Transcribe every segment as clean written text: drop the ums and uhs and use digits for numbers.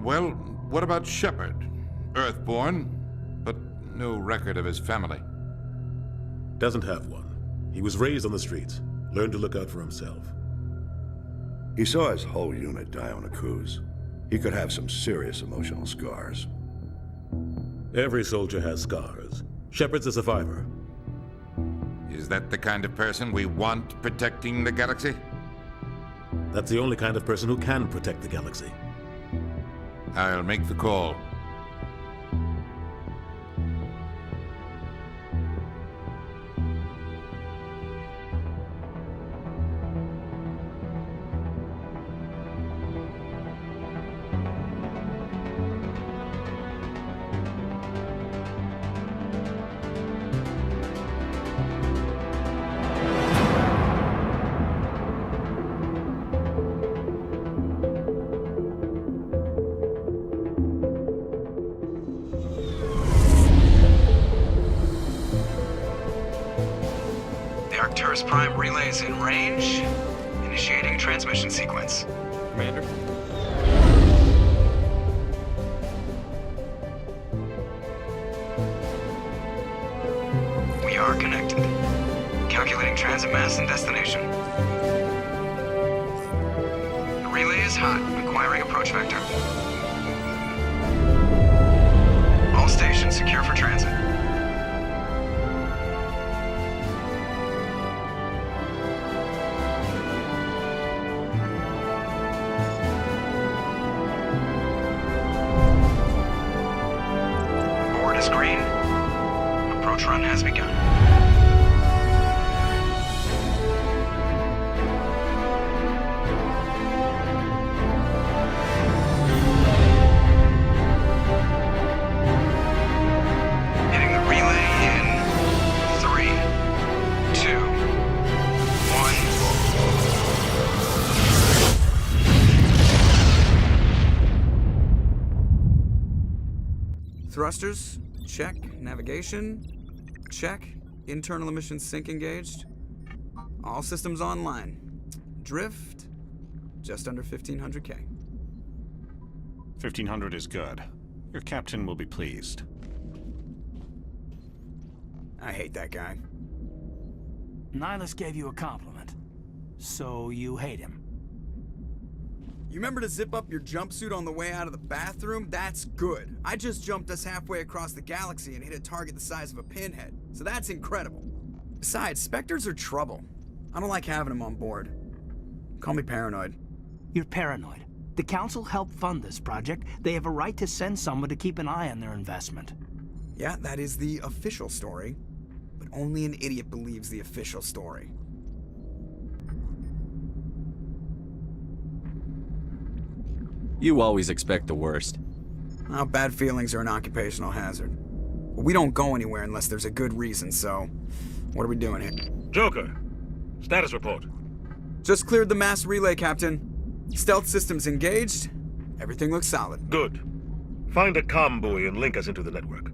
Well, what about Shepard? Earthborn, but no record of his family. Doesn't have one. He was raised on the streets. Learned to look out for himself. He saw his whole unit die on a cruise. He could have some serious emotional scars. Every soldier has scars. Shepard's a survivor. Is that the kind of person we want protecting the galaxy? That's the only kind of person who can protect the galaxy. I'll make the call. Arcturus Prime relay is in range. Initiating transmission sequence. Commander? We are connected. Calculating transit mass and destination. The relay is hot, acquiring approach vector. All stations secure for transit. Board is green. Approach run has begun. Hitting the relay in 3, 2, 1. Thrusters, check. Navigation, check. Internal emissions sync engaged. All systems online. Drift, just under 1500K. 1500 is good. Your captain will be pleased. I hate that guy. Nihilus gave you a compliment. So you hate him. You remember to zip up your jumpsuit on the way out of the bathroom? That's good. I just jumped us halfway across the galaxy and hit a target the size of a pinhead. So that's incredible. Besides, Spectres are trouble. I don't like having them on board. Call me paranoid. You're paranoid. The Council helped fund this project. They have a right to send someone to keep an eye on their investment. Yeah, that is the official story. But only an idiot believes the official story. You always expect the worst. Well, bad feelings are an occupational hazard. But we don't go anywhere unless there's a good reason, so... what are we doing here? Joker, status report. Just cleared the mass relay, Captain. Stealth systems engaged. Everything looks solid. Good. Find a comm buoy and link us into the network.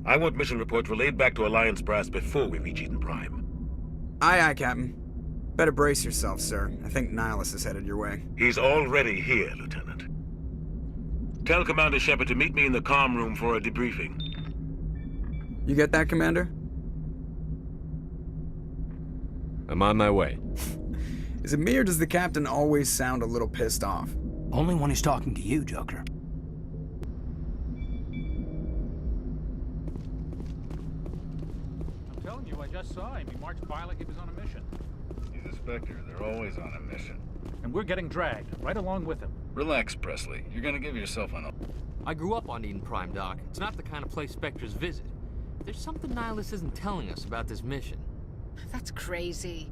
I want mission reports relayed back to Alliance Brass before we reach Eden Prime. Aye, aye, Captain. Better brace yourself, sir. I think Nihilus is headed your way. He's already here, Lieutenant. Tell Commander Shepard to meet me in the comm room for a debriefing. You get that, Commander? I'm on my way. Is it me or does the Captain always sound a little pissed off? Only when he's talking to you, Joker. I'm telling you, I just saw him. He marched by like he was on a mission. He's a Spectre. They're always on a mission. And we're getting dragged, right along with him. Relax, Presley. You're gonna give yourself an... I grew up on Eden Prime, Doc. It's not the kind of place Spectres visit. There's something Nihilus isn't telling us about this mission. That's crazy.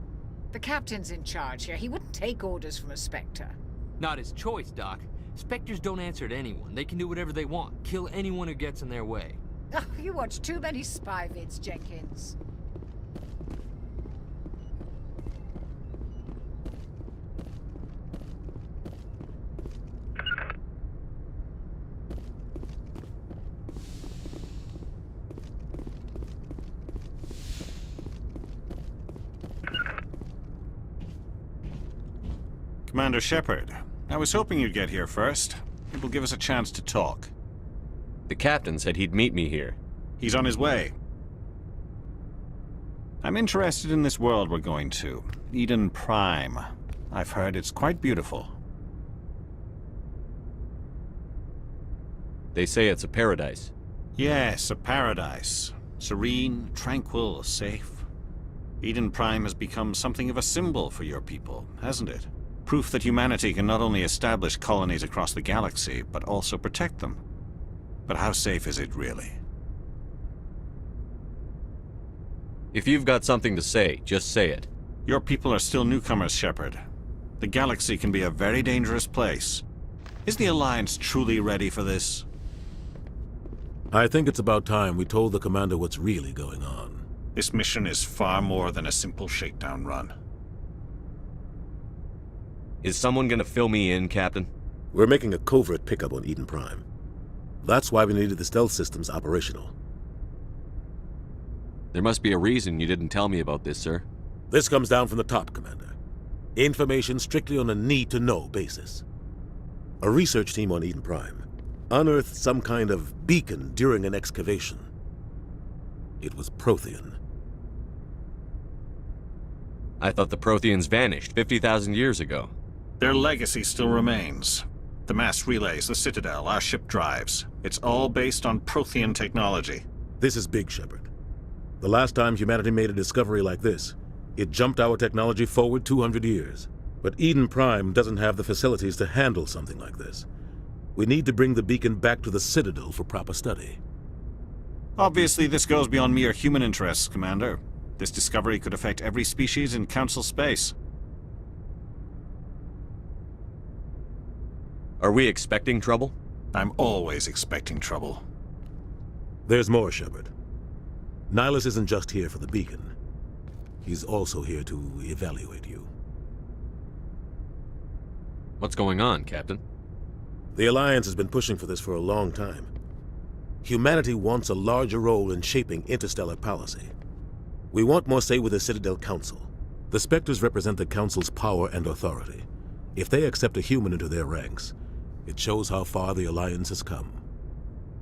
The Captain's in charge here. He wouldn't take orders from a Spectre. Not his choice, Doc. Spectres don't answer to anyone. They can do whatever they want. Kill anyone who gets in their way. Oh, you watch too many spy vids, Jenkins. Commander Shepard, I was hoping you'd get here first. It will give us a chance to talk. The captain said he'd meet me here. He's on his way. I'm interested in this world we're going to. Eden Prime. I've heard it's quite beautiful. They say it's a paradise. Yes, a paradise. Serene, tranquil, safe. Eden Prime has become something of a symbol for your people, hasn't it? Proof that humanity can not only establish colonies across the galaxy, but also protect them. But how safe is it really? If you've got something to say, just say it. Your people are still newcomers, Shepard. The galaxy can be a very dangerous place. Is the Alliance truly ready for this? I think it's about time we told the commander what's really going on. This mission is far more than a simple shakedown run. Is someone gonna fill me in, Captain? We're making a covert pickup on Eden Prime. That's why we needed the stealth systems operational. There must be a reason you didn't tell me about this, sir. This comes down from the top, Commander. Information strictly on a need-to-know basis. A research team on Eden Prime unearthed some kind of beacon during an excavation. It was Prothean. I thought the Protheans vanished 50,000 years ago. Their legacy still remains. The mass relays, the Citadel, our ship drives. It's all based on Prothean technology. This is big, Shepard. The last time humanity made a discovery like this, it jumped our technology forward 200 years. But Eden Prime doesn't have the facilities to handle something like this. We need to bring the beacon back to the Citadel for proper study. Obviously, this goes beyond mere human interests, Commander. This discovery could affect every species in Council space. Are we expecting trouble? I'm always expecting trouble. There's more, Shepard. Nihilus isn't just here for the beacon. He's also here to evaluate you. What's going on, Captain? The Alliance has been pushing for this for a long time. Humanity wants a larger role in shaping interstellar policy. We want more say with the Citadel Council. The Spectres represent the Council's power and authority. If they accept a human into their ranks, it shows how far the Alliance has come.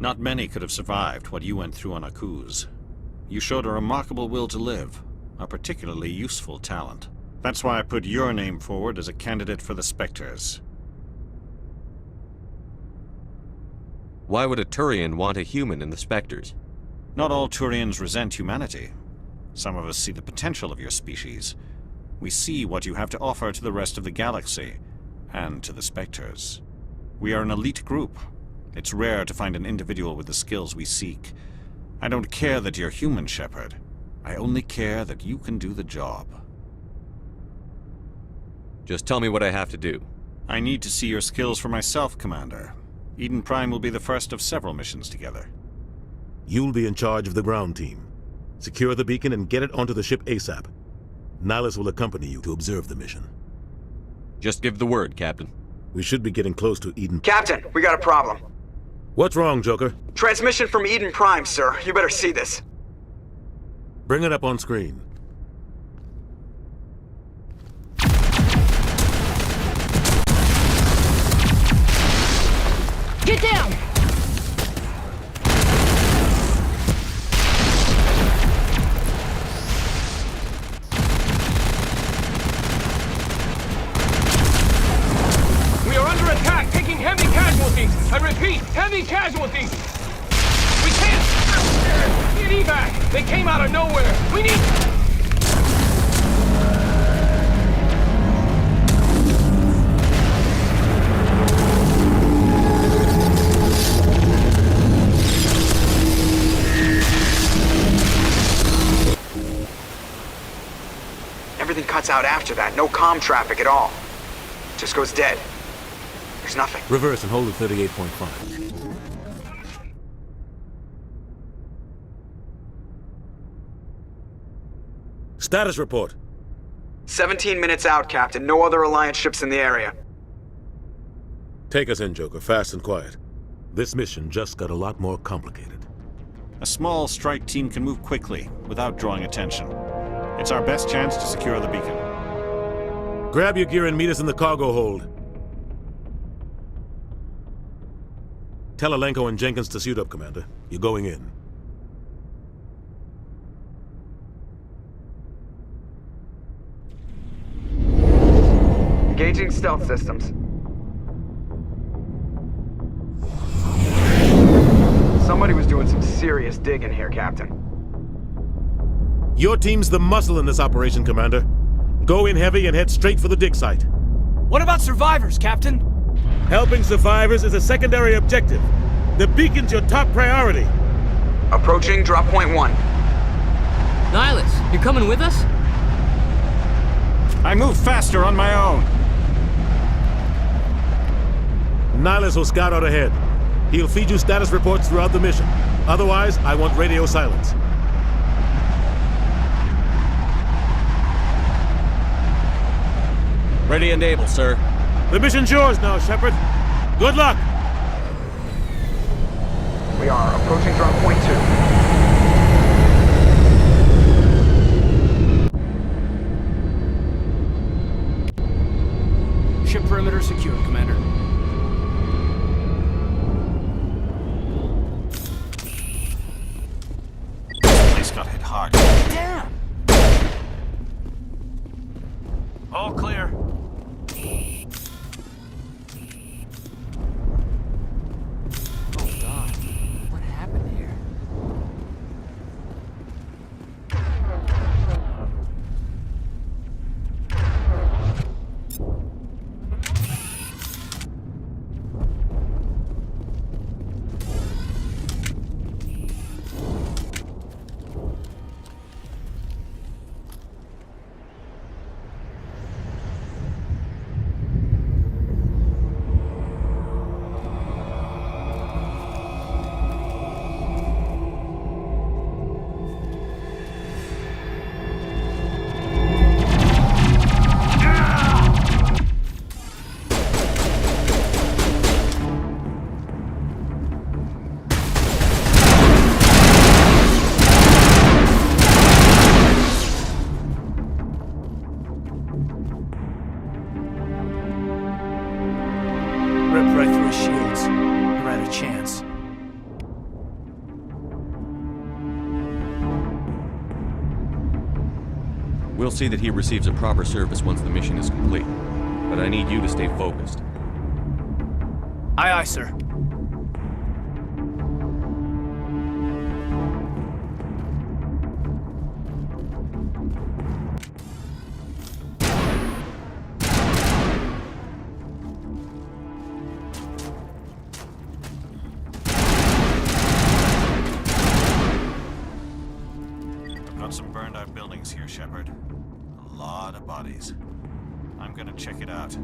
Not many could have survived what you went through on Akuz. You showed a remarkable will to live, a particularly useful talent. That's why I put your name forward as a candidate for the Spectres. Why would a Turian want a human in the Spectres? Not all Turians resent humanity. Some of us see the potential of your species. We see what you have to offer to the rest of the galaxy, and to the Spectres. We are an elite group. It's rare to find an individual with the skills we seek. I don't care that you're human, Shepard. I only care that you can do the job. Just tell me what I have to do. I need to see your skills for myself, Commander. Eden Prime will be the first of several missions together. You'll be in charge of the ground team. Secure the beacon and get it onto the ship ASAP. Nihilus will accompany you to observe the mission. Just give the word, Captain. We should be getting close to Eden. Captain, we got a problem. What's wrong, Joker? Transmission from Eden Prime, sir. You better see this. Bring it up on screen. Get down! We are under attack, taking heavy casualties. I repeat, heavy casualties. We can't get evac. They came out of nowhere. We need... Everything cuts out after that. No comm traffic at all. Just goes dead. There's nothing. Reverse and hold at 38.5. Status report. 17 minutes out, Captain. No other Alliance ships in the area. Take us in, Joker, fast and quiet. This mission just got a lot more complicated. A small strike team can move quickly, without drawing attention. It's our best chance to secure the beacon. Grab your gear and meet us in the cargo hold. Tell Alenko and Jenkins to suit up, Commander. You're going in. Engaging stealth systems. Somebody was doing some serious digging here, Captain. Your team's the muscle in this operation, Commander. Go in heavy and head straight for the dig site. What about survivors, Captain? Helping survivors is a secondary objective. The beacon's your top priority. Approaching drop point 1. Nihilus, you coming with us? I move faster on my own. Nihilus will scout out ahead. He'll feed you status reports throughout the mission. Otherwise, I want radio silence. Ready and able, sir. The mission's yours now, Shepard. Good luck! We are approaching drop point 2. Ship perimeter secure, Commander. Place got hit hard. Damn! All clear. Oh God, what happened here? Ripped right through his shields. Never had a chance. We'll see that he receives a proper service once the mission is complete. But I need you to stay focused. Aye, aye, sir. Got some burned out buildings here, Shepard. A lot of bodies. I'm gonna check it out.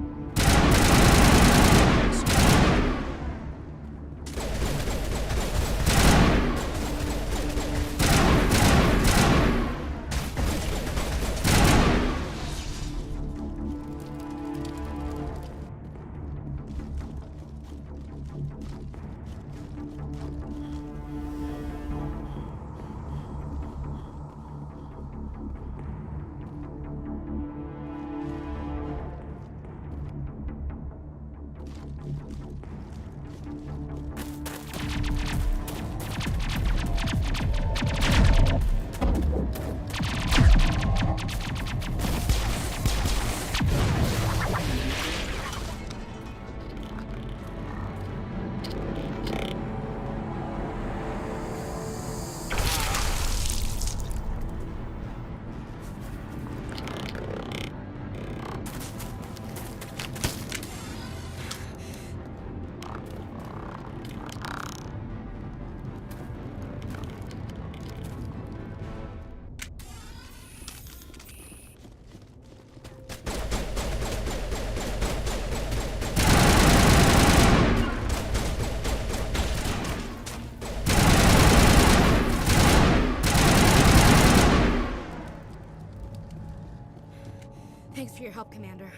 Thanks for your help, Commander.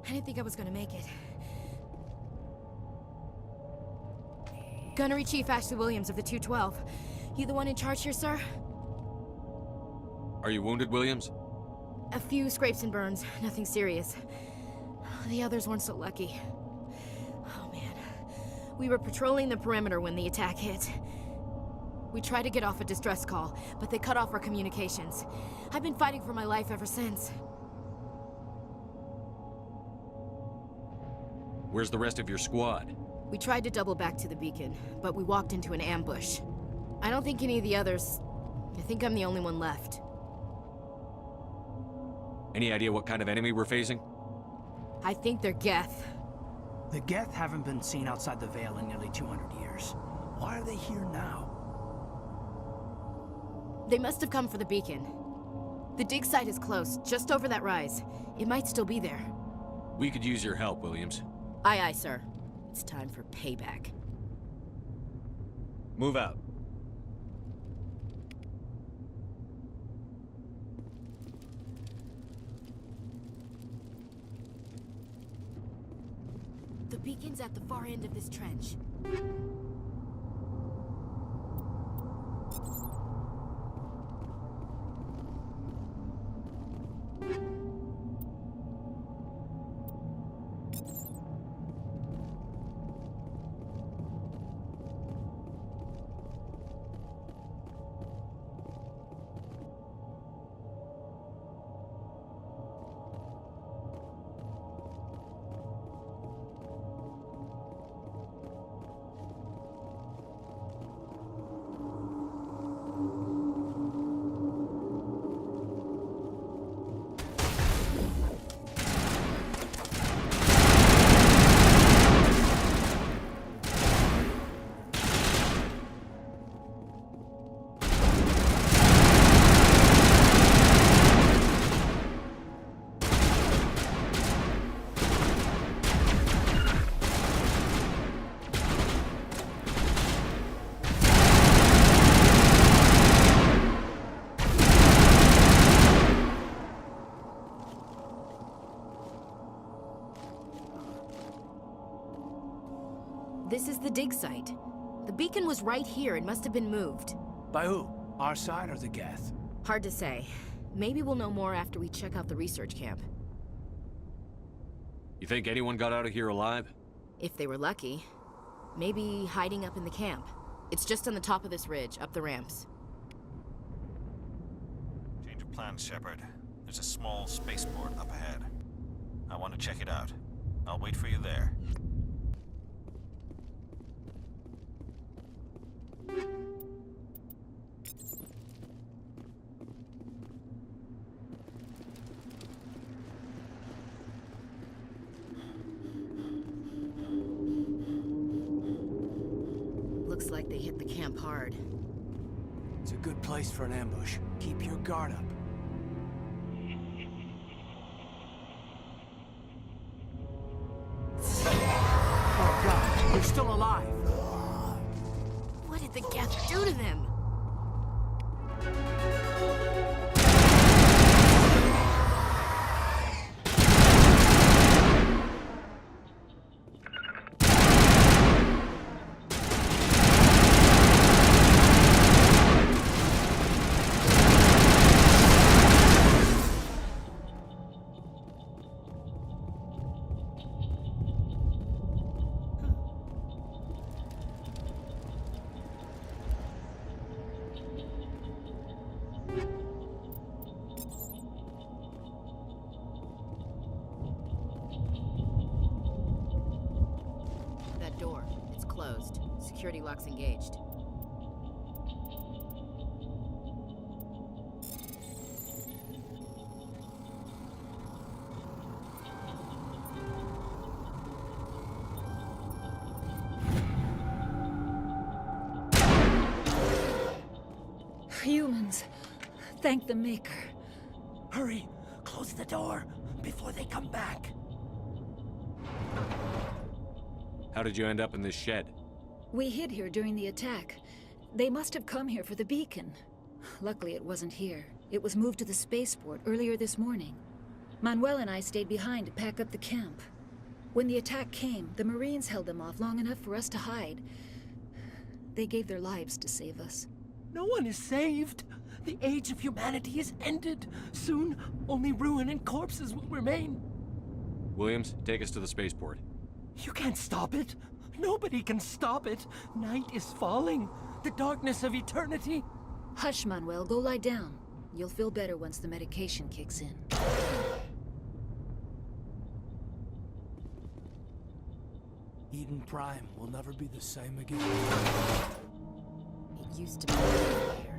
I didn't think I was gonna make it. Gunnery Chief Ashley Williams of the 212. You the one in charge here, sir? Are you wounded, Williams? A few scrapes and burns, nothing serious. The others weren't so lucky. Oh man, We were patrolling the perimeter when the attack hit. We tried to get off a distress call, but they cut off our communications. I've been fighting for my life ever since. Where's the rest of your squad? We tried to double back to the beacon, but we walked into an ambush. I don't think any of the others... I think I'm the only one left. Any idea what kind of enemy we're facing? I think they're Geth. The Geth haven't been seen outside the Veil in nearly 200 years. Why are they here now? They must have come for the beacon. The dig site is close, just over that rise. It might still be there. We could use your help, Williams. Aye, aye, sir. It's time for payback. Move out. The beacon's at the far end of this trench. This is the dig site. The beacon was right here. It must have been moved. By who? Our side or the Geth? Hard to say. Maybe we'll know more after we check out the research camp. You think anyone got out of here alive? If they were lucky. Maybe hiding up in the camp. It's just on the top of this ridge, up the ramps. Change of plans, Shepard. There's a small spaceport up ahead. I want to check it out. I'll wait for you there. Looks like they hit the camp hard. It's a good place for an ambush. Keep your guard up. Oh God, they're still alive! What did the Geth do to them? That door, it's closed. Security lock's engaged. Humans. Thank the Maker. Hurry! Close the door before they come back. How did you end up in this shed? We hid here during the attack. They must have come here for the beacon. Luckily, it wasn't here. It was moved to the spaceport earlier this morning. Manuel and I stayed behind to pack up the camp. When the attack came, the Marines held them off long enough for us to hide. They gave their lives to save us. No one is saved. The age of humanity is ended. Soon, only ruin and corpses will remain. Williams, take us to the spaceport. You can't stop it. Nobody can stop it. Night is falling. The darkness of eternity. Hush, Manuel. Go lie down. You'll feel better once the medication kicks in. Eden Prime will never be the same again. It used to be here.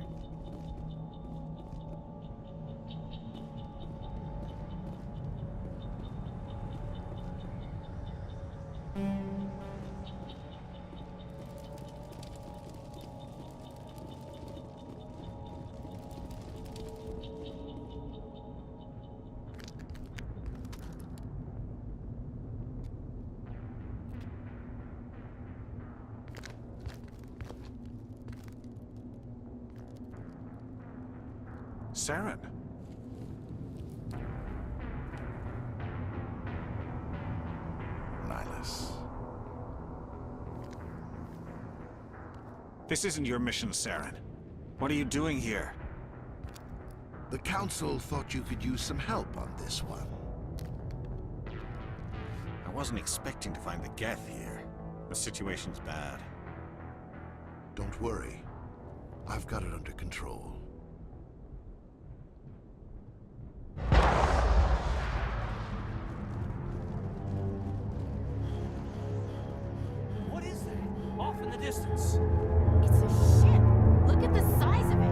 Saren. Nihilus. This isn't your mission, Saren. What are you doing here? The Council thought you could use some help on this one. I wasn't expecting to find the Geth here. The situation's bad. Don't worry. I've got it under control. What is that? Off in the distance. It's a ship. Look at the size of it.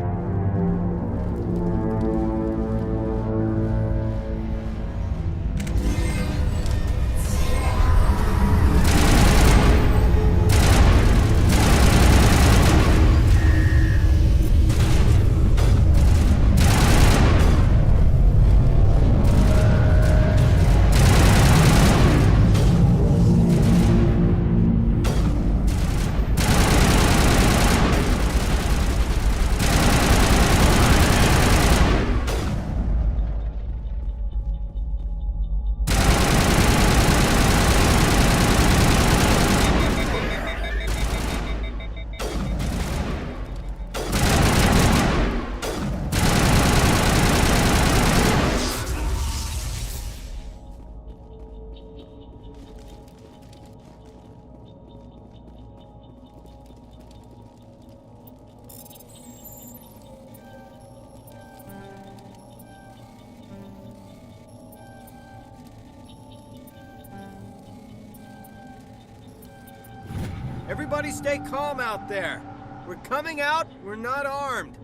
Everybody stay calm out there. We're coming out, we're not armed.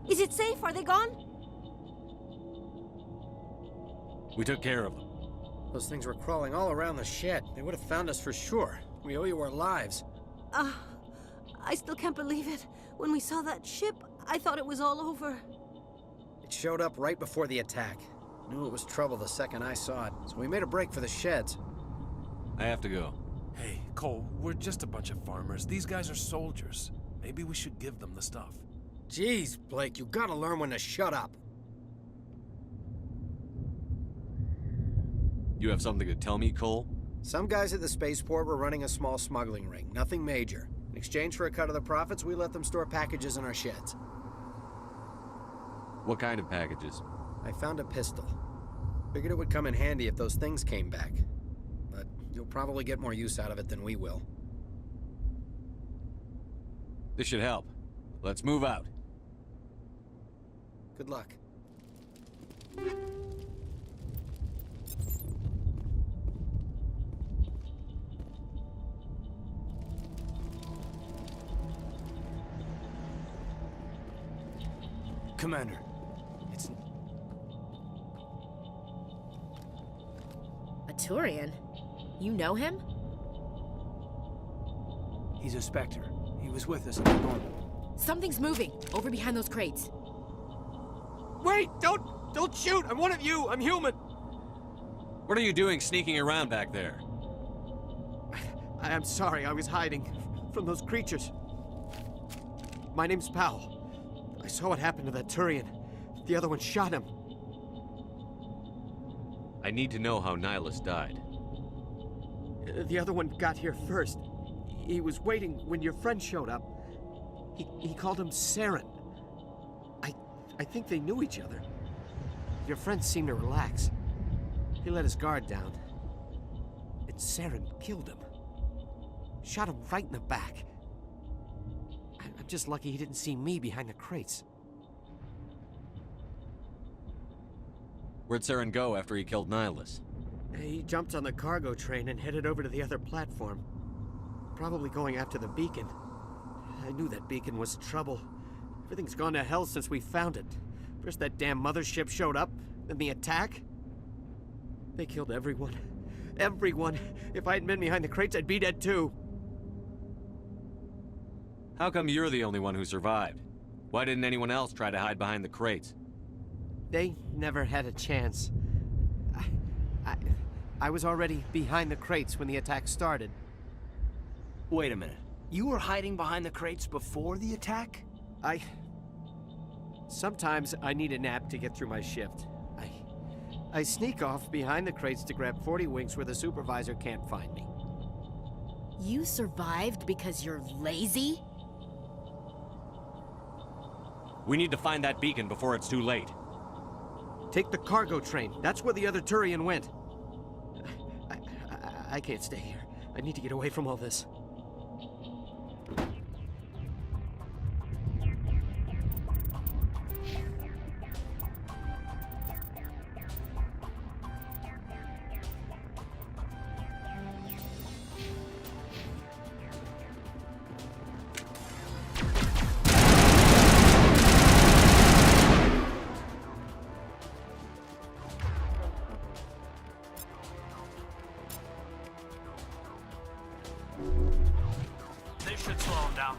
Is it safe? Are they gone? We took care of them. Those things were crawling all around the shed. They would have found us for sure. We owe you our lives. I still can't believe it. When we saw that ship, I thought it was all over. It showed up right before the attack. Knew it was trouble the second I saw it, so we made a break for the sheds. I have to go. Hey, Cole, we're just a bunch of farmers. These guys are soldiers. Maybe we should give them the stuff. Jeez, Blake, you gotta learn when to shut up. You have something to tell me, Cole? Some guys at the spaceport were running a small smuggling ring, nothing major. In exchange for a cut of the profits, we let them store packages in our sheds. What kind of packages? I found a pistol. Figured it would come in handy if those things came back. But you'll probably get more use out of it than we will. This should help. Let's move out. Good luck. Commander, it's... A Turian? You know him? He's a Spectre. He was with us in the dorm. Something's moving, over behind those crates. Wait! Don't shoot! I'm one of you! I'm human! What are you doing sneaking around back there? I'm sorry, I was hiding from those creatures. My name's Powell. I saw what happened to that Turian. The other one shot him. I need to know how Nihilus died. The other one got here first. He was waiting when your friend showed up. He called him Saren. I think they knew each other. Your friend seemed to relax. He let his guard down. And Saren killed him. Shot him right in the back. I'm just lucky he didn't see me behind the crates. Where'd Saren go after he killed Nihilus? He jumped on the cargo train and headed over to the other platform. Probably going after the beacon. I knew that beacon was trouble. Everything's gone to hell since we found it. First that damn mothership showed up, then the attack. They killed everyone. Everyone! If I hadn't been behind the crates, I'd be dead too. How come you're the only one who survived? Why didn't anyone else try to hide behind the crates? They never had a chance. I was already behind the crates when the attack started. Wait a minute. You were hiding behind the crates before the attack? Sometimes I need a nap to get through my shift. I sneak off behind the crates to grab 40 winks where the supervisor can't find me. You survived because you're lazy? We need to find that beacon before it's too late. Take the cargo train. That's where the other Turian went. I can't stay here. I need to get away from all this. They should slow him down.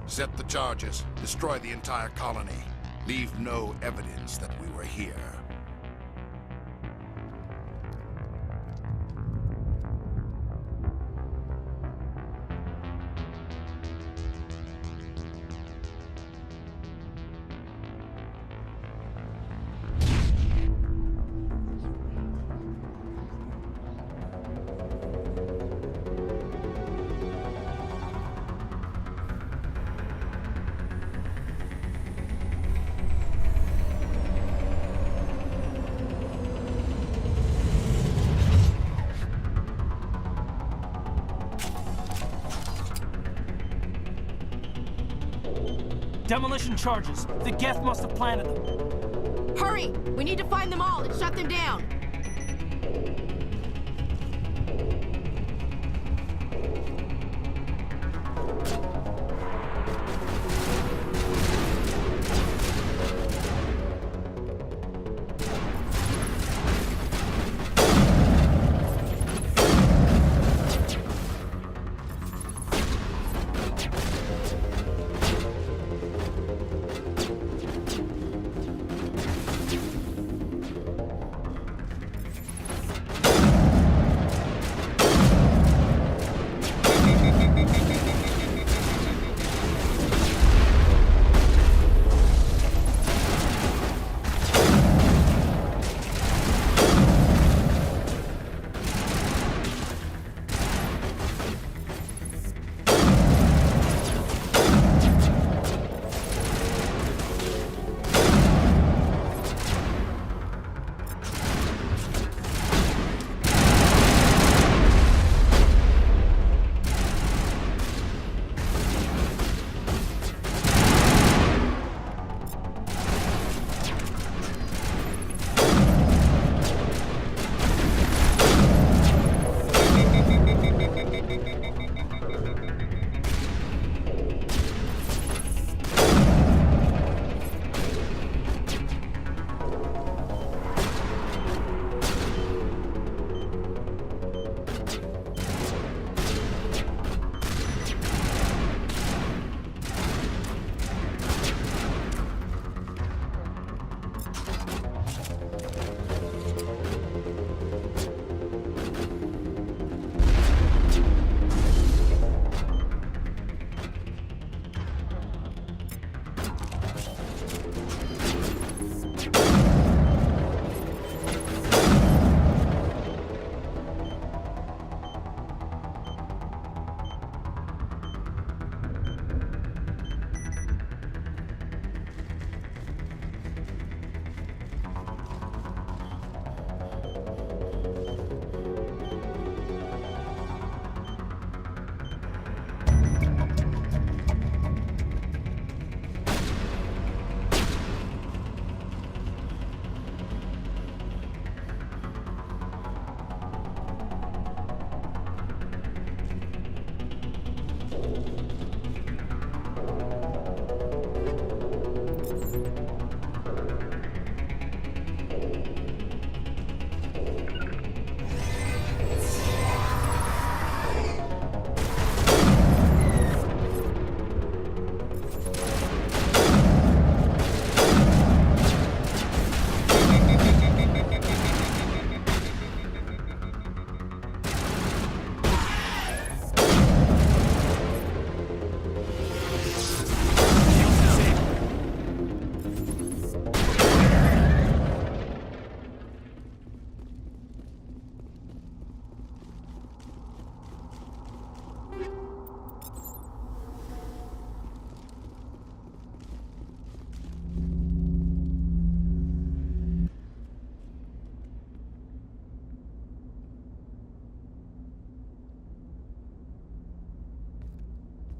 Set the charges. Destroy the entire colony. Leave no evidence that we were here. Demolition charges. The Geth must have planted them. Hurry! We need to find them all and shut them down!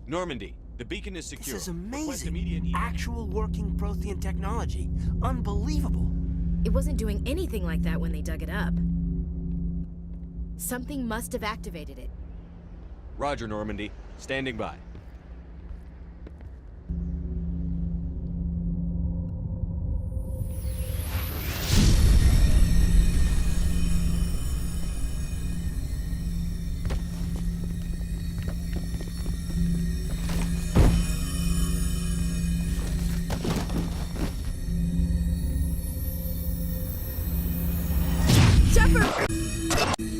Normandy, the beacon is secure. This is Request amazing. immediate Actual working Prothean technology. Unbelievable. It wasn't doing anything like that when they dug it up. Something must have activated it. Roger, Normandy. Standing by.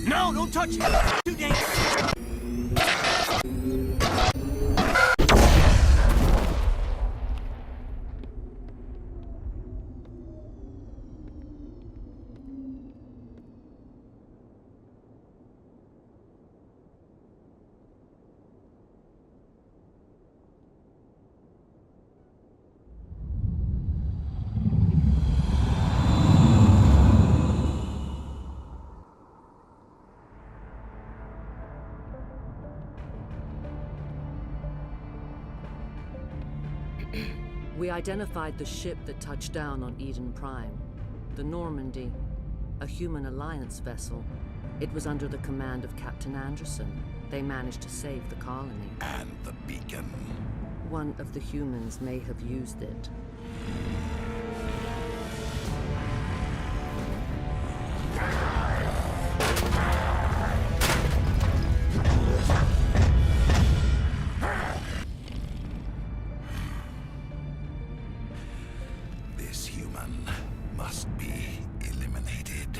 No, don't touch it! Too dangerous! We identified the ship that touched down on Eden Prime. The Normandy, a human alliance vessel. It was under the command of Captain Anderson. They managed to save the colony. And the beacon. One of the humans may have used it. This human must be eliminated.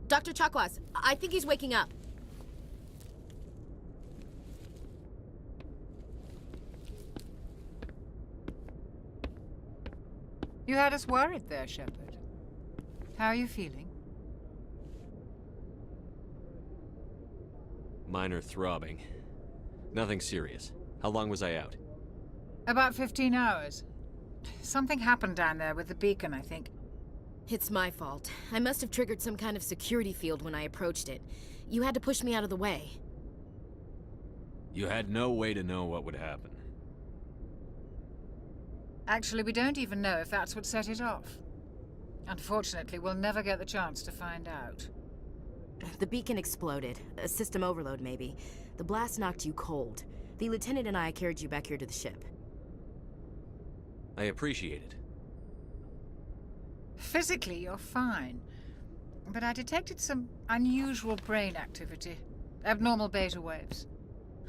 Dr. Chakwas, I think he's waking up. You had us worried there, Shepard. How are you feeling? Minor throbbing. Nothing serious. How long was I out? About 15 hours. Something happened down there with the beacon, I think. It's my fault. I must have triggered some kind of security field when I approached it. You had to push me out of the way. You had no way to know what would happen. Actually, we don't even know if that's what set it off. Unfortunately, we'll never get the chance to find out. The beacon exploded. A system overload, maybe. The blast knocked you cold. The lieutenant and I carried you back here to the ship. I appreciate it. Physically, you're fine. But I detected some unusual brain activity. Abnormal beta waves.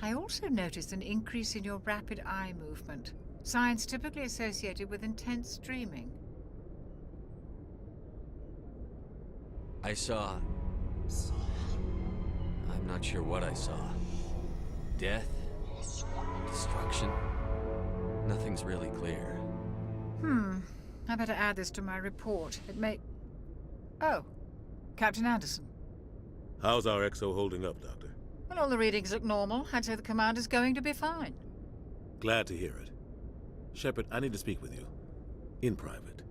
I also noticed an increase in your rapid eye movement. Signs typically associated with intense dreaming. I saw... I'm not sure what I saw. Death? Destruction? Nothing's really clear. I better add this to my report. It may... Oh, Captain Anderson. How's our XO holding up, Doctor? Well, all the readings look normal. I'd say the commander's going to be fine. Glad to hear it. Shepard, I need to speak with you. In private.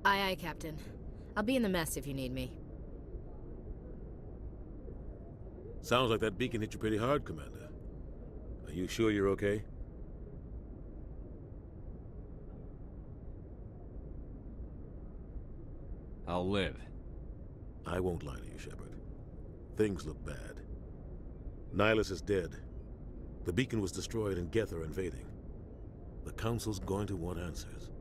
Aye, aye, Captain. I'll be in the mess if you need me. Sounds like that beacon hit you pretty hard, Commander. Are you sure you're okay? I'll live. I won't lie to you, Shepard. Things look bad. Nihilus is dead. The beacon was destroyed and Geth are invading. The Council's going to want answers.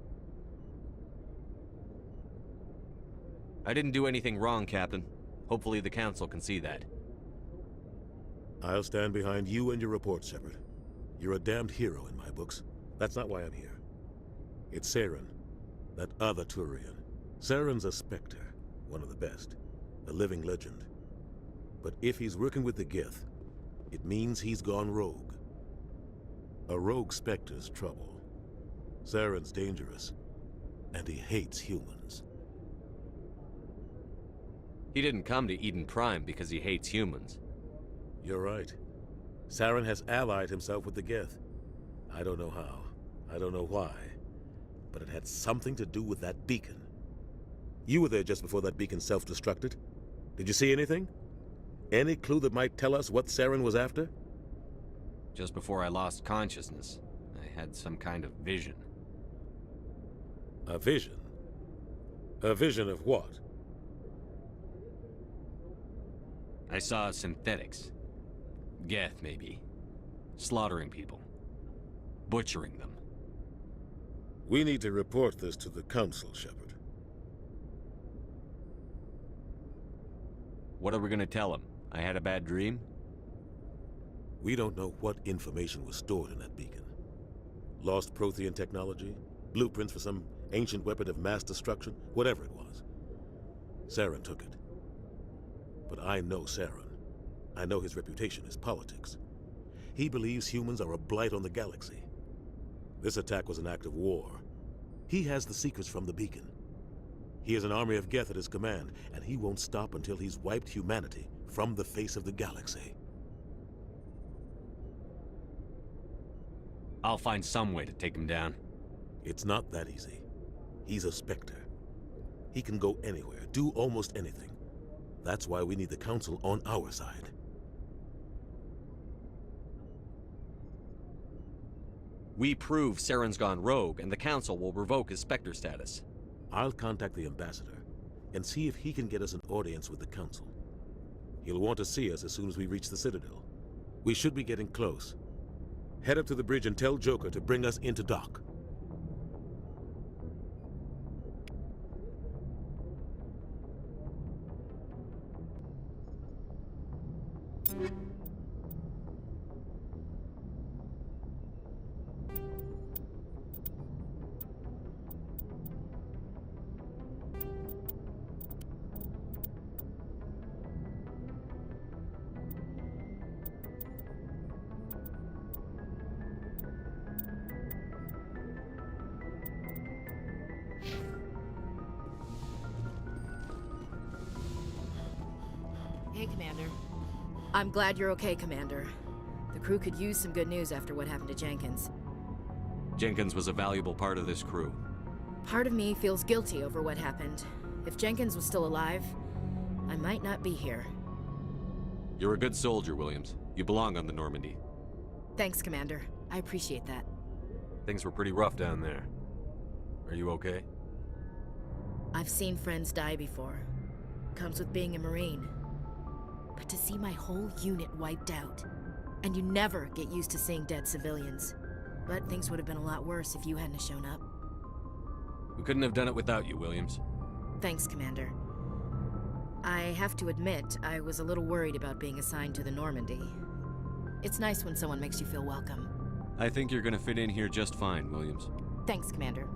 I didn't do anything wrong, Captain. Hopefully the Council can see that. I'll stand behind you and your reports, Shepard. You're a damned hero in my books. That's not why I'm here. It's Saren, that other Turian. Saren's a Spectre, one of the best, a living legend. But if he's working with the Geth, it means he's gone rogue. A rogue Spectre's trouble. Saren's dangerous, and he hates humans. He didn't come to Eden Prime because he hates humans. You're right. Saren has allied himself with the Geth. I don't know how. I don't know why. but it had something to do with that beacon. You were there just before that beacon self-destructed. Did you see anything? Any clue that might tell us what Saren was after? Just before I lost consciousness, I had some kind of vision. A vision? A vision of what? I saw synthetics. Geth, maybe. Slaughtering people. Butchering them. We need to report this to the Council, Shepard. What are we gonna tell them? I had a bad dream? We don't know what information was stored in that beacon. Lost Prothean technology? Blueprints for some ancient weapon of mass destruction? Whatever it was. Saren took it. But I know Saren. I know his reputation is politics. He believes humans are a blight on the galaxy. This attack was an act of war. He has the secrets from the beacon. He has an army of Geth at his command, and he won't stop until he's wiped humanity from the face of the galaxy. I'll find some way to take him down. It's not that easy. He's a Spectre. He can go anywhere, do almost anything. That's why we need the Council on our side. We prove Saren's gone rogue, and the Council will revoke his Spectre status. I'll contact the Ambassador and see if he can get us an audience with the Council. He'll want to see us as soon as we reach the Citadel. We should be getting close. Head up to the bridge and tell Joker to bring us into dock. Hey, Commander. I'm glad you're okay, Commander. The crew could use some good news after what happened to Jenkins. Jenkins was a valuable part of this crew. Part of me feels guilty over what happened. If Jenkins was still alive, I might not be here. You're a good soldier, Williams. You belong on the Normandy. Thanks, Commander. I appreciate that. Things were pretty rough down there. Are you okay? I've seen friends die before. Comes with being a Marine. But to see my whole unit wiped out, and you never get used to seeing dead civilians. But things would have been a lot worse if you hadn't shown up. We couldn't have done it without you, Williams. Thanks, Commander. I have to admit, I was a little worried about being assigned to the Normandy. It's nice when someone makes you feel welcome. I think you're gonna fit in here just fine, Williams. Thanks, Commander.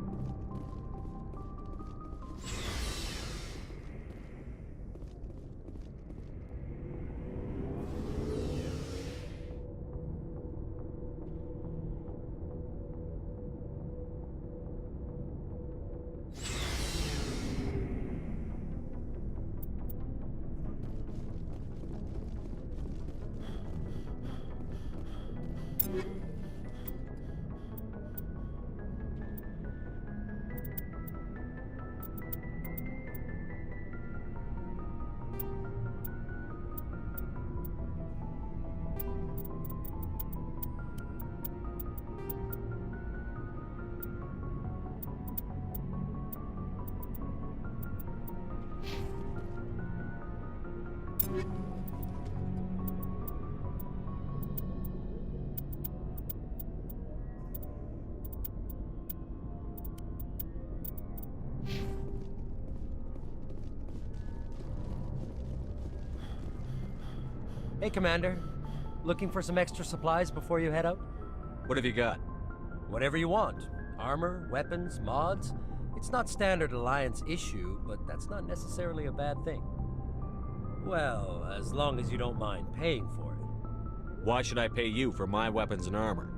Hey, Commander. Looking for some extra supplies before you head out? What have you got? Whatever you want. Armor, weapons, mods. It's not standard Alliance issue, but that's not necessarily a bad thing. Well, as long as you don't mind paying for it. Why should I pay you for my weapons and armor?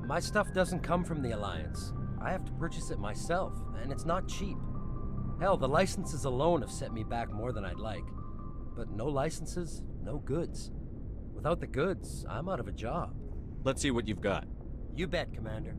My stuff doesn't come from the Alliance. I have to purchase it myself, and it's not cheap. Hell, the licenses alone have set me back more than I'd like. But no licenses, no goods. Without the goods, I'm out of a job. Let's see what you've got. You bet, Commander.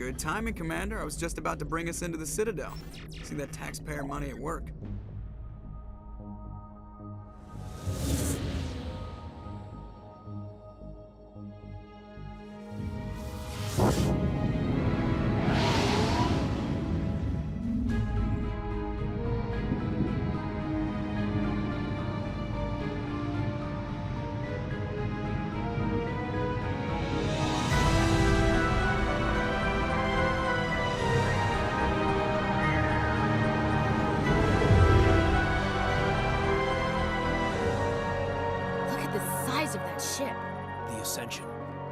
Good timing, Commander. I was just about to bring us into the Citadel. See that taxpayer money at work.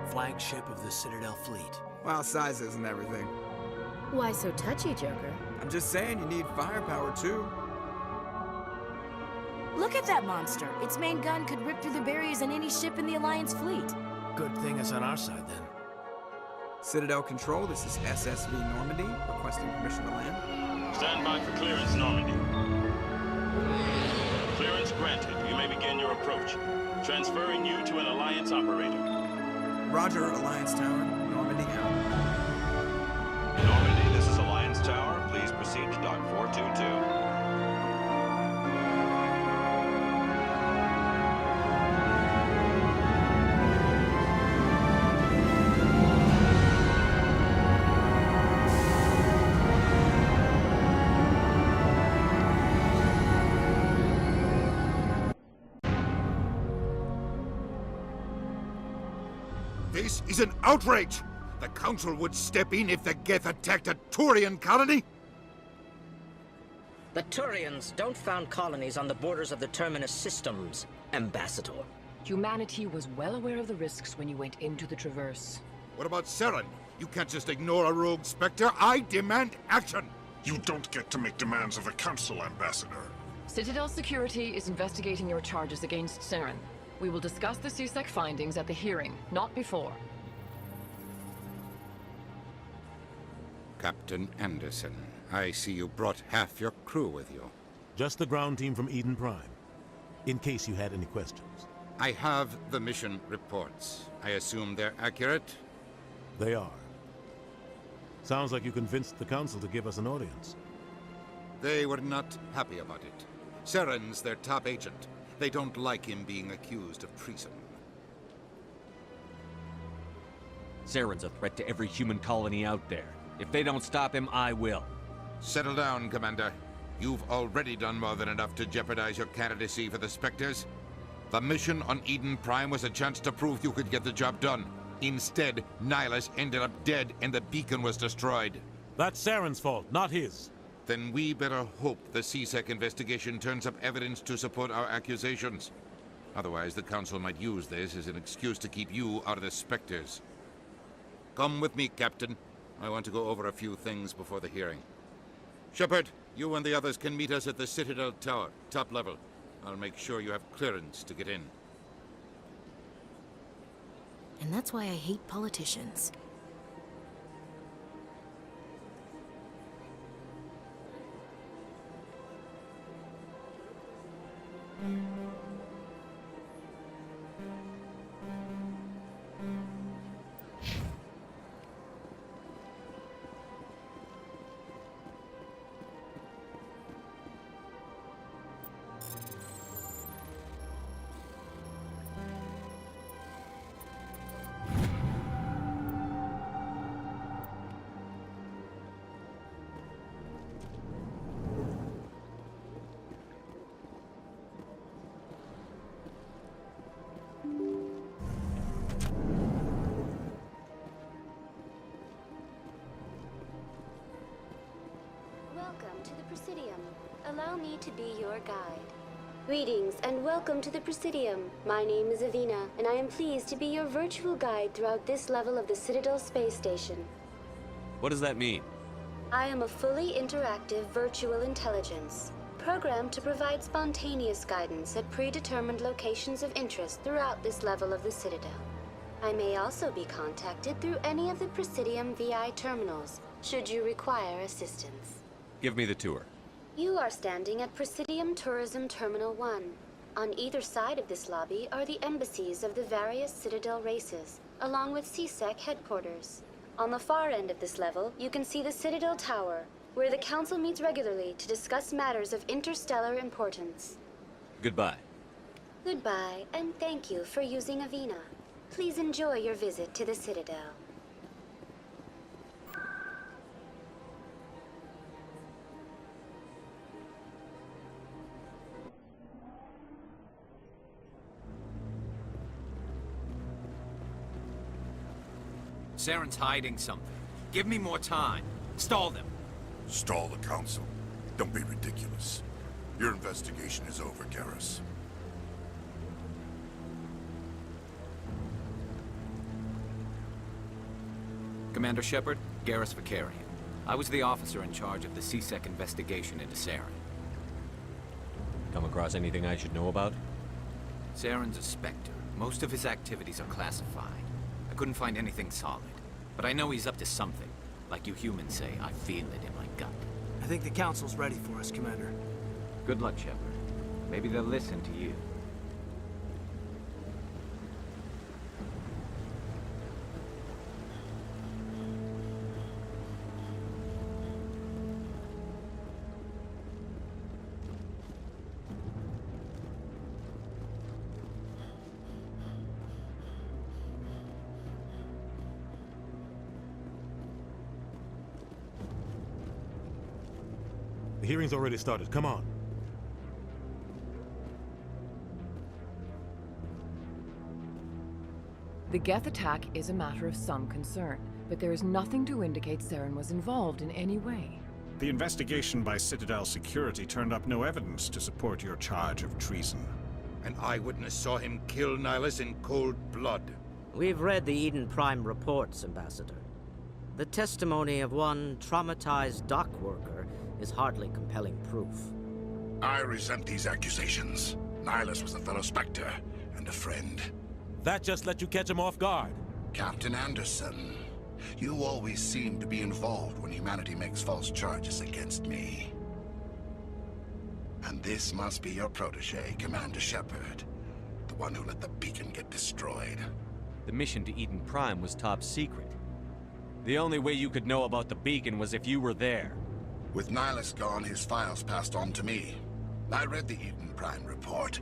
Flagship of the Citadel fleet. Well, size isn't everything. Why so touchy, Joker? I'm just saying you need firepower, too. Look at that monster. Its main gun could rip through the barriers in any ship in the Alliance fleet. Good thing it's on our side, then. Citadel Control, this is SSV Normandy, requesting permission to land. Stand by for clearance, Normandy. Clearance granted. You may begin your approach. Transferring you to an Alliance operator. Roger, Alliance Tower. Normandy out. Normandy, this is Alliance Tower. Please proceed to Dock 422. This is an outrage! The Council would step in if the Geth attacked a Turian colony? The Turians don't found colonies on the borders of the Terminus systems, Ambassador. Humanity was well aware of the risks when you went into the Traverse. What about Saren? You can't just ignore a rogue Spectre. I demand action! You don't get to make demands of the Council, Ambassador. Citadel Security is investigating your charges against Saren. We will discuss the CSEC findings at the hearing, not before. Captain Anderson, I see you brought half your crew with you. Just the ground team from Eden Prime, in case you had any questions. I have the mission reports. I assume they're accurate? They are. Sounds like you convinced the Council to give us an audience. They were not happy about it. Saren's their top agent. They don't like him being accused of treason. Saren's a threat to every human colony out there. If they don't stop him, I will. Settle down, Commander. You've already done more than enough to jeopardize your candidacy for the Spectres. The mission on Eden Prime was a chance to prove you could get the job done. Instead, Nihilus ended up dead and the beacon was destroyed. That's Saren's fault, not his. Then we better hope the CSEC investigation turns up evidence to support our accusations. Otherwise, the Council might use this as an excuse to keep you out of the Spectres. Come with me, Captain. I want to go over a few things before the hearing. Shepard, you and the others can meet us at the Citadel Tower, top level. I'll make sure you have clearance to get in. And that's why I hate politicians. Welcome to the Presidium. Allow me to be your guide. Greetings and welcome to the Presidium. My name is Avina, and I am pleased to be your virtual guide throughout this level of the Citadel space station. What does that mean? I am a fully interactive virtual intelligence, programmed to provide spontaneous guidance at predetermined locations of interest throughout this level of the Citadel. I may also be contacted through any of the Presidium VI terminals, should you require assistance. Give me the tour. You are standing at Presidium Tourism Terminal 1. On either side of this lobby are the embassies of the various Citadel races, along with CSEC headquarters. On the far end of this level, you can see the Citadel Tower, where the Council meets regularly to discuss matters of interstellar importance. Goodbye. Goodbye, and thank you for using Avina. Please enjoy your visit to the Citadel. Saren's hiding something. Give me more time. Stall them. Stall the Council? Don't be ridiculous. Your investigation is over, Garrus. Commander Shepard, Garrus Vakarian. I was the officer in charge of the CSEC investigation into Saren. Come across anything I should know about? Saren's a Spectre. Most of his activities are classified. I couldn't find anything solid. But I know he's up to something. Like you humans say, I feel it in my gut. I think the Council's ready for us, Commander. Good luck, Shepard. Maybe they'll listen to you. The hearing's already started. Come on. The Geth attack is a matter of some concern, but there is nothing to indicate Saren was involved in any way. The investigation by Citadel Security turned up no evidence to support your charge of treason. An eyewitness saw him kill Nihilus in cold blood. We've read the Eden Prime reports, Ambassador. The testimony of one traumatized dock worker is hardly compelling proof. I resent these accusations. Nihilus was a fellow Spectre and a friend. That just let you catch him off guard. Captain Anderson, you always seem to be involved when humanity makes false charges against me. And this must be your protege, Commander Shepard. The one who let the beacon get destroyed. The mission to Eden Prime was top secret. The only way you could know about the beacon was if you were there. With Nihilus gone, his files passed on to me. I read the Eden Prime report.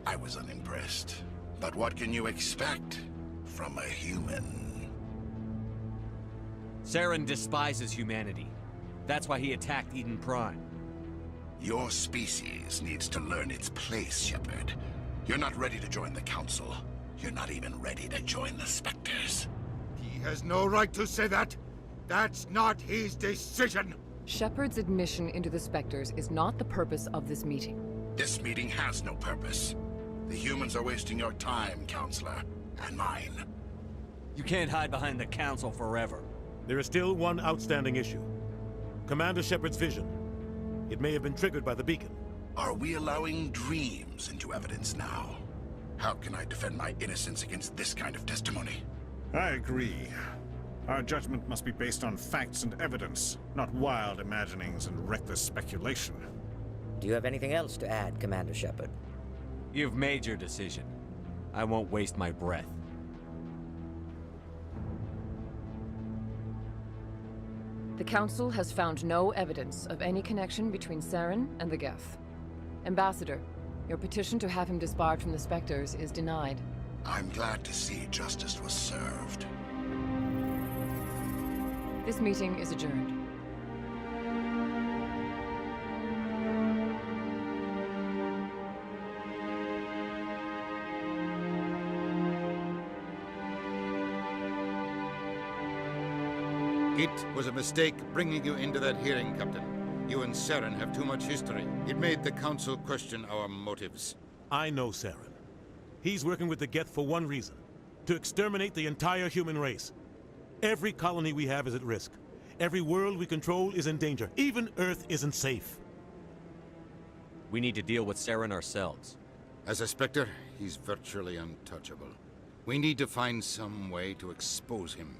I was unimpressed. But what can you expect from a human? Saren despises humanity. That's why he attacked Eden Prime. Your species needs to learn its place, Shepard. You're not ready to join the Council. You're not even ready to join the Spectres. He has no right to say that. That's not his decision. Shepard's admission into the Spectres is not the purpose of this meeting. This meeting has no purpose. The humans are wasting your time, Counselor, and mine. You can't hide behind the Council forever. There is still one outstanding issue. Commander Shepard's vision. It may have been triggered by the beacon. Are we allowing dreams into evidence now? How can I defend my innocence against this kind of testimony? I agree. Our judgment must be based on facts and evidence, not wild imaginings and reckless speculation. Do you have anything else to add, Commander Shepard? You've made your decision. I won't waste my breath. The Council has found no evidence of any connection between Saren and the Geth. Ambassador, your petition to have him disbarred from the Spectres is denied. I'm glad to see justice was served. This meeting is adjourned. It was a mistake bringing you into that hearing, Captain. You and Saren have too much history. It made the Council question our motives. I know Saren. He's working with the Geth for one reason. To exterminate the entire human race. Every colony we have is at risk. Every world we control is in danger. Even Earth isn't safe. We need to deal with Saren ourselves. As a Spectre, he's virtually untouchable. We need to find some way to expose him.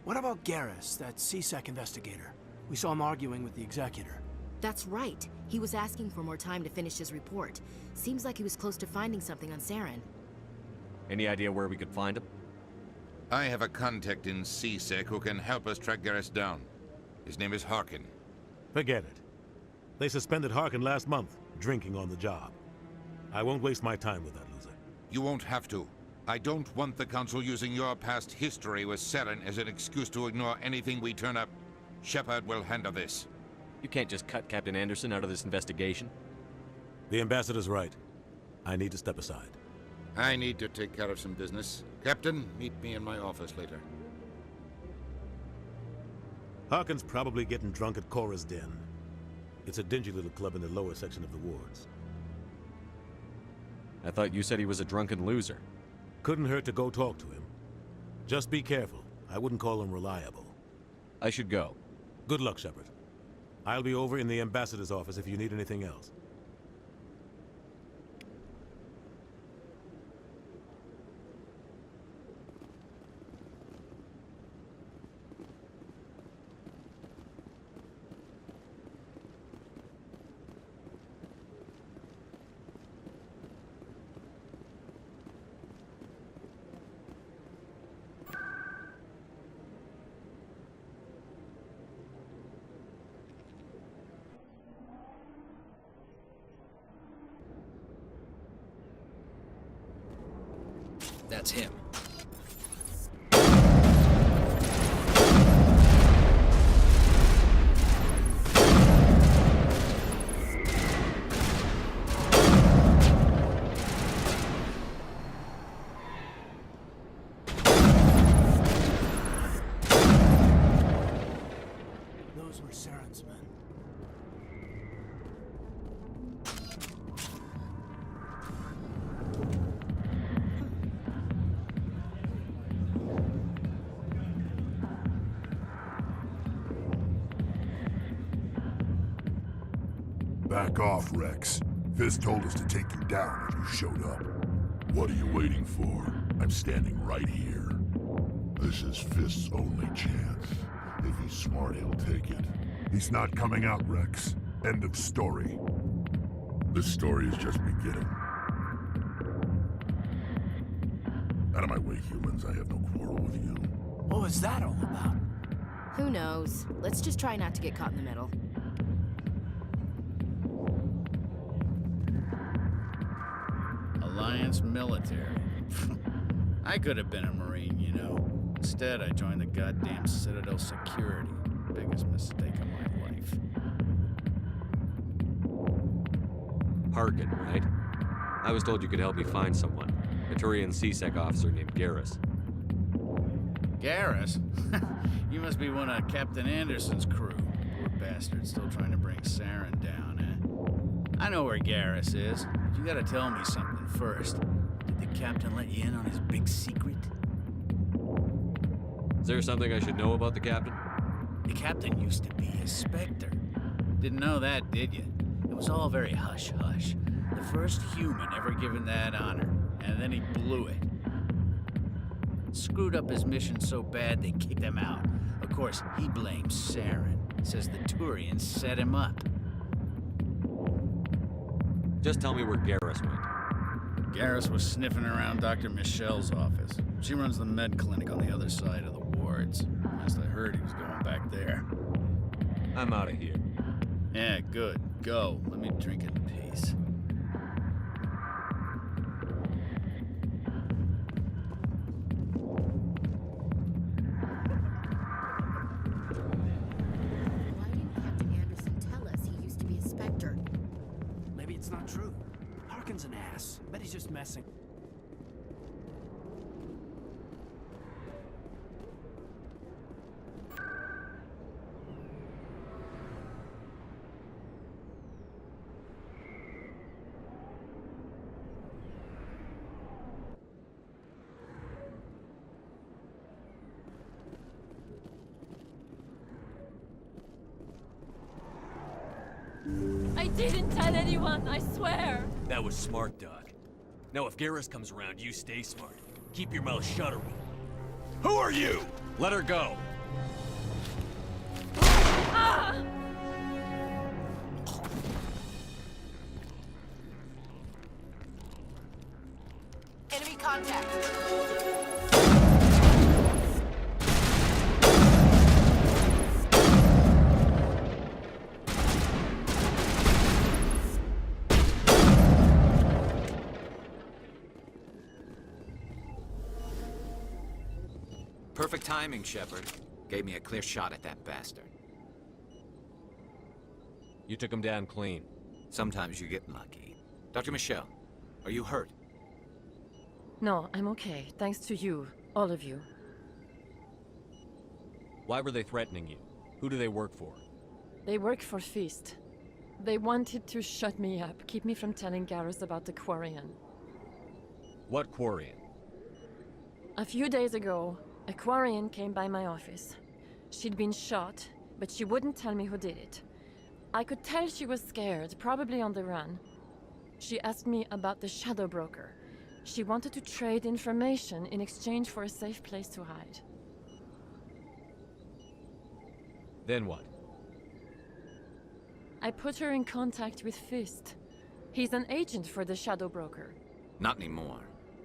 What about Garrus, that CSEC investigator? We saw him arguing with the Executor. That's right. He was asking for more time to finish his report. Seems like he was close to finding something on Saren. Any idea where we could find him? I have a contact in CSEC who can help us track Garrus down. His name is Harkin. Forget it. They suspended Harkin last month, drinking on the job. I won't waste my time with that loser. You won't have to. I don't want the Council using your past history with Saren as an excuse to ignore anything we turn up. Shepard will handle this. You can't just cut Captain Anderson out of this investigation. The Ambassador's right. I need to step aside. I need to take care of some business. Captain, meet me in my office later. Harkin's probably getting drunk at Cora's Den. It's a dingy little club in the lower section of the wards. I thought you said he was a drunken loser. Couldn't hurt to go talk to him. Just be careful. I wouldn't call him reliable. I should go. Good luck, Shepard. I'll be over in the Ambassador's office if you need anything else. That's him. Those were Saren's men. Back off, Rex. Fizz told us to take you down if you showed up. What are you waiting for? I'm standing right here. This is Fizz's only chance. If he's smart, he'll take it. He's not coming out, Rex. End of story. This story is just beginning. Out of my way, humans. I have no quarrel with you. What was that all about? Who knows? Let's just try not to get caught in the middle. Alliance military. I could have been a Marine, you know. Instead, I joined the goddamn Citadel Security. Biggest mistake of my life. Harkin, right? I was told you could help me find someone. A Turian CSEC officer named Garrus. Garrus? You must be one of Captain Anderson's crew. Poor bastard, still trying to bring Saren down, eh? I know where Garrus is. But you gotta tell me something first. Did the captain let you in on his big secret? Is there something I should know about the captain? The captain used to be a Spectre. Didn't know that, did you? It was all very hush-hush. The first human ever given that honor, and then he blew it. Screwed up his mission so bad they kicked him out. Of course, he blames Saren. Says the Turians set him up. Just tell me where Garrus went. Garrus was sniffing around Dr. Michelle's office. She runs the med clinic on the other side of the wards. Last I heard, he was going back there. I'm out of here. Yeah, good. Go. Let me drink in peace. Why didn't Captain Anderson tell us he used to be a Spectre? Maybe it's not true. Harkin's an ass. Bet he's just messing. I didn't tell anyone, I swear. That was smart, Doc. Now if Garrus comes around, you stay smart. Keep your mouth shut, or Who are you? Let her go. Ah! Enemy contact. Perfect timing, Shepard. Gave me a clear shot at that bastard. You took him down clean. Sometimes you get lucky. Dr. Michelle, are you hurt? No, I'm okay. Thanks to you. All of you. Why were they threatening you? Who do they work for? They work for Feast. They wanted to shut me up, keep me from telling Garrus about the Quarian. What Quarian? A few days ago, a Quarian came by my office. She'd been shot, but she wouldn't tell me who did it. I could tell she was scared, probably on the run. She asked me about the Shadow Broker. She wanted to trade information in exchange for a safe place to hide. Then what? I put her in contact with Fist. He's an agent for the Shadow Broker. Not anymore.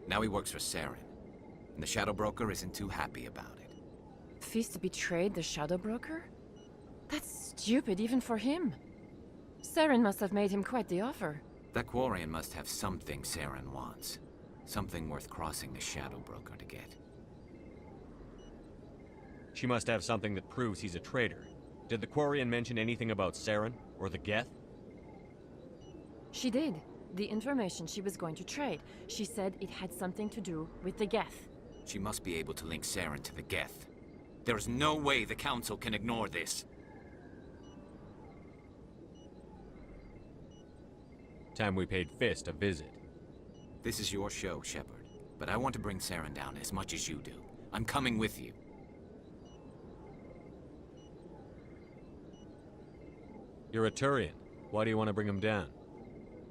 Now he works for Saren. And the Shadow Broker isn't too happy about it. Fist betrayed the Shadow Broker? That's stupid even for him. Saren must have made him quite the offer. That Quarian must have something Saren wants. Something worth crossing the Shadow Broker to get. She must have something that proves he's a traitor. Did the Quarian mention anything about Saren or the Geth? She did. The information she was going to trade. She said it had something to do with the Geth. She must be able to link Saren to the Geth. There is no way the Council can ignore this. Time we paid Fist a visit. This is your show, Shepard. But I want to bring Saren down as much as you do. I'm coming with you. You're a Turian. Why do you want to bring him down?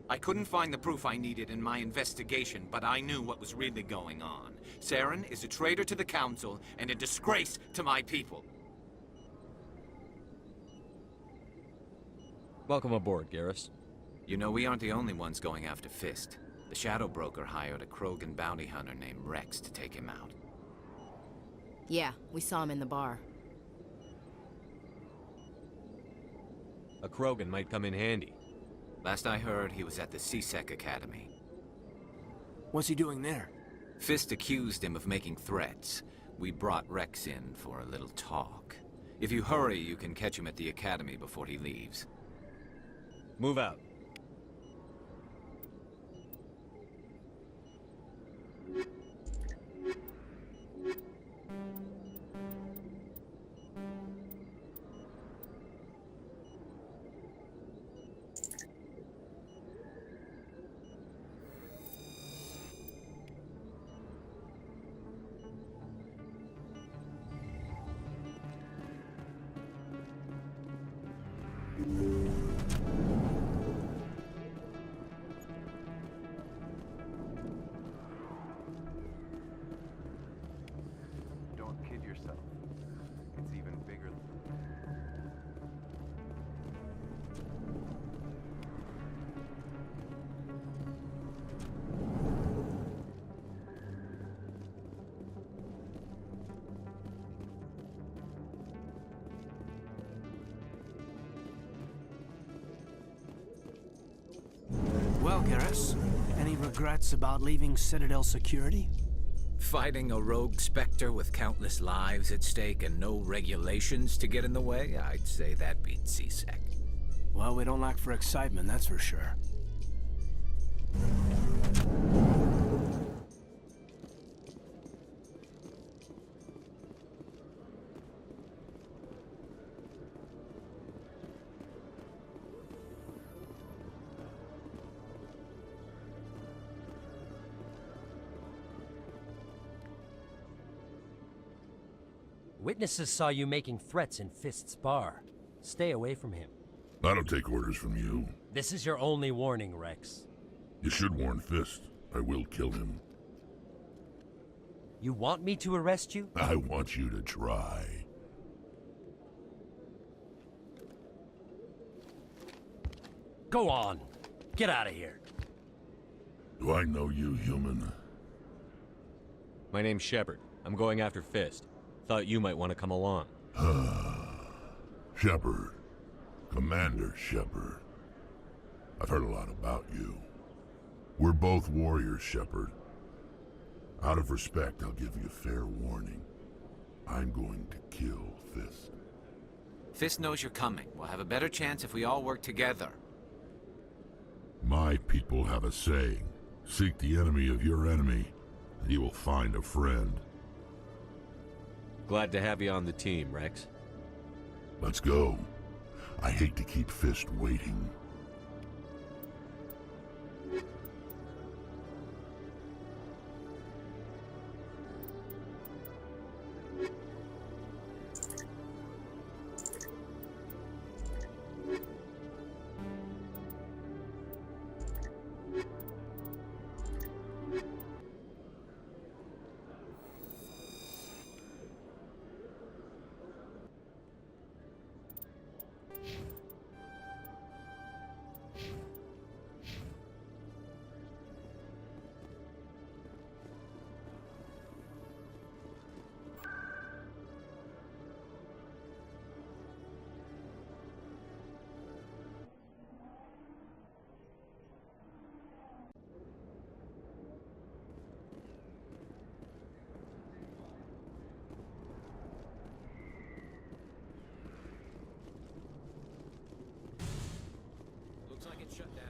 I couldn't find the proof I needed in my investigation, but I knew what was really going on. Saren is a traitor to the Council and a disgrace to my people. Welcome aboard, Garrus. You know, we aren't the only ones going after Fist. The Shadow Broker hired a Krogan bounty hunter named Rex to take him out. Yeah, we saw him in the bar. A Krogan might come in handy. Last I heard, he was at the CSEC Academy. What's he doing there? Fist accused him of making threats. We brought Rex in for a little talk. If you hurry, you can catch him at the Academy before he leaves. Move out. Don't kid yourself. It's even bigger. Well, Garrus, any regrets about leaving Citadel Security? Fighting a rogue Spectre with countless lives at stake and no regulations to get in the way? I'd say that beats CSEC. Well, we don't lack for excitement, that's for sure. Witnesses saw you making threats in Fist's bar. Stay away from him. I don't take orders from you. This is your only warning, Rex. You should warn Fist. I will kill him. You want me to arrest you? I want you to try. Go on. Get out of here. Do I know you, human? My name's Shepard. I'm going after Fist. Thought you might want to come along. Shepard. Commander Shepard. I've heard a lot about you. We're both warriors, Shepard. Out of respect, I'll give you a fair warning. I'm going to kill Fist. Fist knows you're coming. We'll have a better chance if we all work together. My people have a saying. Seek the enemy of your enemy, and you will find a friend. Glad to have you on the team, Rex. Let's go. I hate to keep Fist waiting. Looks like it's shut down.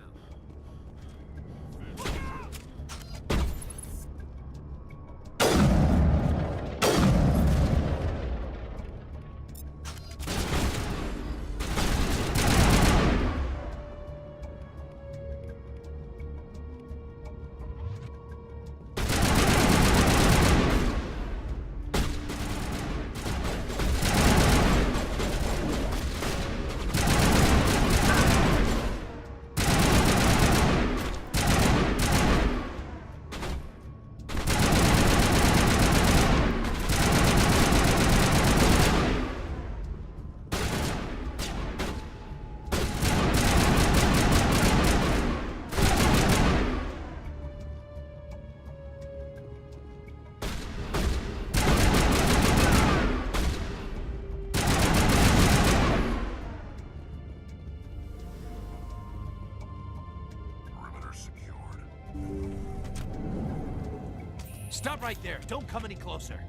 Stop right there. Don't come any closer.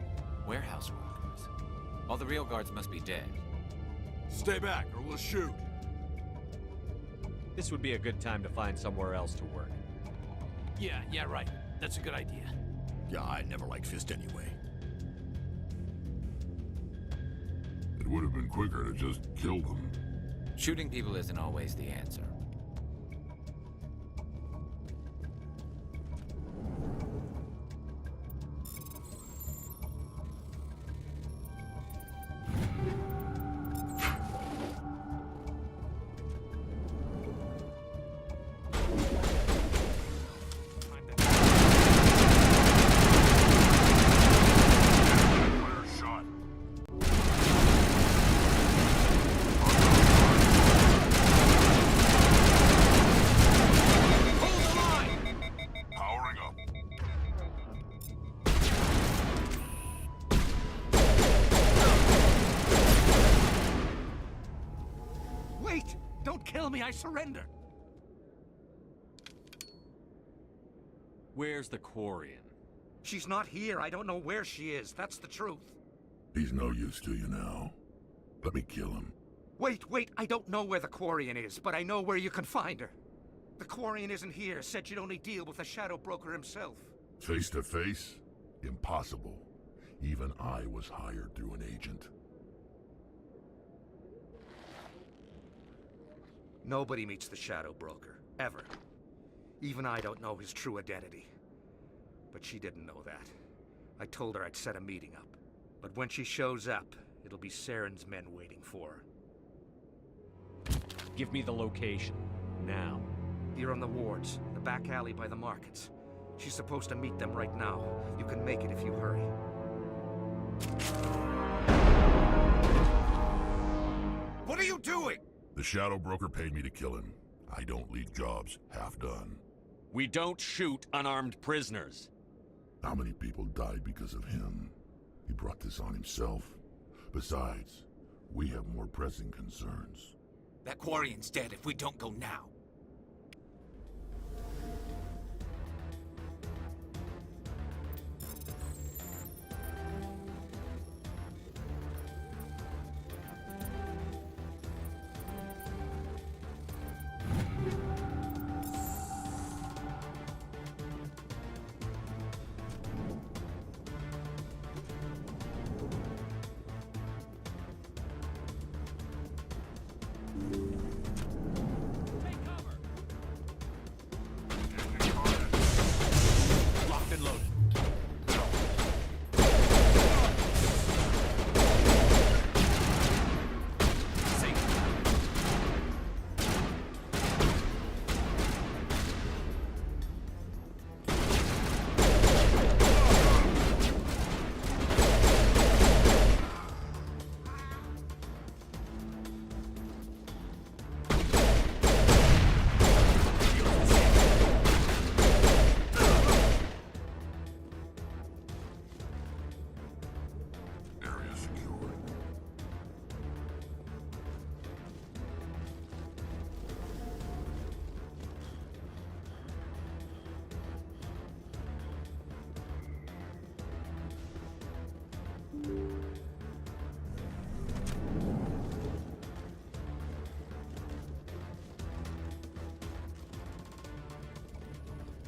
Warehouse workers. All the real guards must be dead. Stay back, or we'll shoot. This would be a good time to find somewhere else to work. Yeah, right. That's a good idea. Yeah, I never liked Fist anyway. It would have been quicker to just kill them. Shooting people isn't always the answer. Wait! Don't kill me, I surrender! Where's the Quarian? She's not here. I don't know where she is. That's the truth. He's no use to you now. Let me kill him. Wait, I don't know where the Quarian is, but I know where you can find her. The Quarian isn't here. Said you'd only deal with the Shadow Broker himself. Face to face? Impossible. Even I was hired through an agent. Nobody meets the Shadow Broker, ever. Even I don't know his true identity. But she didn't know that. I told her I'd set a meeting up. But when she shows up, it'll be Saren's men waiting for her. Give me the location. Now. Here on the wards, the back alley by the markets. She's supposed to meet them right now. You can make it if you hurry. What are you doing? The Shadow Broker paid me to kill him. I don't leave jobs half done. We don't shoot unarmed prisoners. How many people died because of him? He brought this on himself. Besides, we have more pressing concerns. That Quarian's dead if we don't go now.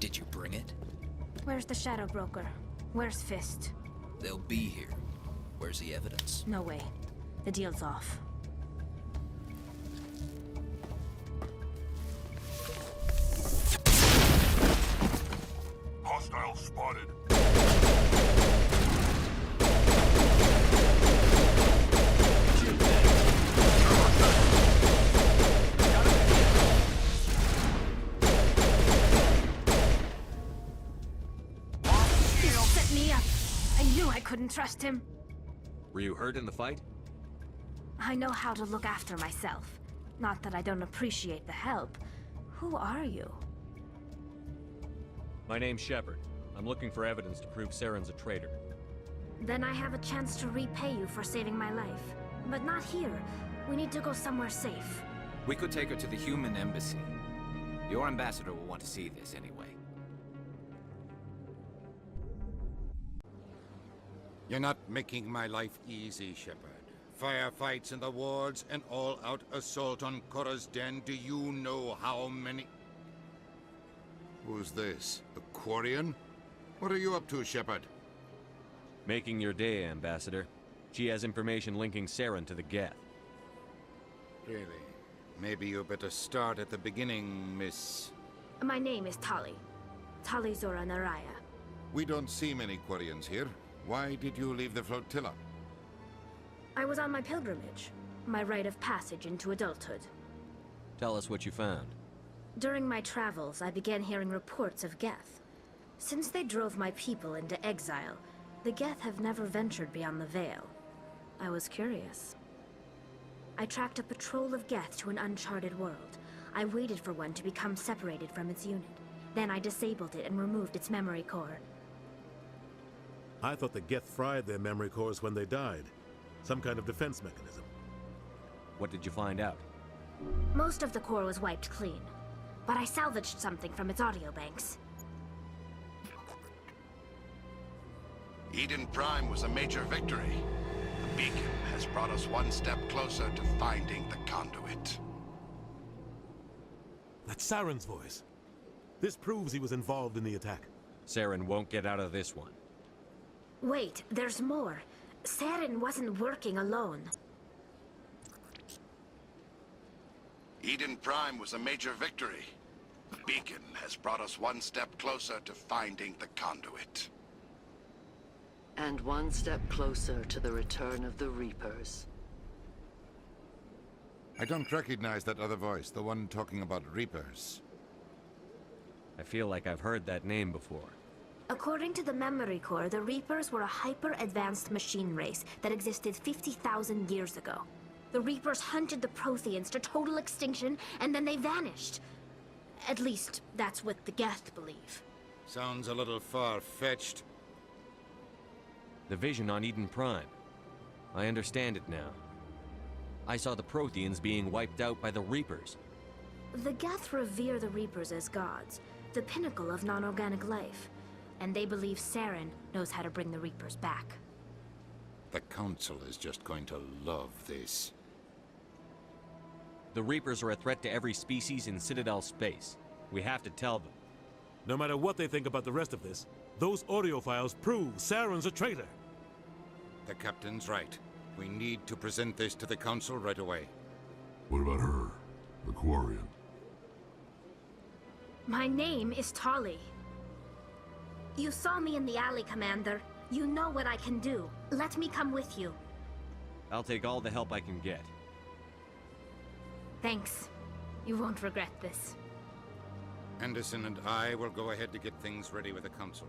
Did you bring it? Where's the Shadow Broker? Where's Fist? They'll be here. Where's the evidence? No way. The deal's off. Hostile spotted. Set me up. I knew I couldn't trust him. Were you hurt in the fight? I know how to look after myself. Not that I don't appreciate the help. Who are you? My name's Shepard. I'm looking for evidence to prove Saren's a traitor. Then I have a chance to repay you for saving my life. But not here. We need to go somewhere safe. We could take her to the human embassy. Your ambassador will want to see this anyway. You're not making my life easy, Shepard. Firefights in the wards, an all-out assault on Korra's den. Do you know how many... Who's this? A Quarian? What are you up to, Shepard? Making your day, Ambassador. She has information linking Saren to the Geth. Really? Maybe you better start at the beginning, Miss... My name is Tali. Tali Zora Naraya. We don't see many Quarians here. Why did you leave the flotilla? I was on my pilgrimage. My rite of passage into adulthood. Tell us what you found. During my travels, I began hearing reports of Geth. Since they drove my people into exile, the Geth have never ventured beyond the Veil. I was curious. I tracked a patrol of Geth to an uncharted world. I waited for one to become separated from its unit. Then I disabled it and removed its memory core. I thought the Geth fried their memory cores when they died. Some kind of defense mechanism. What did you find out? Most of the core was wiped clean, but I salvaged something from its audio banks. Eden Prime was a major victory. The beacon has brought us one step closer to finding the conduit. That's Saren's voice. This proves he was involved in the attack. Saren won't get out of this one. Wait, there's more. Saren wasn't working alone. Eden Prime was a major victory. The beacon has brought us one step closer to finding the conduit. And one step closer to the return of the Reapers. I don't recognize that other voice, the one talking about Reapers. I feel like I've heard that name before. According to the Memory Core, the Reapers were a hyper-advanced machine race that existed 50,000 years ago. The Reapers hunted the Protheans to total extinction, and then they vanished. At least, that's what the Geth believe. Sounds a little far-fetched. The vision on Eden Prime. I understand it now. I saw the Protheans being wiped out by the Reapers. The Geth revere the Reapers as gods, the pinnacle of non-organic life. And they believe Saren knows how to bring the Reapers back. The Council is just going to love this. The Reapers are a threat to every species in Citadel space. We have to tell them. No matter what they think about the rest of this, those audio files prove Saren's a traitor. The Captain's right. We need to present this to the Council right away. What about her? The Quarian? My name is Tali. You saw me in the alley, Commander. You know what I can do. Let me come with you. I'll take all the help I can get. Thanks. You won't regret this. Anderson and I will go ahead to get things ready with the Council.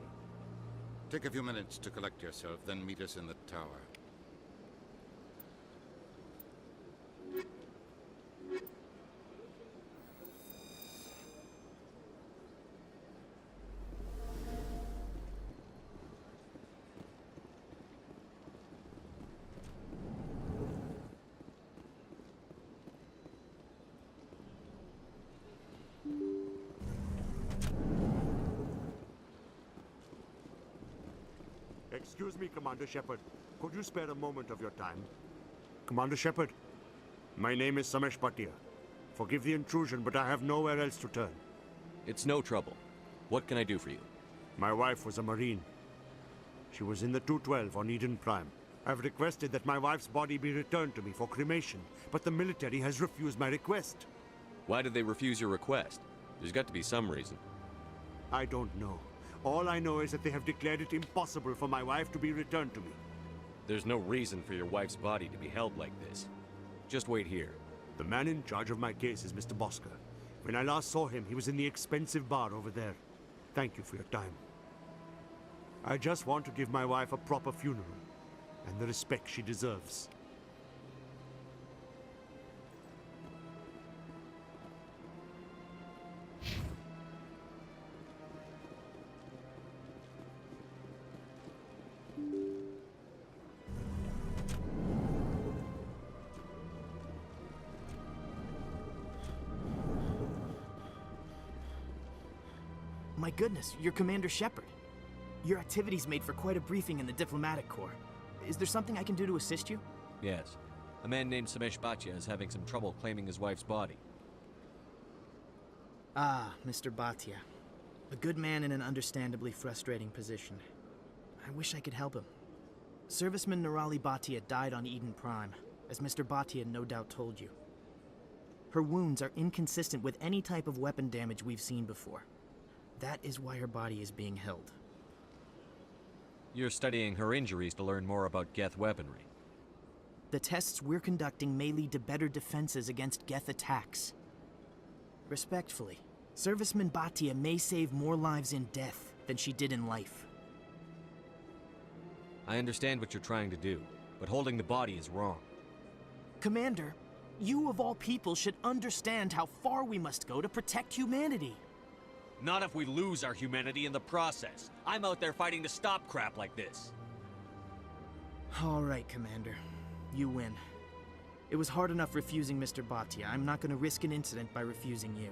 Take a few minutes to collect yourself, then meet us in the tower. Excuse me, Commander Shepard. Could you spare a moment of your time? Commander Shepard, my name is Samesh Bhatia. Forgive the intrusion, but I have nowhere else to turn. It's no trouble. What can I do for you? My wife was a Marine. She was in the 212 on Eden Prime. I've requested that my wife's body be returned to me for cremation, but the military has refused my request. Why did they refuse your request? There's got to be some reason. I don't know. All I know is that they have declared it impossible for my wife to be returned to me. There's no reason for your wife's body to be held like this. Just wait here. The man in charge of my case is Mr. Bosker. When I last saw him, he was in the expensive bar over there. Thank you for your time. I just want to give my wife a proper funeral, and the respect she deserves. My goodness, you're Commander Shepard. Your activities made for quite a briefing in the Diplomatic Corps. Is there something I can do to assist you? Yes. A man named Samesh Bhatia is having some trouble claiming his wife's body. Ah, Mr. Bhatia. A good man in an understandably frustrating position. I wish I could help him. Serviceman Nirali Bhatia died on Eden Prime, as Mr. Bhatia no doubt told you. Her wounds are inconsistent with any type of weapon damage we've seen before. That is why her body is being held. You're studying her injuries to learn more about Geth weaponry. The tests we're conducting may lead to better defenses against Geth attacks. Respectfully, Serviceman Bhatia may save more lives in death than she did in life. I understand what you're trying to do, but holding the body is wrong. Commander, you of all people should understand how far we must go to protect humanity. Not if we lose our humanity in the process. I'm out there fighting to stop crap like this. All right, Commander. You win. It was hard enough refusing Mr. Bhatia. I'm not going to risk an incident by refusing you.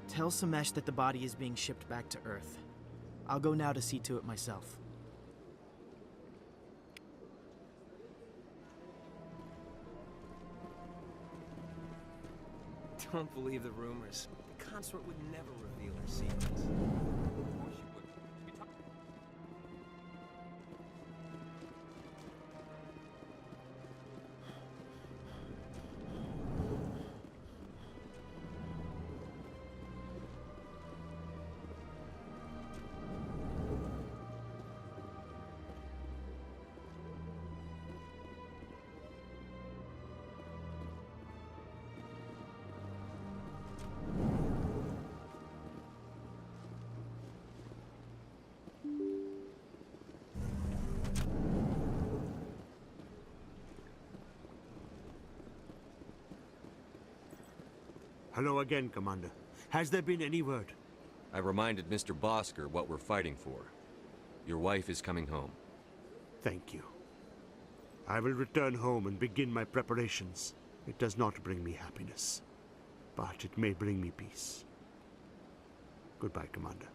Tell Samesh that the body is being shipped back to Earth. I'll go now to see to it myself. Don't believe the rumors. The consort would never reveal her secrets. Hello again, Commander. Has there been any word? I reminded Mr. Bosker what we're fighting for. Your wife is coming home. Thank you. I will return home and begin my preparations. It does not bring me happiness, but it may bring me peace. Goodbye, Commander.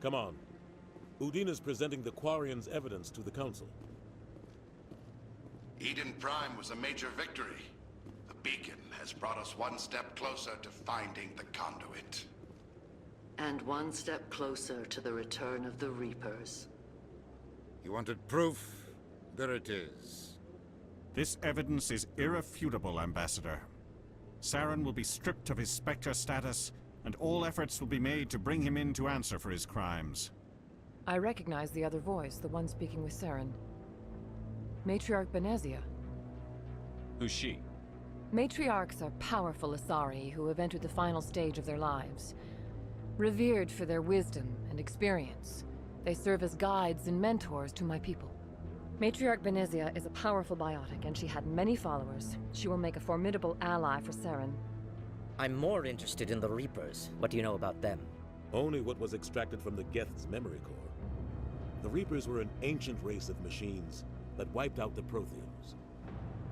Come on. Udina's presenting the Quarians' evidence to the Council. Eden Prime was a major victory. The beacon has brought us one step closer to finding the conduit. And one step closer to the return of the Reapers. You wanted proof? There it is. This evidence is irrefutable, Ambassador. Saren will be stripped of his Spectre status, and all efforts will be made to bring him in to answer for his crimes. I recognize the other voice, the one speaking with Saren. Matriarch Benezia. Who's she? Matriarchs are powerful Asari who have entered the final stage of their lives. Revered for their wisdom and experience, they serve as guides and mentors to my people. Matriarch Benezia is a powerful biotic, and she had many followers. She will make a formidable ally for Saren. I'm more interested in the Reapers. What do you know about them? Only what was extracted from the Geth's memory core. The Reapers were an ancient race of machines that wiped out the Protheans.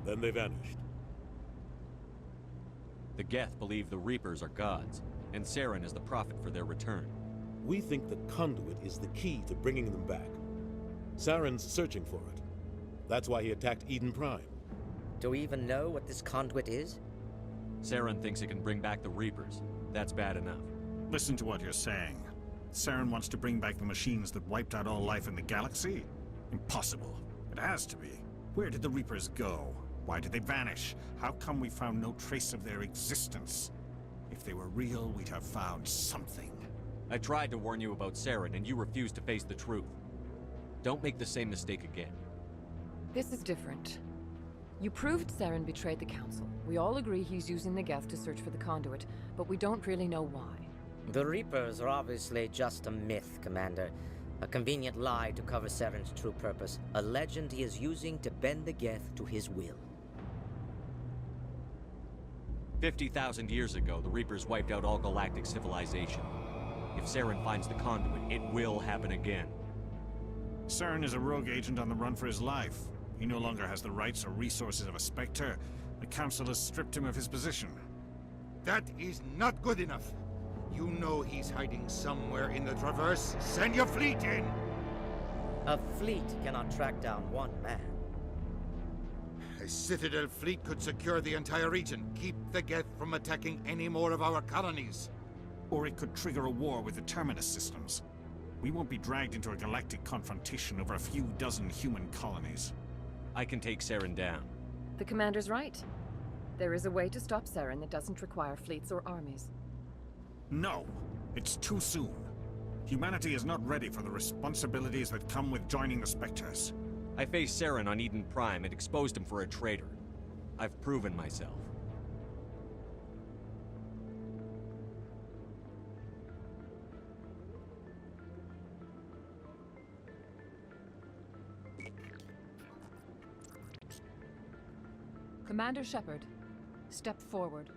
Then they vanished. The Geth believe the Reapers are gods, and Saren is the prophet for their return. We think the conduit is the key to bringing them back. Saren's searching for it. That's why he attacked Eden Prime. Do we even know what this conduit is? Saren thinks it can bring back the Reapers. That's bad enough. Listen to what you're saying. Saren wants to bring back the machines that wiped out all life in the galaxy? Impossible. It has to be. Where did the Reapers go? Why did they vanish? How come we found no trace of their existence? If they were real, we'd have found something. I tried to warn you about Saren, and you refused to face the truth. Don't make the same mistake again. This is different. You proved Saren betrayed the Council. We all agree he's using the Geth to search for the conduit, but we don't really know why. The Reapers are obviously just a myth, Commander. A convenient lie to cover Saren's true purpose. A legend he is using to bend the Geth to his will. 50,000 years ago, the Reapers wiped out all galactic civilization. If Saren finds the conduit, it will happen again. Saren is a rogue agent on the run for his life. He no longer has the rights or resources of a Spectre. The Council has stripped him of his position. That is not good enough. You know he's hiding somewhere in the Traverse. Send your fleet in! A fleet cannot track down one man. A Citadel fleet could secure the entire region, keep the Geth from attacking any more of our colonies. Or it could trigger a war with the Terminus systems. We won't be dragged into a galactic confrontation over a few dozen human colonies. I can take Saren down. The Commander's right. There is a way to stop Saren that doesn't require fleets or armies. No! It's too soon. Humanity is not ready for the responsibilities that come with joining the Spectres. I faced Saren on Eden Prime and exposed him for a traitor. I've proven myself. Commander Shepard, step forward.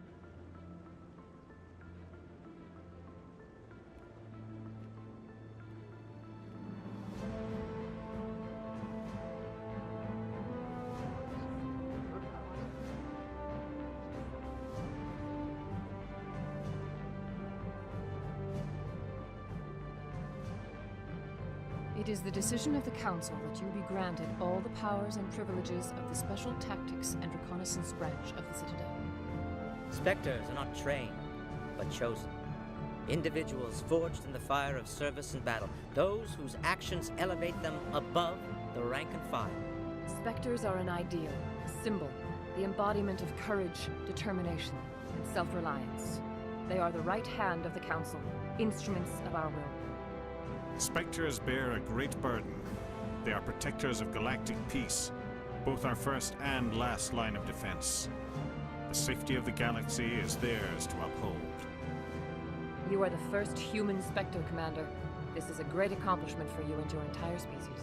It is the decision of the Council that you be granted all the powers and privileges of the Special Tactics and Reconnaissance branch of the Citadel. Spectres are not trained, but chosen. Individuals forged in the fire of service and battle. Those whose actions elevate them above the rank and file. Spectres are an ideal, a symbol, the embodiment of courage, determination, and self-reliance. They are the right hand of the Council, instruments of our will. Spectres bear a great burden. They are protectors of galactic peace, both our first and last line of defense. The safety of the galaxy is theirs to uphold. You are the first human Spectre, Commander. This is a great accomplishment for you and your entire species.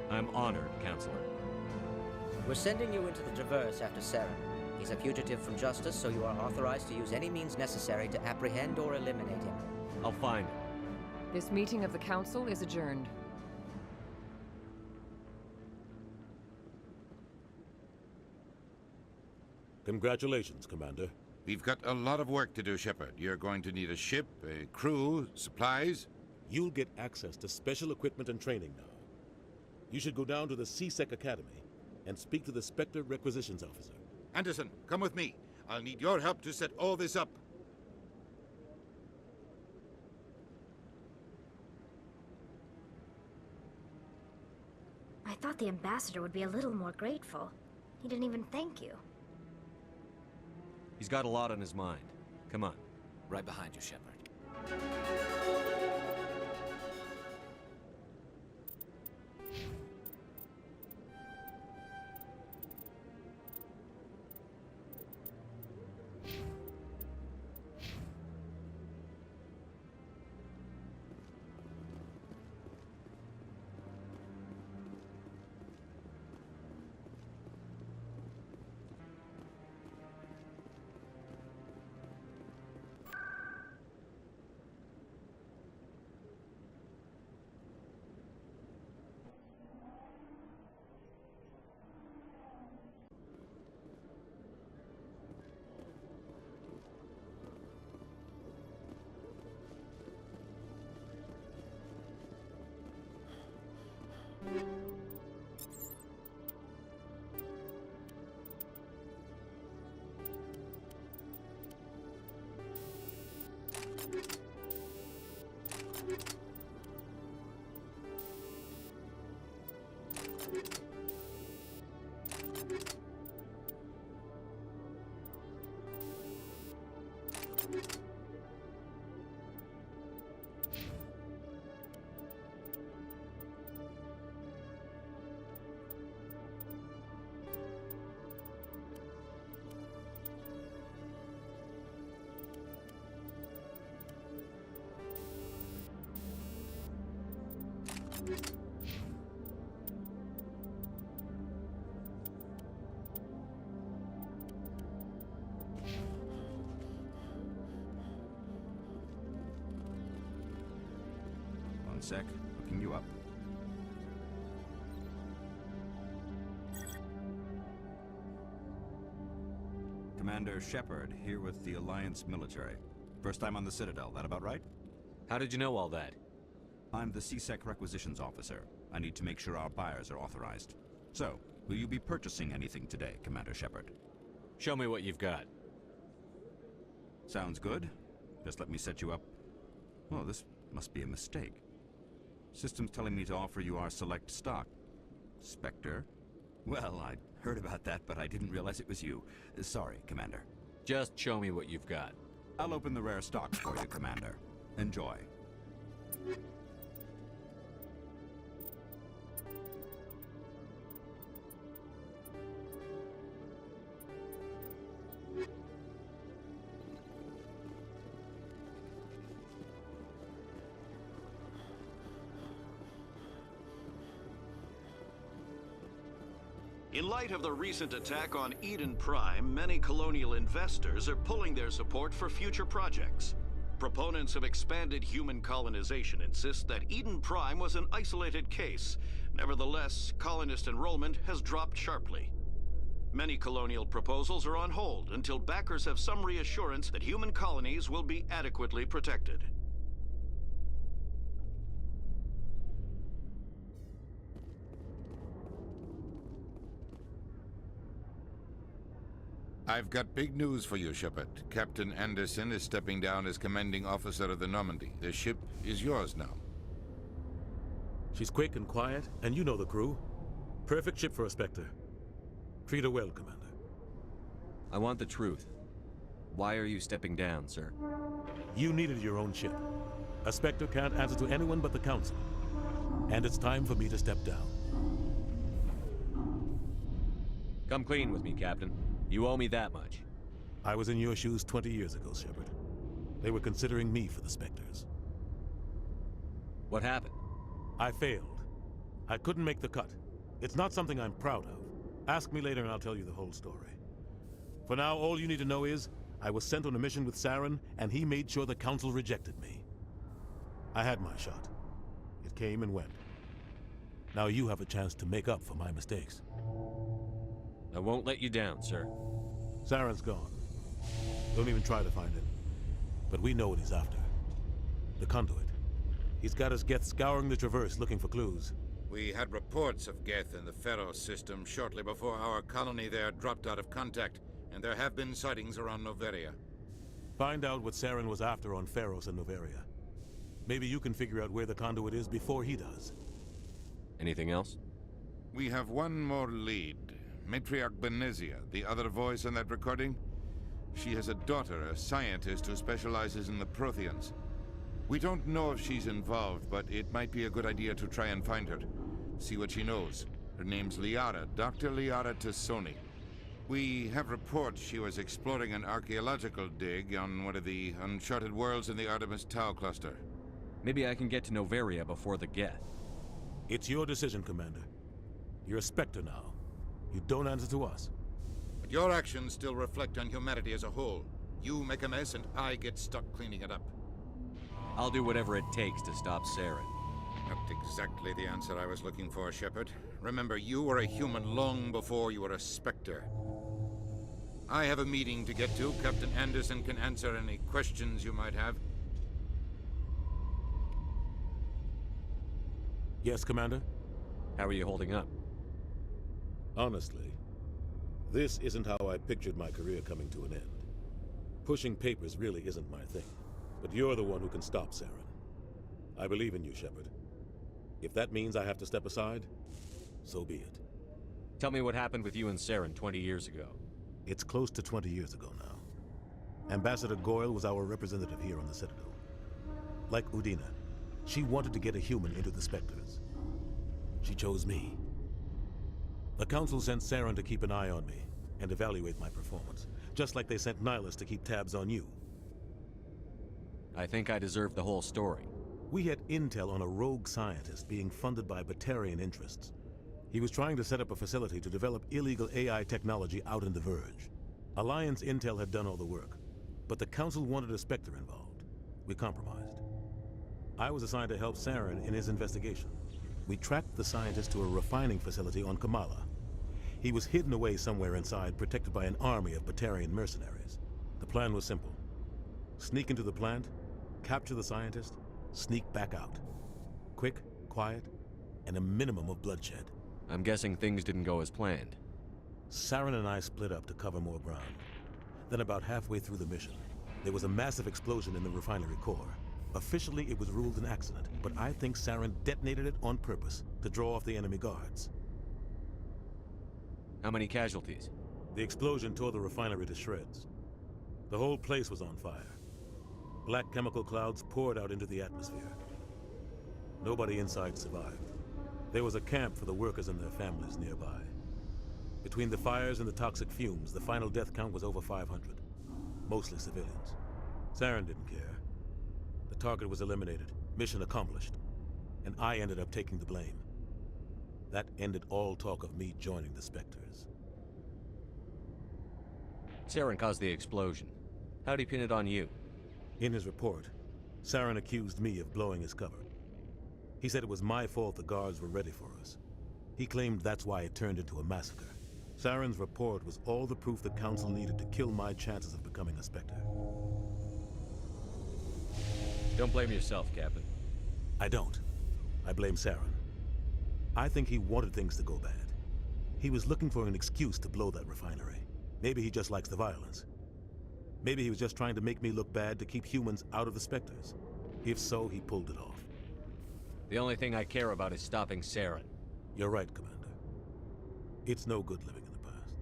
I'm honored, Counselor. We're sending you into the Traverse after Saren. He's a fugitive from justice, so you are authorized to use any means necessary to apprehend or eliminate him. I'll find him. This meeting of the Council is adjourned. Congratulations, Commander. We've got a lot of work to do, Shepard. You're going to need a ship, a crew, supplies. You'll get access to special equipment and training now. You should go down to the C-Sec Academy and speak to the Spectre Requisitions Officer. Anderson, come with me. I'll need your help to set all this up. I thought the ambassador would be a little more grateful. He didn't even thank you. He's got a lot on his mind. Come on. Right behind you, Shepard. One sec, hooking you up. Commander Shepard, here with the Alliance military. First time on the Citadel, that about right? How did you know all that? I'm the C-Sec Requisitions Officer. I need to make sure our buyers are authorized. So, will you be purchasing anything today, Commander Shepard? Show me what you've got. Sounds good. Just let me set you up. Well, this must be a mistake. System's telling me to offer you our select stock. Spectre? Well, I'd heard about that, but I didn't realize it was you. Sorry, Commander. Just show me what you've got. I'll open the rare stock for you, Commander. Enjoy. In light of the recent attack on Eden Prime, many colonial investors are pulling their support for future projects. Proponents of expanded human colonization insist that Eden Prime was an isolated case. Nevertheless, colonist enrollment has dropped sharply. Many colonial proposals are on hold until backers have some reassurance that human colonies will be adequately protected. I've got big news for you, Shepard. Captain Anderson is stepping down as commanding officer of the Normandy. The ship is yours now. She's quick and quiet, and you know the crew. Perfect ship for a Spectre. Treat her well, Commander. I want the truth. Why are you stepping down, sir? You needed your own ship. A Spectre can't answer to anyone but the Council. And it's time for me to step down. Come clean with me, Captain. You owe me that much. I was in your shoes 20 years ago, Shepard. They were considering me for the Spectres. What happened? I failed. I couldn't make the cut. It's not something I'm proud of. Ask me later and I'll tell you the whole story. For now, all you need to know is, I was sent on a mission with Saren, and he made sure the Council rejected me. I had my shot. It came and went. Now you have a chance to make up for my mistakes. I won't let you down, sir. Saren's gone. Don't even try to find him. But we know what he's after. The Conduit. He's got us Geth scouring the Traverse looking for clues. We had reports of Geth in the Pharos system shortly before our colony there dropped out of contact, and there have been sightings around Noveria. Find out what Saren was after on Pharos and Noveria. Maybe you can figure out where the Conduit is before he does. Anything else? We have one more lead. Matriarch Benezia, the other voice in that recording. She has a daughter, a scientist who specializes in the Protheans. We don't know if she's involved, but it might be a good idea to try and find her. See what she knows. Her name's Liara, Dr. Liara Tassoni. We have reports she was exploring an archaeological dig on one of the uncharted worlds in the Artemis Tau cluster. Maybe I can get to Noveria before the Geth. It's your decision, Commander. You're a Spectre now. You don't answer to us. But your actions still reflect on humanity as a whole. You make a mess and I get stuck cleaning it up. I'll do whatever it takes to stop Saren. Not exactly the answer I was looking for, Shepard. Remember, you were a human long before you were a Spectre. I have a meeting to get to. Captain Anderson can answer any questions you might have. Yes, Commander? How are you holding up? Honestly, this isn't how I pictured my career coming to an end. Pushing papers really isn't my thing, but you're the one who can stop Saren. I believe in you, Shepard. If that means I have to step aside, so be it. Tell me what happened with you and Saren 20 years ago. It's close to 20 years ago now. Ambassador Goyle was our representative here on the Citadel. Like Udina, she wanted to get a human into the Spectres. She chose me. The Council sent Saren to keep an eye on me and evaluate my performance, just like they sent Nihilus to keep tabs on you. I think I deserve the whole story. We had intel on a rogue scientist being funded by Batarian interests. He was trying to set up a facility to develop illegal AI technology out in the Verge. Alliance intel had done all the work, but the Council wanted a Spectre involved. We compromised. I was assigned to help Saren in his investigation. We tracked the scientist to a refining facility on Kamala. He was hidden away somewhere inside, protected by an army of Batarian mercenaries. The plan was simple. Sneak into the plant, capture the scientist, sneak back out. Quick, quiet, and a minimum of bloodshed. I'm guessing things didn't go as planned. Saren and I split up to cover more ground. Then about halfway through the mission, there was a massive explosion in the refinery core. Officially, it was ruled an accident, but I think Saren detonated it on purpose to draw off the enemy guards. How many casualties? The explosion tore the refinery to shreds. The whole place was on fire. Black chemical clouds poured out into the atmosphere. Nobody inside survived. There was a camp for the workers and their families nearby. Between the fires and the toxic fumes, the final death count was over 500. Mostly civilians. Saren didn't care. The target was eliminated, mission accomplished, and I ended up taking the blame. That ended all talk of me joining the Spectres. Saren caused the explosion. How'd he pin it on you? In his report, Saren accused me of blowing his cover. He said it was my fault the guards were ready for us. He claimed that's why it turned into a massacre. Saren's report was all the proof the Council needed to kill my chances of becoming a Spectre. Don't blame yourself, Captain. I don't. I blame Saren. I think he wanted things to go bad. He was looking for an excuse to blow that refinery. Maybe he just likes the violence. Maybe he was just trying to make me look bad to keep humans out of the Spectres. If so, he pulled it off. The only thing I care about is stopping Saren. You're right, Commander. It's no good living in the past.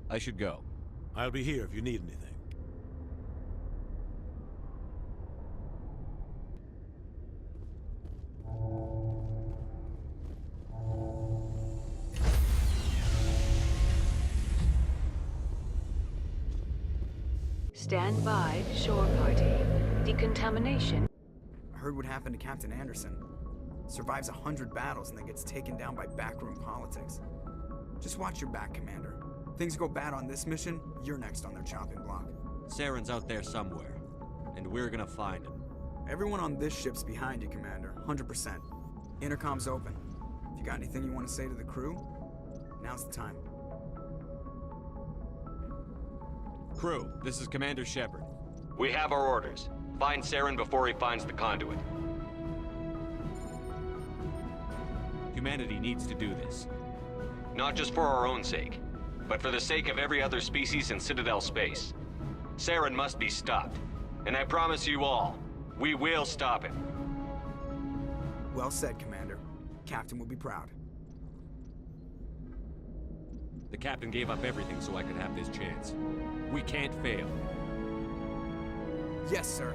I should go. I'll be here if you need anything. Stand by, shore party. Decontamination. I heard what happened to Captain Anderson. Survives 100 battles and then gets taken down by backroom politics. Just watch your back, Commander. Things go bad on this mission, you're next on their chopping block. Saren's out there somewhere, and we're gonna find him. Everyone on this ship's behind you, Commander. 100%. Intercom's open. If you got anything you want to say to the crew, now's the time. Crew, this is Commander Shepard. We have our orders. Find Saren before he finds the conduit. Humanity needs to do this. Not just for our own sake, but for the sake of every other species in Citadel space. Saren must be stopped. And I promise you all, we will stop him. Well said, Commander. Captain will be proud. The captain gave up everything so I could have this chance. We can't fail. Yes, sir.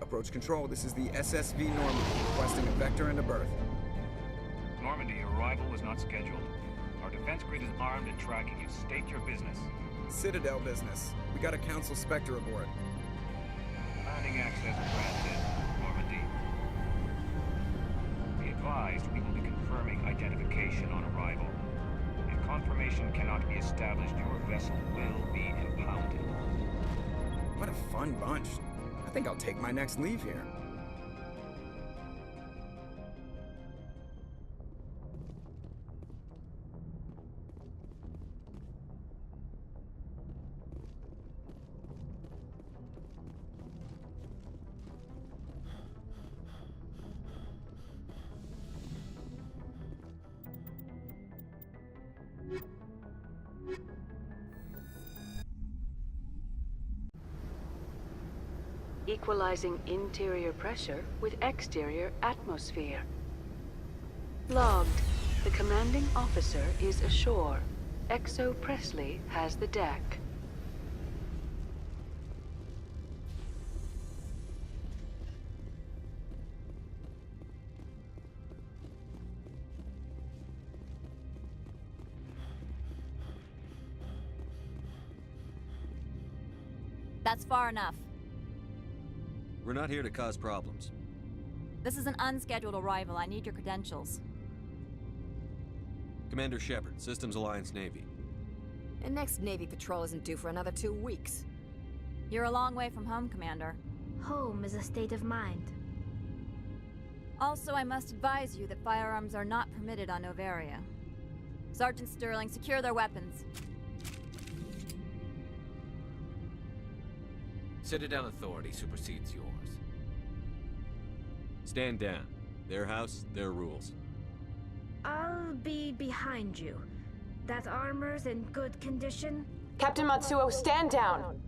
Approach control, this is the SSV Normandy, requesting a vector and a berth. Normandy, your arrival was not scheduled. Our defense grid is armed and tracking you. State your business. Citadel business. We got a Council Spectre aboard. Landing access granted, Normandy. Be advised, we will be confirming identification on arrival. If confirmation cannot be established, your vessel will be impounded. What a fun bunch. I think I'll take my next leave here. Equalizing interior pressure with exterior atmosphere. Logged. The commanding officer is ashore. Exo Presley has the deck. That's far enough. We're not here to cause problems. This is an unscheduled arrival. I need your credentials. Commander Shepard, Systems Alliance Navy. And next Navy patrol isn't due for another 2 weeks. You're a long way from home, Commander. Home is a state of mind. Also, I must advise you that firearms are not permitted on Noveria. Sergeant Sterling, secure their weapons. Citadel authority supersedes yours. Stand down. Their house, their rules. I'll be behind you. That armor's in good condition? Captain Matsuo, stand down!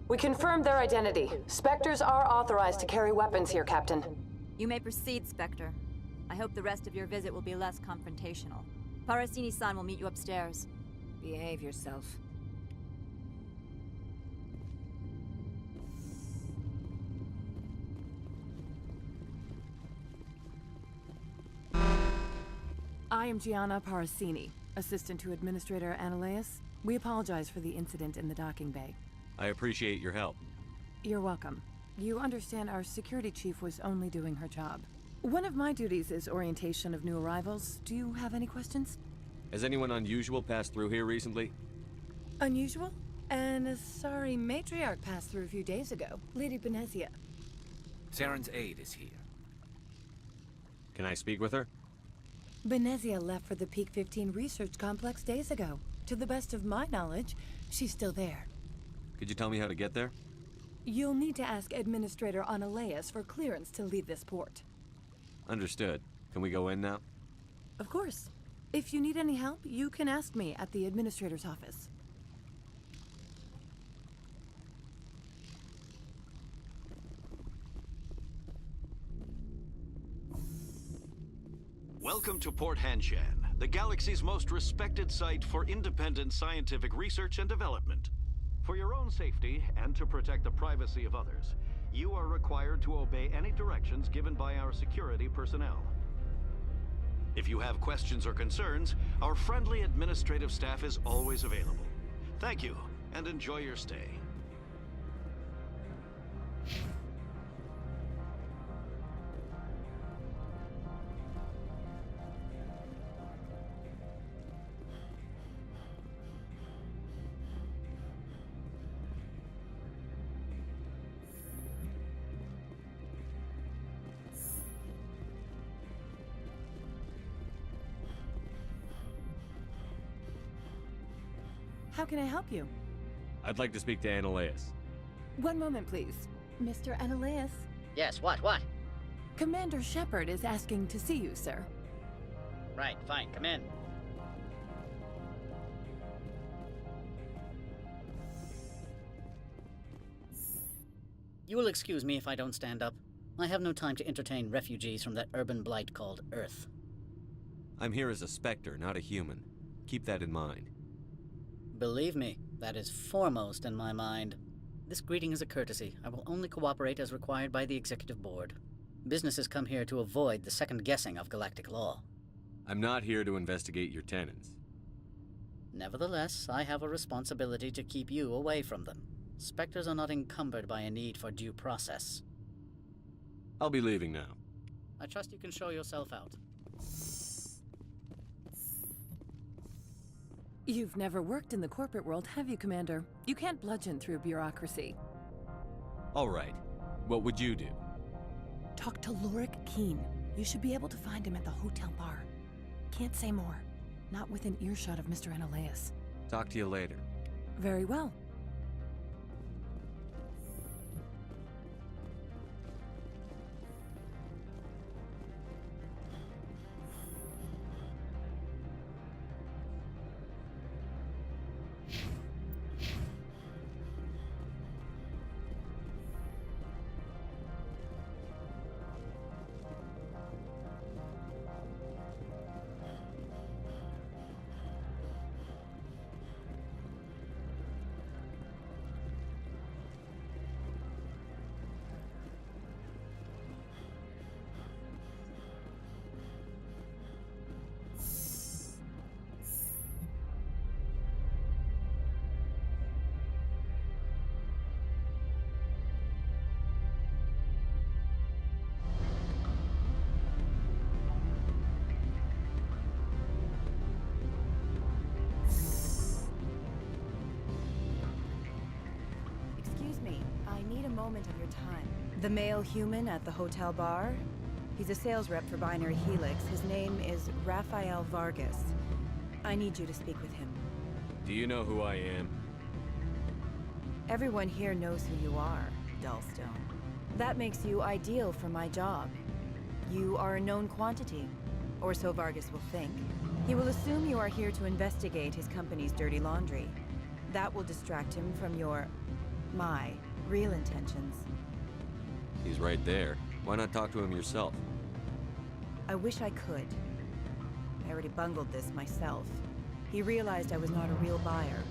We confirmed their identity. Spectres are authorized to carry weapons here, Captain. You may proceed, Spectre. I hope the rest of your visit will be less confrontational. Parasini-san will meet you upstairs. Behave yourself. I am Gianna Parasini, assistant to Administrator Ananias. We apologize for the incident in the docking bay. I appreciate your help. You're welcome. You understand our security chief was only doing her job. One of my duties is orientation of new arrivals. Do you have any questions? Has anyone unusual passed through here recently? Unusual? An Asari matriarch passed through a few days ago. Lady Benezia. Saren's aide is here. Can I speak with her? Benezia left for the Peak 15 research complex days ago. To the best of my knowledge, she's still there. Could you tell me how to get there? You'll need to ask Administrator Analeas for clearance to leave this port. Understood. Can we go in now? Of course. If you need any help, you can ask me at the Administrator's office. Welcome to Port Hanshan, the galaxy's most respected site for independent scientific research and development. For your own safety and to protect the privacy of others, you are required to obey any directions given by our security personnel. If you have questions or concerns, our friendly administrative staff is always available. Thank you, and enjoy your stay. How can I help you? I'd like to speak to Analeas. One moment, please. Mr. Analeas? Yes, what? Commander Shepard is asking to see you, sir. Right, fine, come in. You will excuse me if I don't stand up. I have no time to entertain refugees from that urban blight called Earth. I'm here as a Spectre, not a human. Keep that in mind. Believe me, that is foremost in my mind. This greeting is a courtesy. I will only cooperate as required by the Executive Board. Businesses come here to avoid the second guessing of galactic law. I'm not here to investigate your tenants. Nevertheless, I have a responsibility to keep you away from them. Spectres are not encumbered by a need for due process. I'll be leaving now. I trust you can show yourself out. You've never worked in the corporate world, have you, Commander? You can't bludgeon through bureaucracy. All right. What would you do? Talk to Lorik Keen. You should be able to find him at the hotel bar. Can't say more. Not within earshot of Mr. Analeas. Talk to you later. Very well. Moment of your time. The male human at the hotel bar? He's a sales rep for Binary Helix. His name is Rafael Vargas. I need you to speak with him. Do you know who I am? Everyone here knows who you are, Dullstone. That makes you ideal for my job. You are a known quantity, or so Vargas will think. He will assume you are here to investigate his company's dirty laundry. That will distract him from my real intentions. He's right there. Why not talk to him yourself? I wish I could. I already bungled this myself. He realized I was not a real buyer.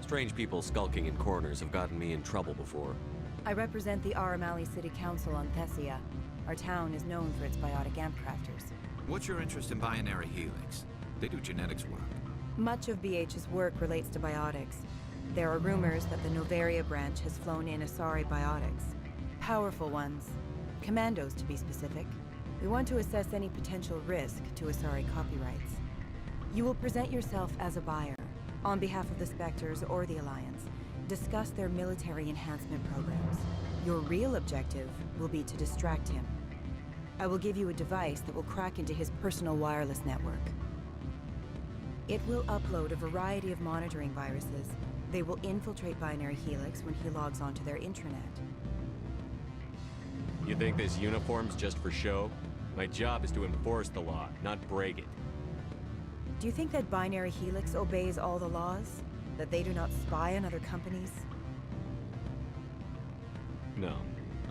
Strange people skulking in corners have gotten me in trouble before. I represent the Aramali City Council on Thessia. Our town is known for its biotic amp crafters. What's your interest in Binary Helix? They do genetics work. Much of BH's work relates to biotics. There are rumors that the Novaria branch has flown in Asari biotics. Powerful ones. Commandos, to be specific. We want to assess any potential risk to Asari copyrights. You will present yourself as a buyer, on behalf of the Spectres or the Alliance. Discuss their military enhancement programs. Your real objective will be to distract him. I will give you a device that will crack into his personal wireless network. It will upload a variety of monitoring viruses. They will infiltrate Binary Helix when he logs onto their intranet. You think this uniform's just for show? My job is to enforce the law, not break it. Do you think that Binary Helix obeys all the laws? That they do not spy on other companies? No,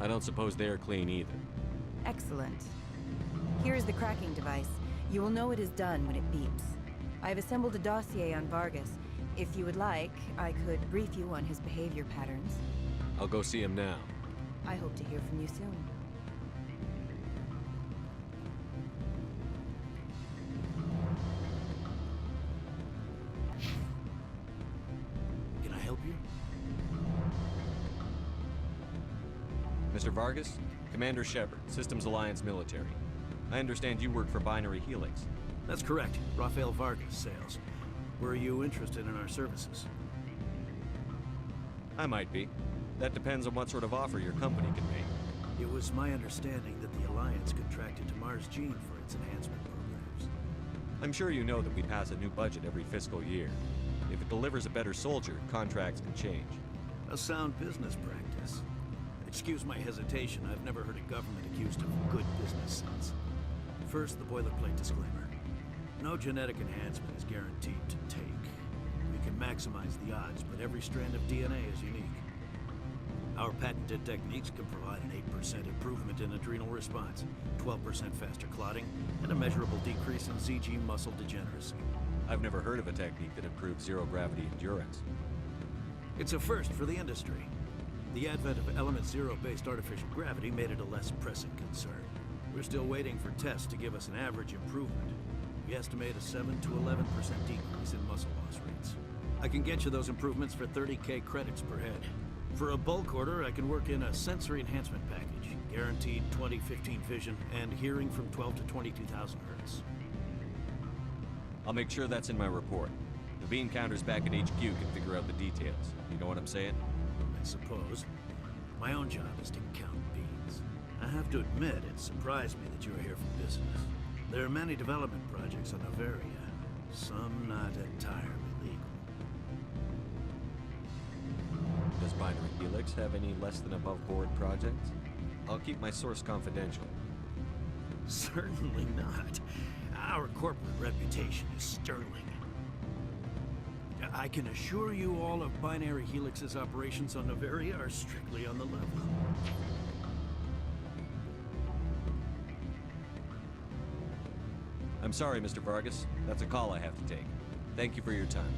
I don't suppose they're clean either. Excellent. Here is the cracking device. You will know it is done when it beeps. I have assembled a dossier on Vargas. If you would like, I could brief you on his behavior patterns. I'll go see him now. I hope to hear from you soon. Can I help you? Mr. Vargas? Commander Shepard, Systems Alliance Military. I understand you work for Binary Helix. That's correct. Rafael Vargas, sales. Were you interested in our services? I might be. That depends on what sort of offer your company can make. It was my understanding that the Alliance contracted to Mars Gene for its enhancement programs. I'm sure you know that we pass a new budget every fiscal year. If it delivers a better soldier, contracts can change. A sound business practice. Excuse my hesitation, I've never heard a government accused of good business sense. First, the boilerplate disclaimer. No genetic enhancement is guaranteed to take. We can maximize the odds, but every strand of DNA is unique. Our patented techniques can provide an 8% improvement in adrenal response, 12% faster clotting, and a measurable decrease in ZG muscle degeneracy. I've never heard of a technique that improves zero-gravity endurance. It's a first for the industry. The advent of Element Zero-based artificial gravity made it a less pressing concern. We're still waiting for tests to give us an average improvement. We estimate a 7 to 11% decrease in muscle loss rates. I can get you those improvements for 30K credits per head. For a bulk order, I can work in a sensory enhancement package, guaranteed 20/15 vision, and hearing from 12 to 22,000 hertz. I'll make sure that's in my report. The bean counters back at HQ can figure out the details. You know what I'm saying? I suppose. My own job is to count beans. I have to admit, it surprised me that you are here for business. There are many development projects on Noveria, some not entirely legal. Does Binary Helix have any less than above-board projects? I'll keep my source confidential. Certainly not. Our corporate reputation is sterling. I can assure you all of Binary Helix's operations on Noveria are strictly on the level. I'm sorry, Mr. Vargas. That's a call I have to take. Thank you for your time.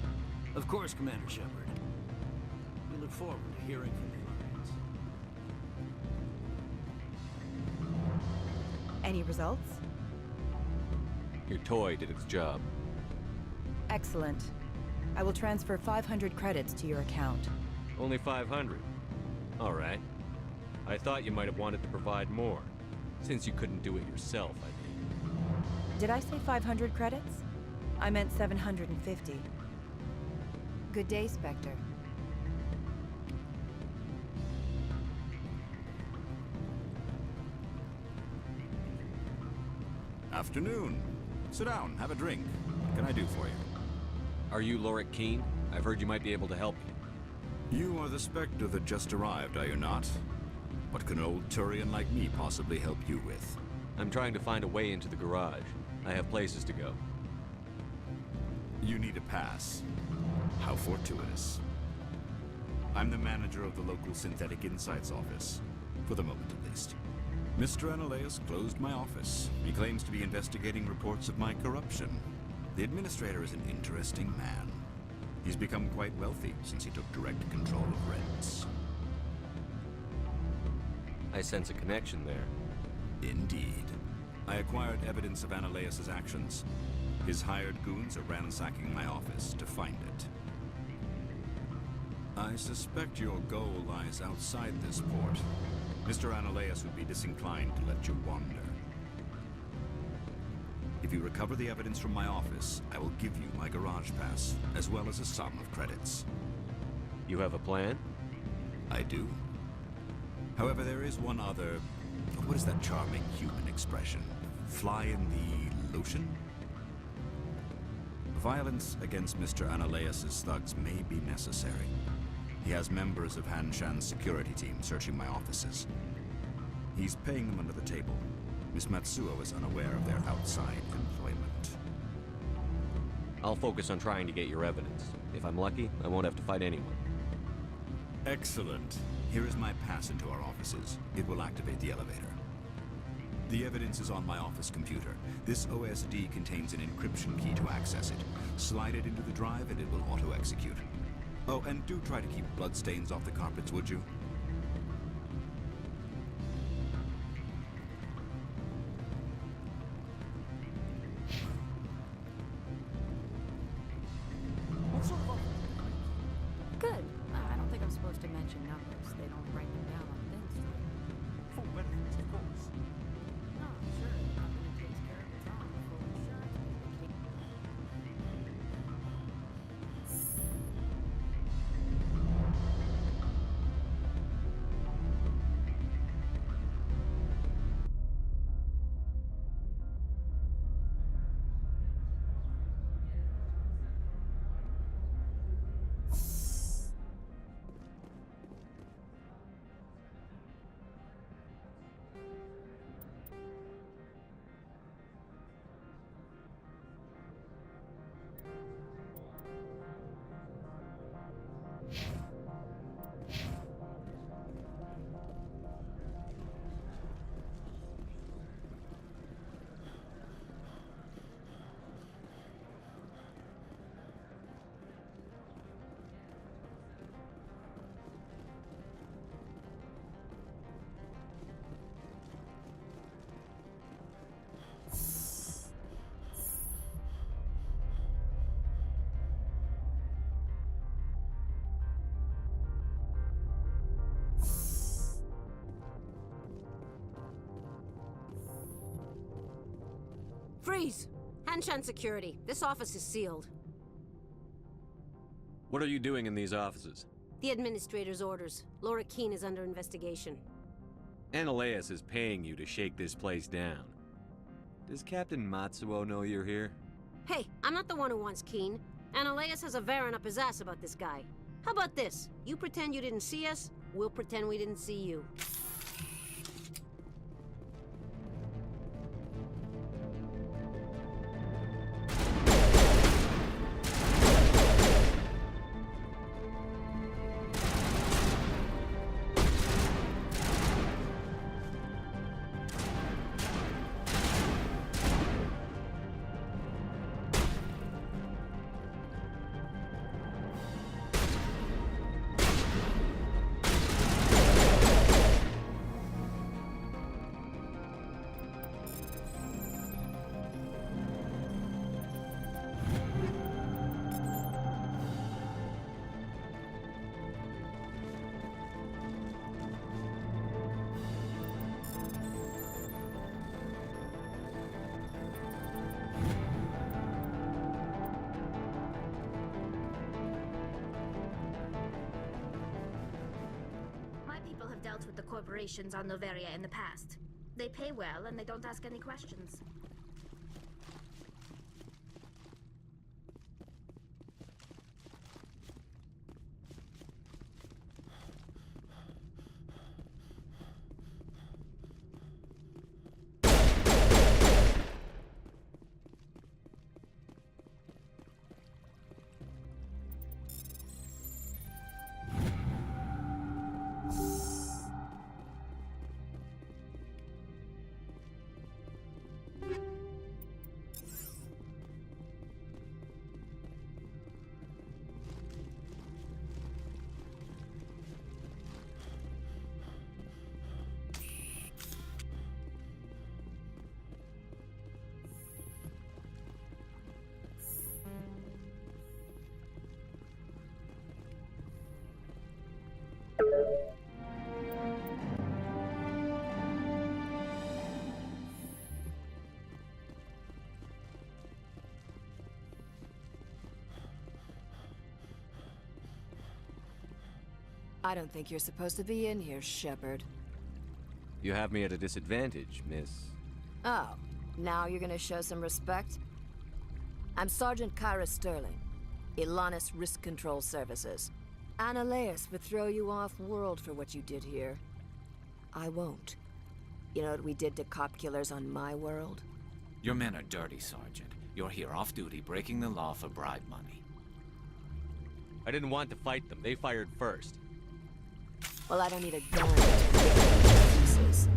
Of course, Commander Shepard. We look forward to hearing from the Alliance. Any results? Your toy did its job. Excellent. I will transfer 500 credits to your account. Only 500. All right. I thought you might have wanted to provide more, since you couldn't do it yourself, I mean. Did I say 500 credits? I meant 750. Good day, Spectre. Afternoon. Sit down, have a drink. What can I do for you? Are you Lorik Keene? I've heard you might be able to help me. You are the Spectre that just arrived, are you not? What can an old Turian like me possibly help you with? I'm trying to find a way into the garage. I have places to go. You need a pass. How fortuitous. I'm the manager of the local Synthetic Insights office. For the moment, at least. Mr. Analaeus closed my office. He claims to be investigating reports of my corruption. The administrator is an interesting man. He's become quite wealthy since he took direct control of rents. I sense a connection there. Indeed. I acquired evidence of Analaeus' actions. His hired goons are ransacking my office to find it. I suspect your goal lies outside this port. Mr. Analaeus would be disinclined to let you wander. If you recover the evidence from my office, I will give you my garage pass, as well as a sum of credits. You have a plan? I do. However, there is one other... What is that charming human expression? Fly in the lotion? Violence against Mr. Analaeus' thugs may be necessary. He has members of Han Shan's security team searching my offices. He's paying them under the table. Miss Matsuo is unaware of their outside employment. I'll focus on trying to get your evidence. If I'm lucky, I won't have to fight anyone. Excellent. Here is my pass into our offices. It will activate the elevator. The evidence is on my office computer. This OSD contains an encryption key to access it. Slide it into the drive and it will auto-execute. Oh, and do try to keep bloodstains off the carpets, would you? Good. I don't think I'm supposed to mention numbers. They don't write them down on things. For benefits, of course. No, sure. The company takes care of its own. Full insurance. Freeze! Han Shan Security. This office is sealed. What are you doing in these offices? The administrator's orders. Laura Keene is under investigation. Analaeus is paying you to shake this place down. Does Captain Matsuo know you're here? Hey, I'm not the one who wants Keene. Analaeus has a Varen up his ass about this guy. How about this? You pretend you didn't see us, we'll pretend we didn't see you. Dealt with the corporations on Noveria in the past. They pay well and they don't ask any questions. I don't think you're supposed to be in here, Shepard. You have me at a disadvantage, miss. Oh, now you're gonna show some respect? I'm Sergeant Kyra Sterling, Ilanis Risk Control Services. Annaleus would throw you off-world for what you did here. I won't. You know what we did to cop killers on my world? Your men are dirty, Sergeant. You're here off-duty, breaking the law for bribe money. I didn't want to fight them. They fired first. Well, I don't need a gun to rip them to pieces.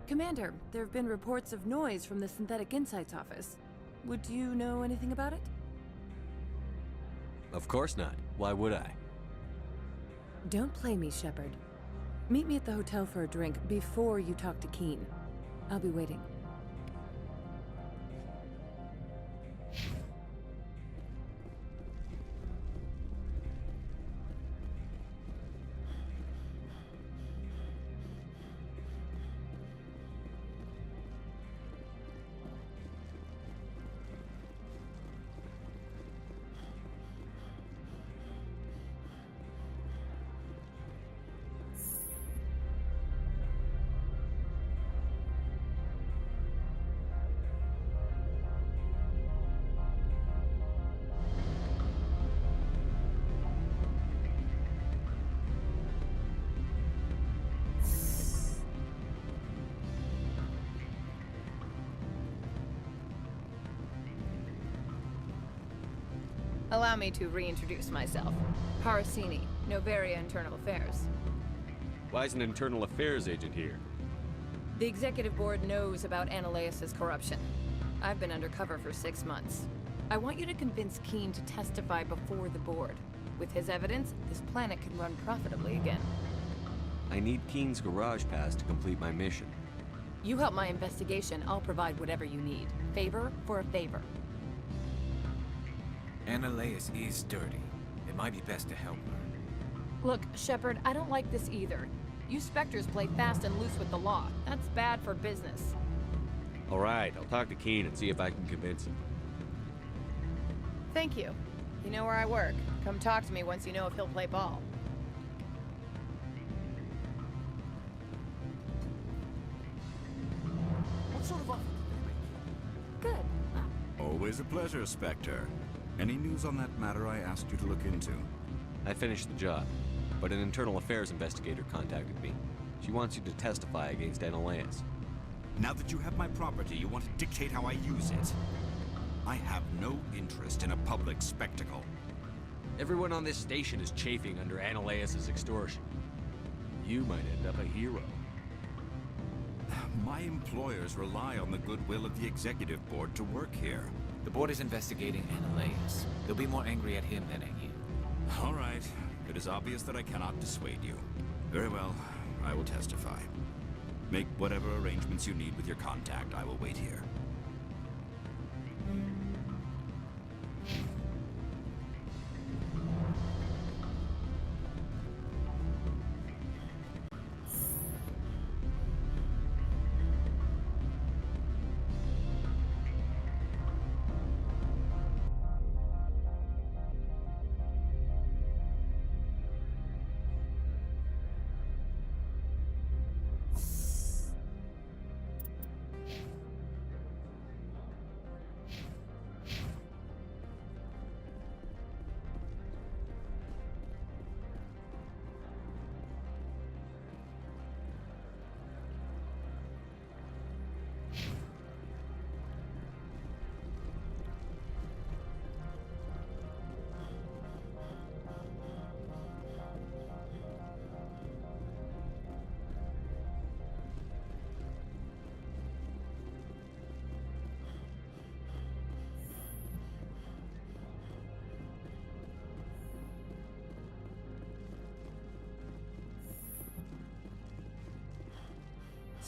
Commander, there have been reports of noise from the Synthetic Insights office. Would you know anything about it? Of course not. Why would I? Don't play me, Shepard. Meet me at the hotel for a drink before you talk to Keen. I'll be waiting. Allow me to reintroduce myself. Parasini, Noveria Internal Affairs. Why is an internal affairs agent here? The Executive Board knows about Annaleus' corruption. I've been undercover for 6 months. I want you to convince Keen to testify before the Board. With his evidence, this planet can run profitably again. I need Keen's garage pass to complete my mission. You help my investigation, I'll provide whatever you need. Favor for a favor. Annaleus is dirty. It might be best to help her. Look, Shepard, I don't like this either. You Spectres play fast and loose with the law. That's bad for business. All right, I'll talk to Keen and see if I can convince him. Thank you. You know where I work. Come talk to me once you know if he'll play ball. What sort of offer did they make? Good. Always a pleasure, Spectre. Any news on that matter I asked you to look into? I finished the job, but an internal affairs investigator contacted me. She wants you to testify against Annaleus. Now that you have my property, you want to dictate how I use it. I have no interest in a public spectacle. Everyone on this station is chafing under Annaleus' extortion. You might end up a hero. My employers rely on the goodwill of the Executive Board to work here. The Board is investigating Annaleus. They'll be more angry at him than at you. All right. It is obvious that I cannot dissuade you. Very well. I will testify. Make whatever arrangements you need with your contact. I will wait here.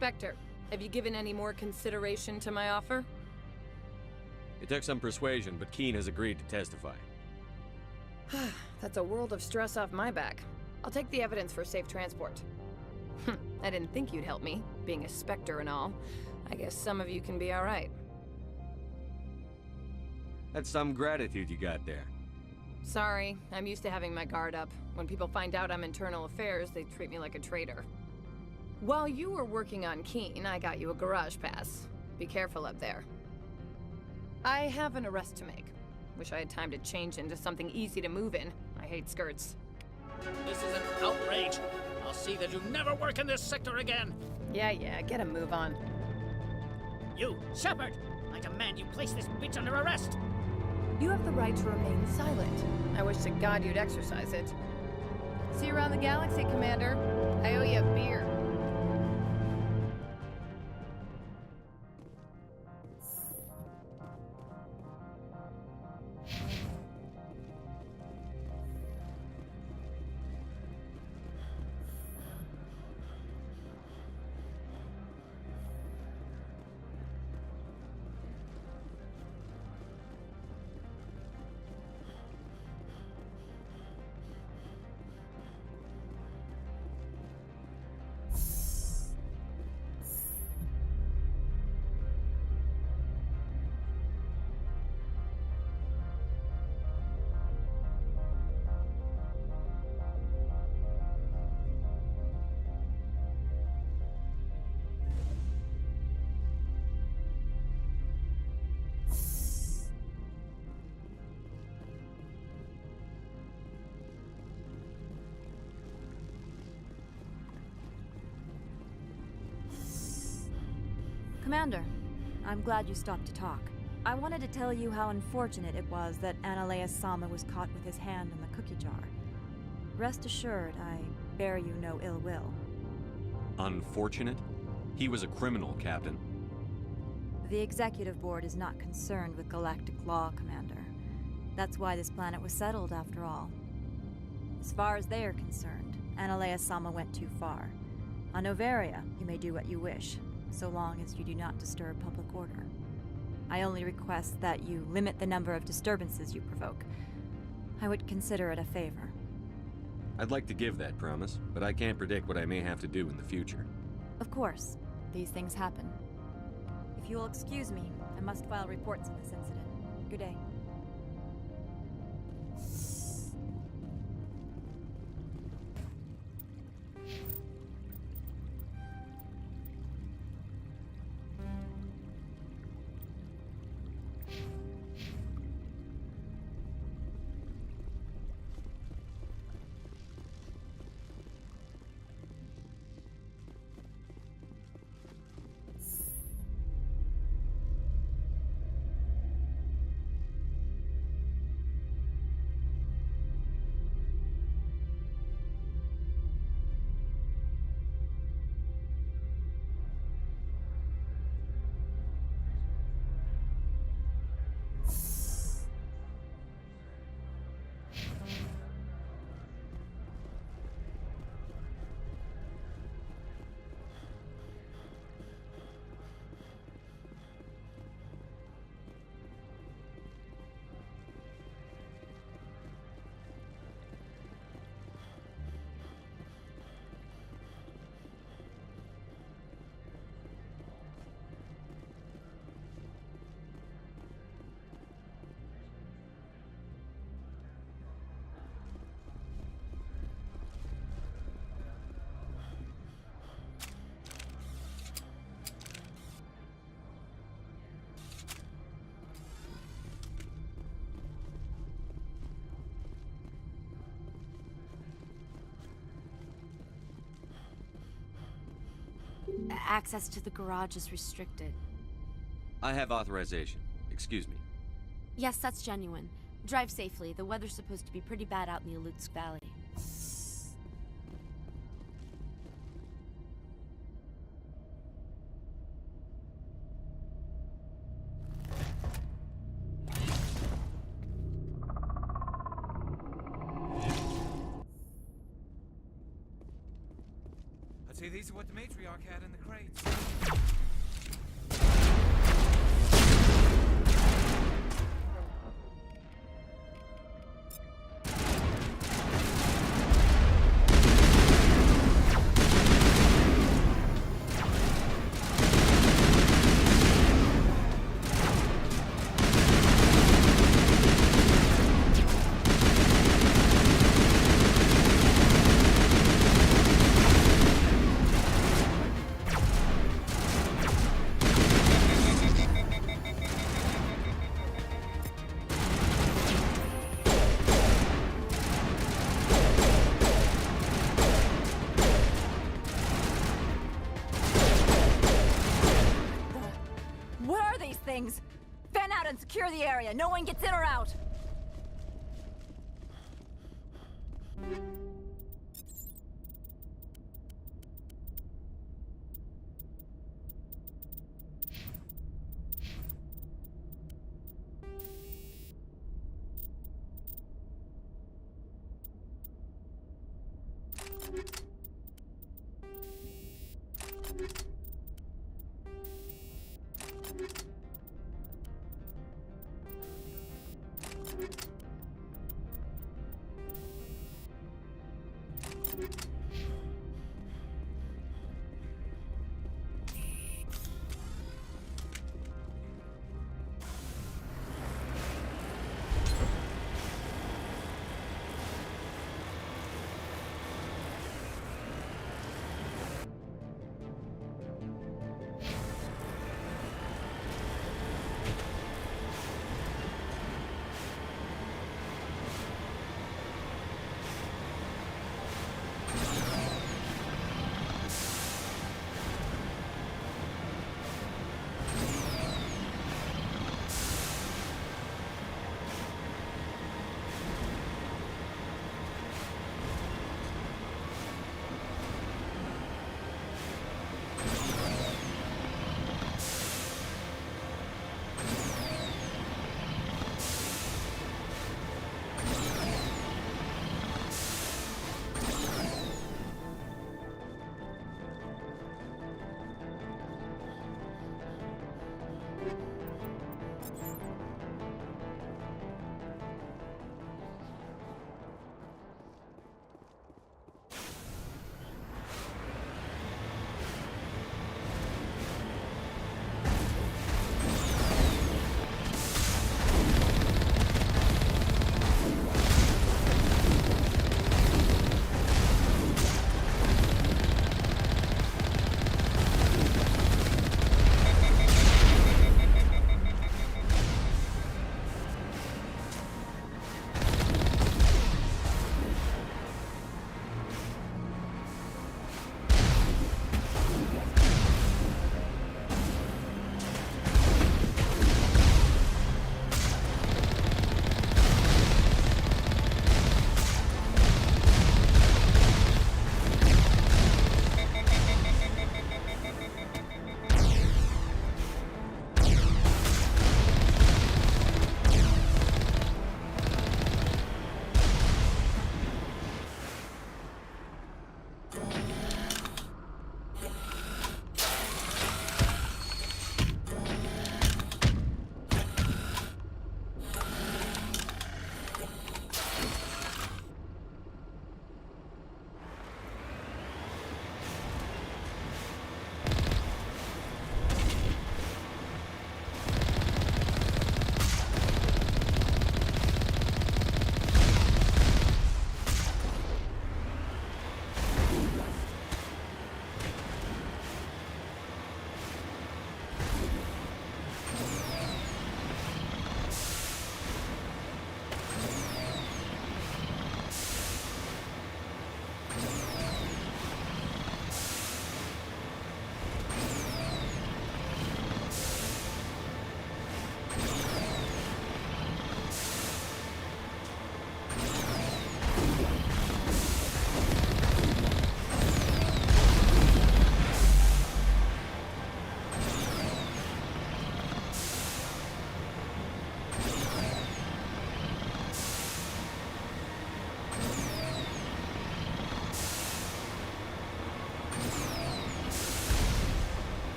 Spectre, have you given any more consideration to my offer? It took some persuasion, but Keene has agreed to testify. That's a world of stress off my back. I'll take the evidence for safe transport. I didn't think you'd help me, being a Spectre and all. I guess some of you can be alright. That's some gratitude you got there. Sorry, I'm used to having my guard up. When people find out I'm internal affairs, they treat me like a traitor. While you were working on Keene, I got you a garage pass. Be careful up there. I have an arrest to make. Wish I had time to change into something easy to move in. I hate skirts. This is an outrage. I'll see that you never work in this sector again. Yeah, get a move on. You, Shepard! I demand you place this bitch under arrest! You have the right to remain silent. I wish to God you'd exercise it. See you around the galaxy, Commander. I owe you a beer. Commander, I'm glad you stopped to talk. I wanted to tell you how unfortunate it was that Analeus Sama was caught with his hand in the cookie jar. Rest assured, I bear you no ill will. Unfortunate? He was a criminal, Captain. The Executive Board is not concerned with galactic law, Commander. That's why this planet was settled, after all. As far as they are concerned, Analeus Sama went too far. On Noveria, you may do what you wish, so long as you do not disturb public order. I only request that you limit the number of disturbances you provoke. I would consider it a favor. I'd like to give that promise, but I can't predict what I may have to do in the future. Of course, these things happen. If you will excuse me, I must file reports on this incident. Good day. Access to the garage is restricted. I have authorization. Excuse me. Yes, that's genuine. Drive safely. The weather's supposed to be pretty bad out in the Alutsk Valley. Let's See, these are what the matriarch had in the crates. What are these things? Fan out and secure the area. No one gets in or out.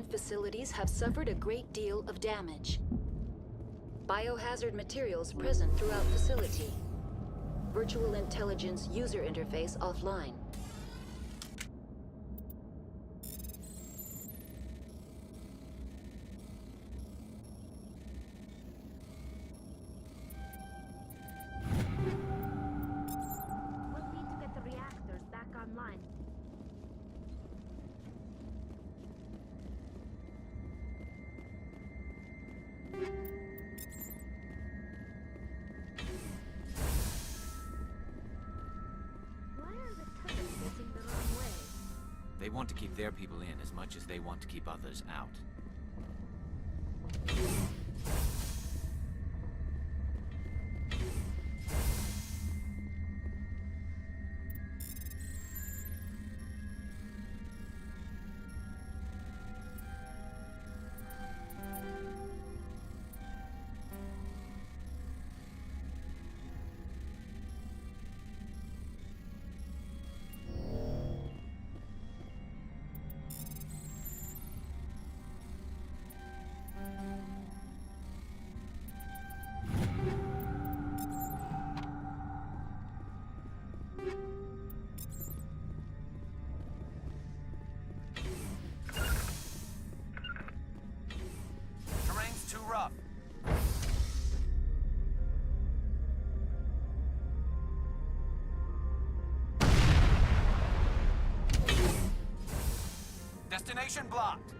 facilities have suffered a great deal of damage. Biohazard materials present throughout facility. Virtual intelligence user interface offline. We'll need to get the reactors back online. Why are the tunnels facing the wrong way? They want to keep their people in as much as they want to keep others out. Terrain's too rough. Destination blocked.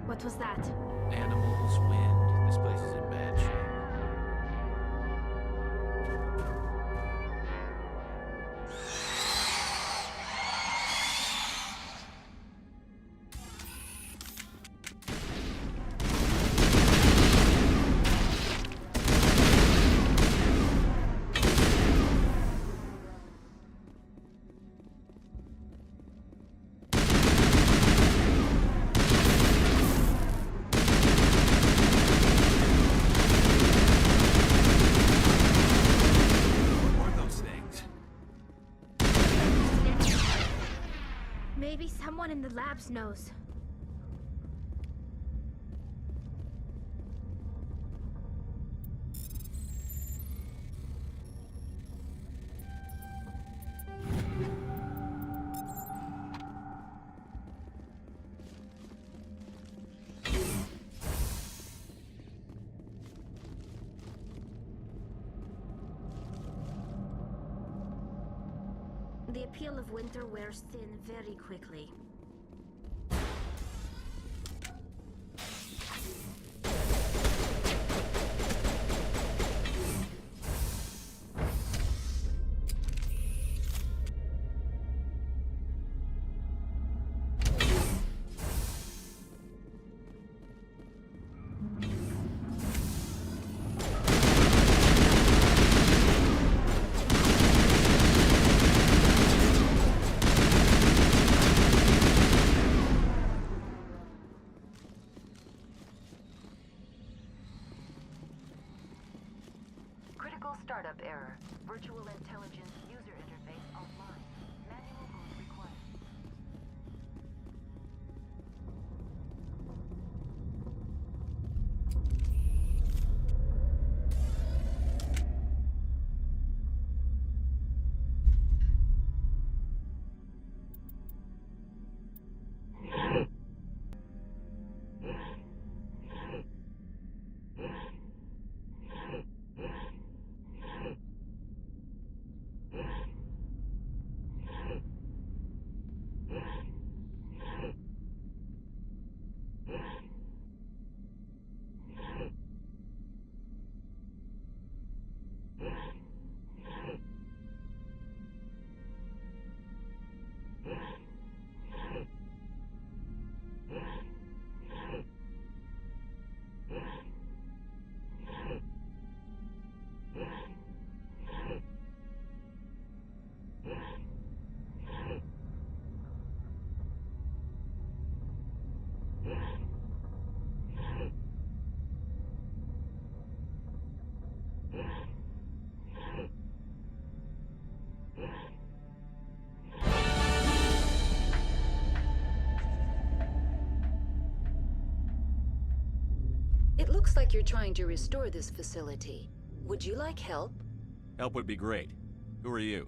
What was that? Animals, wind. This place is in bad shape. Maybe someone in the labs knows. The appeal of winter wears thin very quickly. Startup error. Virtual intelligence user interface offline. Manual boot required. looks like you're trying to restore this facility. Would you like help? Help would be great. Who are you?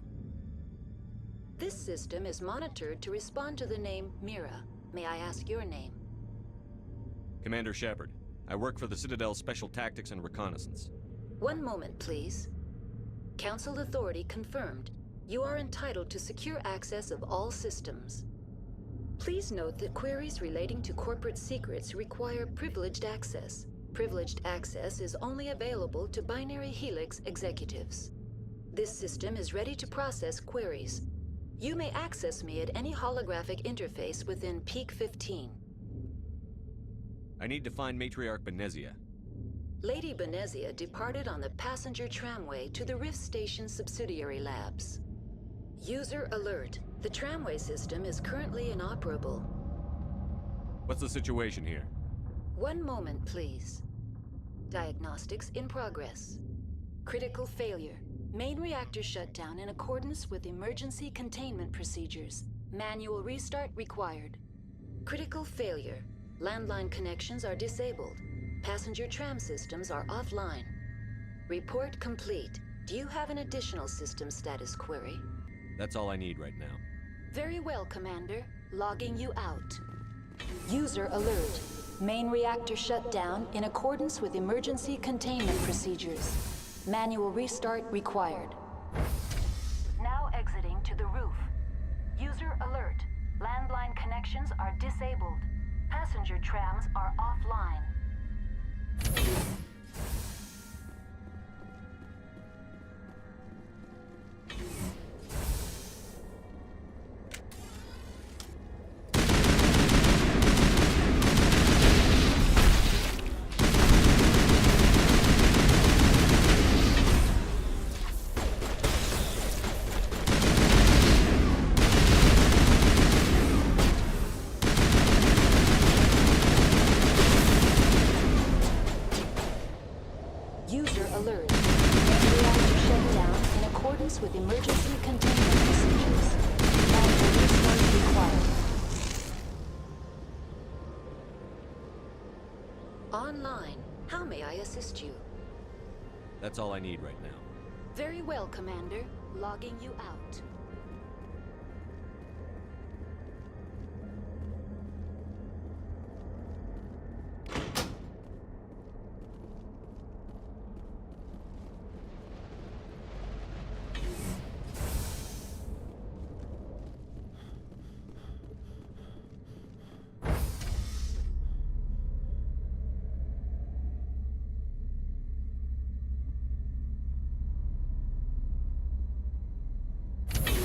This system is monitored to respond to the name Mira. May I ask your name? Commander Shepard. I work for the Citadel Special Tactics and Reconnaissance. One moment, please. Council authority confirmed. You are entitled to secure access of all systems. Please note that queries relating to corporate secrets require privileged access. Privileged access is only available to Binary Helix executives. This system is ready to process queries. You may access me at any holographic interface within Peak 15. I need to find Matriarch Benezia. Lady Benezia departed on the passenger tramway to the Rift Station subsidiary labs. User alert. The tramway system is currently inoperable. What's the situation here? One moment, please. Diagnostics in progress. Critical failure. Main reactor shut down in accordance with emergency containment procedures. Manual restart required. Critical failure. Landline connections are disabled. Passenger tram systems are offline. Report complete. Do you have an additional system status query? That's all I need right now. Very well, Commander. Logging you out. User alert. Main reactor shut down in accordance with emergency containment procedures. Manual restart required. Now exiting to the roof. User alert. Landline connections are disabled. Passenger trams are offline. User alert. Main reactor shut down in accordance with emergency containment procedures. Manual restart required. Online. How may I assist you? That's all I need right now. Very well, Commander. Logging you out.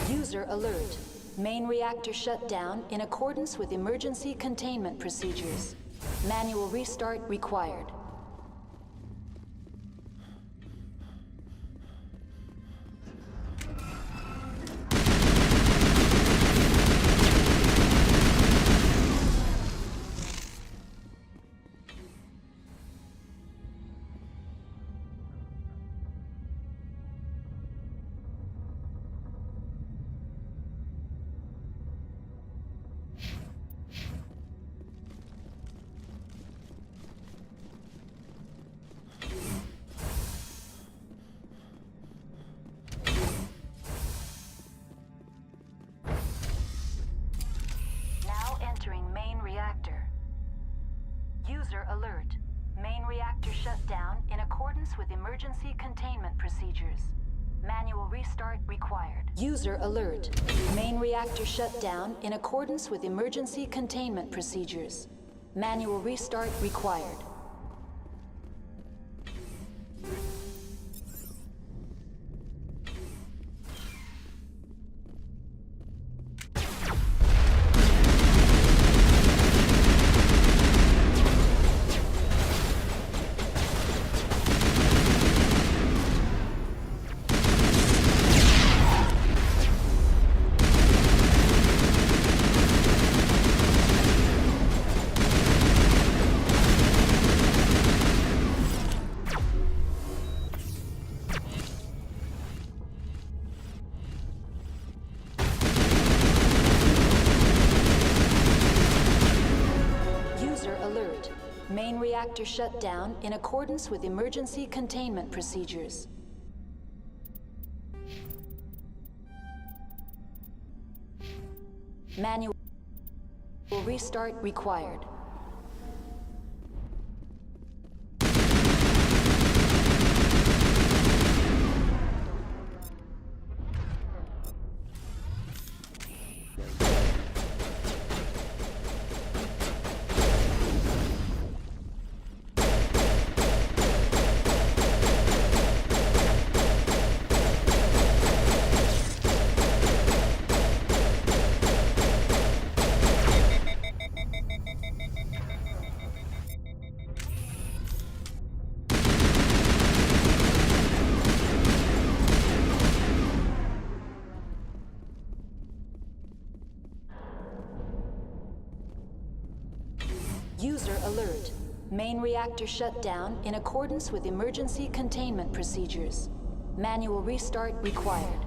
User alert. Main reactor shut down in accordance with emergency containment procedures. Manual restart required. User alert. Main reactor shut down in accordance with emergency containment procedures. Manual restart required. User alert. Main reactor shut down in accordance with emergency containment procedures. Manual restart required. reactor shut down in accordance with emergency containment procedures. Manual restart required. User alert. Main reactor shut down in accordance with emergency containment procedures. Manual restart required.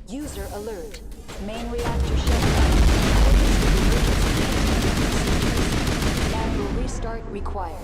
User alert. Main reactor shut down. Manual restart required.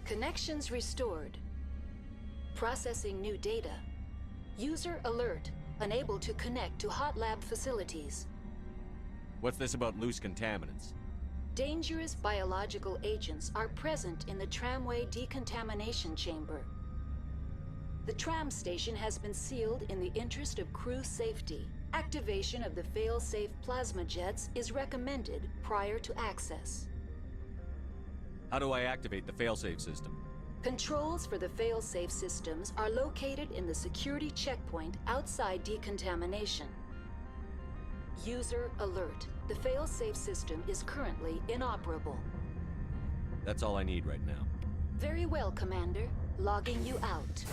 Connections restored. Processing new data. User alert. Unable to connect to hot lab facilities. What's this about loose contaminants? Dangerous biological agents are present in the tramway decontamination chamber. The tram station has been sealed in the interest of crew safety. Activation of the fail-safe plasma jets is recommended prior to access. How do I activate the failsafe system? Controls for the fail-safe systems are located in the security checkpoint outside decontamination. User alert. The fail-safe system is currently inoperable. That's all I need right now. Very well, Commander. Logging you out.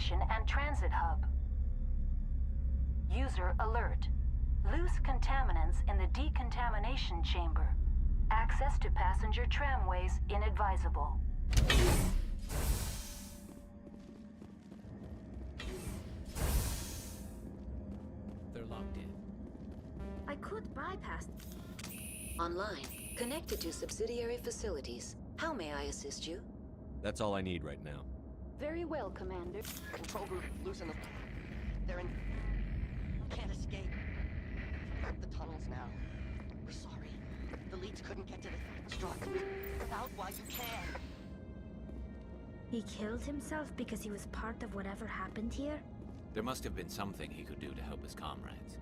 station and transit hub. User alert. Loose contaminants in the decontamination chamber. Access to passenger tramways inadvisable. They're locked in. I could bypass. Online. Connected to subsidiary facilities. How may I assist you? That's all I need right now. Very well, Commander. Control group, loosen them. They're in... Can't escape. The tunnels now. We're sorry. The leads couldn't get to the struck. Out while you can. He killed himself because he was part of whatever happened here? There must have been something he could do to help his comrades.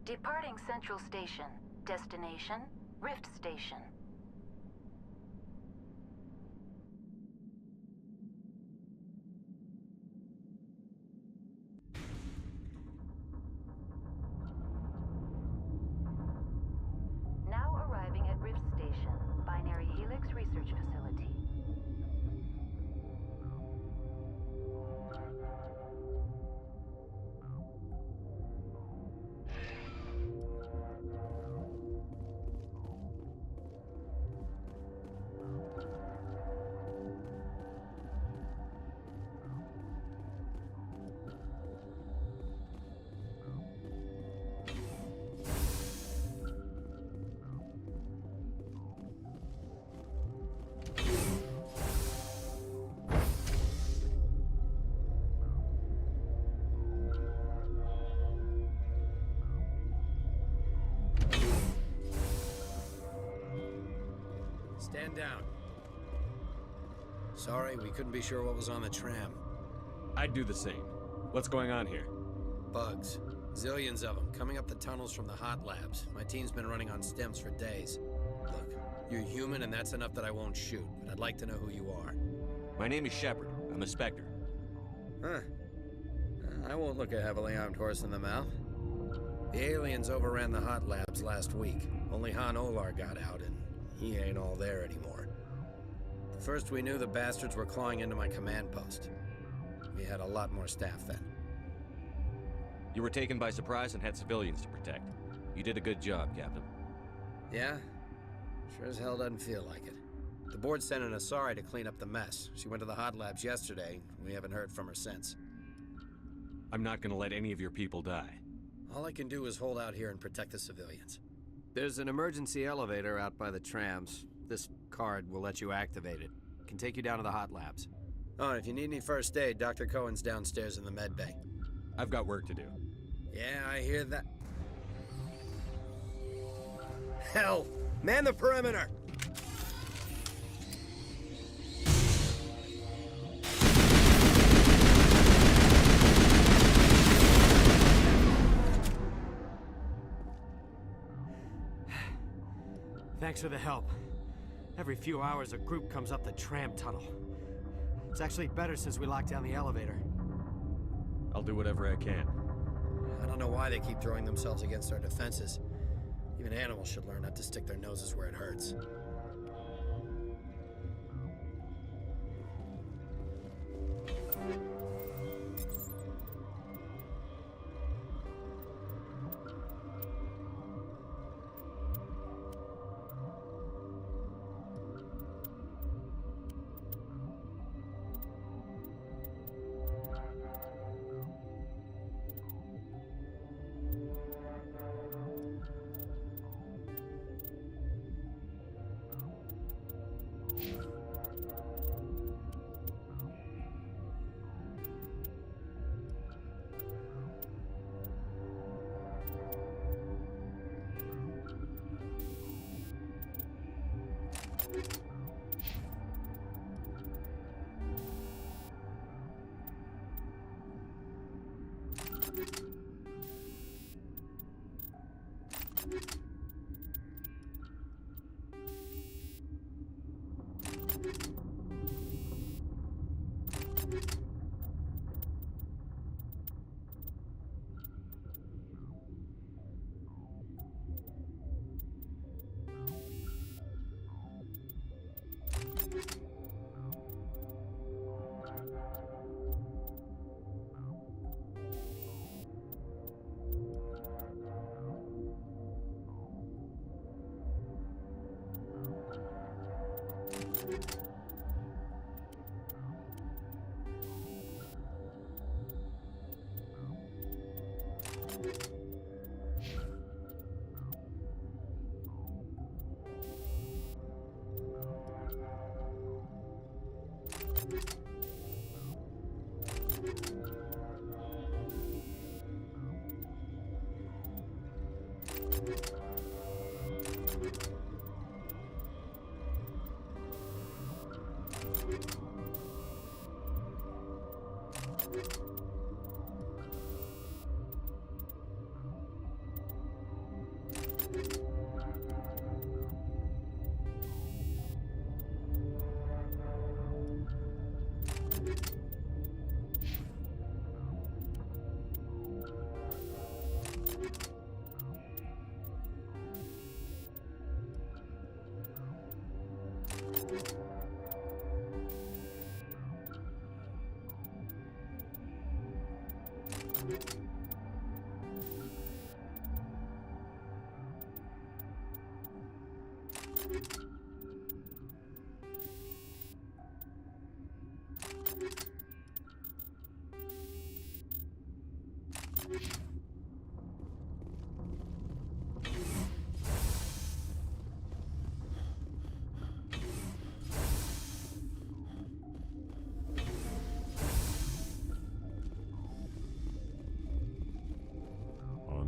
Departing Central Station. Destination, Rift Station. Now arriving at Rift Station, Binary Helix Research Facility. Stand down. Sorry, we couldn't be sure what was on the tram. I'd do the same. What's going on here? Bugs. Zillions of them, coming up the tunnels from the hot labs. My team's been running on stems for days. Look, you're human and that's enough that I won't shoot, but I'd like to know who you are. My name is Shepard. I'm a Spectre. Huh. I won't look a heavily armed horse in the mouth. The aliens overran the hot labs last week. Only Han Olar got out, and he ain't all there anymore. First we knew the bastards were clawing into my command post. We had a lot more staff then. You were taken by surprise and had civilians to protect. You did a good job, Captain. Yeah? Sure as hell doesn't feel like it. The board sent an Asari to clean up the mess. She went to the hot labs yesterday. We haven't heard from her since. I'm not gonna let any of your people die. All I can do is hold out here and protect the civilians. There's an emergency elevator out by the trams. This card will let you activate it. Can take you down to the hot labs. Oh, and if you need any first aid, Dr. Cohen's downstairs in the med bay. I've got work to do. Yeah, I hear that. Hell! Man the perimeter! Thanks for the help. Every few hours, a group comes up the tram tunnel. It's actually better since we locked down the elevator. I'll do whatever I can. I don't know why they keep throwing themselves against our defenses. Even animals should learn not to stick their noses where it hurts.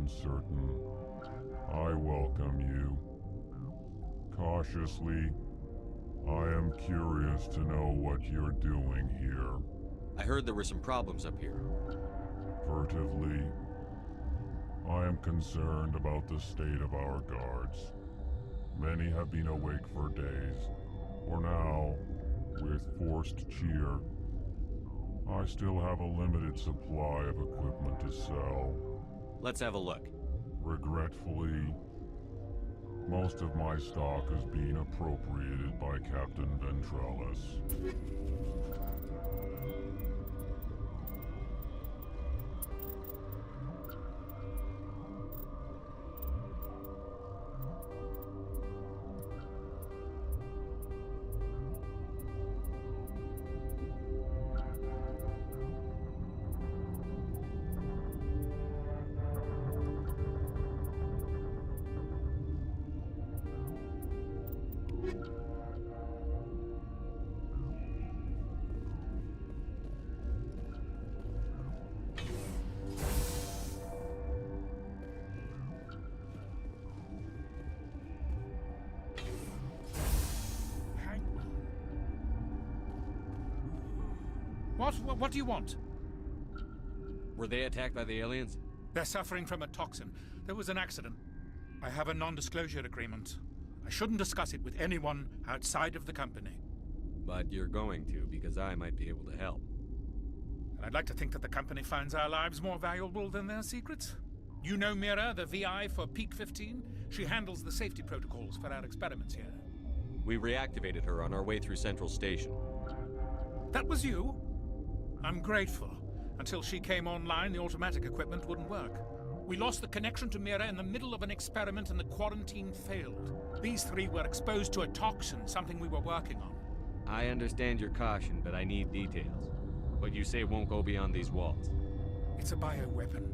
Uncertain. I welcome you. Cautiously, I am curious to know what you're doing here. I heard there were some problems up here. Furtively, I am concerned about the state of our guards. Many have been awake for days, or now, with forced cheer. I still have a limited supply of equipment to sell. Let's have a look. Regretfully, most of my stock is being appropriated by Captain Ventralis. What do you want? Were they attacked by the aliens? They're suffering from a toxin. There was an accident. I have a non-disclosure agreement. I shouldn't discuss it with anyone outside of the company. But you're going to, because I might be able to help. And I'd like to think that the company finds our lives more valuable than their secrets. You know Mira, the VI for Peak 15? She handles the safety protocols for our experiments here. We reactivated her on our way through Central Station. That was you? I'm grateful. Until she came online, the automatic equipment wouldn't work. We lost the connection to Mira in the middle of an experiment and the quarantine failed. These three were exposed to a toxin, something we were working on. I understand your caution, but I need details. What you say won't go beyond these walls. It's a bioweapon,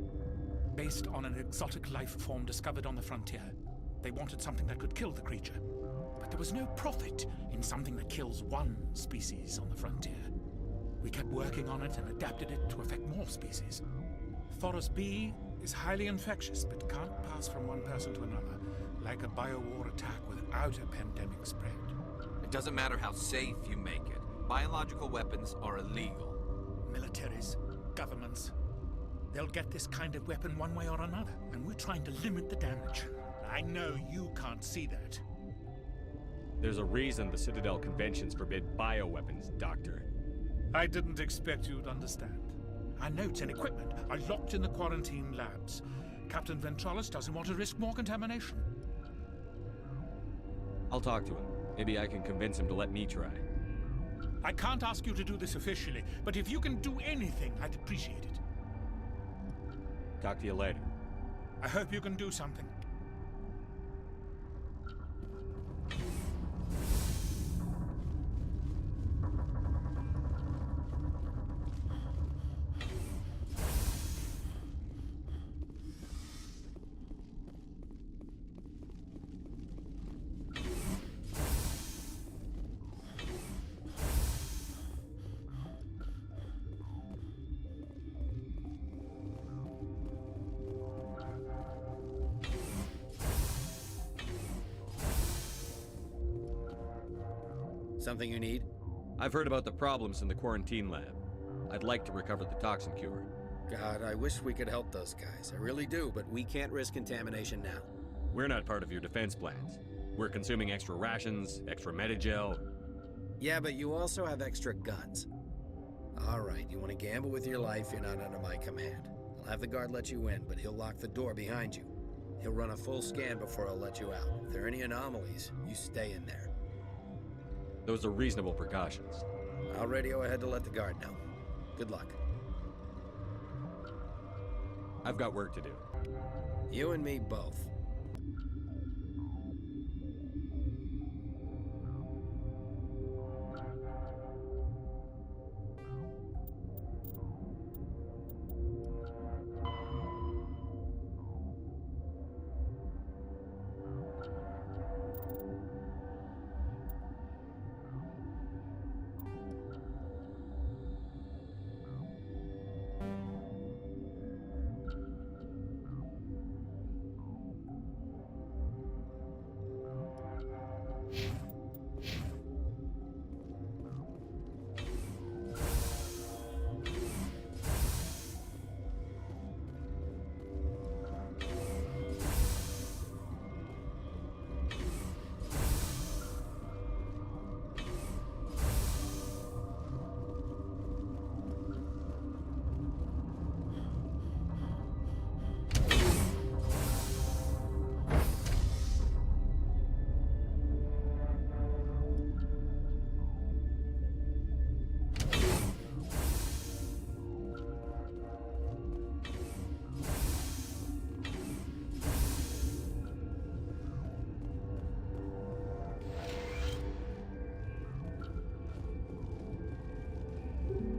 based on an exotic life form discovered on the frontier. They wanted something that could kill the creature. But there was no profit in something that kills one species on the frontier. We kept working on it and adapted it to affect more species. Thoros B is highly infectious, but can't pass from one person to another, like a biowar attack without a pandemic spread. It doesn't matter how safe you make it. Biological weapons are illegal. Militaries, governments, they'll get this kind of weapon one way or another, and we're trying to limit the damage. I know you can't see that. There's a reason the Citadel conventions forbid bioweapons, Doctor. I didn't expect you'd understand. Our notes and equipment are locked in the quarantine labs. Captain Ventralis doesn't want to risk more contamination. I'll talk to him. Maybe I can convince him to let me try. I can't ask you to do this officially, but if you can do anything, I'd appreciate it. Talk to you later. I hope you can do something. Something you need? I've heard about the problems in the quarantine lab. I'd like to recover the toxin cure. God, I wish we could help those guys. I really do, but we can't risk contamination now. We're not part of your defense plans. We're consuming extra rations, extra Medigel. Yeah, but you also have extra guns. All right, you want to gamble with your life, you're not under my command. I'll have the guard let you in, but he'll lock the door behind you. He'll run a full scan before I'll let you out. If there are any anomalies, you stay in there. Those are reasonable precautions. I'll radio ahead to let the guard know. Good luck. I've got work to do. You and me both.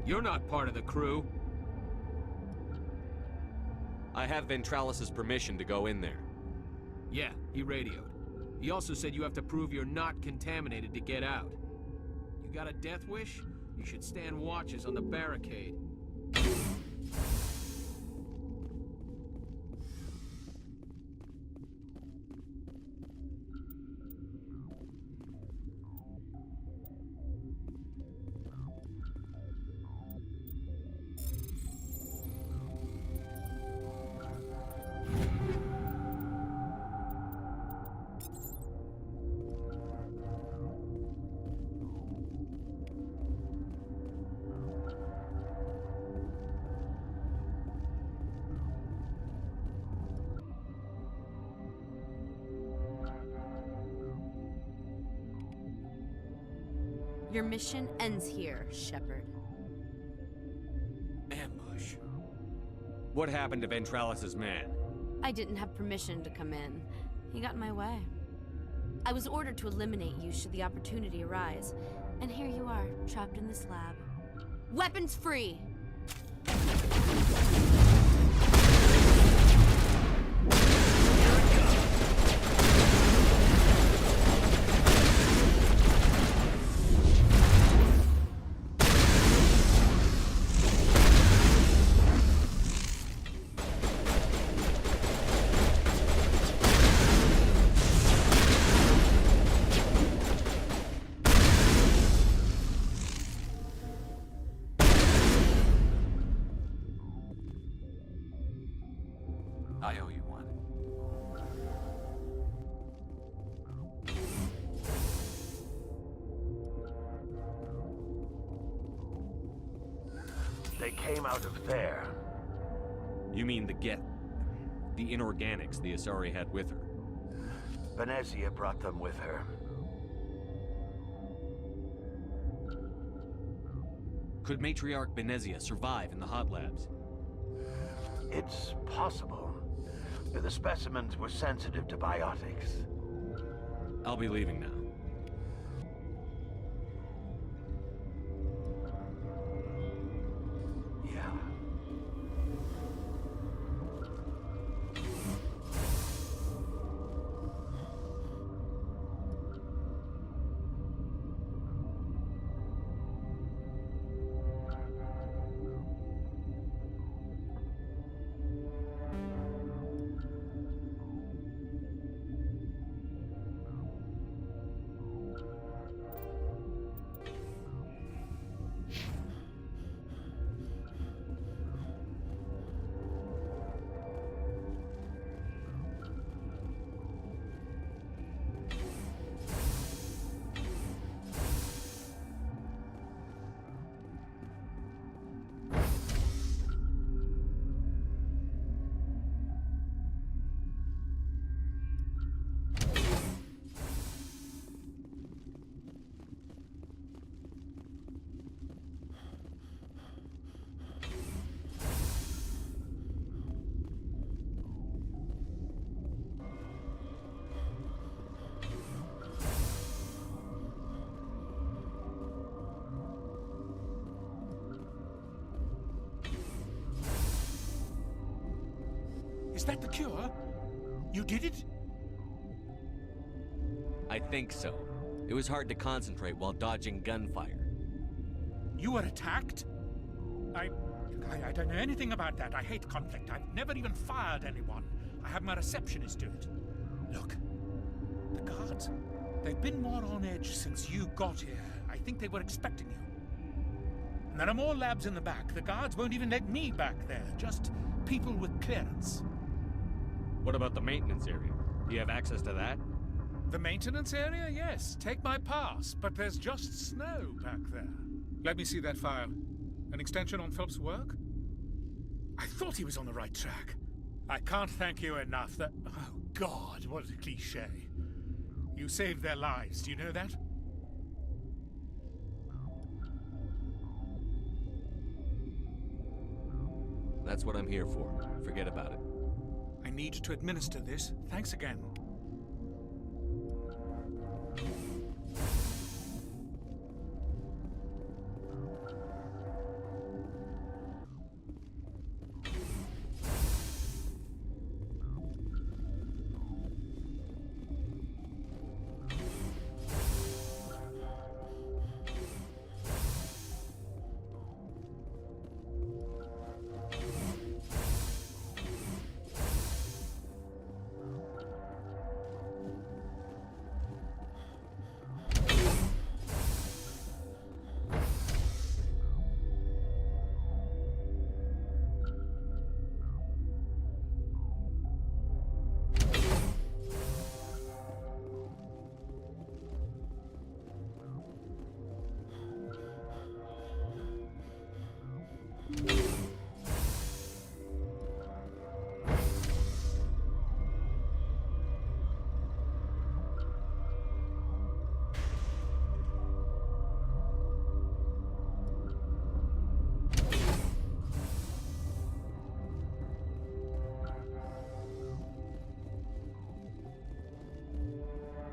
You're not part of the crew. I have Ventralis's permission to go in there. Yeah, he radioed. He also said you have to prove you're not contaminated to get out. You got a death wish? You should stand watches on the barricade. Your mission ends here, Shepard. Ambush. What happened to Ventralis's man? I didn't have permission to come in. He got in my way. I was ordered to eliminate you should the opportunity arise. And here you are, trapped in this lab. Weapons free! I owe you one. They came out of there. You mean the inorganics the Asari had with her? Venezia brought them with her. Could Matriarch Venezia survive in the hot labs? It's possible. The specimens were sensitive to biotics. I'll be leaving now. Yeah. Is that the cure? You did it? I think so. It was hard to concentrate while dodging gunfire. You were attacked? I don't know anything about that. I hate conflict. I've never even fired anyone. I have my receptionist do it. Look, the guards, they've been more on edge since you got here. I think they were expecting you. And there are more labs in the back. The guards won't even let me back there. Just people with clearance. What about the maintenance area? Do you have access to that? The maintenance area? Yes. Take my pass. But there's just snow back there. Let me see that file. An extension on Phelps' work? I thought he was on the right track. I can't thank you enough that... Oh, God, what a cliché. You saved their lives. Do you know that? That's what I'm here for. Forget about it. I need to administer this. Thanks again.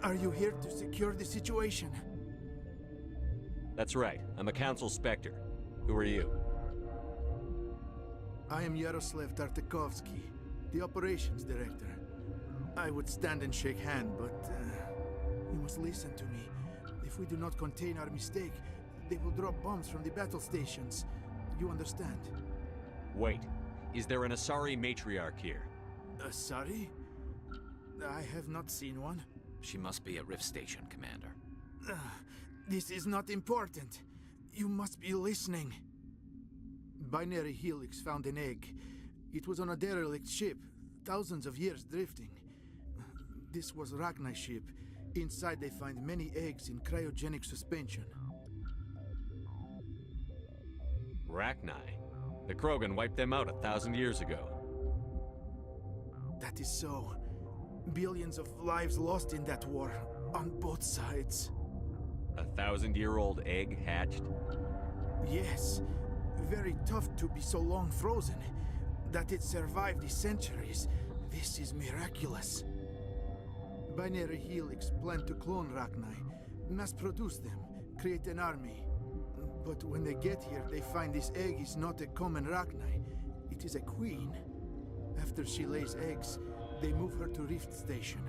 Are you here to secure the situation? That's right. I'm a Council Spectre. Who are you? I am Yaroslav Tartakovsky, the operations director. I would stand and shake hand, but you must listen to me. If we do not contain our mistake, they will drop bombs from the battle stations. You understand? Wait. Is there an Asari matriarch here? Asari? I have not seen one. She must be at Rift Station, Commander. This is not important. You must be listening. Binary Helix found an egg. It was on a derelict ship, thousands of years drifting. This was Rachni's ship. Inside they find many eggs in cryogenic suspension. Rachni? The Krogan wiped them out 1,000 years ago. That is so. Billions of lives lost in that war, on both sides. 1,000-year-old egg hatched? Yes. Very tough to be so long frozen. That it survived the centuries. This is miraculous. Binary Helix planned to clone Rachni, mass-produce them, create an army. But when they get here, they find this egg is not a common Rachni. It is a queen. After she lays eggs, they move her to Rift Station.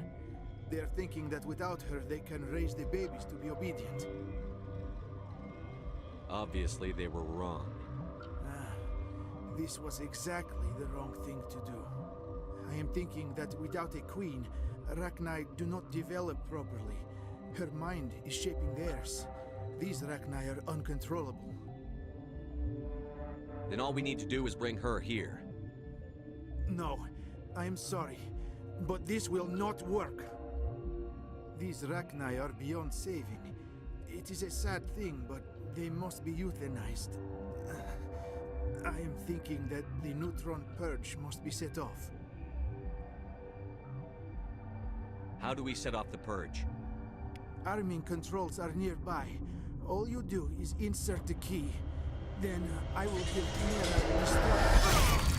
They are thinking that without her, they can raise the babies to be obedient. Obviously, they were wrong. This was exactly the wrong thing to do. I am thinking that without a queen, Rachni do not develop properly. Her mind is shaping theirs. These Rachni are uncontrollable. Then all we need to do is bring her here. No, I am sorry, but this will not work. These Rachni are beyond saving. It is a sad thing, but they must be euthanized. I am thinking that the neutron purge must be set off. How do we set off the purge? Arming controls are nearby. All you do is insert the key. Then I will give Nera restore.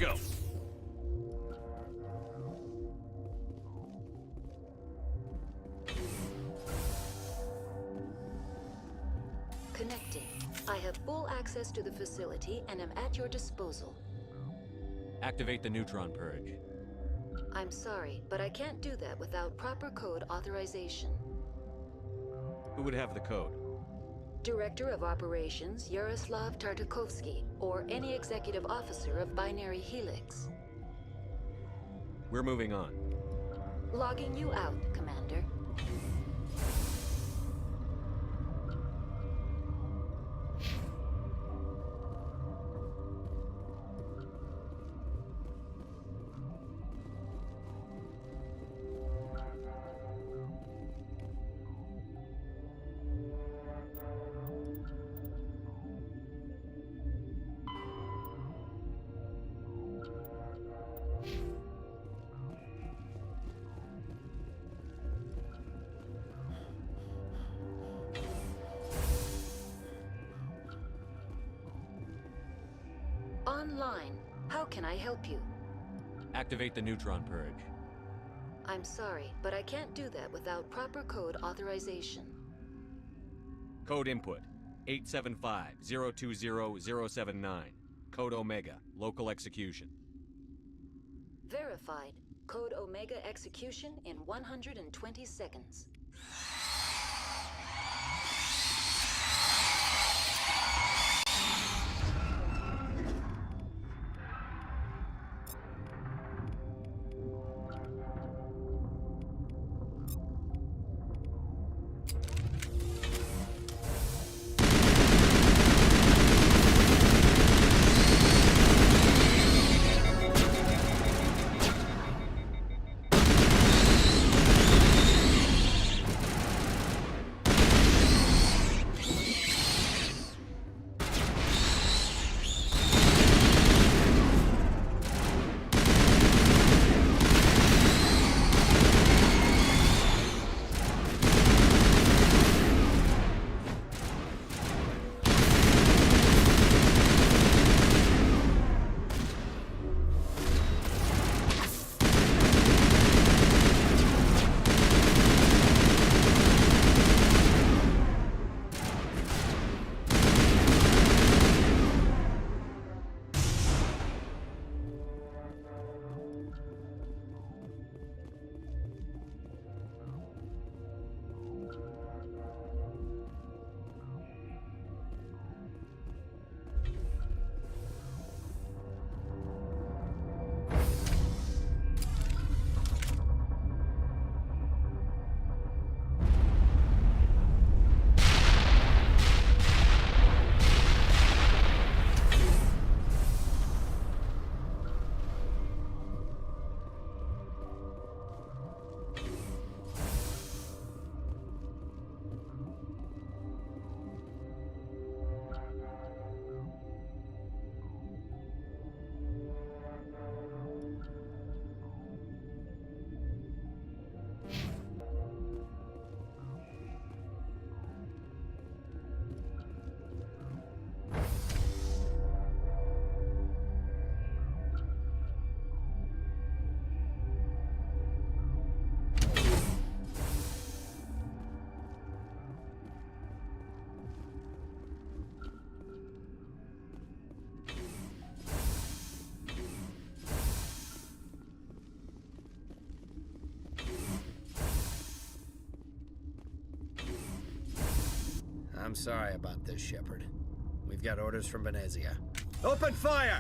go. Connecting. I have full access to the facility and am at your disposal. Activate the neutron purge. I'm sorry, but I can't do that without proper code authorization. Who would have the code? Director of Operations Yaroslav Tartakovsky, or any executive officer of Binary Helix. We're moving on. Logging you out, Commander. Online. How can I help you? Activate the neutron purge. I'm sorry, but I can't do that without proper code authorization. Code input 875-020-079. Code Omega. Local execution. Verified. Code Omega execution in 120 seconds. I'm sorry about this, Shepard. We've got orders from Venezia. Open fire!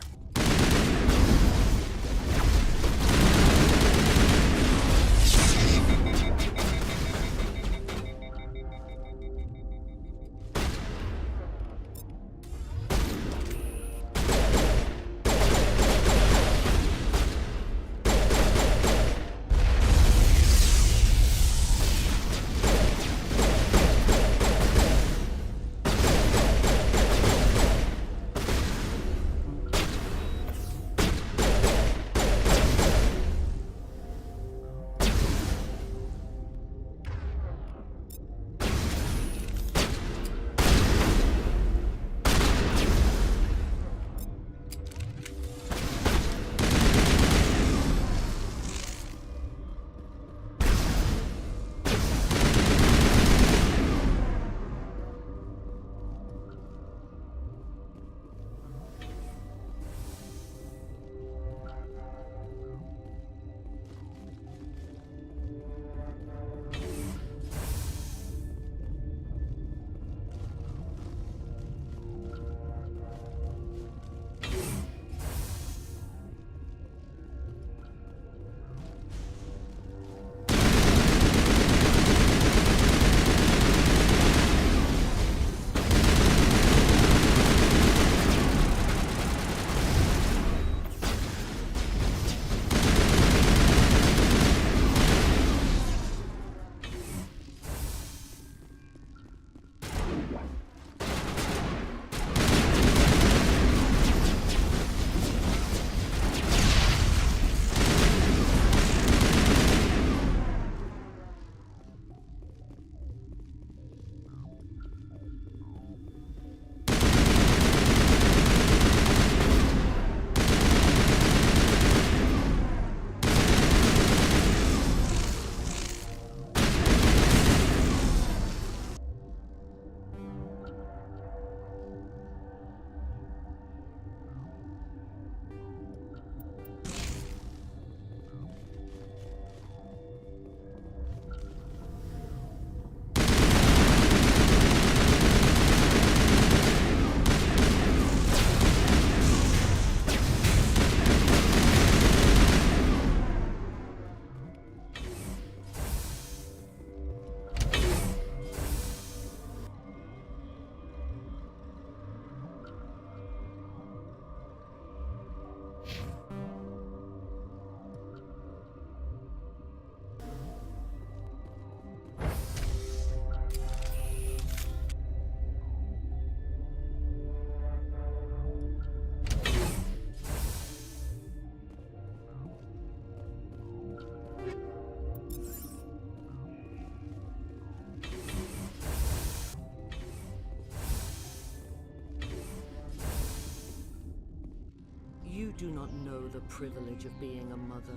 do not know the privilege of being a mother.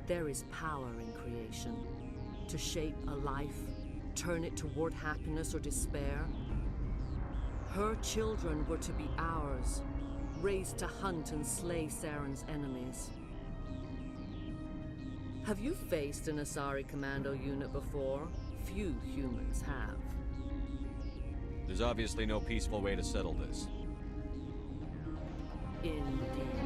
There is power in creation. To shape a life, turn it toward happiness or despair. Her children were to be ours, raised to hunt and slay Saren's enemies. Have you faced an Asari commando unit before? Few humans have. There's obviously no peaceful way to settle this. Indeed.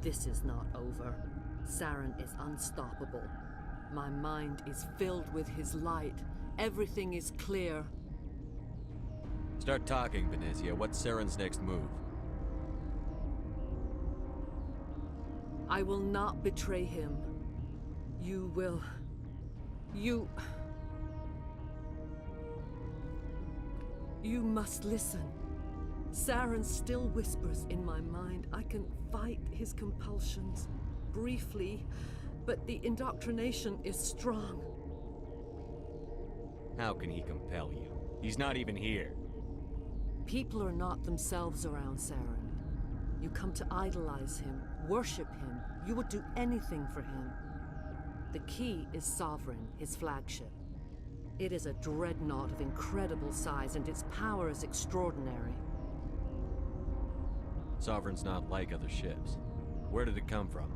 This is not over. Saren is unstoppable. My mind is filled with his light. Everything is clear. Start talking, Benezia. What's Saren's next move? I will not betray him. You will... You must listen. Saren still whispers in my mind. I can fight his compulsions. Briefly, but the indoctrination is strong. How can he compel you? He's not even here. People are not themselves around Saren. You come to idolize him, worship him. You would do anything for him. The key is Sovereign, his flagship. It is a dreadnought of incredible size, and its power is extraordinary. Sovereign's not like other ships. Where did it come from?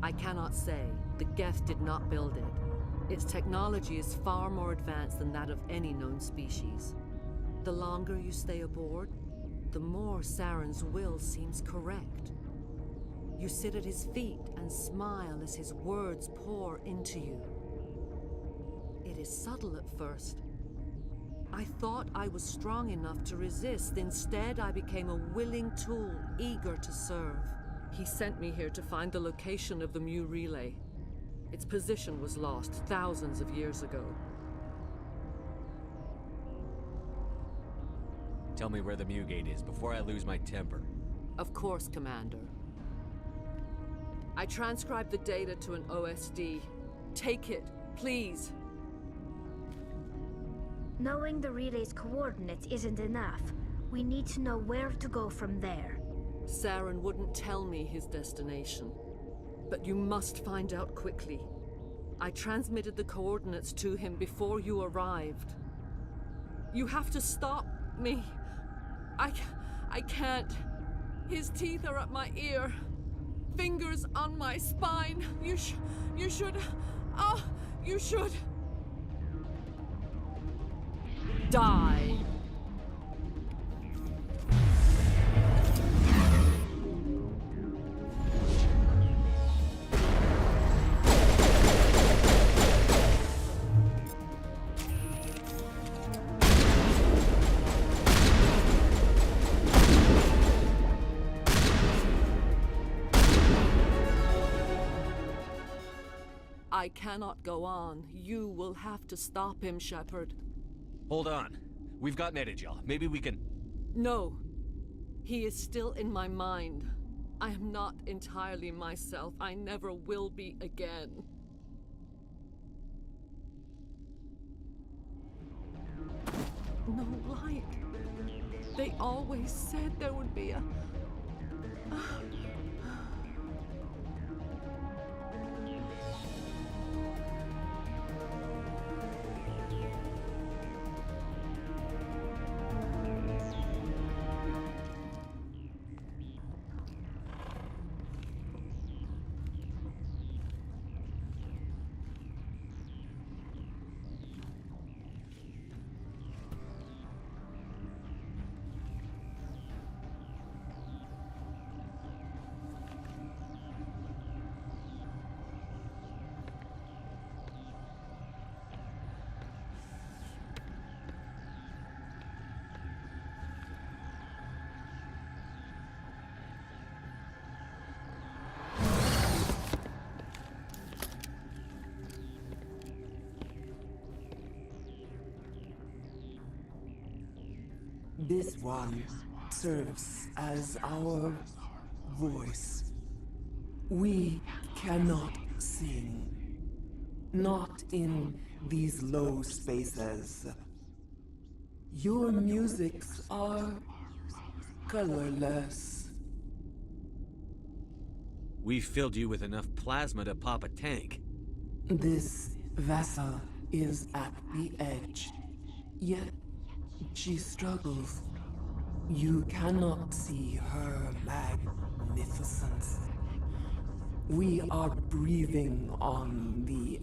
I cannot say. The Geth did not build it. Its technology is far more advanced than that of any known species. The longer you stay aboard, the more Saren's will seems correct. You sit at his feet and smile as his words pour into you. It is subtle at first. I thought I was strong enough to resist. Instead, I became a willing tool, eager to serve. He sent me here to find the location of the Mu relay. Its position was lost thousands of years ago. Tell me where the Mu gate is before I lose my temper. Of course, Commander. I transcribed the data to an OSD. Take it, please. Knowing the relay's coordinates isn't enough. We need to know where to go from there. Saren wouldn't tell me his destination. But you must find out quickly. I transmitted the coordinates to him before you arrived. You have to stop me. I can't. His teeth are at my ear. Fingers on my spine. You should... Oh, you should... die. I cannot go on. You will have to stop him, Shepard. Hold on. We've got Netagel. Maybe we can... No. He is still in my mind. I am not entirely myself. I never will be again. No light. They always said there would be a... This one serves as our voice. We cannot sing. Not in these low spaces. Your musics are colorless. We filled you with enough plasma to pop a tank. This vessel is at the edge. Yet she struggles. You cannot see her magnificence. We are breathing on the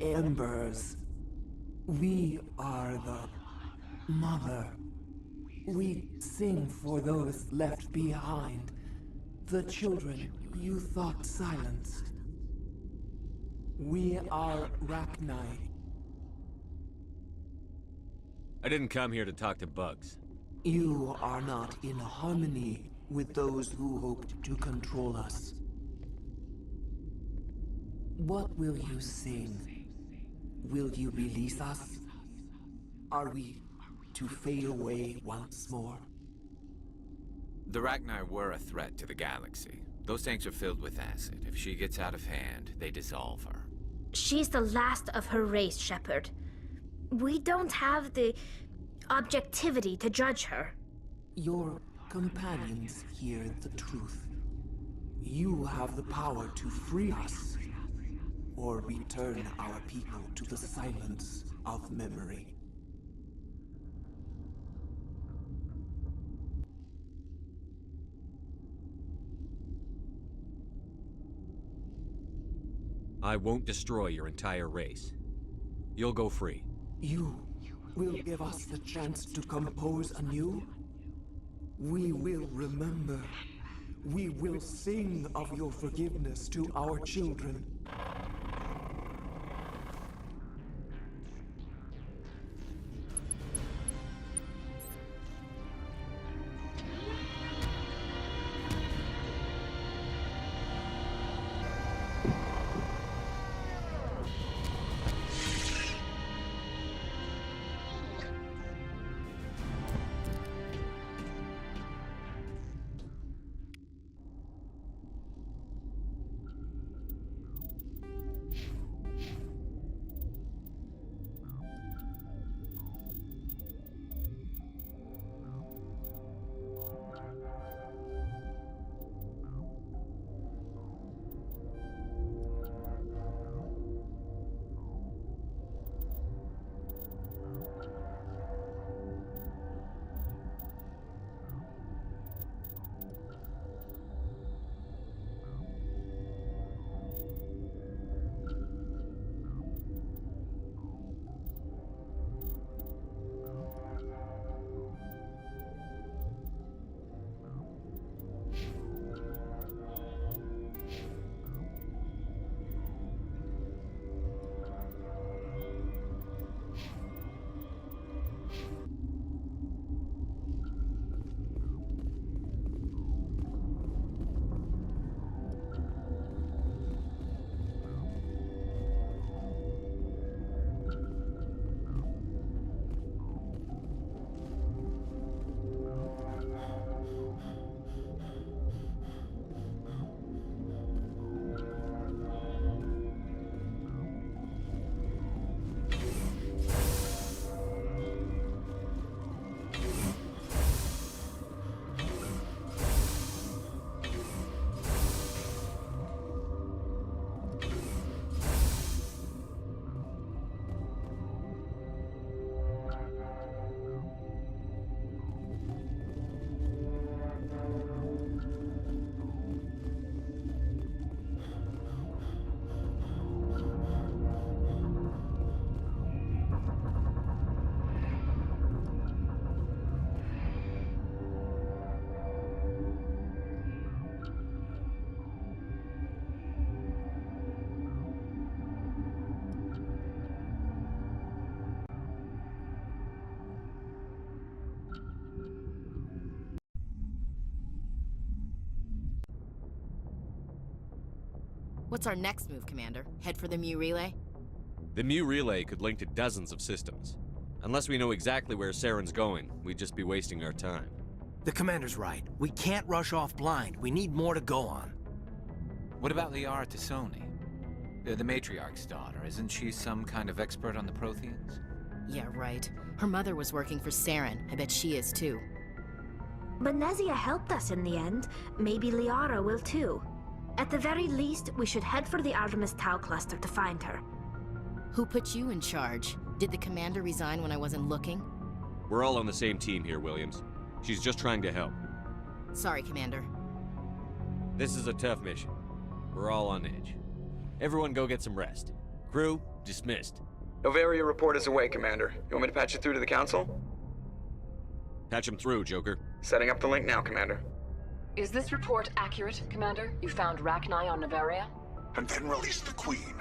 embers. We are the mother. We sing for those left behind. The children you thought silenced. We are Rachni. I didn't come here to talk to bugs. You are not in harmony with those who hoped to control us. What will you sing? Will you release us? Are we to fade away once more? The Rachni were a threat to the galaxy. Those tanks are filled with acid. If she gets out of hand, they dissolve her. She's the last of her race, Shepard. We don't have the objectivity to judge her. Your companions hear the truth. You have the power to free us, or return our people to the silence of memory. I won't destroy your entire race. You'll go free. You will give us the chance to compose anew? We will remember we will sing of your forgiveness to our children. What's our next move, Commander? Head for the Mu Relay? The Mu Relay could link to dozens of systems. Unless we know exactly where Saren's going, we'd just be wasting our time. The Commander's right. We can't rush off blind. We need more to go on. What about Liara Tassoni? The matriarch's daughter. Isn't she some kind of expert on the Protheans? Yeah, right. Her mother was working for Saren. I bet she is too. Benezia helped us in the end. Maybe Liara will too. At the very least, we should head for the Artemis Tau cluster to find her. Who put you in charge? Did the Commander resign when I wasn't looking? We're all on the same team here, Williams. She's just trying to help. Sorry, Commander. This is a tough mission. We're all on edge. Everyone go get some rest. Crew, dismissed. Novaria report is away, Commander. You want me to patch it through to the Council? Patch him through, Joker. Setting up the link now, Commander. Is this report accurate, Commander? You found Rachni on Novaria? And then released the Queen.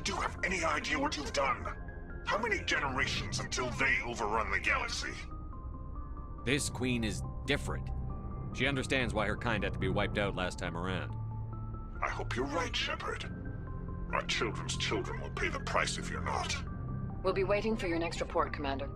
Do you have any idea what you've done? How many generations until they overrun the galaxy? This Queen is different. She understands why her kind had to be wiped out last time around. I hope you're right, Shepard. Our children's children will pay the price if you're not. We'll be waiting for your next report, Commander.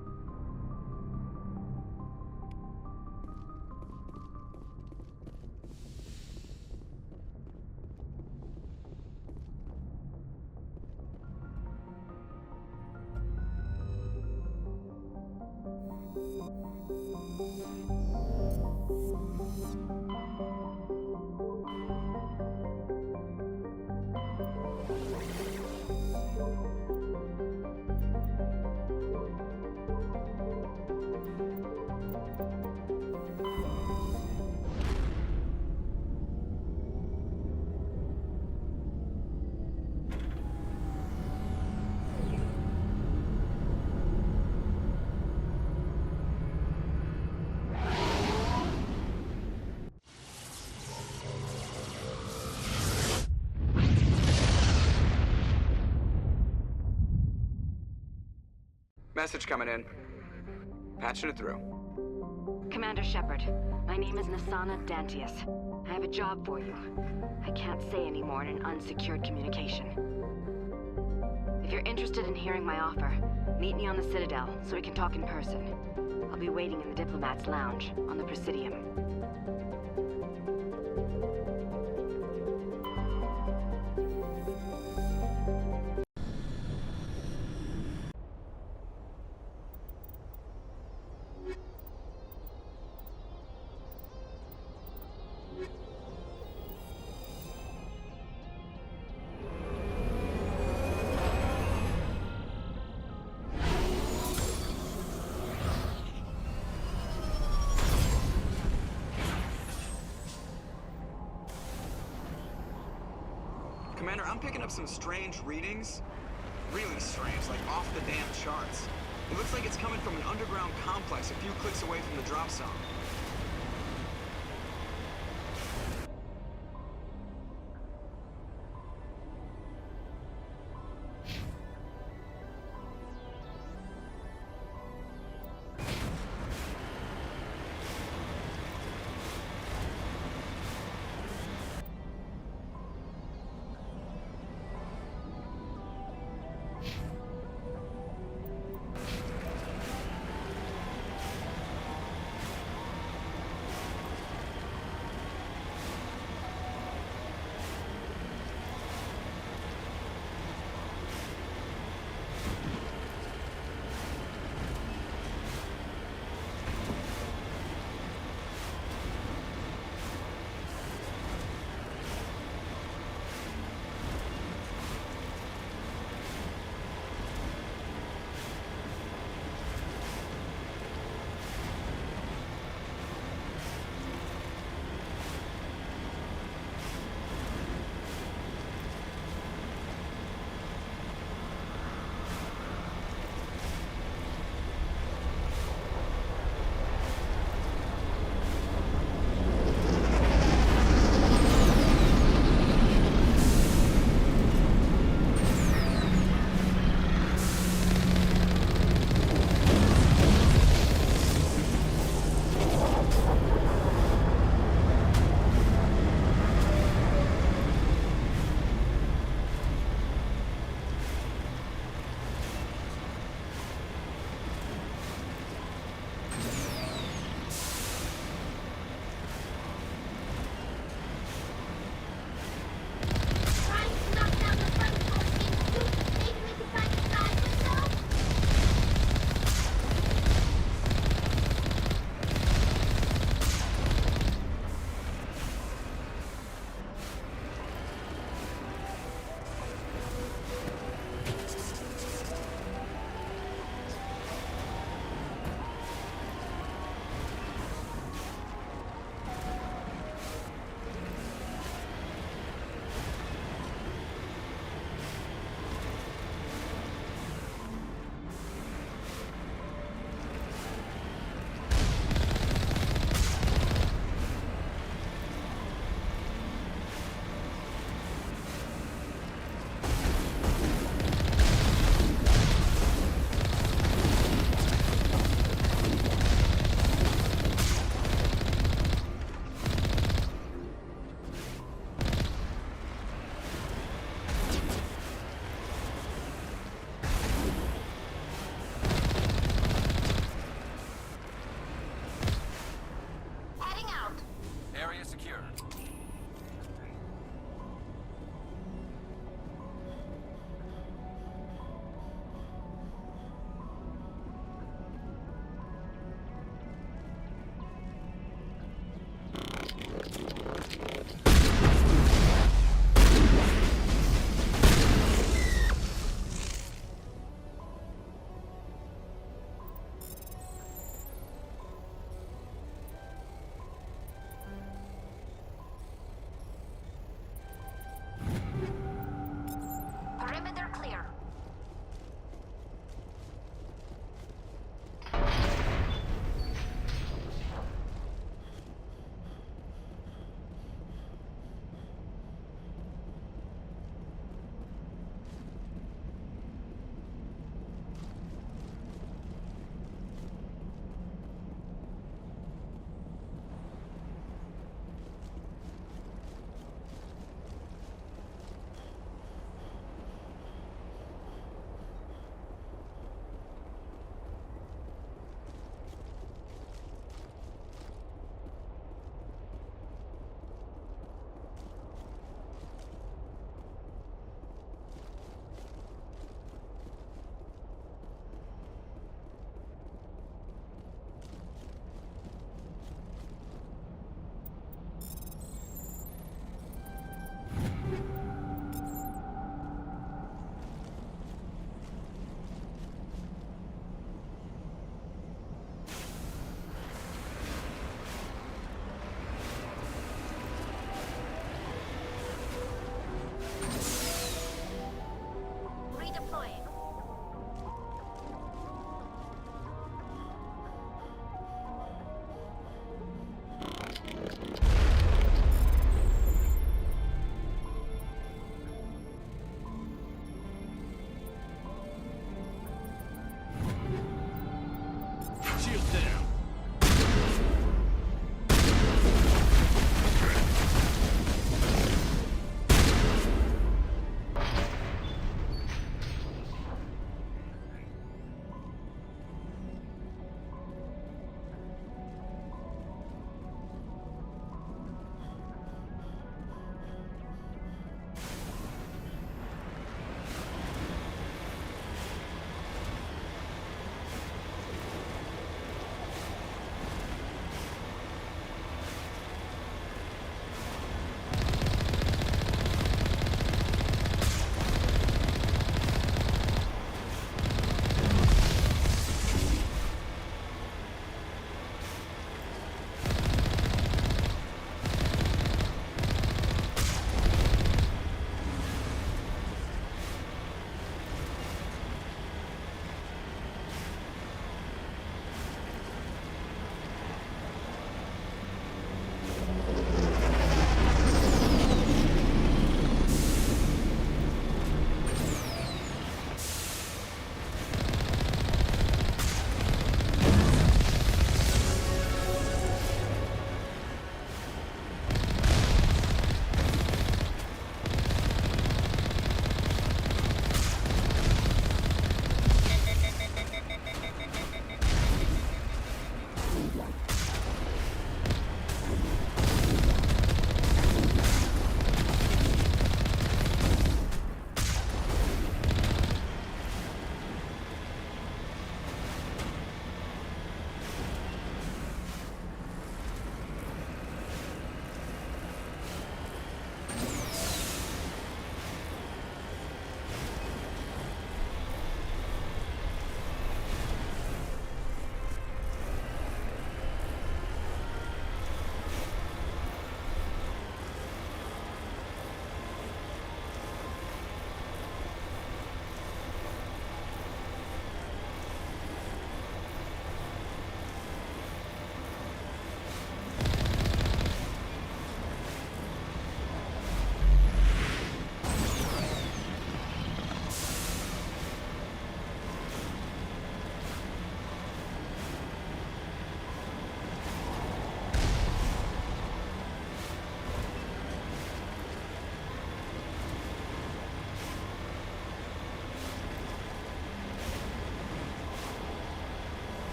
Message coming in. Patching it through. Commander Shepard, my name is Nasana Dantius. I have a job for you. I can't say any more in an unsecured communication. If you're interested in hearing my offer, meet me on the Citadel so we can talk in person. I'll be waiting in the Diplomat's Lounge on the Presidium. Commander, I'm picking up some strange readings. Really strange, like off the damn charts. It looks like it's coming from an underground complex a few clicks away from the drop zone.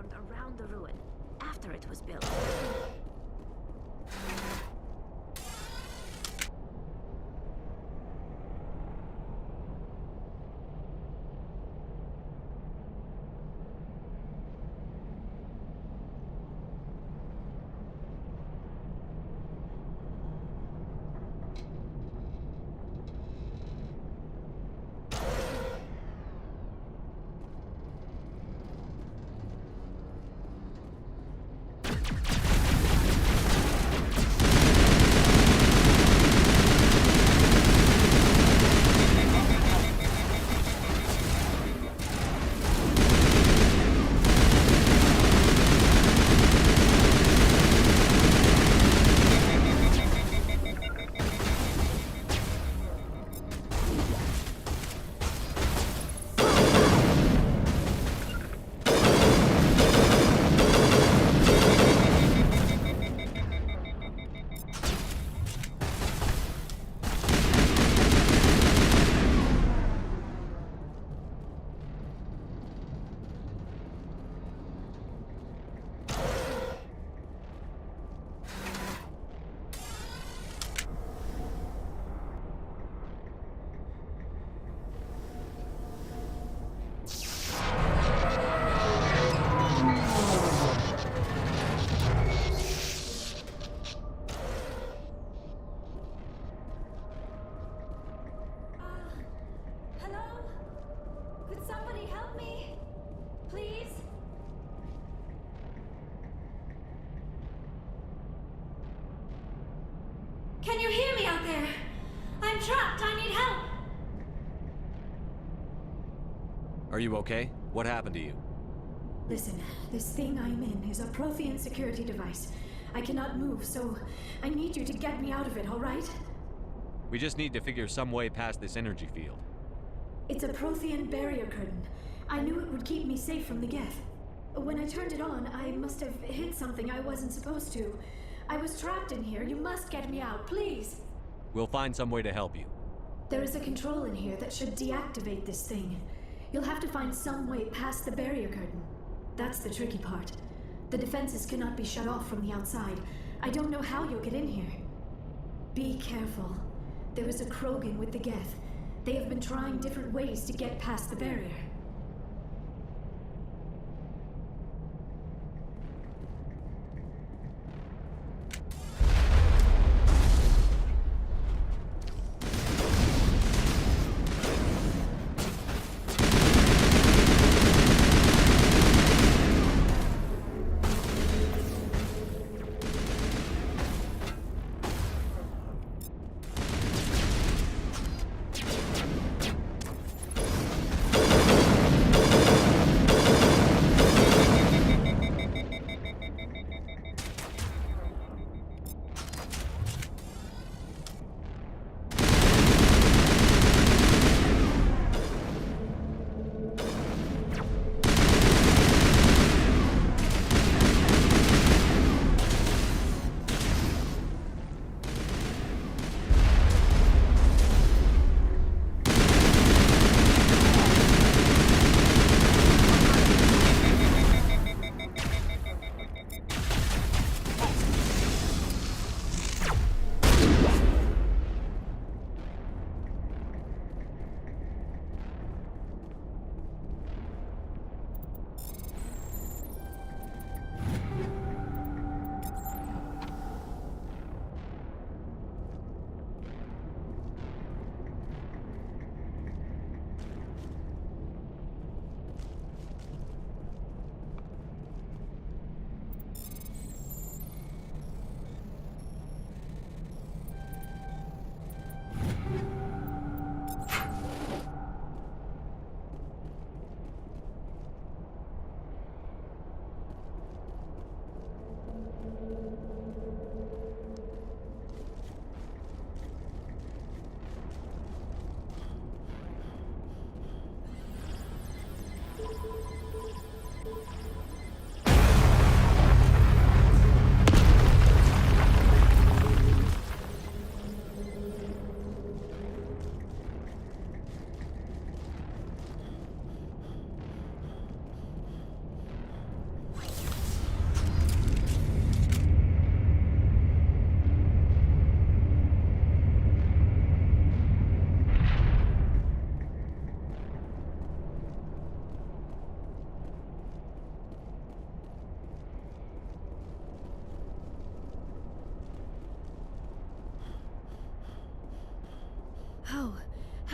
formed around the ruin, after it was built. Can you hear me out there? I'm trapped. I need help. Are you okay? What happened to you? Listen, this thing I'm in is a Prothean security device. I cannot move, so I need you to get me out of it, all right? We just need to figure some way past this energy field. It's a Prothean barrier curtain. I knew it would keep me safe from the Geth. When I turned it on, I must have hit something I wasn't supposed to. I was trapped in here. You must get me out, please. We'll find some way to help you. There is a control in here that should deactivate this thing. You'll have to find some way past the barrier curtain. That's the tricky part. The defenses cannot be shut off from the outside. I don't know how you'll get in here. Be careful. There is a Krogan with the Geth. They have been trying different ways to get past the barrier.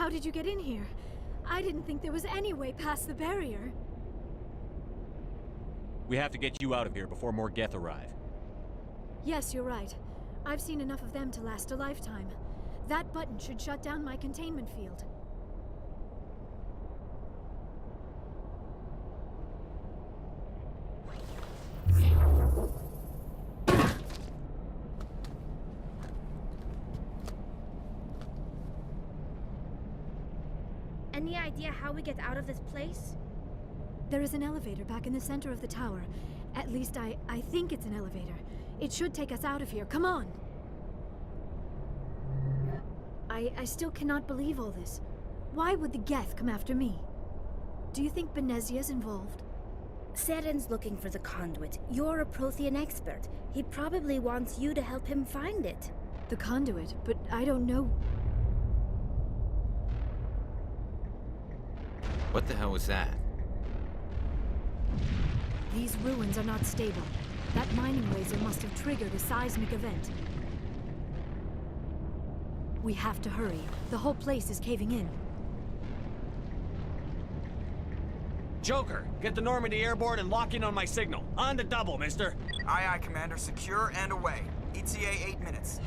How did you get in here? I didn't think there was any way past the barrier. We have to get you out of here before more Geth arrive. Yes, you're right. I've seen enough of them to last a lifetime. That button should shut down my containment field. Any idea how we get out of this place? There is an elevator back in the center of the tower. At least I think it's an elevator. It should take us out of here. Come on! I still cannot believe all this. Why would the Geth come after me? Do you think Benezia's involved? Saren's looking for the conduit. You're a Prothean expert. He probably wants you to help him find it. The conduit? But I don't know... What the hell was that? These ruins are not stable. That mining laser must have triggered a seismic event. We have to hurry. The whole place is caving in. Joker, get the Normandy airborne and lock in on my signal. On the double, mister. Aye, aye, Commander. Secure and away. ETA 8 minutes.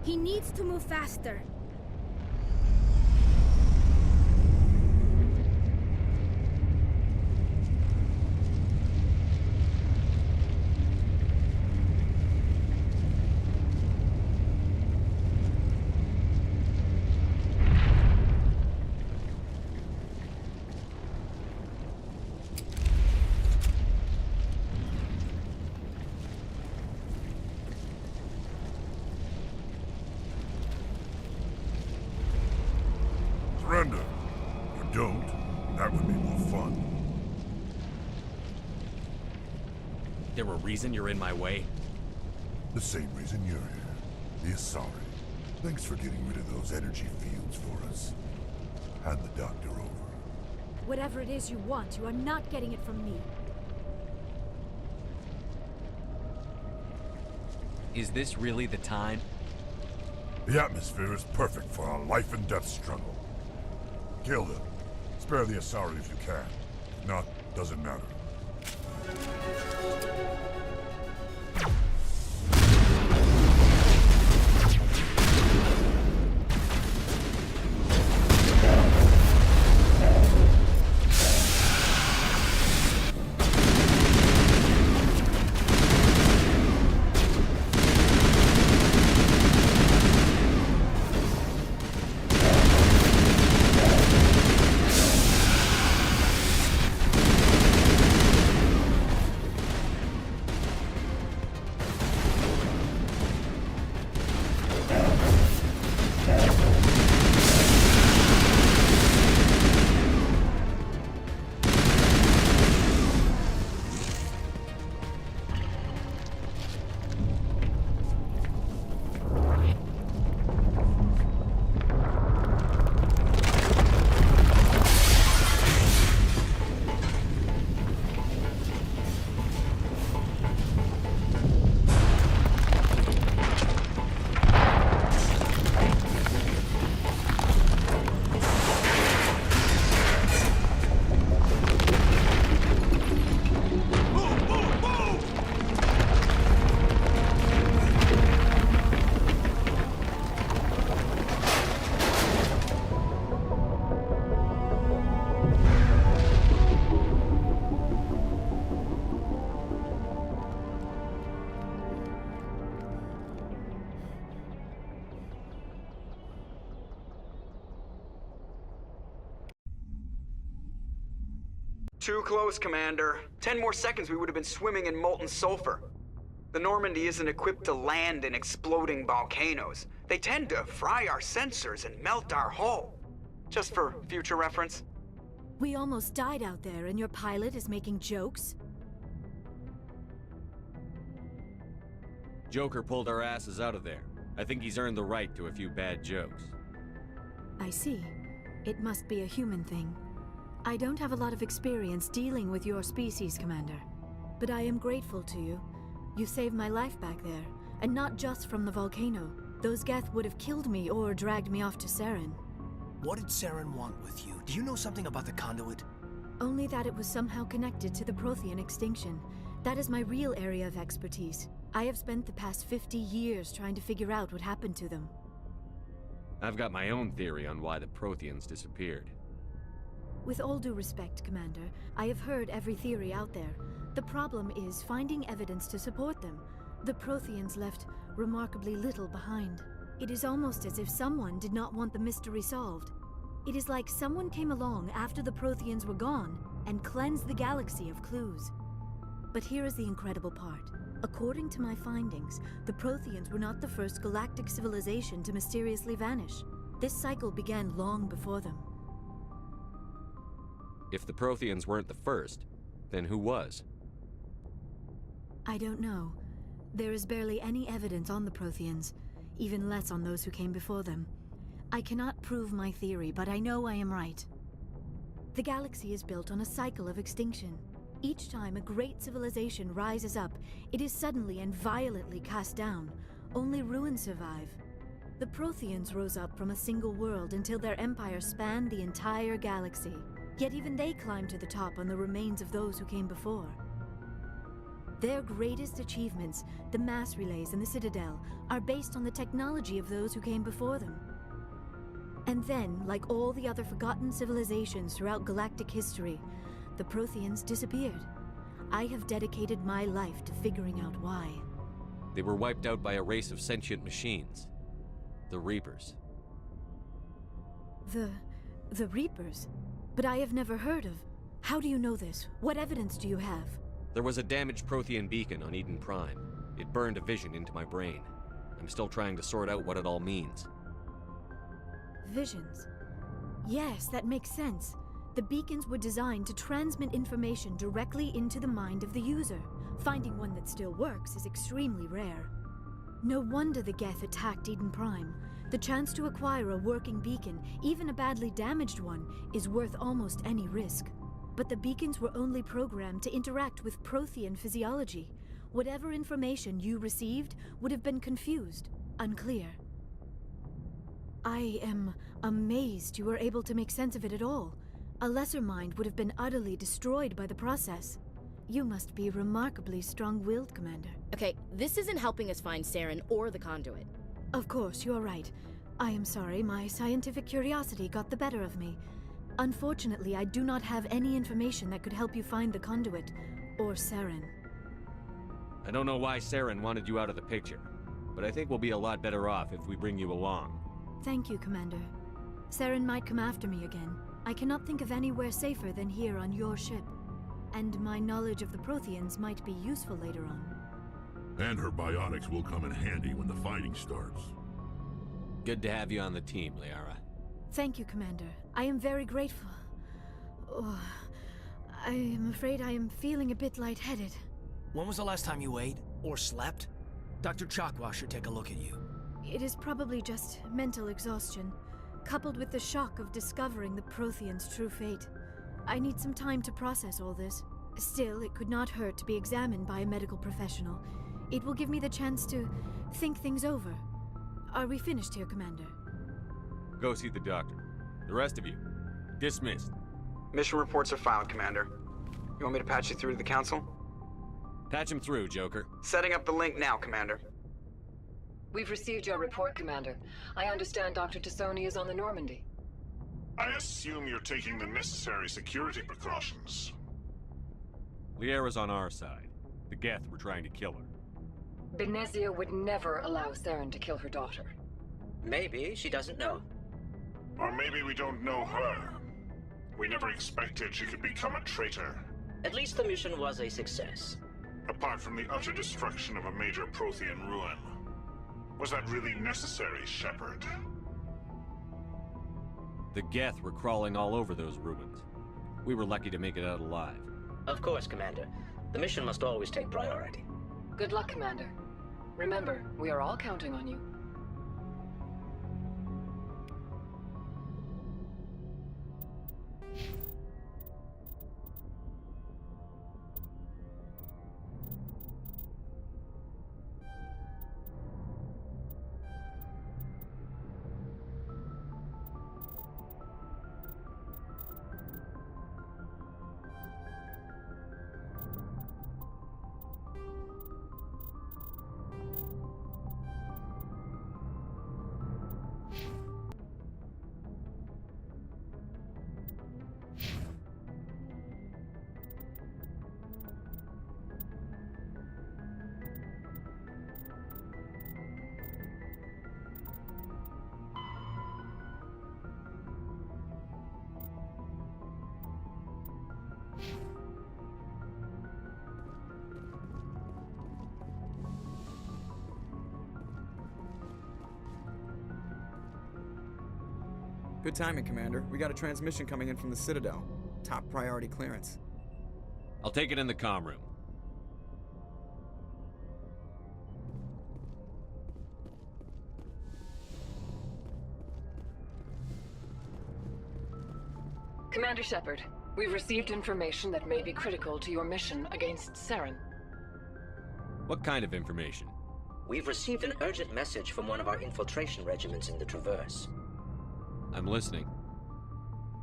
He needs to move faster. Surrender. Or don't. That would be more fun. There a reason you're in my way? The same reason you're here. The Asari. Thanks for getting rid of those energy fields for us. Hand the doctor over. Whatever it is you want, you are not getting it from me. Is this really the time? The atmosphere is perfect for a life and death struggle. Kill them. Spare the Asari if you can. If not, doesn't matter. Too close, Commander. 10 more seconds we would have been swimming in molten sulfur. The Normandy isn't equipped to land in exploding volcanoes. They tend to fry our sensors and melt our hull. Just for future reference. We almost died out there, and your pilot is making jokes? Joker pulled our asses out of there. I think he's earned the right to a few bad jokes. I see. It must be a human thing. I don't have a lot of experience dealing with your species, Commander. But I am grateful to you. You saved my life back there, and not just from the volcano. Those Geth would have killed me or dragged me off to Saren. What did Saren want with you? Do you know something about the conduit? Only that it was somehow connected to the Prothean extinction. That is my real area of expertise. I have spent the past 50 years trying to figure out what happened to them. I've got my own theory on why the Protheans disappeared. With all due respect, Commander, I have heard every theory out there. The problem is finding evidence to support them. The Protheans left remarkably little behind. It is almost as if someone did not want the mystery solved. It is like someone came along after the Protheans were gone and cleansed the galaxy of clues. But here is the incredible part. According to my findings, the Protheans were not the first galactic civilization to mysteriously vanish. This cycle began long before them. If the Protheans weren't the first, then who was? I don't know. There is barely any evidence on the Protheans, even less on those who came before them. I cannot prove my theory, but I know I am right. The galaxy is built on a cycle of extinction. Each time a great civilization rises up, it is suddenly and violently cast down. Only ruins survive. The Protheans rose up from a single world until their empire spanned the entire galaxy. Yet even they climbed to the top on the remains of those who came before. Their greatest achievements, the mass relays and the Citadel, are based on the technology of those who came before them. And then, like all the other forgotten civilizations throughout galactic history, the Protheans disappeared. I have dedicated my life to figuring out why. They were wiped out by a race of sentient machines. The Reapers. The Reapers? But I have never heard of... How do you know this? What evidence do you have? There was a damaged Prothean beacon on Eden Prime. It burned a vision into my brain. I'm still trying to sort out what it all means. Visions. Yes, that makes sense. The beacons were designed to transmit information directly into the mind of the user. Finding one that still works is extremely rare. No wonder the Geth attacked Eden Prime. The chance to acquire a working beacon, even a badly damaged one, is worth almost any risk. But the beacons were only programmed to interact with Prothean physiology. Whatever information you received would have been confused, unclear. I am amazed you were able to make sense of it at all. A lesser mind would have been utterly destroyed by the process. You must be remarkably strong-willed, Commander. Okay, this isn't helping us find Saren or the conduit. Of course, you are right. I am sorry, my scientific curiosity got the better of me. Unfortunately, I do not have any information that could help you find the conduit, or Saren. I don't know why Saren wanted you out of the picture, but I think we'll be a lot better off if we bring you along. Thank you, Commander. Saren might come after me again. I cannot think of anywhere safer than here on your ship. And my knowledge of the Protheans might be useful later on. And her bionics will come in handy when the fighting starts. Good to have you on the team, Liara. Thank you, Commander. I am very grateful. Oh, I am afraid I am feeling a bit lightheaded. When was the last time you ate or slept? Dr. Chakwa should take a look at you. It is probably just mental exhaustion, coupled with the shock of discovering the Protheans' true fate. I need some time to process all this. Still, it could not hurt to be examined by a medical professional. It will give me the chance to think things over. Are we finished here, Commander? Go see the doctor. The rest of you, dismissed. Mission reports are filed, Commander. You want me to patch you through to the Council? Patch him through, Joker. Setting up the link now, Commander. We've received your report, Commander. I understand Dr. Tassoni is on the Normandy. I assume you're taking the necessary security precautions. Liara's on our side. The Geth were trying to kill her. Benezia would never allow Saren to kill her daughter. Maybe she doesn't know. Or maybe we don't know her. We never expected she could become a traitor. At least the mission was a success. Apart from the utter destruction of a major Prothean ruin. Was that really necessary, Shepard? The Geth were crawling all over those ruins. We were lucky to make it out alive. Of course, Commander. The mission must always take priority. Good luck, Commander. Remember, we are all counting on you. Good timing, Commander. We got a transmission coming in from the Citadel. Top priority clearance. I'll take it in the comm room. Commander Shepard, we've received information that may be critical to your mission against Saren. What kind of information? We've received an urgent message from one of our infiltration regiments in the Traverse. I'm listening.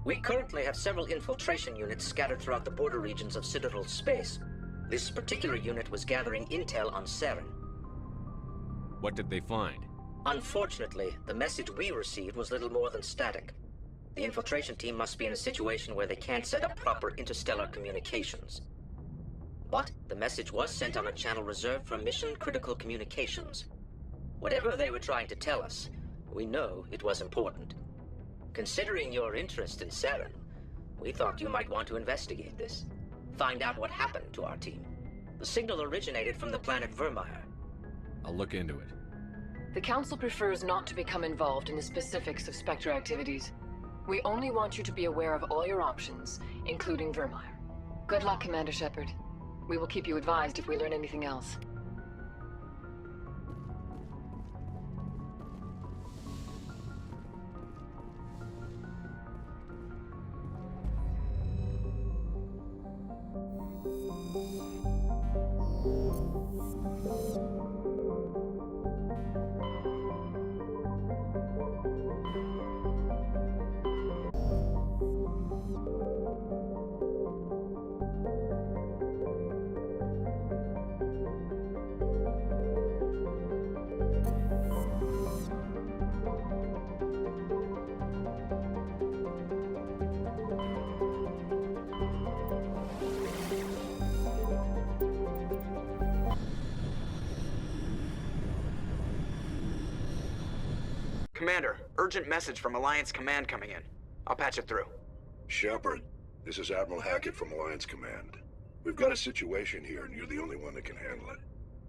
We currently have several infiltration units scattered throughout the border regions of Citadel space. This particular unit was gathering intel on Saren. What did they find? Unfortunately, the message we received was little more than static. The infiltration team must be in a situation where they can't set up proper interstellar communications. But the message was sent on a channel reserved for mission-critical communications. Whatever they were trying to tell us, we know it was important. Considering your interest in Saren, we thought you might want to investigate this. Find out what happened to our team. The signal originated from the planet Vermeer. I'll look into it. The Council prefers not to become involved in the specifics of Spectre activities. We only want you to be aware of all your options, including Vermeer. Good luck, Commander Shepard. We will keep you advised if we learn anything else. Commander, urgent message from Alliance Command coming in. I'll patch it through. Shepard, this is Admiral Hackett from Alliance Command. We've got a situation here, and you're the only one that can handle it.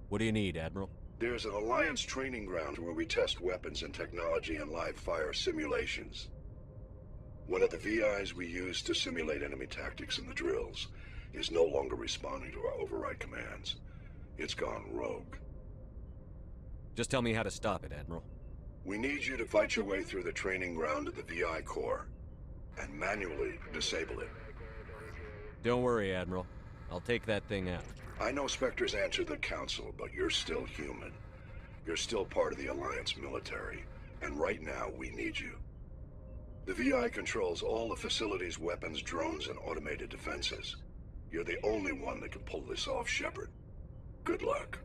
What do you need, Admiral? There's an Alliance training ground where we test weapons and technology in live-fire simulations. One of the VIs we use to simulate enemy tactics in the drills is no longer responding to our override commands. It's gone rogue. Just tell me how to stop it, Admiral. We need you to fight your way through the training ground to the VI core and manually disable it. Don't worry, Admiral. I'll take that thing out. I know Spectres answered the Council, but you're still human. You're still part of the Alliance military, and right now we need you. The VI controls all the facility's weapons, drones, and automated defenses. You're the only one that can pull this off, Shepard. Good luck.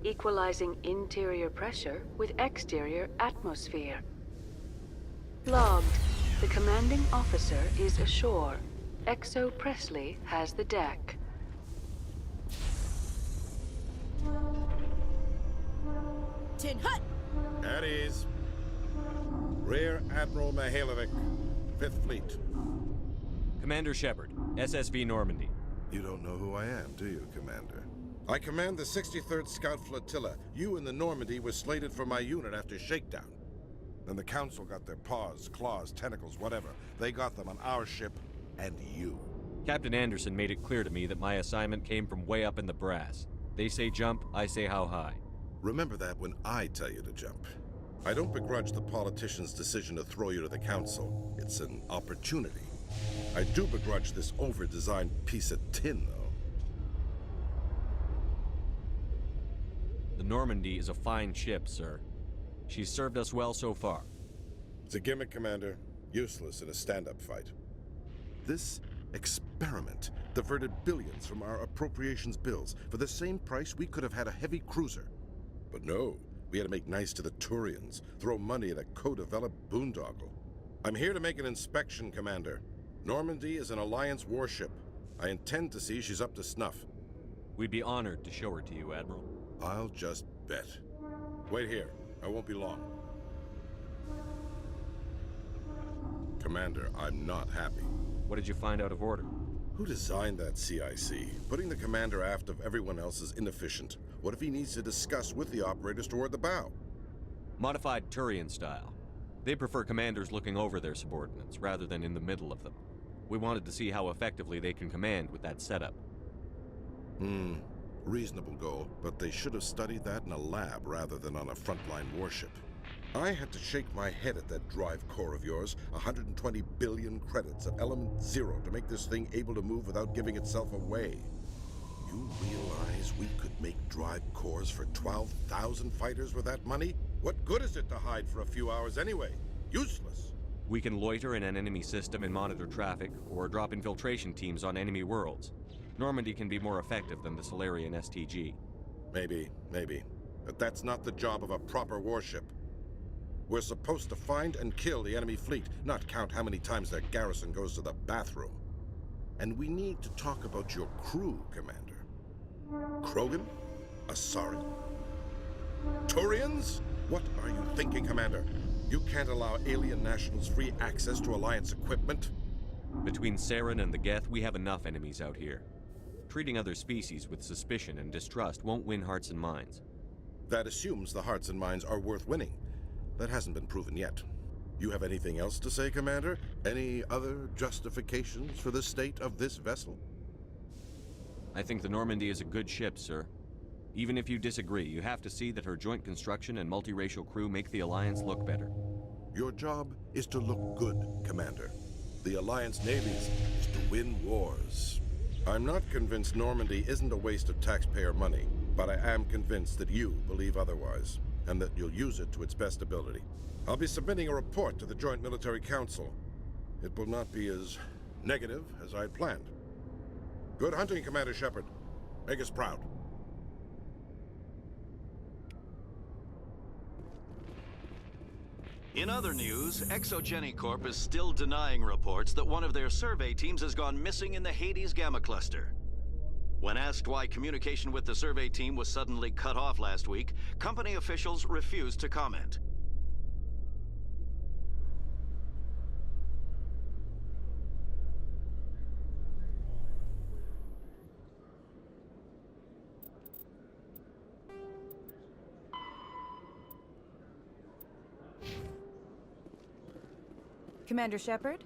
equalizing interior pressure with exterior atmosphere. Logged. The commanding officer is ashore. Exo Presley has the deck. Tin Hut! At ease. Rear Admiral Mihailovic, 5th Fleet. Commander Shepard, SSV Normandy. You don't know who I am, do you, Commander? I command the 63rd Scout Flotilla. You and the Normandy were slated for my unit after shakedown. Then the Council got their paws, claws, tentacles, whatever. They got them on our ship, and you. Captain Anderson made it clear to me that my assignment came from way up in the brass. They say jump, I say how high. Remember that when I tell you to jump. I don't begrudge the politician's decision to throw you to the Council. It's an opportunity. I do begrudge this over-designed piece of tin, though. The Normandy is a fine ship, sir. She's served us well so far. It's a gimmick, Commander. Useless in a stand-up fight. This experiment diverted billions from our appropriations bills. For the same price, we could have had a heavy cruiser. But no, we had to make nice to the Turians, throw money at a co-developed boondoggle. I'm here to make an inspection, Commander. Normandy is an Alliance warship. I intend to see she's up to snuff. We'd be honored to show her to you, Admiral. I'll just bet. Wait here. I won't be long. Commander, I'm not happy. What did you find out of order? Who designed that CIC? Putting the commander aft of everyone else is inefficient. What if he needs to discuss with the operators toward the bow? Modified Turian style. They prefer commanders looking over their subordinates, rather than in the middle of them. We wanted to see how effectively they can command with that setup. Reasonable goal, but they should have studied that in a lab rather than on a frontline warship. I had to shake my head at that drive core of yours. 120 billion credits at element 0 to make this thing able to move without giving itself away. You realize we could make drive cores for 12,000 fighters with that money? What good is it to hide for a few hours anyway? Useless. We can loiter in an enemy system and monitor traffic, or drop infiltration teams on enemy worlds. Normandy can be more effective than the Solarian STG. Maybe. But that's not the job of a proper warship. We're supposed to find and kill the enemy fleet, not count how many times their garrison goes to the bathroom. And we need to talk about your crew, Commander. Krogan? Asari? Turians? What are you thinking, Commander? You can't allow alien nationals free access to Alliance equipment? Between Saren and the Geth, we have enough enemies out here. Treating other species with suspicion and distrust won't win hearts and minds. That assumes the hearts and minds are worth winning. That hasn't been proven yet. You have anything else to say, Commander? Any other justifications for the state of this vessel? I think the Normandy is a good ship, sir. Even if you disagree, you have to see that her joint construction and multiracial crew make the Alliance look better. Your job is to look good, Commander. The Alliance navies is to win wars. I'm not convinced Normandy isn't a waste of taxpayer money, but I am convinced that you believe otherwise, and that you'll use it to its best ability. I'll be submitting a report to the Joint Military Council. It will not be as negative as I'd planned. Good hunting, Commander Shepard. Make us proud. In other news, Exogeny Corp is still denying reports that one of their survey teams has gone missing in the Hades Gamma Cluster. When asked why communication with the survey team was suddenly cut off last week, company officials refused to comment. Commander Shepard?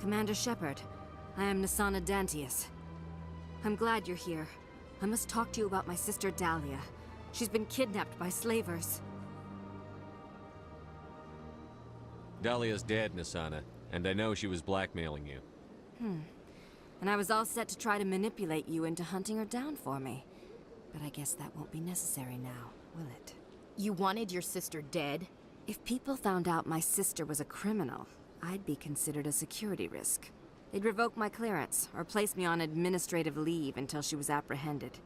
Commander Shepard, I am Nasana Dantius. I'm glad you're here. I must talk to you about my sister Dahlia. She's been kidnapped by slavers. Dahlia's dead, Nasana, and I know she was blackmailing you. And I was all set to try to manipulate you into hunting her down for me. But I guess that won't be necessary now, will it? You wanted your sister dead? If people found out my sister was a criminal, I'd be considered a security risk. They'd revoke my clearance, or place me on administrative leave until she was apprehended.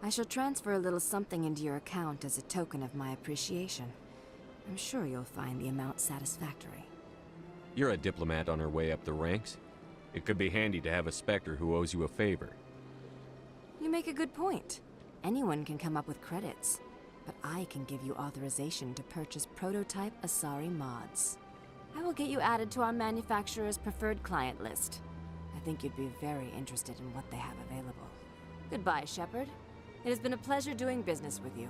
I shall transfer a little something into your account as a token of my appreciation. I'm sure you'll find the amount satisfactory. You're a diplomat on her way up the ranks. It could be handy to have a Spectre who owes you a favor. You make a good point. Anyone can come up with credits, but I can give you authorization to purchase prototype Asari mods. I will get you added to our manufacturer's preferred client list. I think you'd be very interested in what they have available. Goodbye, Shepard. It has been a pleasure doing business with you.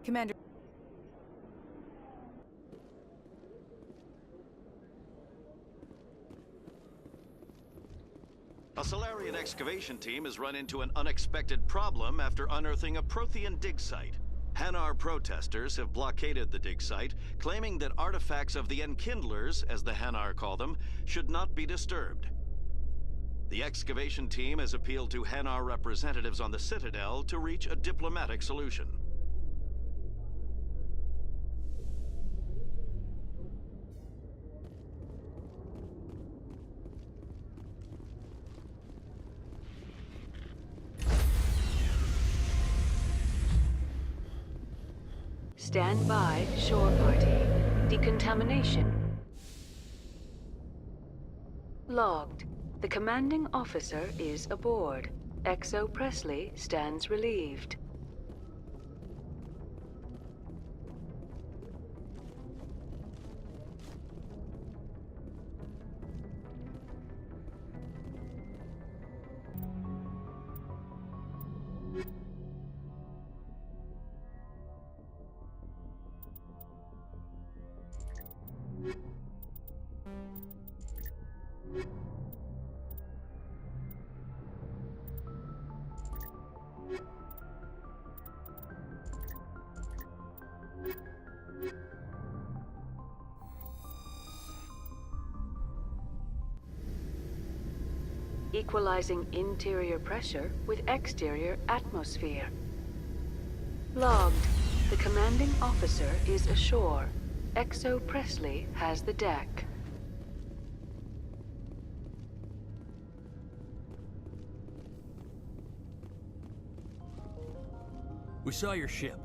Commander... A Salarian excavation team has run into an unexpected problem after unearthing a Prothean dig site. Hanar protesters have blockaded the dig site, claiming that artifacts of the Enkindlers, as the Hanar call them, should not be disturbed. The excavation team has appealed to Hanar representatives on the Citadel to reach a diplomatic solution. Stand by, shore party. Decontamination. Logged. The commanding officer is aboard. XO Presley stands relieved. Equalizing interior pressure with exterior atmosphere. Logged. The commanding officer is ashore. XO Presley has the deck. We saw your ship.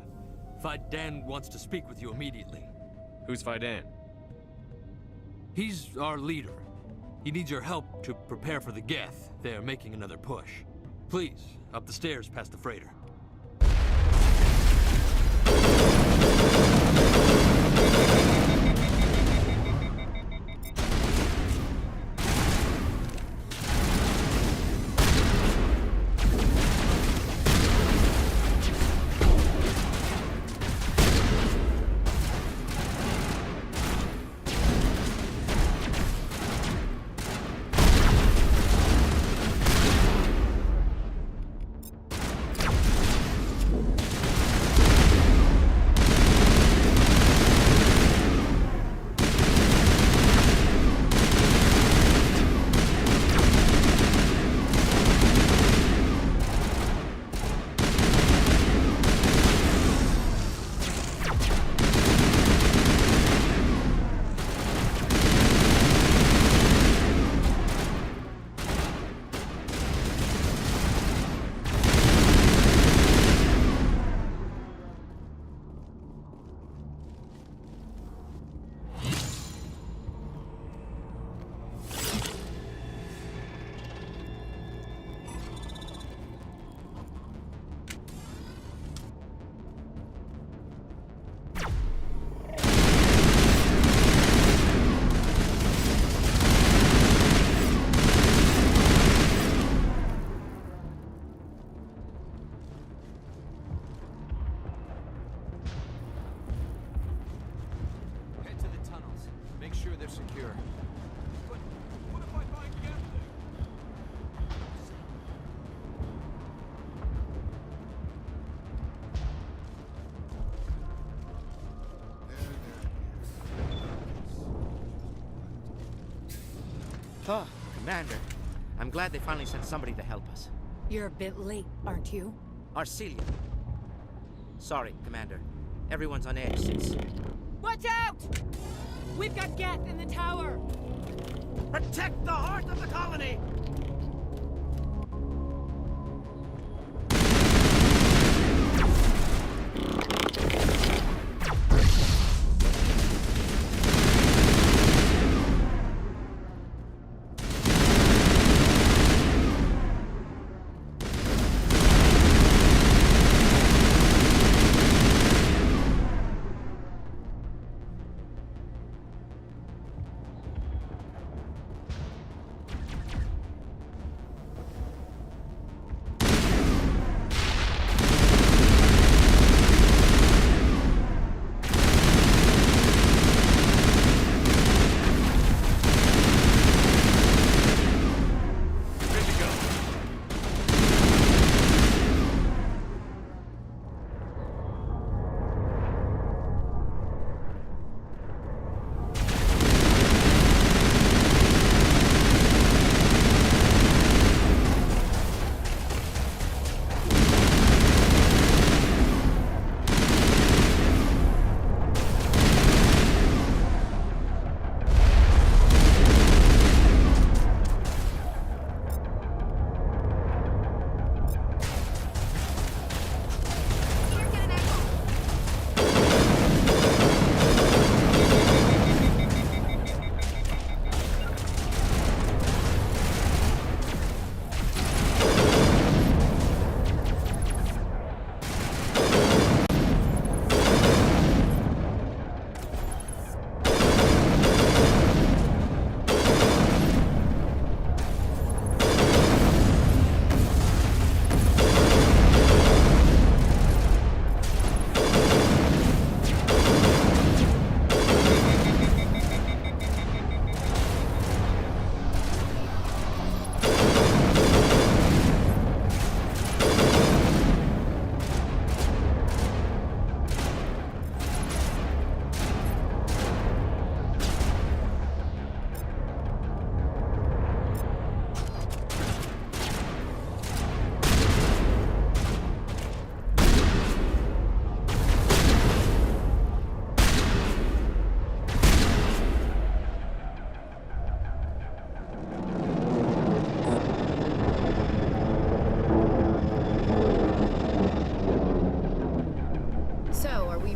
Faidan wants to speak with you immediately. Who's Faidan? He's our leader. He needs your help to prepare for the Geth. They're making another push. Please, up the stairs past the freighter. they're secure. But what if I find Geth Oh, Commander. I'm glad they finally sent somebody to help us. You're a bit late, aren't you? Arcelia. Sorry, Commander. Everyone's on edge since... Watch out! We've got Geth in the tower! Protect the heart of the colony!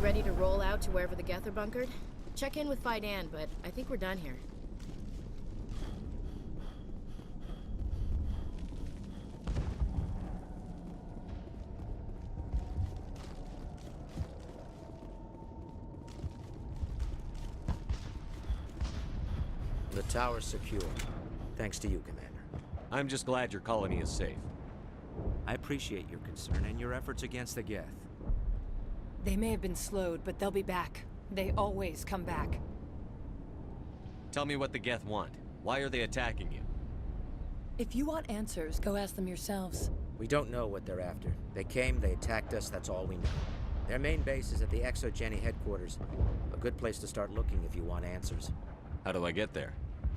Ready to roll out to wherever the Geth are bunkered? Check in with Fidan, but I think we're done here. The tower's secure. Thanks to you, Commander. I'm just glad your colony is safe. I appreciate your concern and your efforts against the Geth. They may have been slowed, but they'll be back. They always come back. Tell me what the Geth want. Why are they attacking you? If you want answers, go ask them yourselves. We don't know what they're after. They came, they attacked us, that's all we know. Their main base is at the ExoGeni headquarters. A good place to start looking if you want answers. How do I get there?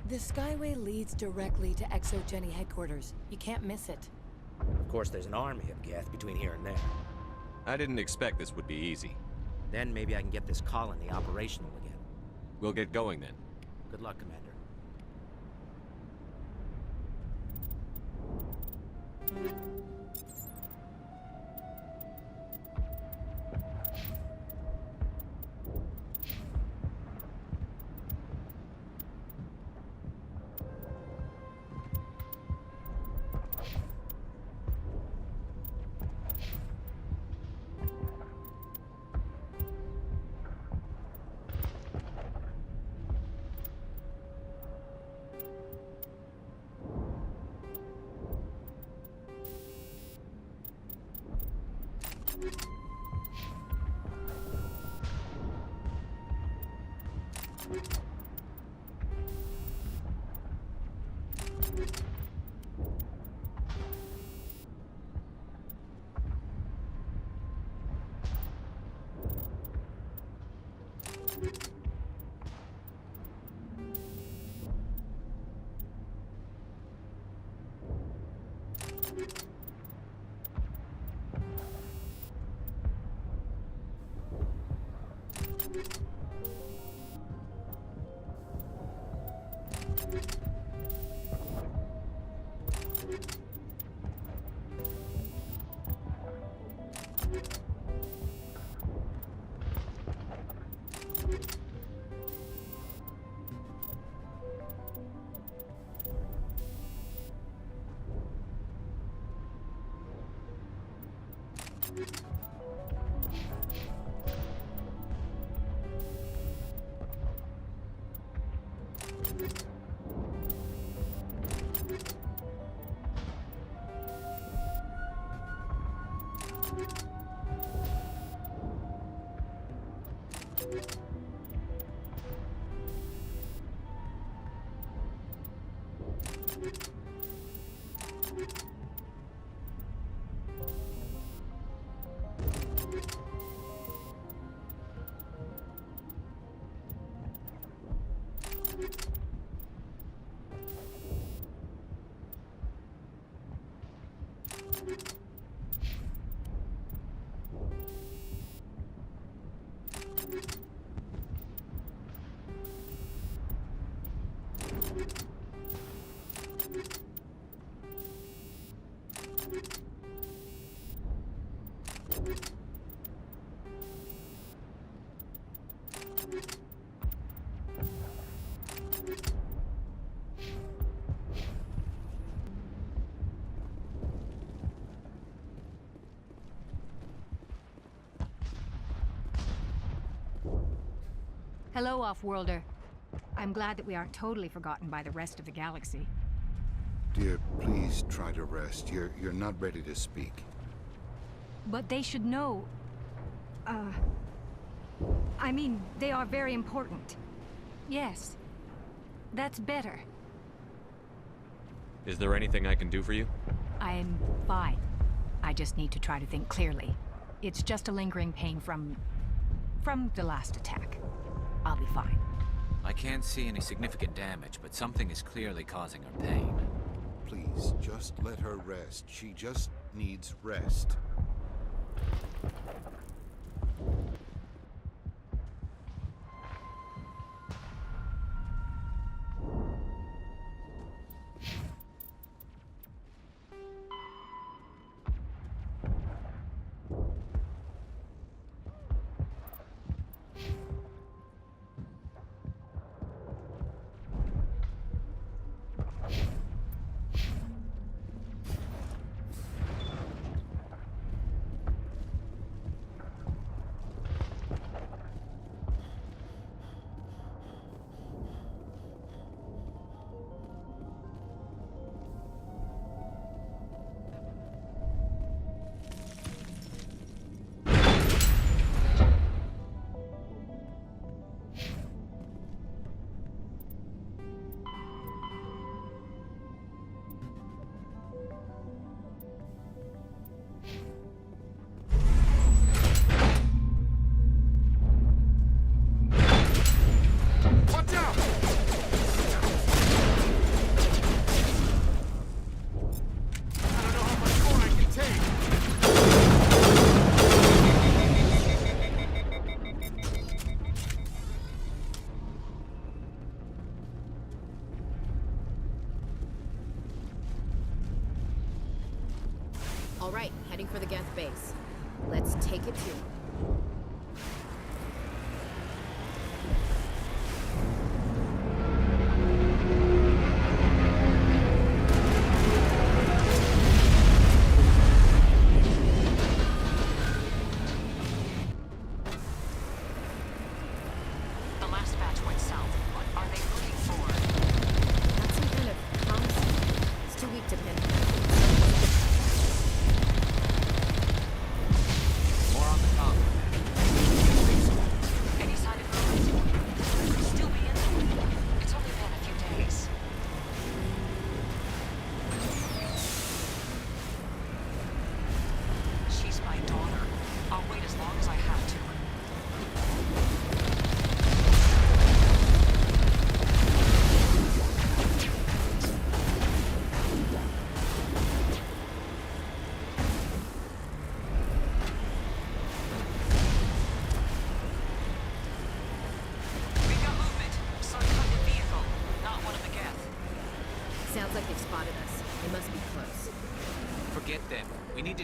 The Skyway leads directly to ExoGeni headquarters. You can't miss it. Of course, there's an army of Geth between here and there. I didn't expect this would be easy. Then maybe I can get this colony operational again. We'll get going then. Good luck, Commander. Hello, Off-Worlder. I'm glad that we aren't totally forgotten by the rest of the galaxy. Dear, please try to rest. You're not ready to speak. But they should know... I mean, they are very important. Yes. That's better. Is there anything I can do for you? I'm fine. I just need to try to think clearly. It's just a lingering pain from the last attack. I'll be fine. I can't see any significant damage, but something is clearly causing her pain. Please, just let her rest. She just needs rest. All right, heading for the Geth base. Let's take it to... The last batch went south. What are they looking for? That's some kind of promise. It's too weak to pin. More on the com.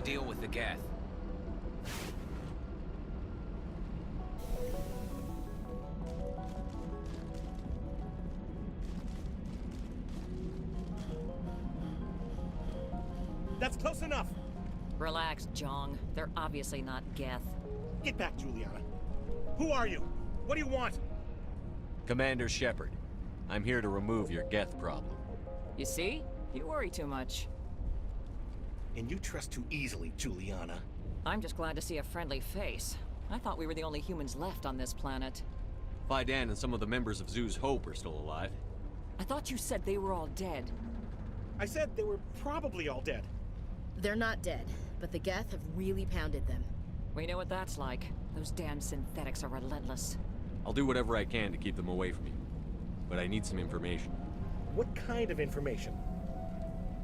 to deal with the Geth. That's close enough! Relax, Jong. They're obviously not Geth. Get back, Juliana. Who are you? What do you want? Commander Shepard. I'm here to remove your Geth problem. You see? You worry too much. And you trust too easily, Juliana. I'm just glad to see a friendly face. I thought we were the only humans left on this planet. Faidan and some of the members of Zoo's Hope are still alive. I thought you said they were all dead. I said they were probably all dead. They're not dead, but the Geth have really pounded them. We know what that's like. Those damn synthetics are relentless. I'll do whatever I can to keep them away from you. But I need some information. What kind of information?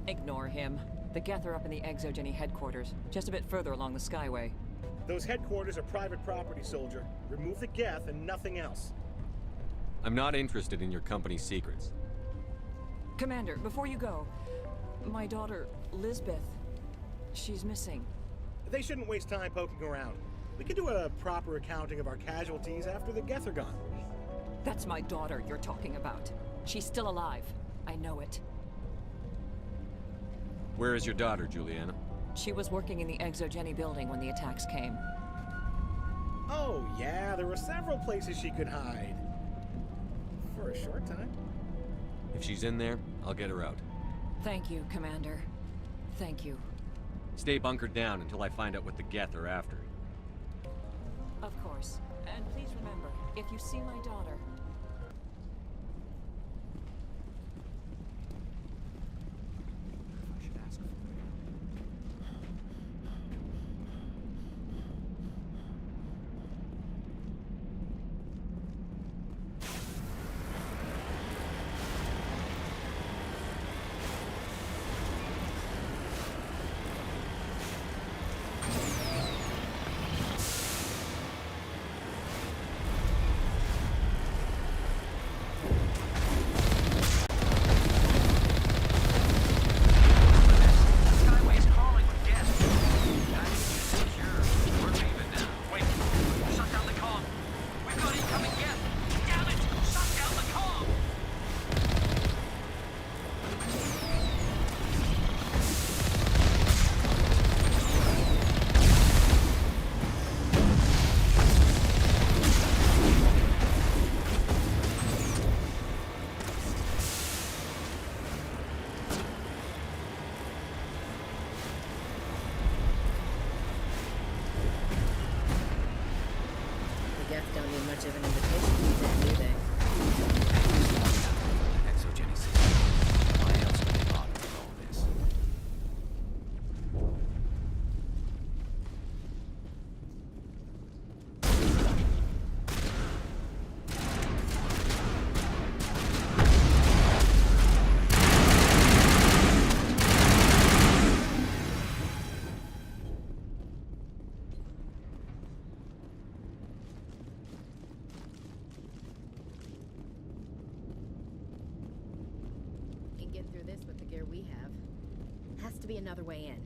Ignore him. The Geth are up in the Exogeny headquarters, just a bit further along the Skyway. Those headquarters are private property, soldier. Remove the Geth and nothing else. I'm not interested in your company's secrets. Commander, before you go, my daughter, Lisbeth, she's missing. They shouldn't waste time poking around. We can do a proper accounting of our casualties after the Geth are gone. That's my daughter you're talking about. She's still alive. I know it. Where is your daughter, Juliana? She was working in the Exogeny building when the attacks came. Oh, yeah, there were several places she could hide. For a short time. If she's in there, I'll get her out. Thank you, Commander. Thank you. Stay bunkered down until I find out what the Geth are after. Of course. And please remember, if you see my daughter... Don't need much of an invitation then, do they? Exogeny system. Why else would they bother with all this? Get through this with the gear we have. Has to be another way in.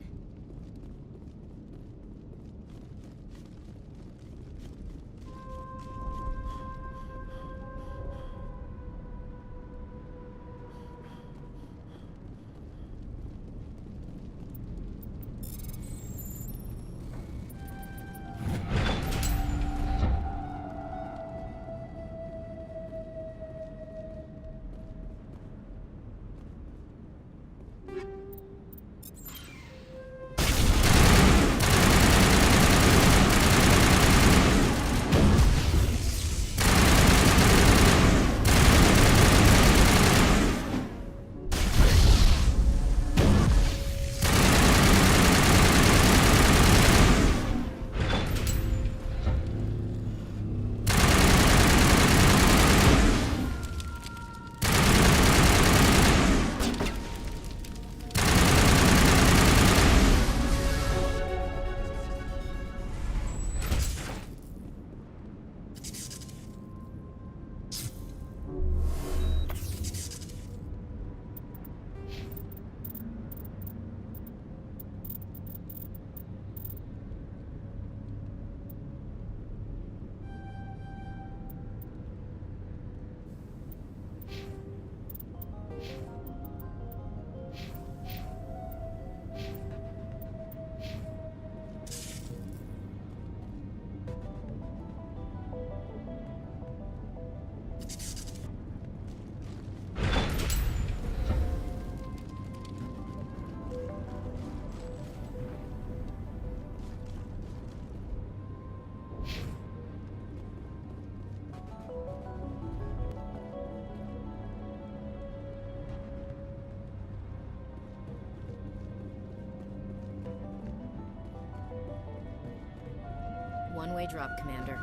one-way drop, Commander.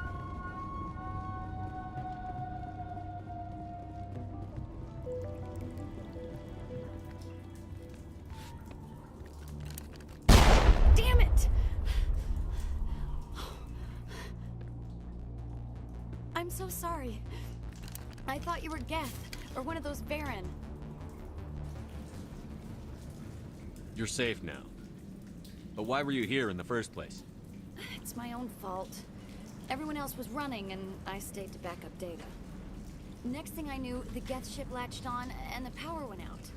Damn it! I'm so sorry. I thought you were Geth, or one of those Baron. You're safe now. But why were you here in the first place? It's my own fault. Everyone else was running, and I stayed to back up data. Next thing I knew, the Geth ship latched on, and the power went out.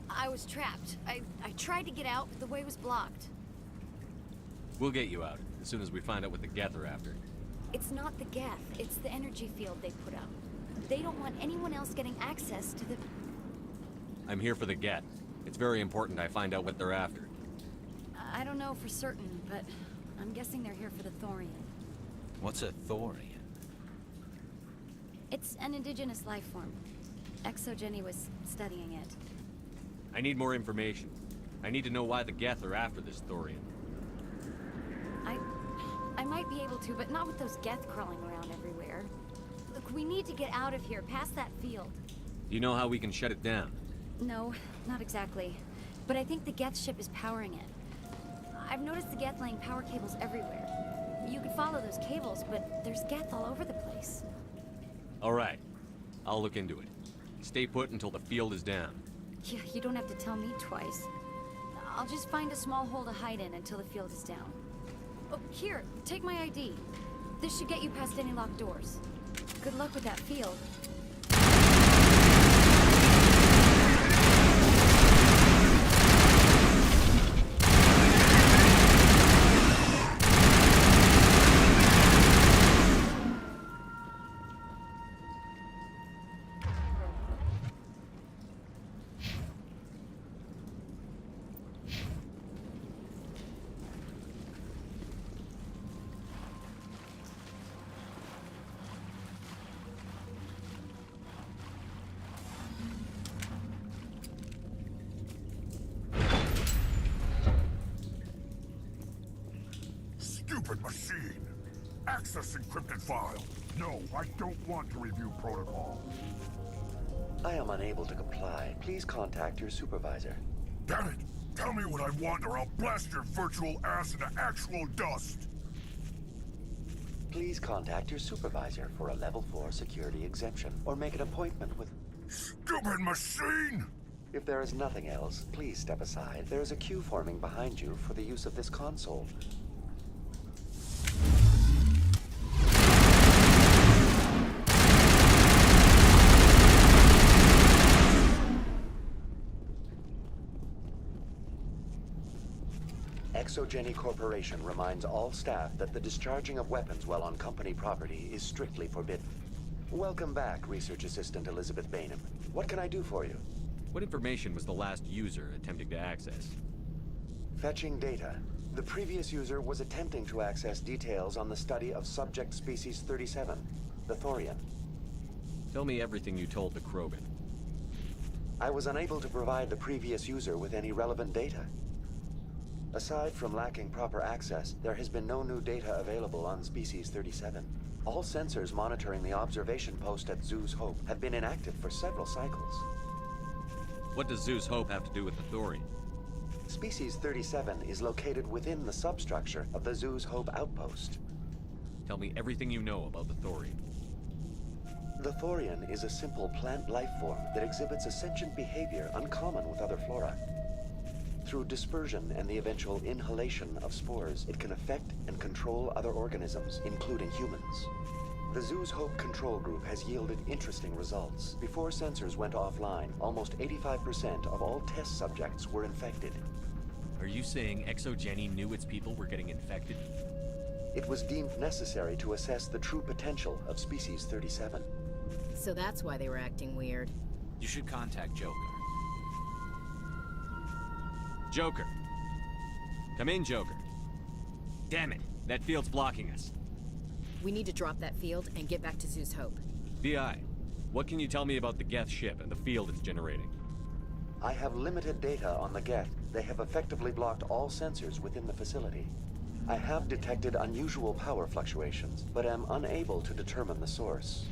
I was trapped. I tried to get out, but the way was blocked. We'll get you out, as soon as we find out what the Geth are after. It's not the Geth, it's the energy field they put up. They don't want anyone else getting access to the... I'm here for the Geth. It's very important I find out what they're after. I don't know for certain, but I'm guessing they're here for the Thorian. What's a Thorian? It's an indigenous life form. ExoGeni was studying it. I need more information. I need to know why the Geth are after this Thorian. I might be able to, but not with those Geth crawling around everywhere. Look, we need to get out of here, past that field. Do you know how we can shut it down? No, not exactly. But I think the Geth ship is powering it. I've noticed the Geth laying power cables everywhere. You could follow those cables, but there's Geth all over the place. Alright. I'll look into it. Stay put until the field is down. Yeah, you don't have to tell me twice. I'll just find a small hole to hide in until the field is down. Oh, here, take my ID. This should get you past any locked doors. Good luck with that field. Stupid machine! Access encrypted file. No, I don't want to review protocol. I am unable to comply. Please contact your supervisor. Damn it! Tell me what I want or I'll blast your virtual ass into actual dust! Please contact your supervisor for a level 4 security exemption, or make an appointment with... Stupid machine! If there is nothing else, please step aside. There is a queue forming behind you for the use of this console. ExoGeni Corporation reminds all staff that the discharging of weapons while on company property is strictly forbidden. Welcome back, Research Assistant Elizabeth Bainham. What can I do for you? What information was the last user attempting to access? Fetching data. The previous user was attempting to access details on the study of subject species 37, the Thorian. Tell me everything you told the Krogan. I was unable to provide the previous user with any relevant data. Aside from lacking proper access, there has been no new data available on Species 37. All sensors monitoring the observation post at Zeus Hope have been inactive for several cycles. What does Zeus Hope have to do with the Thorian? Species 37 is located within the substructure of the Zeus Hope outpost. Tell me everything you know about the Thorian. The Thorian is a simple plant life form that exhibits a sentient behavior uncommon with other flora. Through dispersion and the eventual inhalation of spores, it can affect and control other organisms, including humans. The Zeus Hope control group has yielded interesting results. Before sensors went offline, almost 85% of all test subjects were infected. Are you saying ExoGeni knew its people were getting infected? It was deemed necessary to assess the true potential of Species 37. So that's why they were acting weird. You should contact Joker. Joker. Come in, Joker. Damn it, that field's blocking us. We need to drop that field and get back to Zeus Hope. VI, what can you tell me about the Geth ship and the field it's generating? I have limited data on the Geth. They have effectively blocked all sensors within the facility. I have detected unusual power fluctuations, but am unable to determine the source.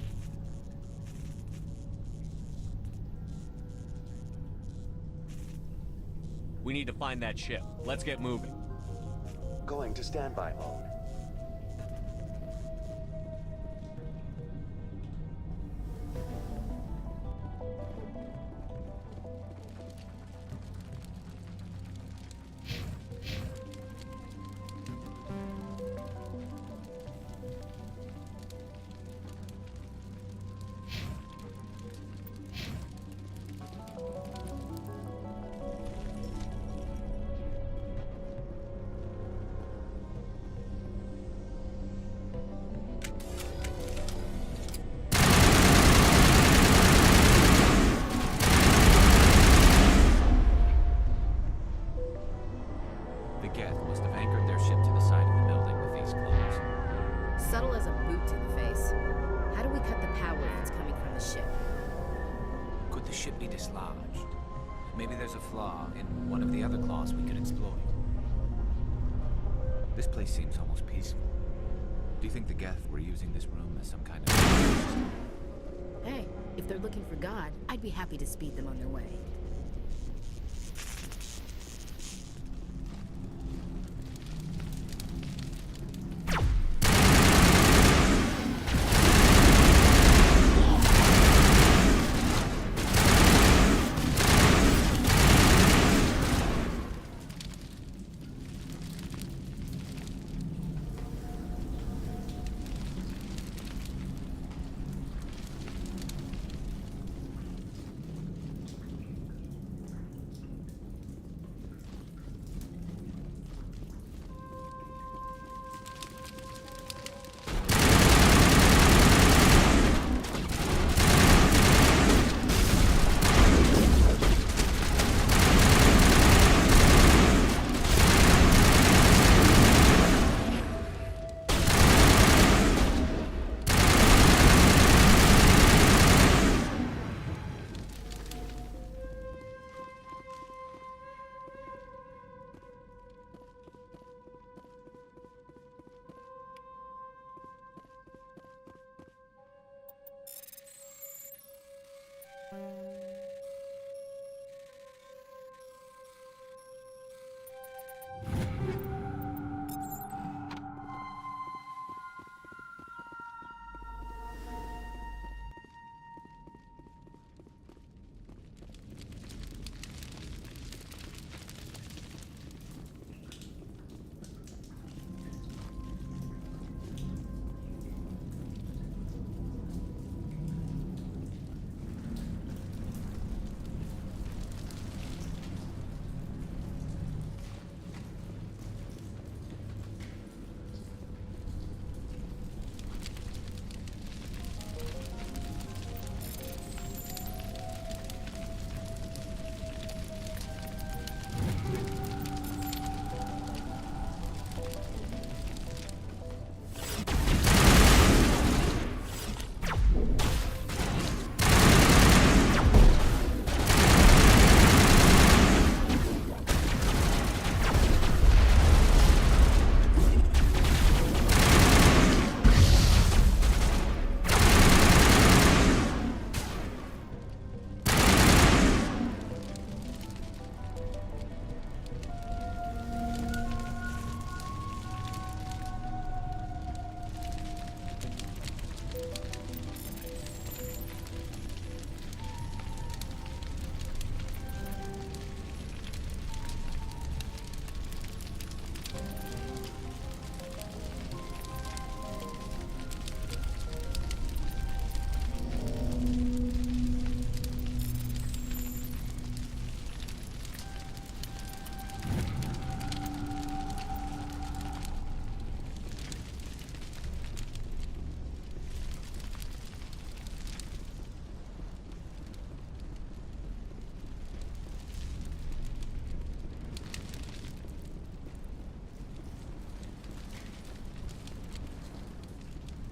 We need to find that ship. Let's get moving. Going to standby mode. Subtle as a boot to the face. How do we cut the power if it's coming from the ship? Could the ship be dislodged? Maybe there's a flaw in one of the other claws we could exploit. This place seems almost peaceful. Do you think the Geth were using this room as some kind of... Hey, if they're looking for God, I'd be happy to speed them on their way.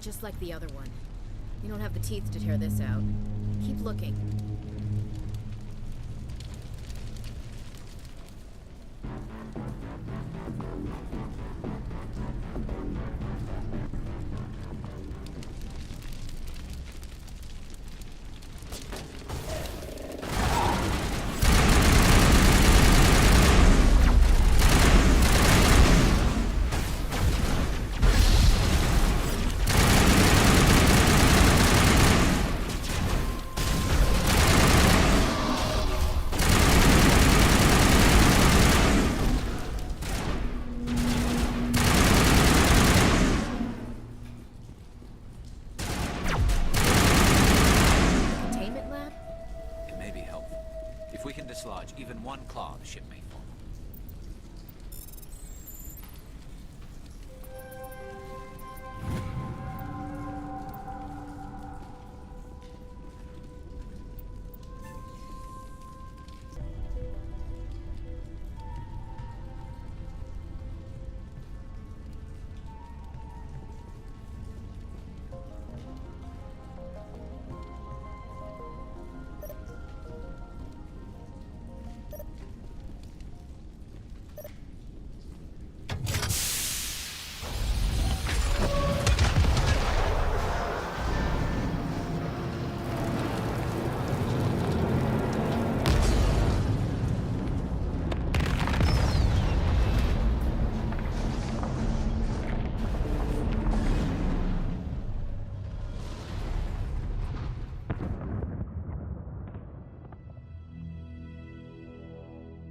Just like the other one. You don't have the teeth to tear this out. Keep looking. one claw, the ship may fall.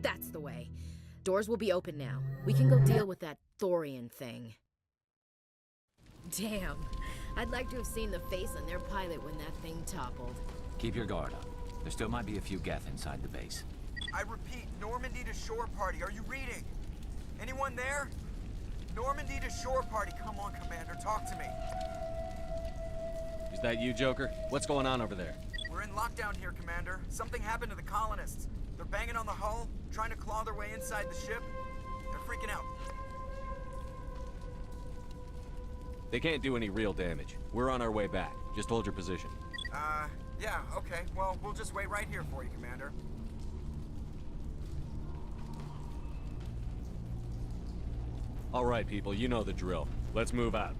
That's the way. Doors will be open now. We can go deal with that Thorian thing. Damn. I'd like to have seen the face on their pilot when that thing toppled. Keep your guard up. There still might be a few Geth inside the base. I repeat, Normandy to shore party. Are you reading? Anyone there? Normandy to shore party. Come on, Commander. Talk to me. Is that you, Joker? What's going on over there? We're in lockdown here, Commander. Something happened to the colonists. They're banging on the hull, trying to claw their way inside the ship. They're freaking out. They can't do any real damage. We're on our way back. Just hold your position. Yeah, okay. Well, we'll just wait right here for you, Commander. All right, people, you know the drill. Let's move out.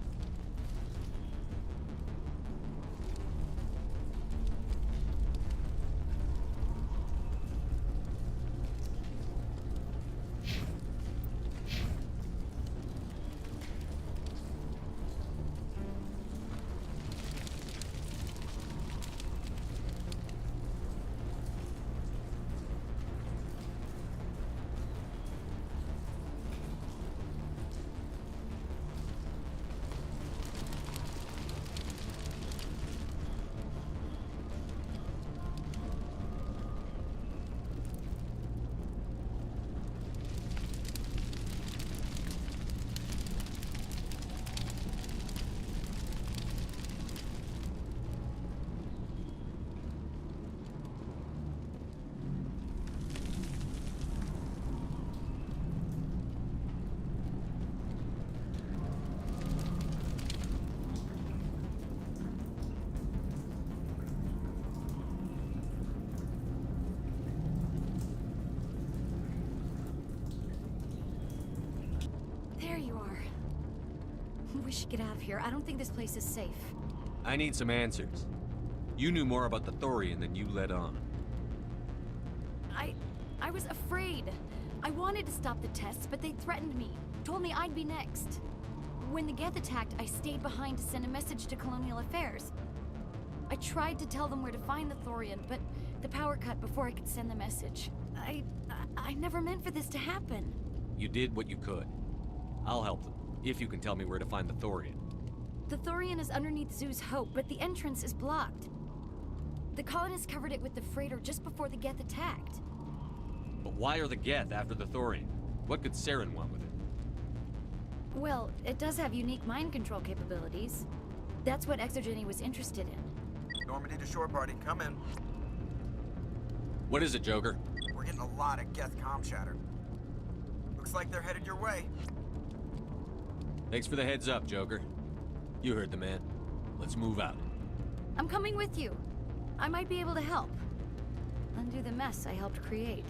There you are. We should get out of here. I don't think this place is safe. I need some answers. You knew more about the Thorian than you let on. I was afraid. I wanted to stop the tests, but they threatened me. Told me I'd be next. When the Geth attacked, I stayed behind to send a message to Colonial Affairs. I tried to tell them where to find the Thorian, but the power cut before I could send the message. I never meant for this to happen. You did what you could. I'll help them, if you can tell me where to find the Thorian. The Thorian is underneath Zoo's Hope, but the entrance is blocked. The colonists covered it with the freighter just before the Geth attacked. But why are the Geth after the Thorian? What could Saren want with it? Well, it does have unique mind control capabilities. That's what Exogeny was interested in. Normandy to shore party, come in. What is it, Joker? We're getting a lot of Geth comm chatter. Looks like they're headed your way. Thanks for the heads up, Joker. You heard the man. Let's move out. I'm coming with you. I might be able to help. Undo the mess I helped create.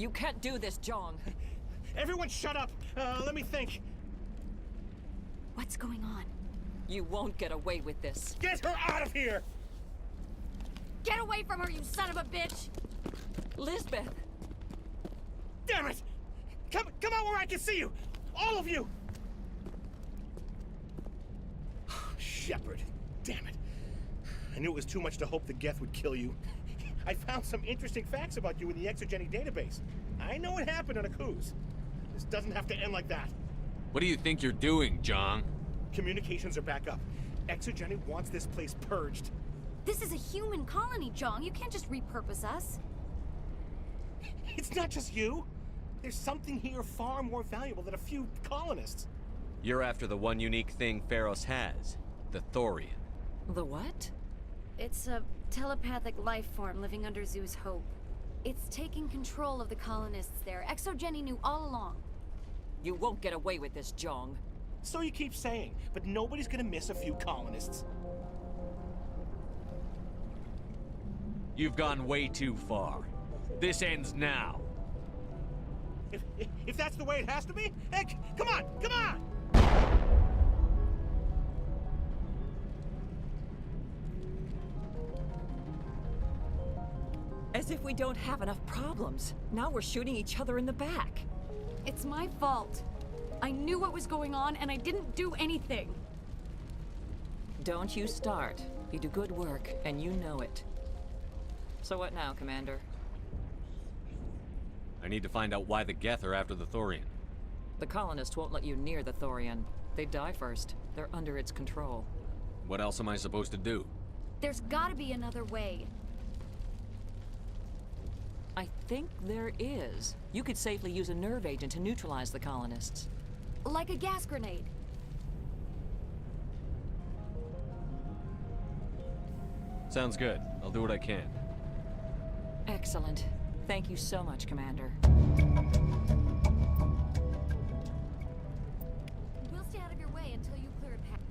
You can't do this, Jong. Everyone shut up! Let me think. What's going on? You won't get away with this. Get her out of here! Get away from her, you son of a bitch! Lisbeth! Damn it! Come out where I can see you! All of you! Shepard, damn it. I knew it was too much to hope the Geth would kill you. I found some interesting facts about you in the Exogeny database. I know what happened on Akuz. This doesn't have to end like that. What do you think you're doing, Jong? Communications are back up. Exogeny wants this place purged. This is a human colony, Jong. You can't just repurpose us. It's not just you. There's something here far more valuable than a few colonists. You're after the one unique thing Pharos has, the Thorian. The what? It's a telepathic life form living under Zoo's hope. It's taking control of the colonists there. Exogeny knew all along. You won't get away with this, Jong. So you keep saying, but nobody's gonna miss a few colonists. You've gone way too far. This ends now. If that's the way it has to be, heck, come on, come on! As if we don't have enough problems. Now we're shooting each other in the back. It's my fault. I knew what was going on and I didn't do anything. Don't you start. You do good work, and you know it. So what now, Commander? I need to find out why the Geth are after the Thorian. The colonists won't let you near the Thorian. They die first. They're under its control. What else am I supposed to do? There's gotta be another way. I think there is. You could safely use a nerve agent to neutralize the colonists. Like a gas grenade. Sounds good. I'll do what I can. Excellent. Thank you so much, Commander. We'll stay out of your way until you clear a path.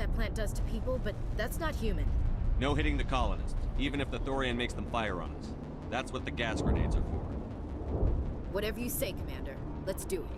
that plant does to people, but that's not human. No hitting the colonists, even if the Thorian makes them fire on us. That's what the gas grenades are for. Whatever you say, Commander. Let's do it.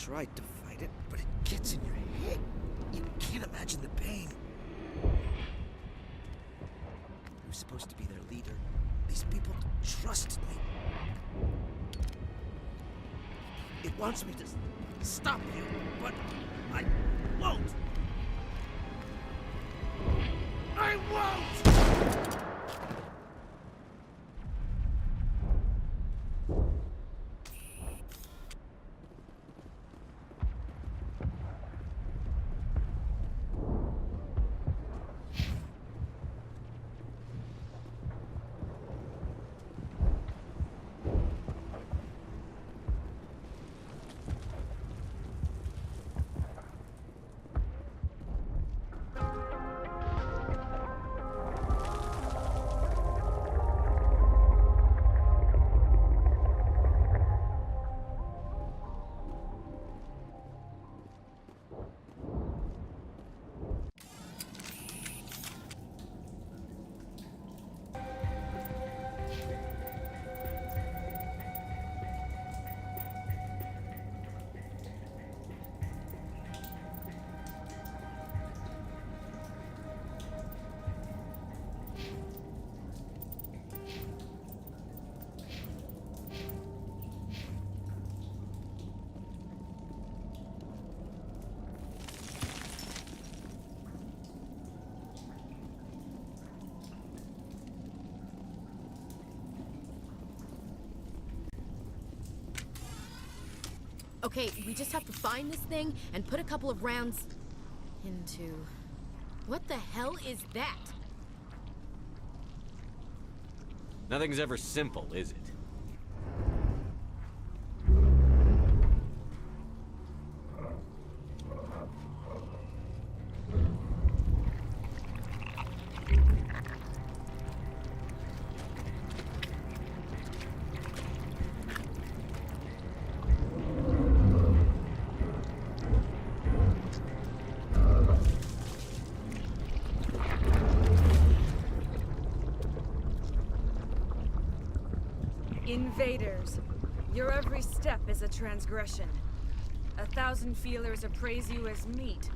tried to fight it, but it gets in your head. You can't imagine the pain. I was supposed to be their leader. These people trusted me. It wants me to stop you, but I won't. I won't! Okay, we just have to find this thing and put a couple of rounds into... What the hell is that? Nothing's ever simple, is it? Invaders, your every step is a transgression. 1,000 feelers appraise you as meat,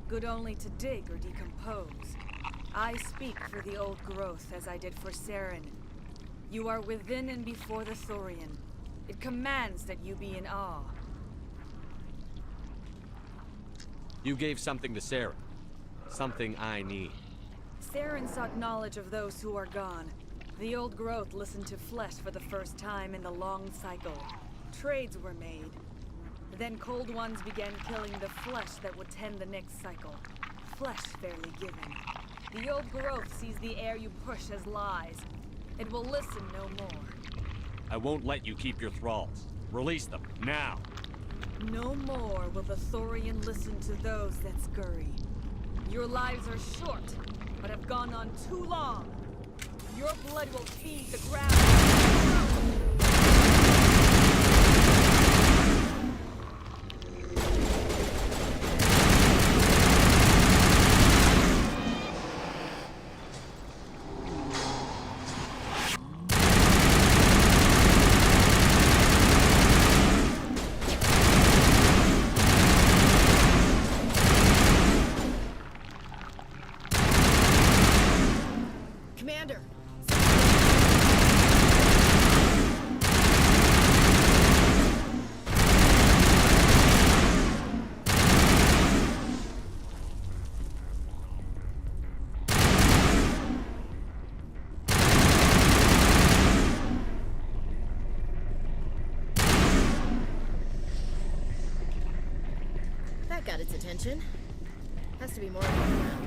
good only to dig or decompose. I speak for the old growth as I did for Saren. You are within and before the Thorian. It commands that you be in awe. You gave something to Saren. Something I need. Saren sought knowledge of those who are gone. The old growth listened to flesh for the first time in the long cycle. Trades were made. Then cold ones began killing the flesh that would tend the next cycle. Flesh fairly given. The old growth sees the air you push as lies. It will listen no more. I won't let you keep your thralls. Release them, now! No more will the Thorian listen to those that scurry. Your lives are short, but have gone on too long. Your blood will feed the ground. Commander! That got its attention. Has to be more than that.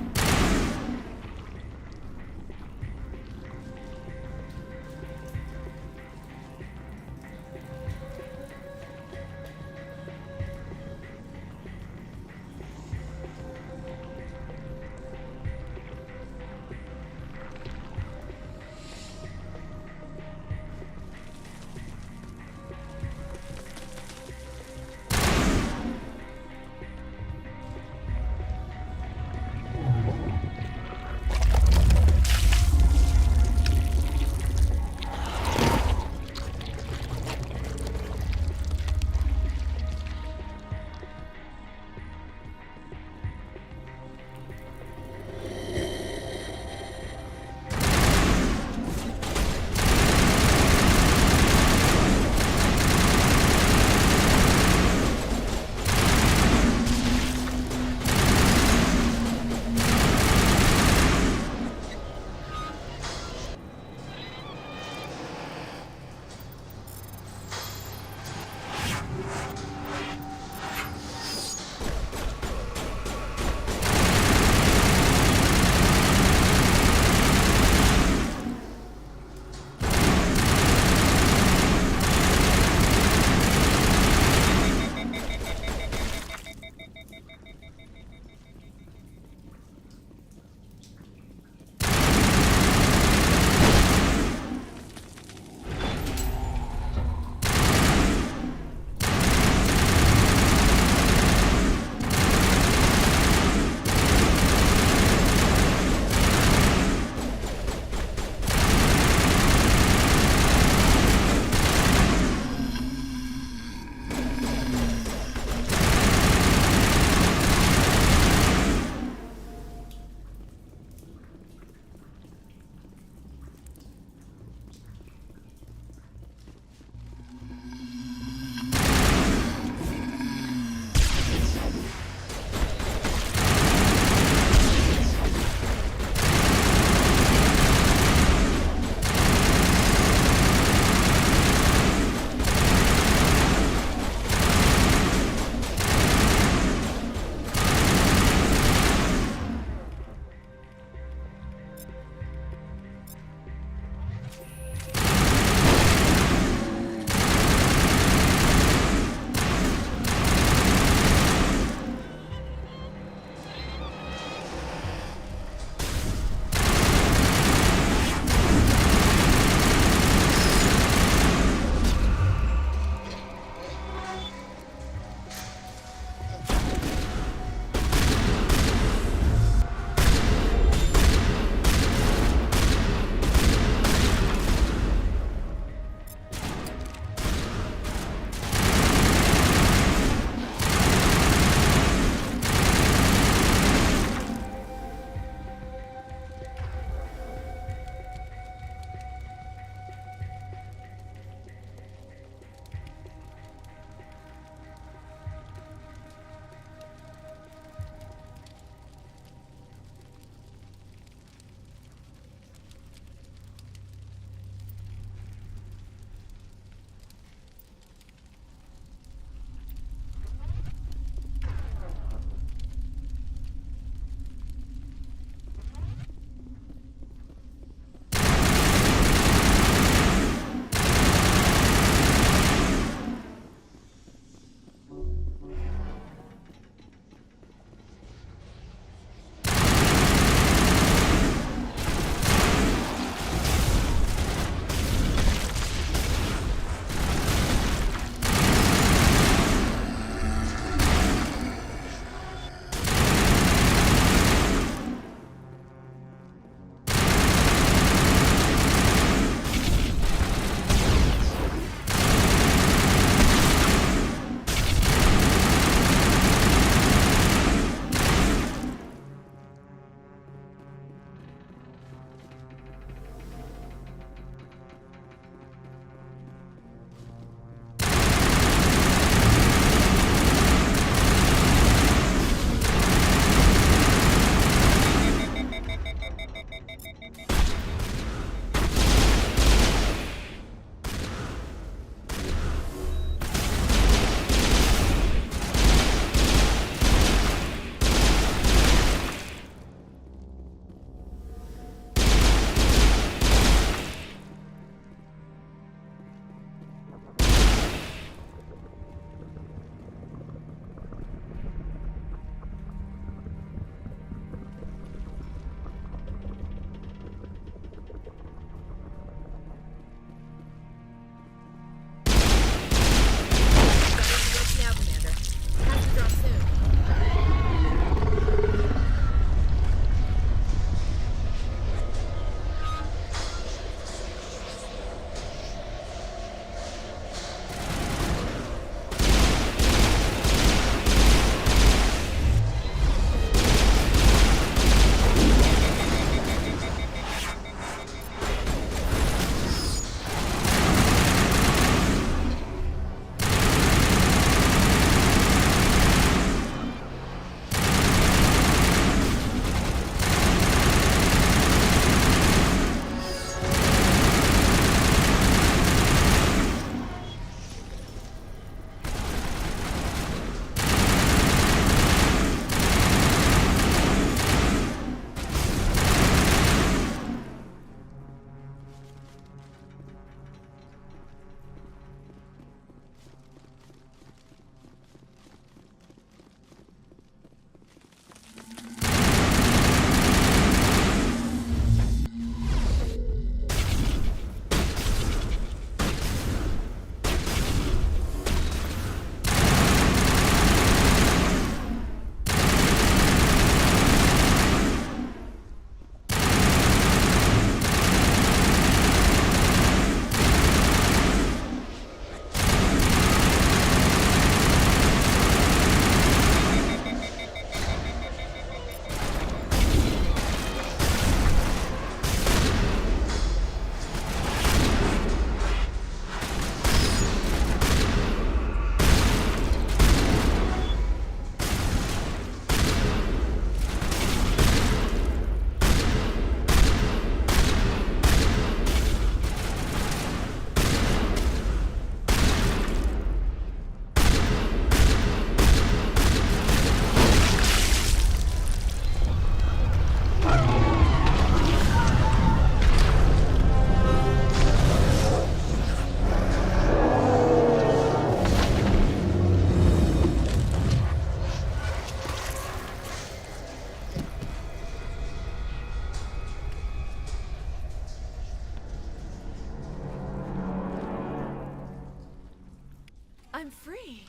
I'm free.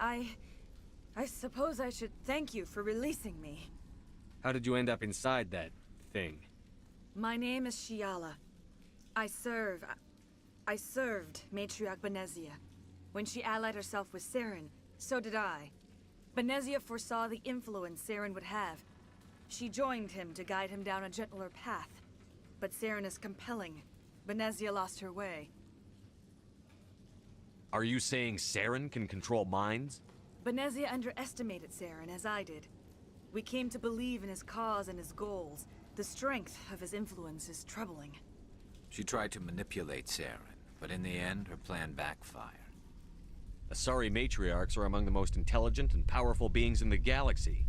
I suppose I should thank you for releasing me. How did you end up inside that thing? My name is Shiala. I served Matriarch Benezia. When she allied herself with Saren, so did I. Benezia foresaw the influence Saren would have. She joined him to guide him down a gentler path. But Saren is compelling. Benezia lost her way. Are you saying Saren can control minds? Benezia underestimated Saren, as I did. We came to believe in his cause and his goals. The strength of his influence is troubling. She tried to manipulate Saren, but in the end, her plan backfired. Asari matriarchs are among the most intelligent and powerful beings in the galaxy.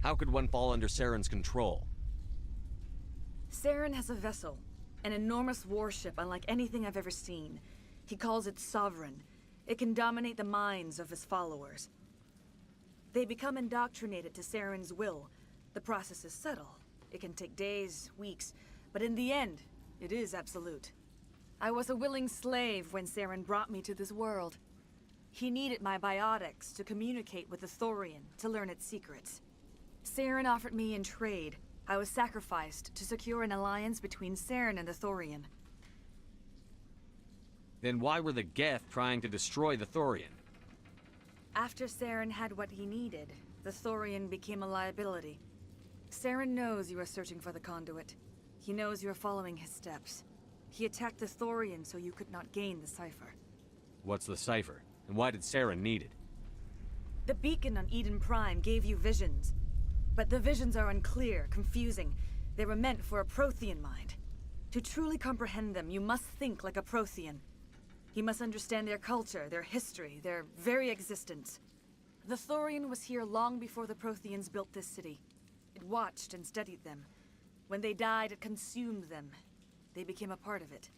How could one fall under Saren's control? Saren has a vessel, an enormous warship unlike anything I've ever seen. He calls it Sovereign. It can dominate the minds of his followers. They become indoctrinated to Saren's will. The process is subtle. It can take days, weeks, but in the end, it is absolute. I was a willing slave when Saren brought me to this world. He needed my biotics to communicate with the Thorian, to learn its secrets. Saren offered me in trade. I was sacrificed to secure an alliance between Saren and the Thorian. Then why were the Geth trying to destroy the Thorian? After Saren had what he needed, the Thorian became a liability. Saren knows you are searching for the conduit. He knows you are following his steps. He attacked the Thorian so you could not gain the cipher. What's the cipher? And why did Saren need it? The beacon on Eden Prime gave you visions. But the visions are unclear, confusing. They were meant for a Prothean mind. To truly comprehend them, you must think like a Prothean. You must understand their culture, their history, their very existence. The Thorian was here long before the Protheans built this city. It watched and studied them. When they died, it consumed them. They became a part of it.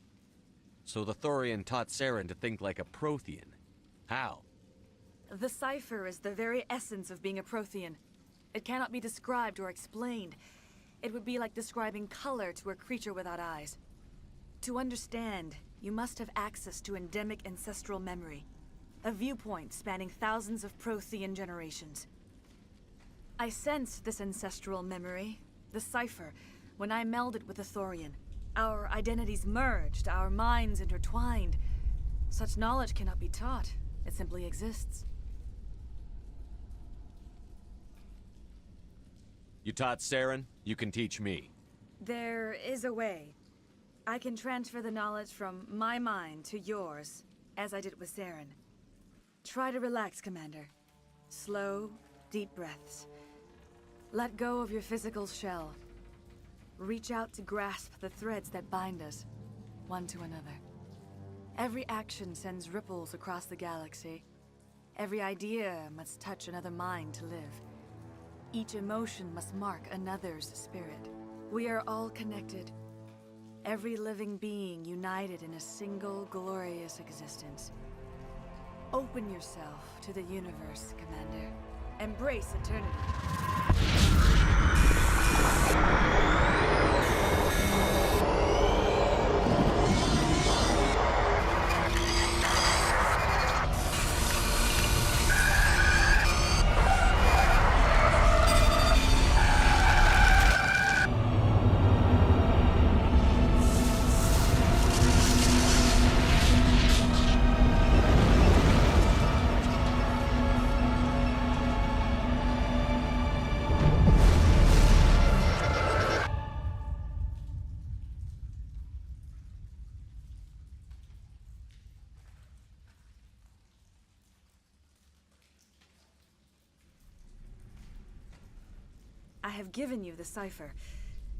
So the Thorian taught Saren to think like a Prothean. How? The cipher is the very essence of being a Prothean. It cannot be described or explained. It would be like describing color to a creature without eyes. To understand, you must have access to endemic ancestral memory. A viewpoint spanning thousands of Prothean generations. I sensed this ancestral memory, the cipher, when I melded with the Thorian. Our identities merged, our minds intertwined. Such knowledge cannot be taught. It simply exists. You taught Saren, you can teach me. There is a way. I can transfer the knowledge from my mind to yours, as I did with Saren. Try to relax, Commander. Slow, deep breaths. Let go of your physical shell. Reach out to grasp the threads that bind us, one to another. Every action sends ripples across the galaxy. Every idea must touch another mind to live. Each emotion must mark another's spirit. We are all connected. Every living being united in a single glorious existence. Open yourself to the universe, Commander. Embrace eternity. I have given you the cipher,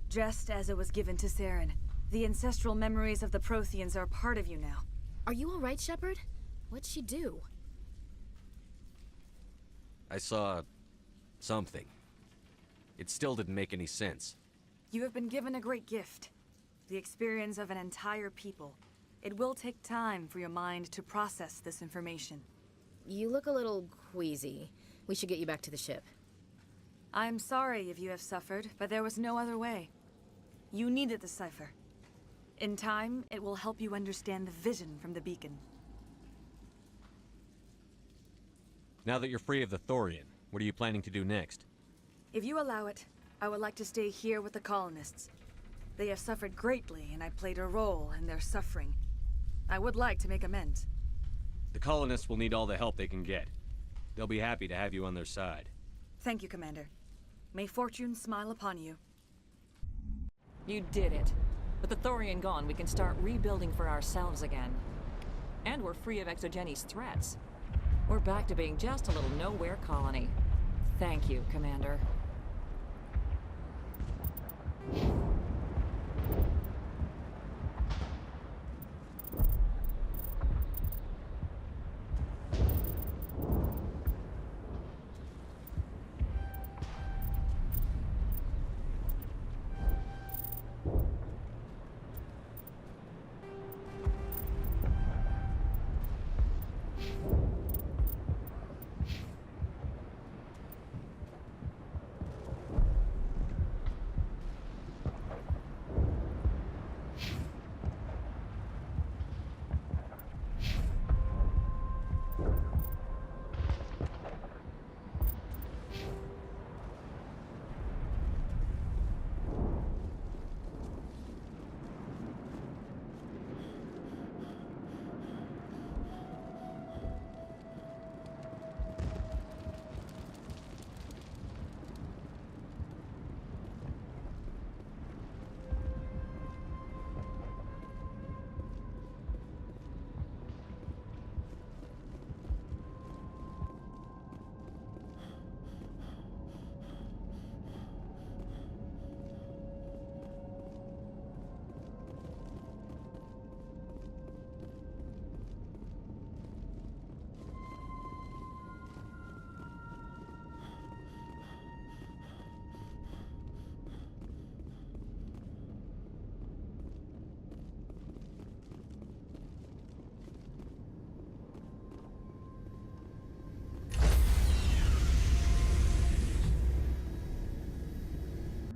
just as it was given to Saren. The ancestral memories of the Protheans are a part of you now. Are you all right, Shepard? What'd she do? I saw something. It still didn't make any sense. You have been given a great gift. The experience of an entire people. It will take time for your mind to process this information. You look a little queasy. We should get you back to the ship. I'm sorry if you have suffered, but there was no other way. You needed the cipher. In time, it will help you understand the vision from the beacon. Now that you're free of the Thorian, what are you planning to do next? If you allow it, I would like to stay here with the colonists. They have suffered greatly, and I played a role in their suffering. I would like to make amends. The colonists will need all the help they can get. They'll be happy to have you on their side. Thank you, Commander. May fortune smile upon you. You did it. With the Thorian gone, we can start rebuilding for ourselves again. And we're free of Exogeni's threats. We're back to being just a little nowhere colony. Thank you, Commander.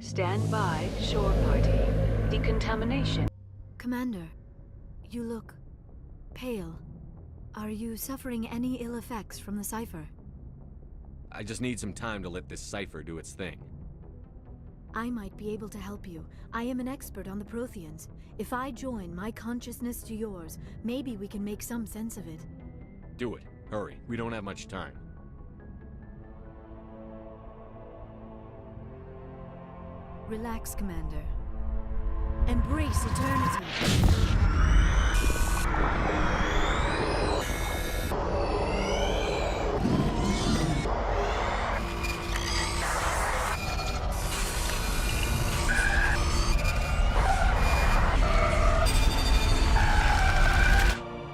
Stand by, shore party. Decontamination. Commander, you look pale. Are you suffering any ill effects from the cipher? I just need some time to let this cipher do its thing. I might be able to help you. I am an expert on the Protheans. If I join my consciousness to yours, maybe we can make some sense of it. Do it. Hurry. We don't have much time. Relax, Commander. Embrace eternity.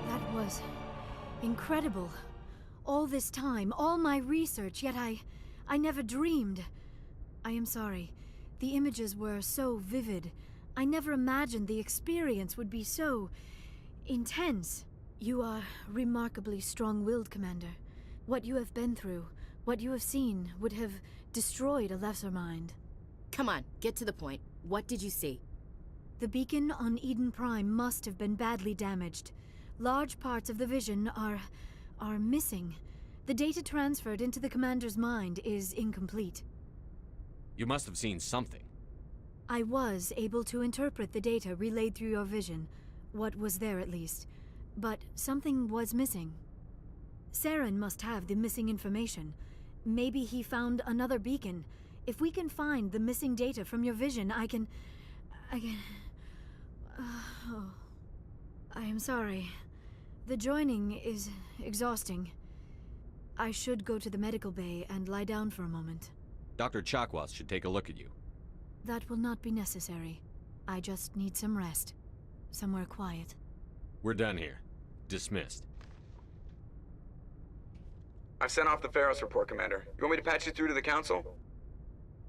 That was incredible. All this time, all my research, yet I never dreamed. I am sorry. The images were so vivid. I never imagined the experience would be so intense. You are remarkably strong-willed, Commander. What you have been through, what you have seen, would have destroyed a lesser mind. Come on, get to the point. What did you see? The beacon on Eden Prime must have been badly damaged. Large parts of the vision are missing. The data transferred into the Commander's mind is incomplete. You must have seen something. I was able to interpret the data relayed through your vision. What was there, at least. But something was missing. Saren must have the missing information. Maybe he found another beacon. If we can find the missing data from your vision, I can... Oh. I am sorry. The joining is exhausting. I should go to the medical bay and lie down for a moment. Dr. Chakwas should take a look at you. That will not be necessary. I just need some rest. Somewhere quiet. We're done here. Dismissed. I've sent off the Pharos report, Commander. You want me to patch you through to the Council?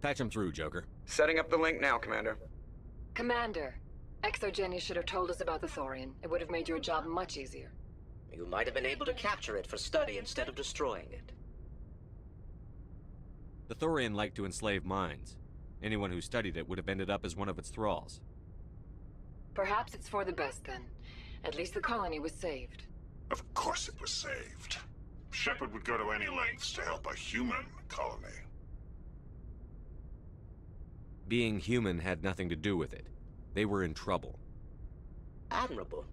Patch him through, Joker. Setting up the link now, Commander. Commander, Exogeny should have told us about the Thorian. It would have made your job much easier. You might have been able to capture it for study instead of destroying it. The Thorian liked to enslave minds. Anyone who studied it would have ended up as one of its thralls. Perhaps it's for the best then. At least the colony was saved. Of course it was saved. Shepard would go to any lengths to help a human colony. Being human had nothing to do with it. They were in trouble. Admirable.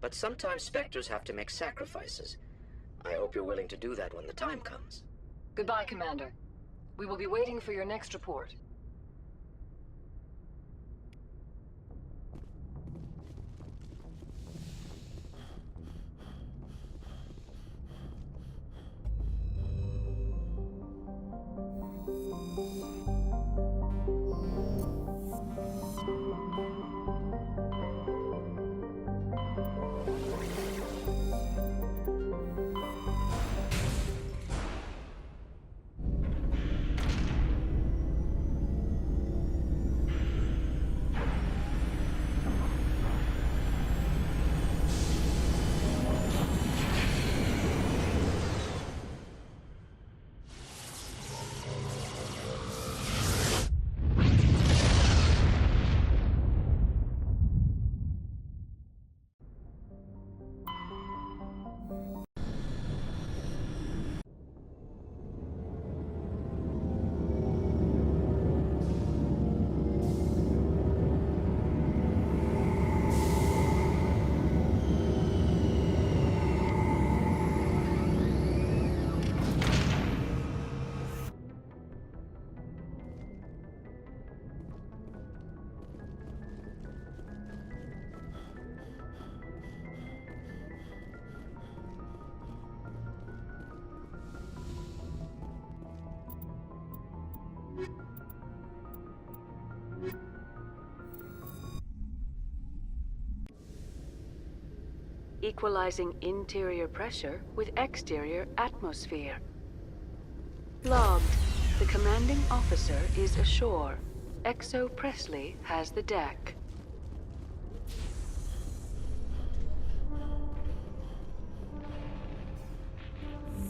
But sometimes Spectres have to make sacrifices. I hope you're willing to do that when the time comes. Goodbye, Commander. We will be waiting for your next report. Equalizing interior pressure with exterior atmosphere. Logged. The commanding officer is ashore. Exo Presley has the deck.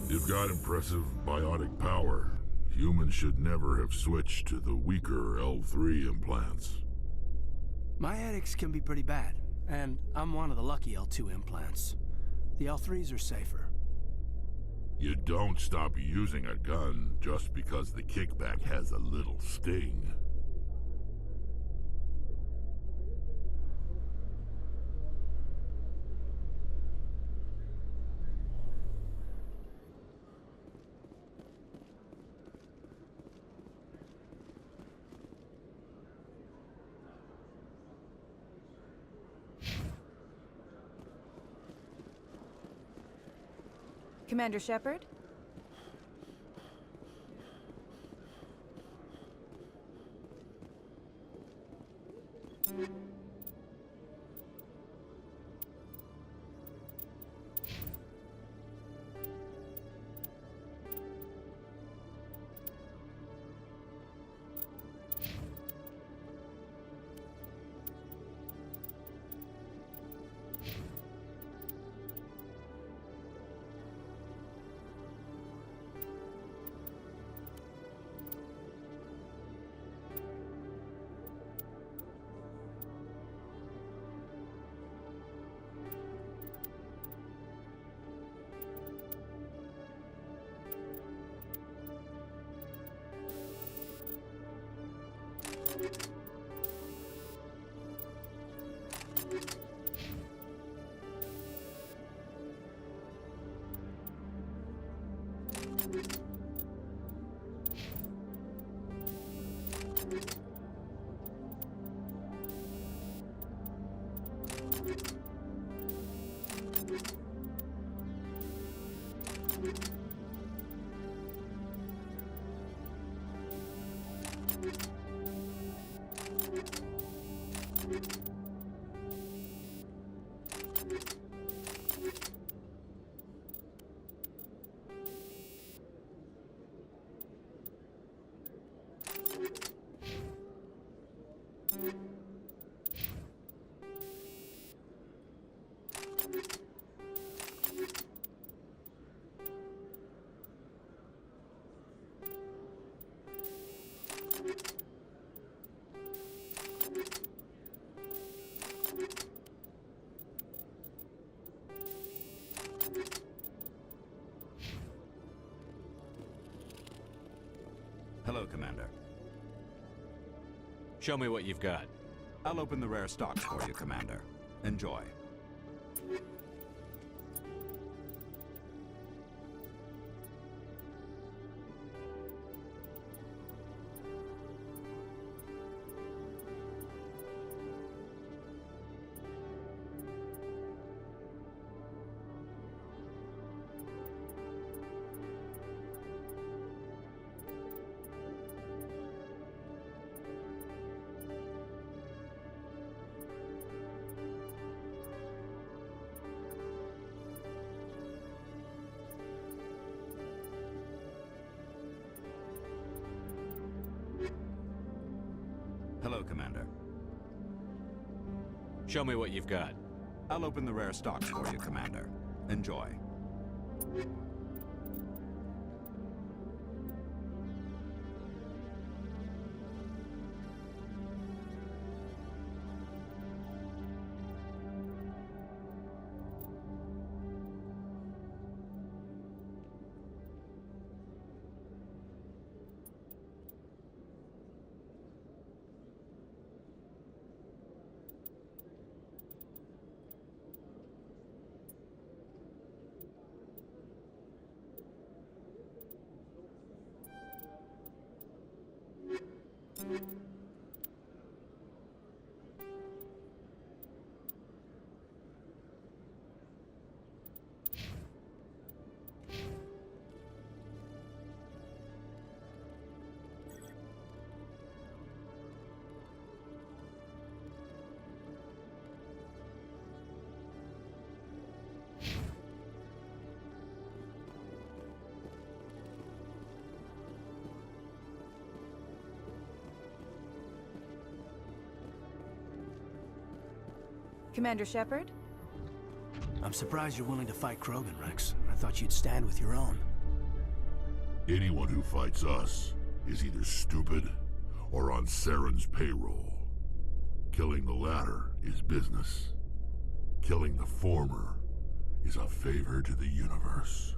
You've got impressive biotic power. Humans should never have switched to the weaker L3 implants. My edicts can be pretty bad, and I'm one of the lucky L2 implants. The L3s are safer. You don't stop using a gun just because the kickback has a little sting. Commander Shepard? Hello, Commander. Show me what you've got. I'll open the rare stocks for you, Commander. Enjoy. Hello, Commander. Show me what you've got. I'll open the rare stocks for you, Commander. Enjoy. Commander Shepard? I'm surprised you're willing to fight Krogan, Rex. I thought you'd stand with your own. Anyone who fights us is either stupid or on Saren's payroll. Killing the latter is business. Killing the former is a favor to the universe.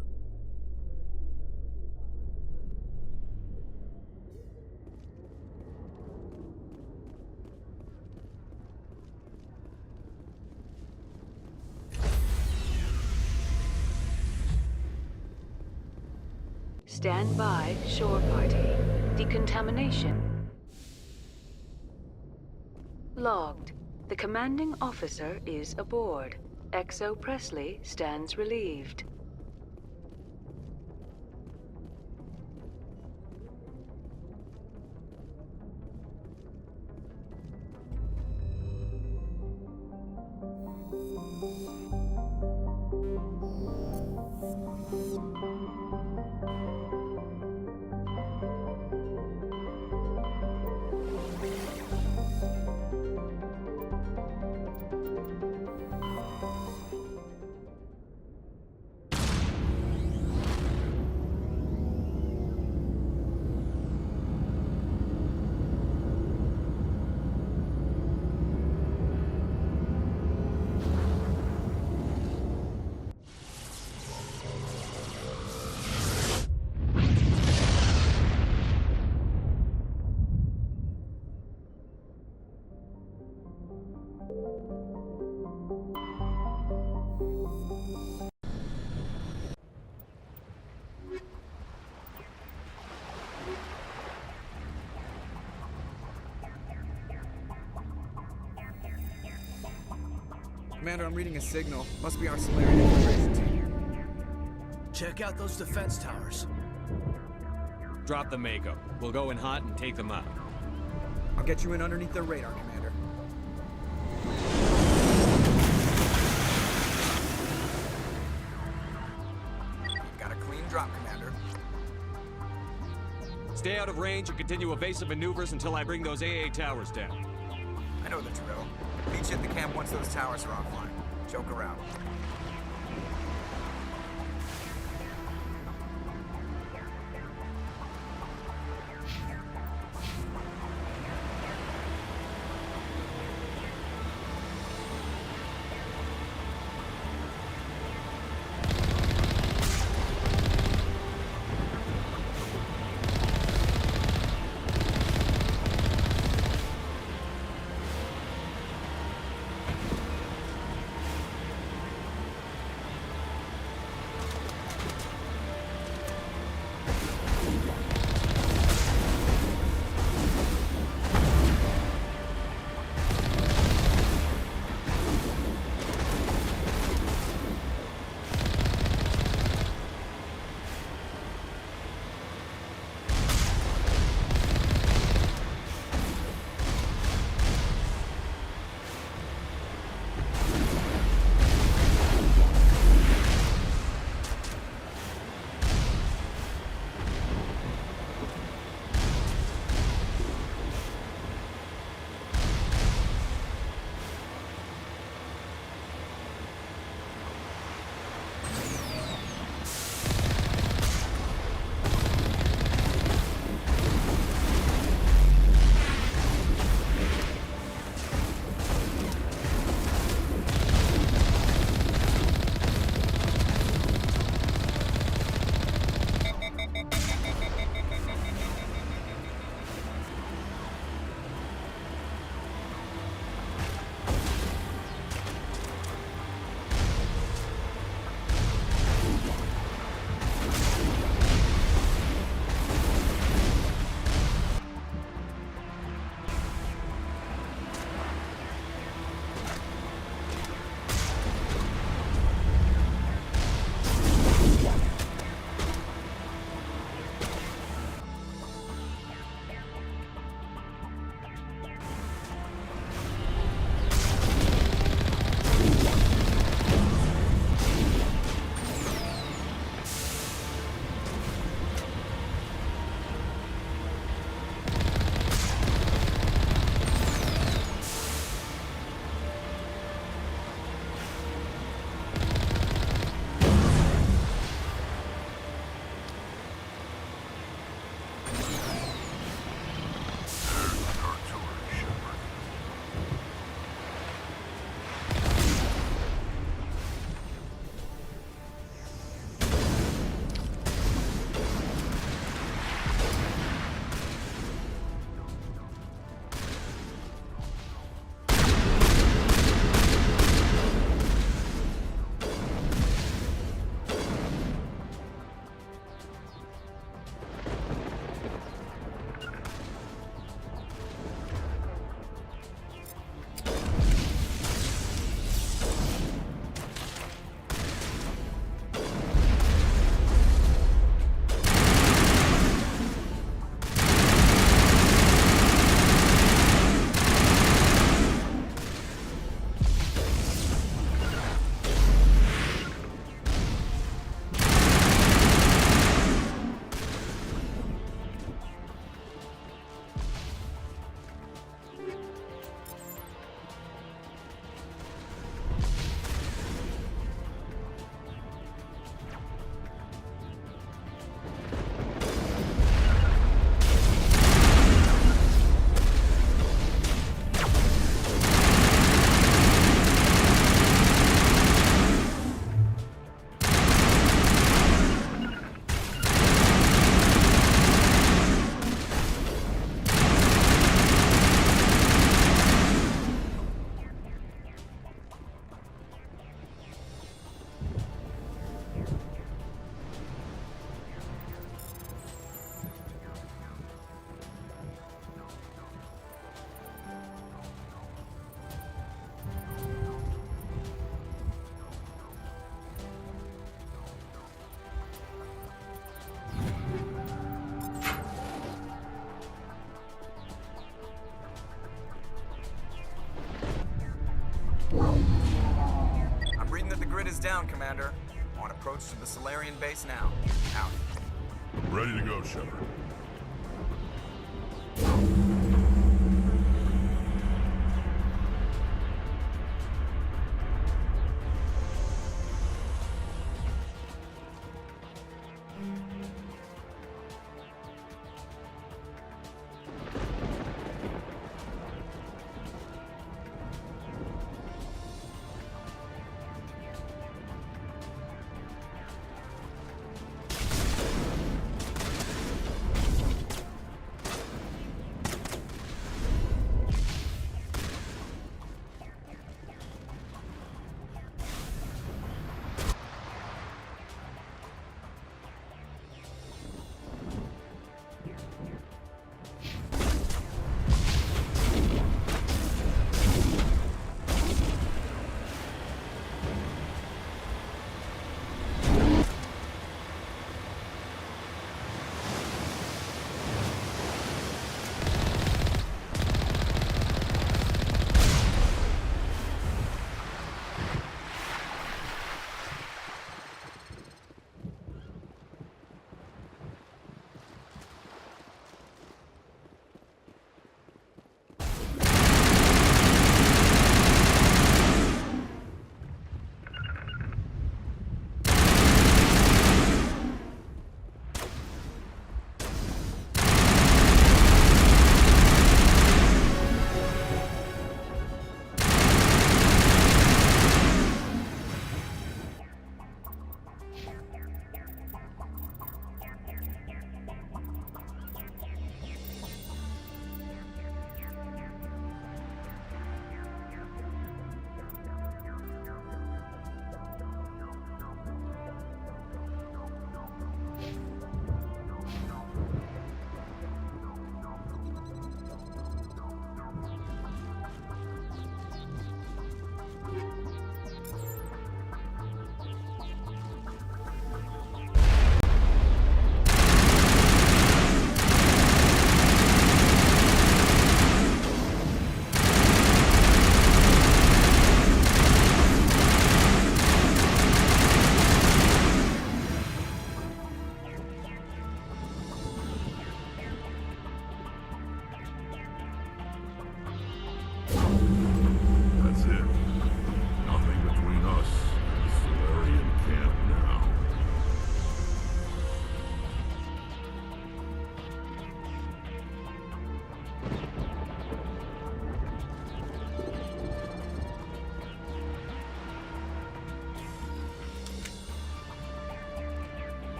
Stand by, shore party. Decontamination. Logged. The commanding officer is aboard. XO Presley stands relieved. Commander, I'm reading a signal. Must be our Solarian infiltration team. Check out those defense towers. Drop the Mako. We'll go in hot and take them out. I'll get you in underneath their radar, Commander. Got a clean drop, Commander. Stay out of range and continue evasive maneuvers until I bring those AA towers down. I know the drill. Meet you at the camp once those towers are offline. Joke around. I'm reading that the grid is down, Commander. On approach to the Solarian base now. Out. Ready to go, Shepard.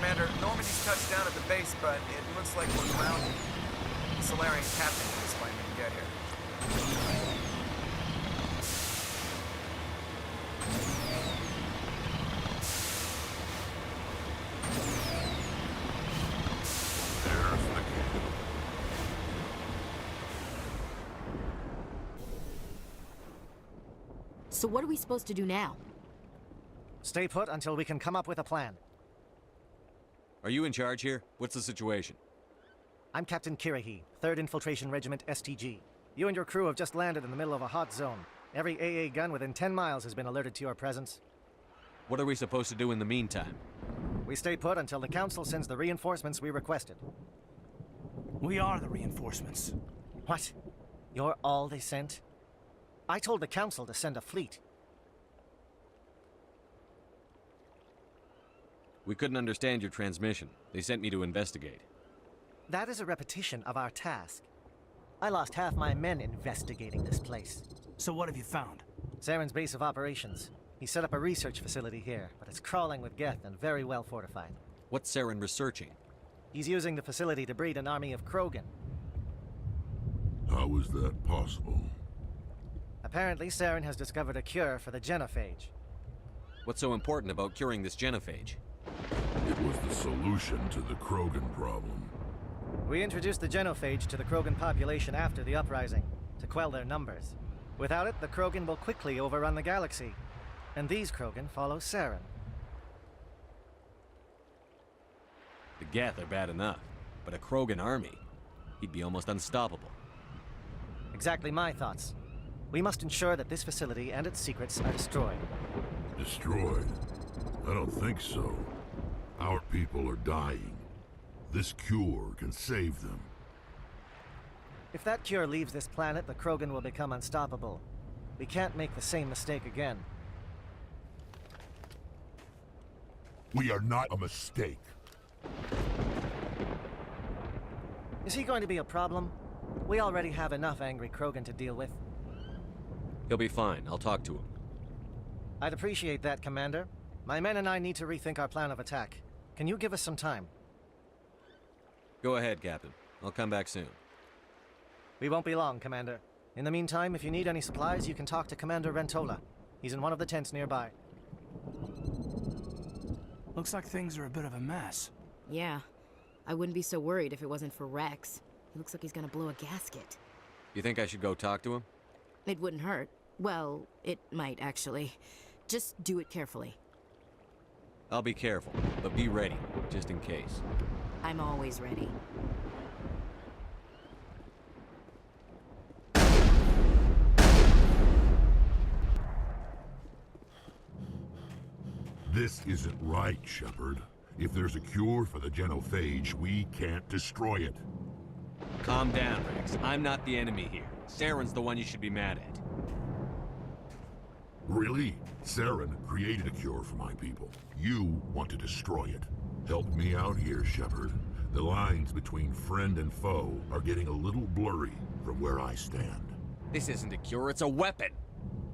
Commander, Normandy's touched down at the base, but it looks like we're grounded. The Solarian captain can explain when you get here. So what are we supposed to do now? Stay put until we can come up with a plan. Are you in charge here? What's the situation? I'm Captain Kirrahe, 3rd Infiltration Regiment STG. You and your crew have just landed in the middle of a hot zone. Every AA gun within 10 miles has been alerted to your presence. What are we supposed to do in the meantime? We stay put until the Council sends the reinforcements we requested. We are the reinforcements. What? You're all they sent? I told the Council to send a fleet. We couldn't understand your transmission. They sent me to investigate. That is a repetition of our task. I lost half my men investigating this place. So what have you found? Saren's base of operations. He set up a research facility here, but it's crawling with Geth and very well fortified. What's Saren researching? He's using the facility to breed an army of Krogan. How is that possible? Apparently, Saren has discovered a cure for the genophage. What's so important about curing this genophage? It was the the solution to the Krogan problem. We introduced the genophage to the Krogan population after the uprising, to quell their numbers. Without it, the Krogan will quickly overrun the galaxy. And these Krogan follow Saren. The Geth are bad enough, but a Krogan army, he'd be almost unstoppable. Exactly my thoughts. We must ensure that this facility and its secrets are destroyed. Destroyed? I don't think so. Our people are dying. This cure can save them. If that cure leaves this planet, the Krogan will become unstoppable. We can't make the same mistake again. We are not a mistake. Is he going to be a problem? We already have enough angry Krogan to deal with. He'll be fine. I'll talk to him. I'd appreciate that, Commander. My men and I need to rethink our plan of attack. Can you give us some time? Go ahead, Captain. I'll come back soon. We won't be long, Commander. In the meantime, if you need any supplies, you can talk to Commander Rentola. He's in one of the tents nearby. Looks like things are a bit of a mess. Yeah. I wouldn't be so worried if it wasn't for Rex. He looks like he's gonna blow a gasket. You think I should go talk to him? It wouldn't hurt. Well, it might, actually. Just do it carefully. I'll be careful, but be ready, just in case. I'm always ready. This isn't right, Shepard. If there's a cure for the genophage, we can't destroy it. Calm down, Rex. I'm not the enemy here. Saren's the one you should be mad at. Really? Saren created a cure for my people. You want to destroy it. Help me out here, Shepard. The lines between friend and foe are getting a little blurry from where I stand. This isn't a cure, it's a weapon!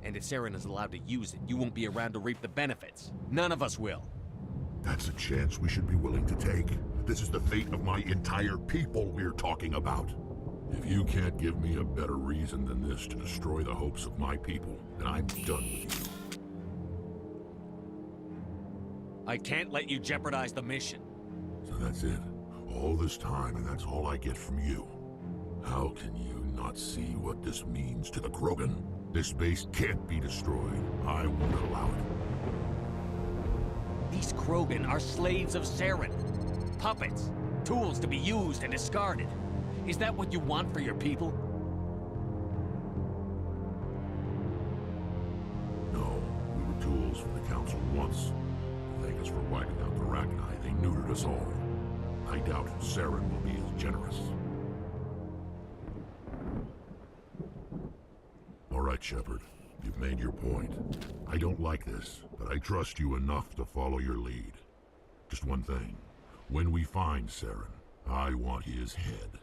And if Saren is allowed to use it, you won't be around to reap the benefits. None of us will. That's a chance we should be willing to take. This is the fate of my entire people we're talking about. If you can't give me a better reason than this to destroy the hopes of my people, then I'm done with you. I can't let you jeopardize the mission. So that's it. All this time, and that's all I get from you. How can you not see what this means to the Krogan? This base can't be destroyed. I won't allow it. These Krogan are slaves of Saren. Puppets. Tools to be used and discarded. Is that what you want for your people? No, we were tools for the Council once. Thank us for wiping out the Rachni. They neutered us all. I doubt Saren will be as generous. All right, Shepard. You've made your point. I don't like this, but I trust you enough to follow your lead. Just one thing. When we find Saren, I want his head.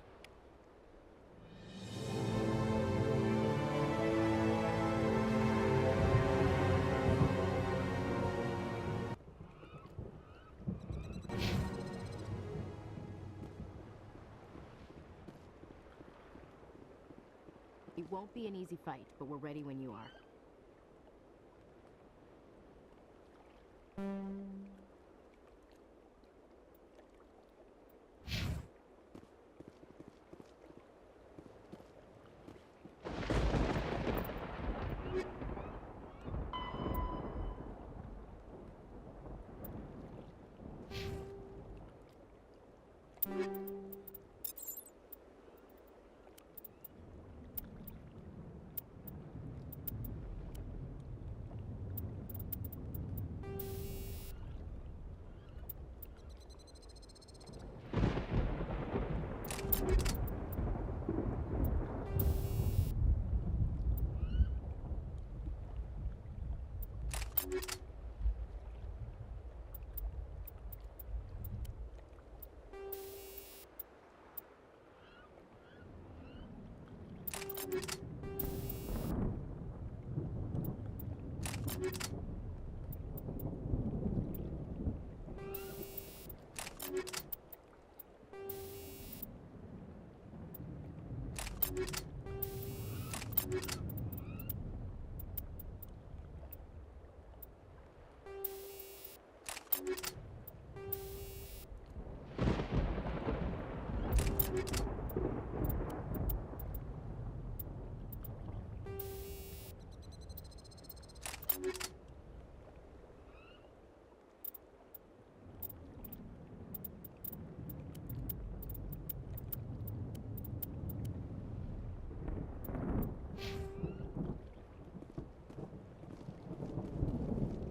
It won't be an easy fight, but we're ready when you are.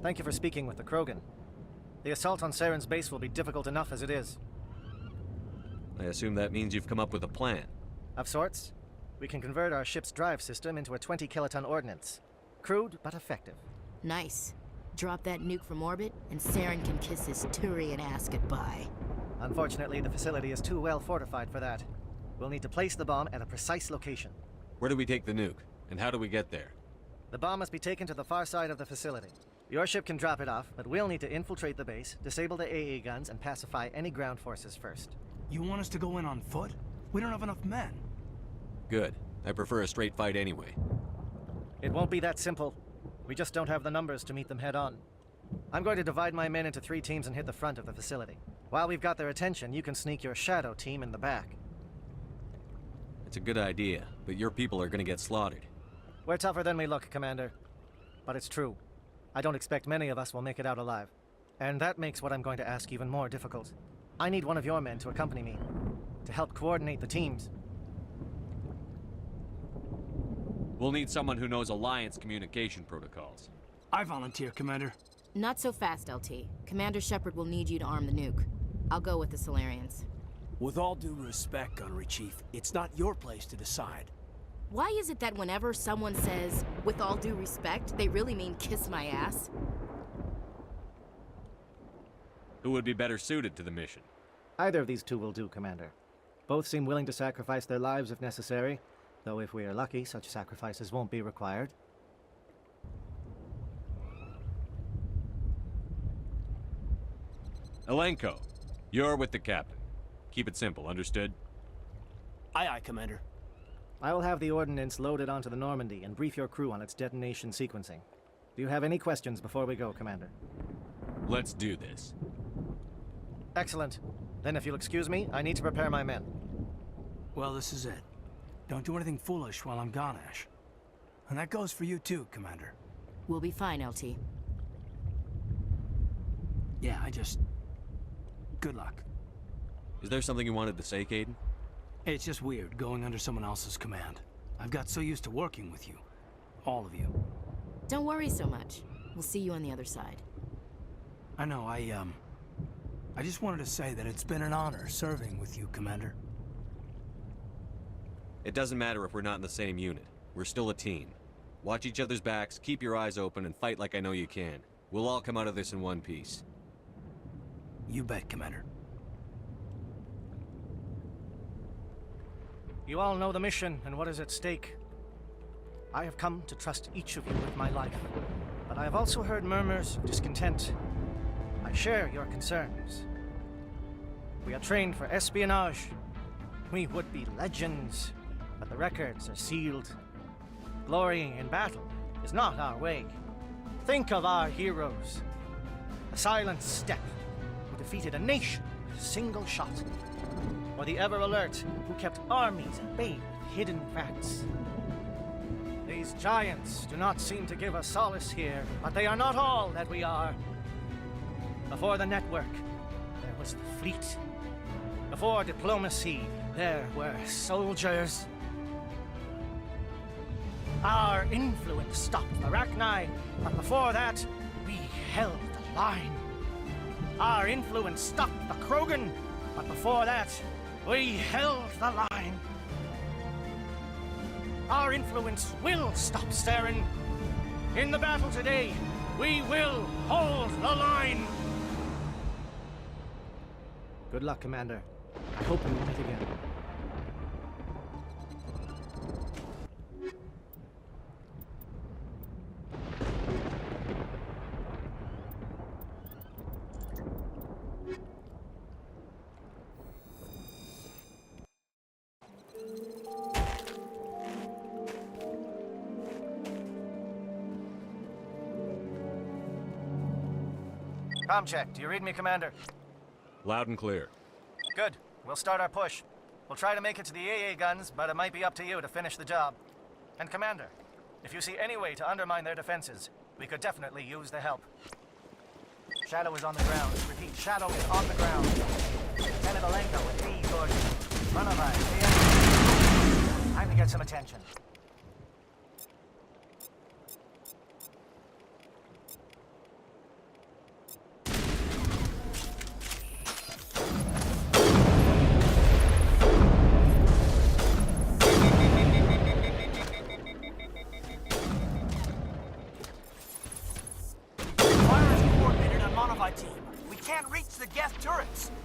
Thank you for speaking with the Krogan. The assault on Saren's base will be difficult enough as it is. I assume that means you've come up with a plan. Of sorts. We can convert our ship's drive system into a 20-kiloton ordnance. Crude, but effective. Nice. Drop that nuke from orbit, and Saren can kiss his Turian ass goodbye. Unfortunately, the facility is too well fortified for that. We'll need to place the bomb at a precise location. Where do we take the nuke? And how do we get there? The bomb must be taken to the far side of the facility. Your ship can drop it off, but we'll need to infiltrate the base, disable the AA guns, and pacify any ground forces first. You want us to go in on foot? We don't have enough men. Good. I prefer a straight fight anyway. It won't be that simple. We just don't have the numbers to meet them head-on. I'm going to divide my men into 3 teams and hit the front of the facility. While we've got their attention, you can sneak your shadow team in the back. It's a good idea, but your people are gonna get slaughtered. We're tougher than we look, Commander. But it's true. I don't expect many of us will make it out alive. And that makes what I'm going to ask even more difficult. I need one of your men to accompany me, to help coordinate the teams. We'll need someone who knows Alliance communication protocols. I volunteer, Commander. Not so fast, LT. Commander Shepard will need you to arm the nuke. I'll go with the Solarians. With all due respect, Gunnery Chief, it's not your place to decide. Why is it that whenever someone says, with all due respect, they really mean kiss my ass? Who would be better suited to the mission? Either of these two will do, Commander. Both seem willing to sacrifice their lives if necessary, though if we are lucky, such sacrifices won't be required. Alenko, you're with the captain. Keep it simple, understood? Aye, aye, Commander. I will have the ordnance loaded onto the Normandy and brief your crew on its detonation sequencing. Do you have any questions before we go, Commander? Let's do this. Excellent. Then if you'll excuse me, I need to prepare my men. Well, this is it. Don't do anything foolish while I'm gone, Ash. And that goes for you too, Commander. We'll be fine, LT. Yeah, good luck. Is there something you wanted to say, Kaidan? It's just weird, going under someone else's command. I've got so used to working with you. All of you. Don't worry so much. We'll see you on the other side. I know, I just wanted to say that it's been an honor serving with you, Commander. It doesn't matter if we're not in the same unit. We're still a team. Watch each other's backs, keep your eyes open, and fight like I know you can. We'll all come out of this in one piece. You bet, Commander. You all know the mission and what is at stake. I have come to trust each of you with my life, but I have also heard murmurs of discontent. I share your concerns. We are trained for espionage. We would be legends, but the records are sealed. Glory in battle is not our way. Think of our heroes. The Silent Step, who defeated a nation with a single shot. Or the Ever Alert, who kept armies at bay with hidden facts. These giants do not seem to give us solace here, but they are not all that we are. Before the network, there was the fleet. Before diplomacy, there were soldiers. Our influence stopped Arachni, but before that, we held the line. Our influence stopped the Krogan, but before that, we held the line. Our influence will stop Saren. In the battle today, we will hold the line. Good luck, Commander. I hope we will meet again. Comm check. Do you read me, Commander? Loud and clear. Good. We'll start our push. We'll try to make it to the AA guns, but it might be up to you to finish the job. And Commander, if you see any way to undermine their defenses, we could definitely use the help. Shadow is on the ground. Repeat, Shadow is on the ground. Lieutenant Alenko with these orders. Run time to get some attention.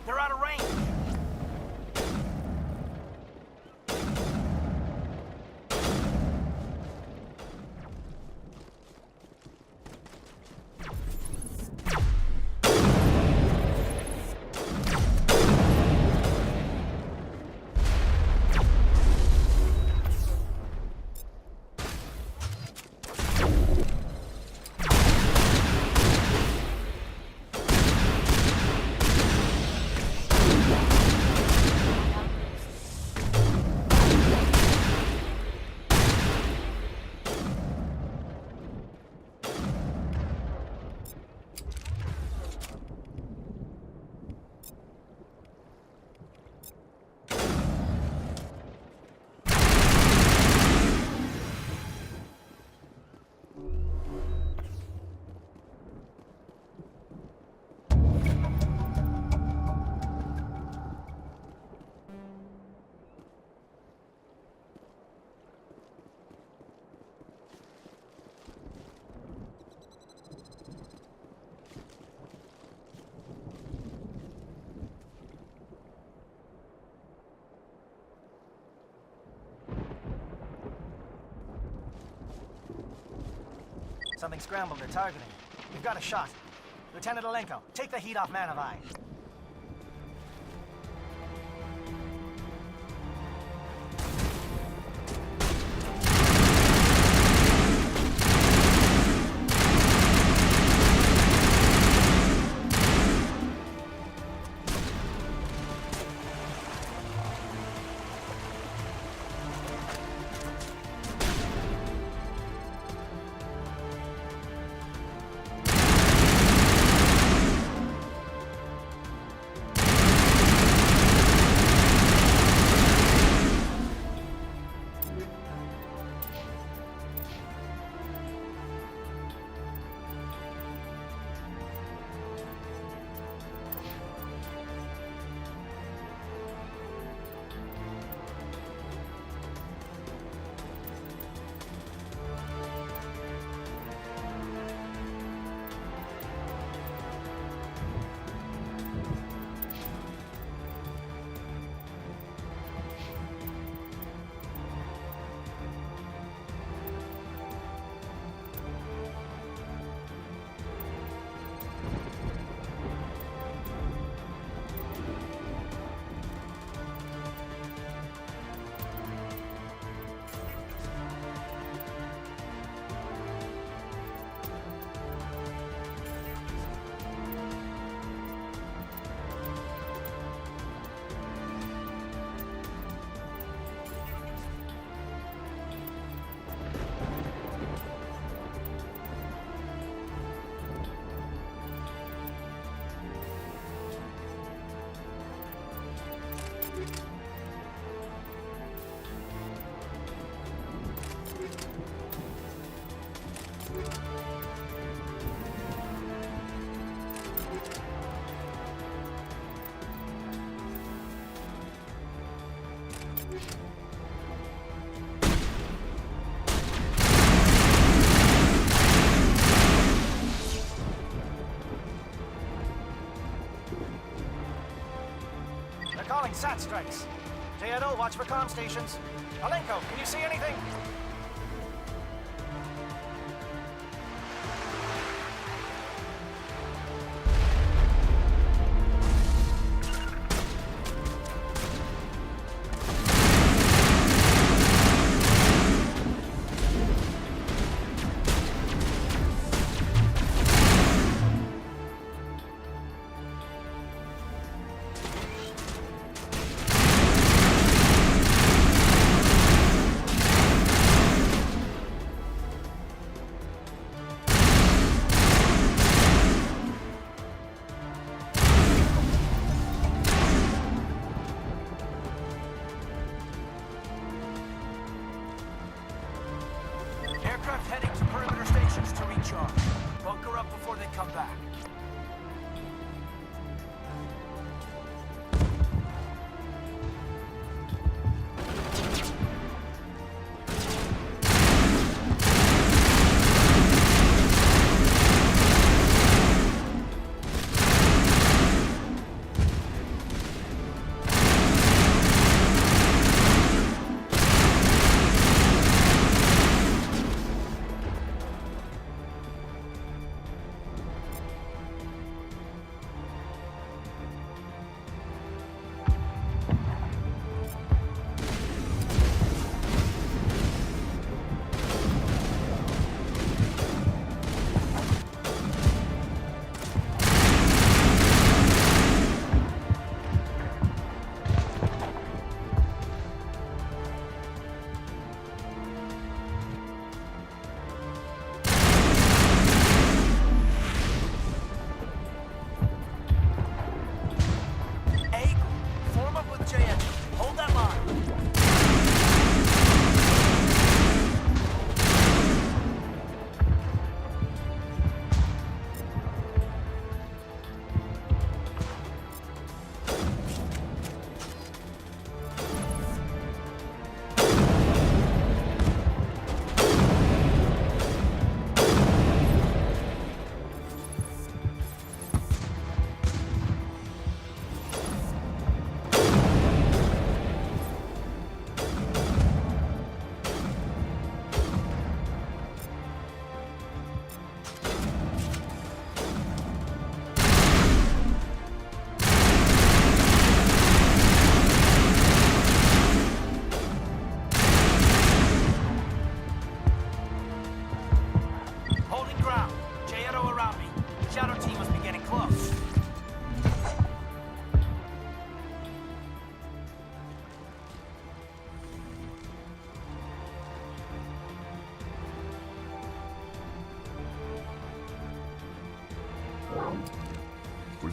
They're out of range. Something scrambled. They're targeting. We've got a shot. Lieutenant Alenko, take the heat off Man of Eye. Calling SAT strikes. JNO, watch for comm stations. Alenko, can you see anything?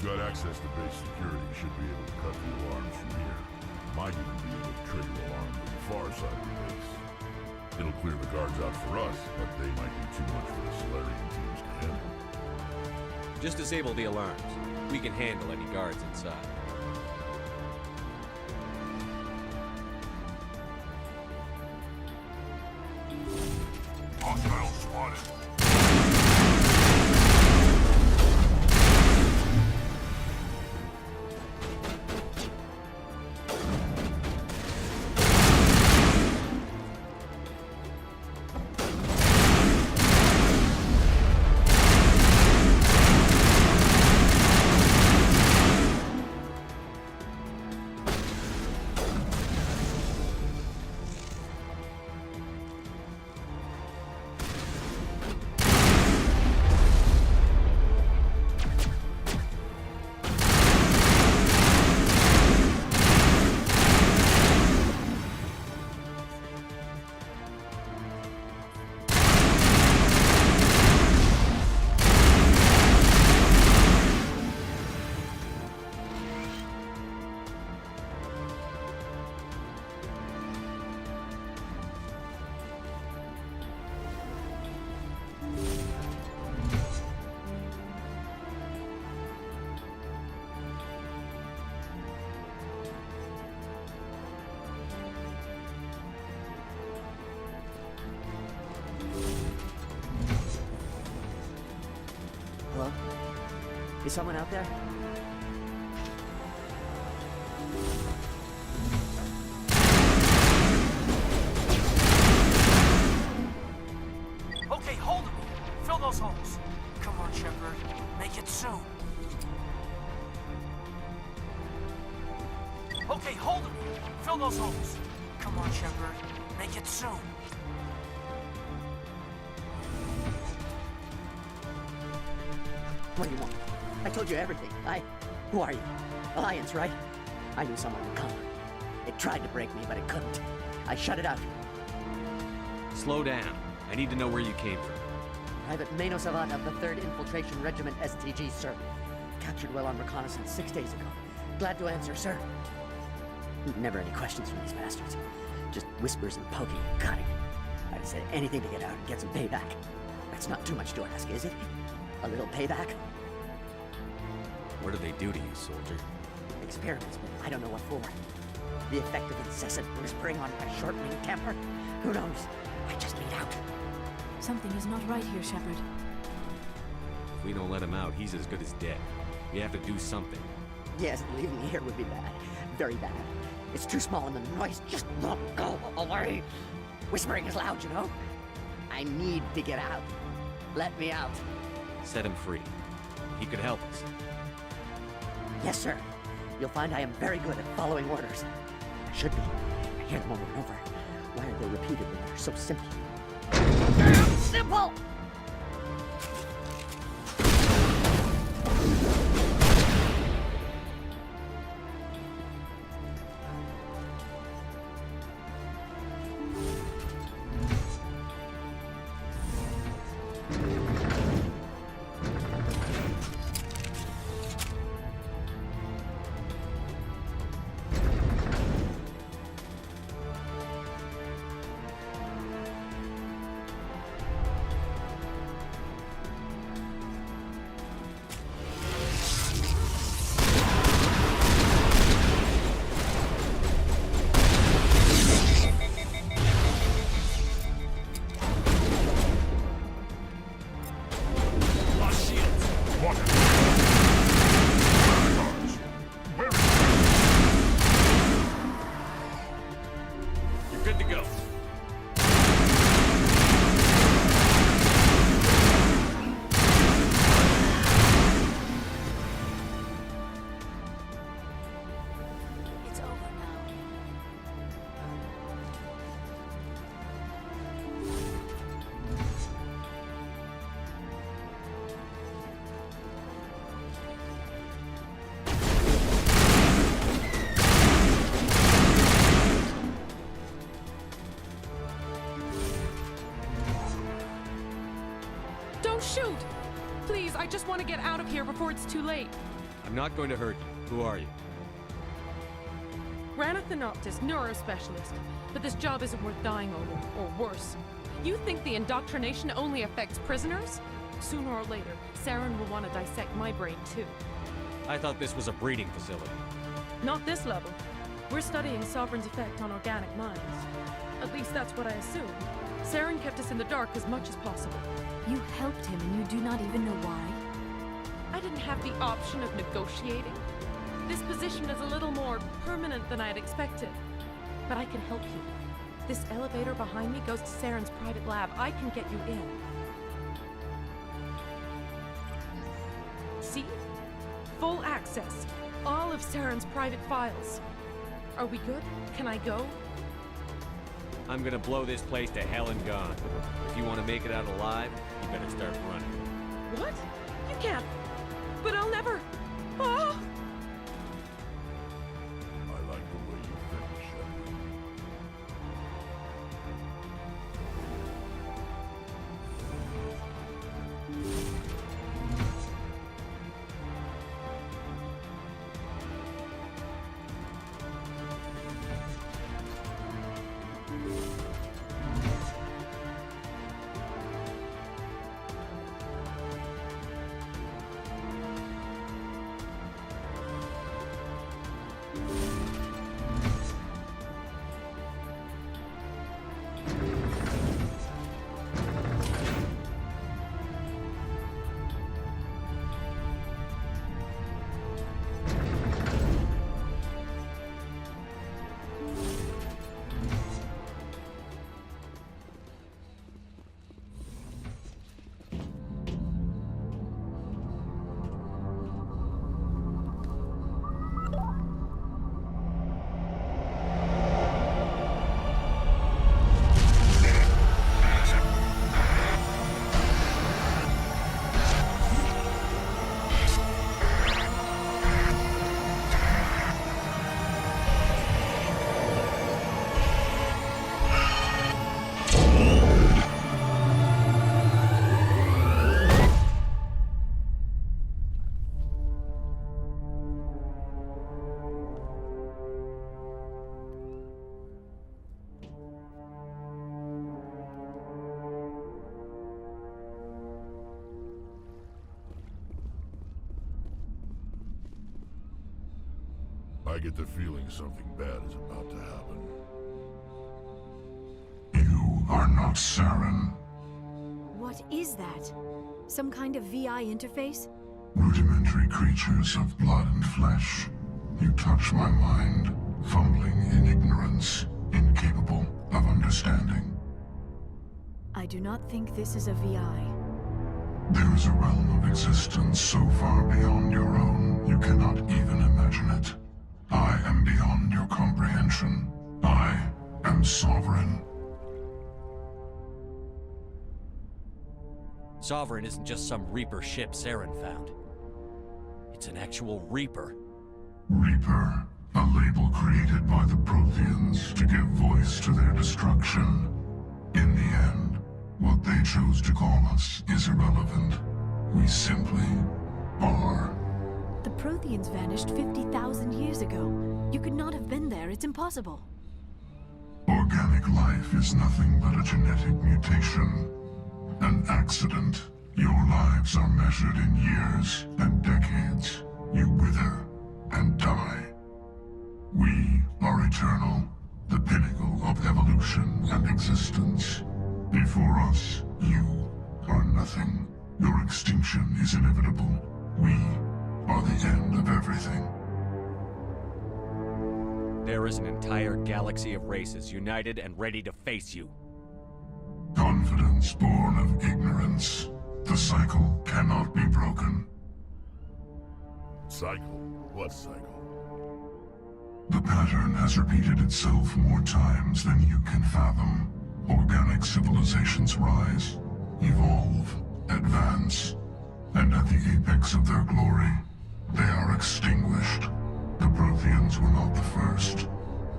got access to base security. You should be able to cut the alarms from here. Might even be able to trigger alarms on the far side of the base. It'll clear the guards out for us, but they might be too much for the Solarian teams to handle. Just disable the alarms. We can handle any guards inside. Hostile spotted. Hello? Is someone out there? Okay, hold him. Fill those holes. Come on, Shepard. Make it soon. Okay, hold him. Fill those holes. Come on, Shepard. Make it soon. What do you want? I told you everything. Who are you? Alliance, right? I knew someone would come. It tried to break me, but it couldn't. I shut it out. Slow down. I need to know where you came from. Private Mano Savat of the 3rd Infiltration Regiment STG, sir. Captured well on reconnaissance 6 days ago. Glad to answer, sir. Never any questions from these bastards. Just whispers and poking and cutting. I'd have said anything to get out and get some payback. That's not too much to ask, is it? A little payback? What do they do to you, soldier? Experiments, but I don't know what for. The effect of incessant whispering on my short-winged temper? Who knows? I just need out. Something is not right here, Shepard. If we don't let him out, he's as good as dead. We have to do something. Yes, leaving me here would be bad. Very bad. It's too small and the noise just won't go away. Whispering is loud, you know? I need to get out. Let me out. Set him free. He could help us. Yes, sir. You'll find I am very good at following orders. I should be. I hear them over and over. Why are they repeated when they're so simple? Damn simple! Don't shoot! Please, I just want to get out of here before it's too late. I'm not going to hurt you. Who are you? Ranith Noctis, neurospecialist. But this job isn't worth dying over, or worse. You think the indoctrination only affects prisoners? Sooner or later, Saren will want to dissect my brain too. I thought this was a breeding facility. Not this level. We're studying Sovereign's effect on organic minds. At least that's what I assume. Saren kept us in the dark as much as possible. You helped him and you do not even know why? I didn't have the option of negotiating. This position is a little more permanent than I had expected. But I can help you. This elevator behind me goes to Saren's private lab. I can get you in. See? Full access. All of Saren's private files. Are we good? Can I go? I'm gonna blow this place to hell and gone. If you want to make it out alive, you better start running. What? You can't. But I'll never. Oh! I like the way you think, Shepard. I get the feeling something bad is about to happen. You are not Saren. What is that? Some kind of VI interface? Rudimentary creatures of blood and flesh. You touch my mind, fumbling in ignorance, incapable of understanding. I do not think this is a VI. There is a realm of existence so far beyond your own, you cannot even imagine it. I am beyond your comprehension. I am sovereign. Sovereign isn't just some Reaper ship Saren found. It's an actual Reaper. Reaper, a label created by the Protheans to give voice to their destruction. In the end, what they chose to call us is irrelevant. We simply are. The Protheans vanished 50,000 years ago. You could not have been there. It's impossible. Organic life is nothing but a genetic mutation. An accident. Your lives are measured in years and decades. You wither and die. We are eternal, the pinnacle of evolution and existence. Before us, you are nothing. Your extinction is inevitable. We are the end of everything. There is an entire galaxy of races united and ready to face you. Confidence born of ignorance. The cycle cannot be broken. Cycle? What cycle? The pattern has repeated itself more times than you can fathom. Organic civilizations rise, evolve, advance, and at the apex of their glory, they are extinguished. The Protheans were not the first.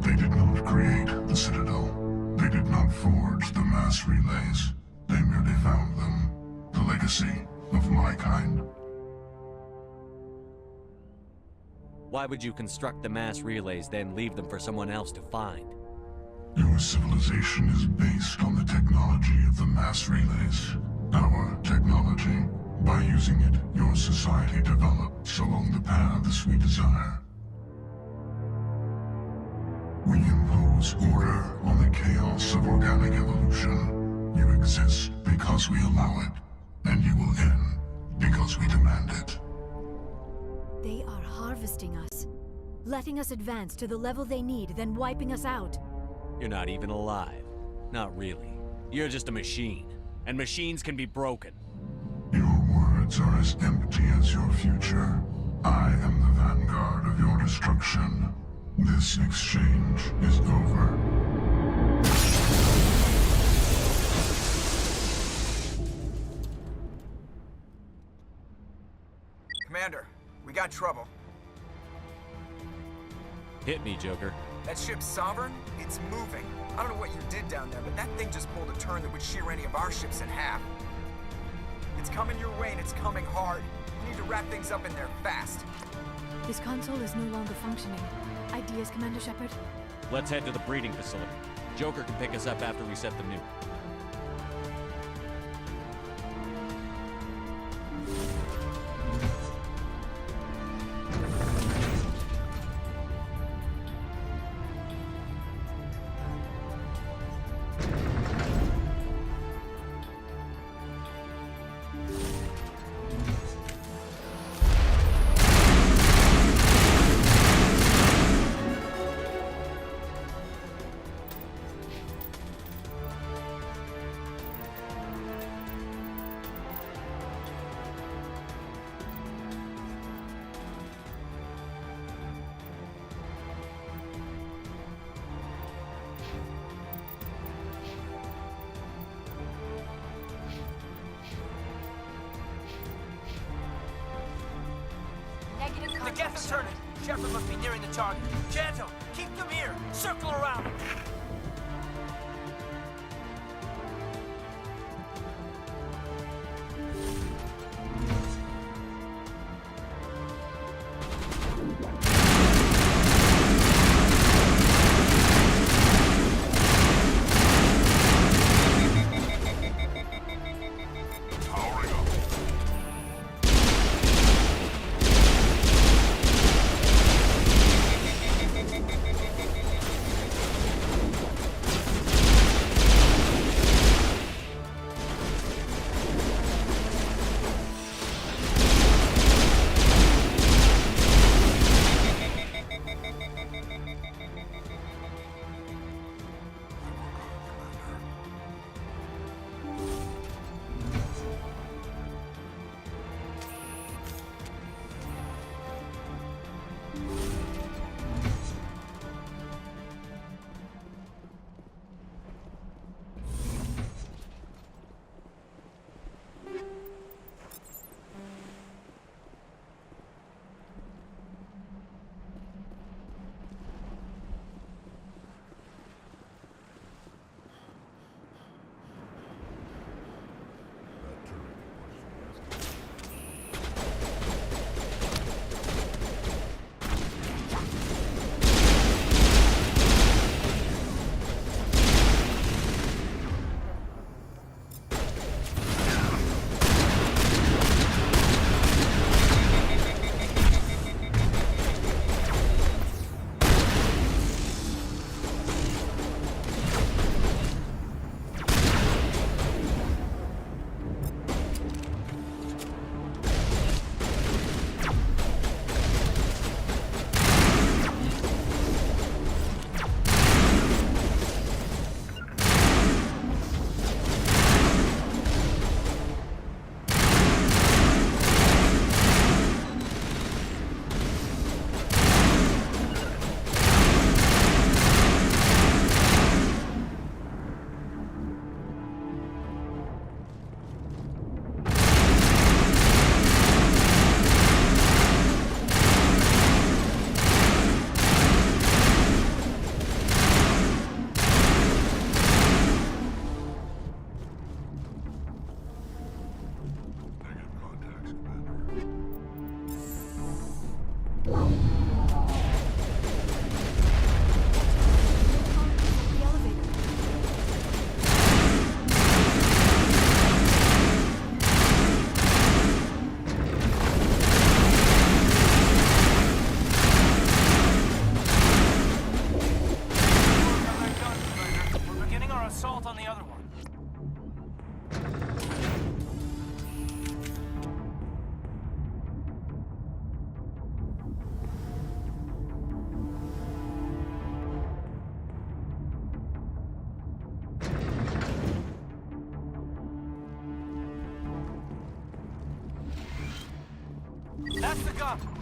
They did not create the Citadel. They did not forge the mass relays. They merely found them. The legacy of my kind. Why would you construct the mass relays, then leave them for someone else to find? Your civilization is based on the technology of the mass relays. Our technology. By using it, your society develops along the paths we desire. We impose order on the chaos of organic evolution. You exist because we allow it, and you will end because we demand it. They are harvesting us, letting us advance to the level they need, then wiping us out. You're not even alive. Not really. You're just a machine. And machines can be broken. Your words are as empty as your future. I am the vanguard of your destruction. This exchange is over. Commander, we got trouble. Hit me, Joker. That ship's Sovereign? It's moving. I don't know what you did down there, but that thing just pulled a turn that would shear any of our ships in half. It's coming your way, and it's coming hard. We need to wrap things up in there fast. This console is no longer functioning. Ideas, Commander Shepard? Let's head to the breeding facility. Joker can pick us up after we set the nuke. The Geth is turning. Shepard must be nearing the target. Janto, keep them here. Circle around them.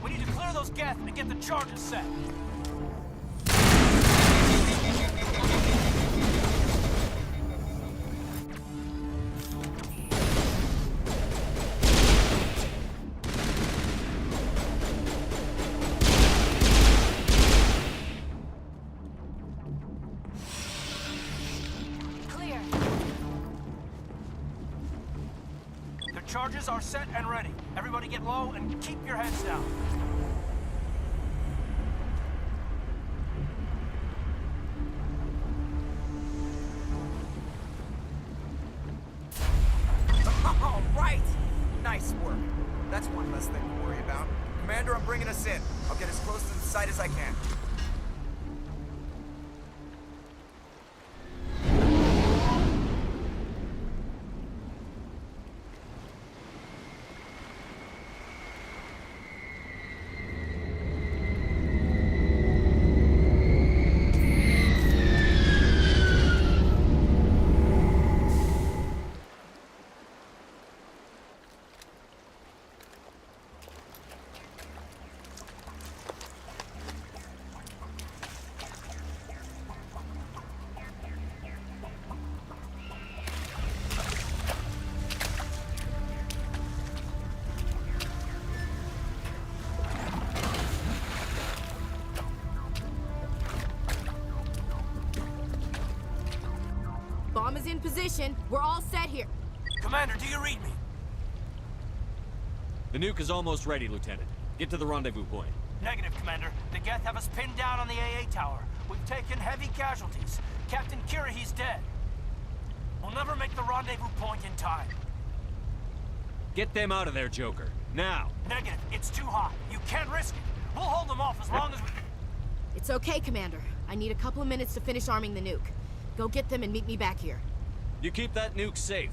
We need to clear those gas and get the charges set. Clear. The charges are set and ready. Everybody get low and keep your heads down. All right! Nice work. That's one less thing to worry about. Commander, I'm bringing us in. I'll get as close to the site as I can. Bomb is in position. We're all set here. Commander, do you read me? The nuke is almost ready, Lieutenant. Get to the rendezvous point. Negative, Commander. The Geth have us pinned down on the AA tower. We've taken heavy casualties. Captain Kirahi's dead. We'll never make the rendezvous point in time. Get them out of there, Joker. Now! Negative. It's too hot. You can't risk it. We'll hold them off as long as we... It's okay, Commander. I need a couple of minutes to finish arming the nuke. Go get them and meet me back here. You keep that nuke safe.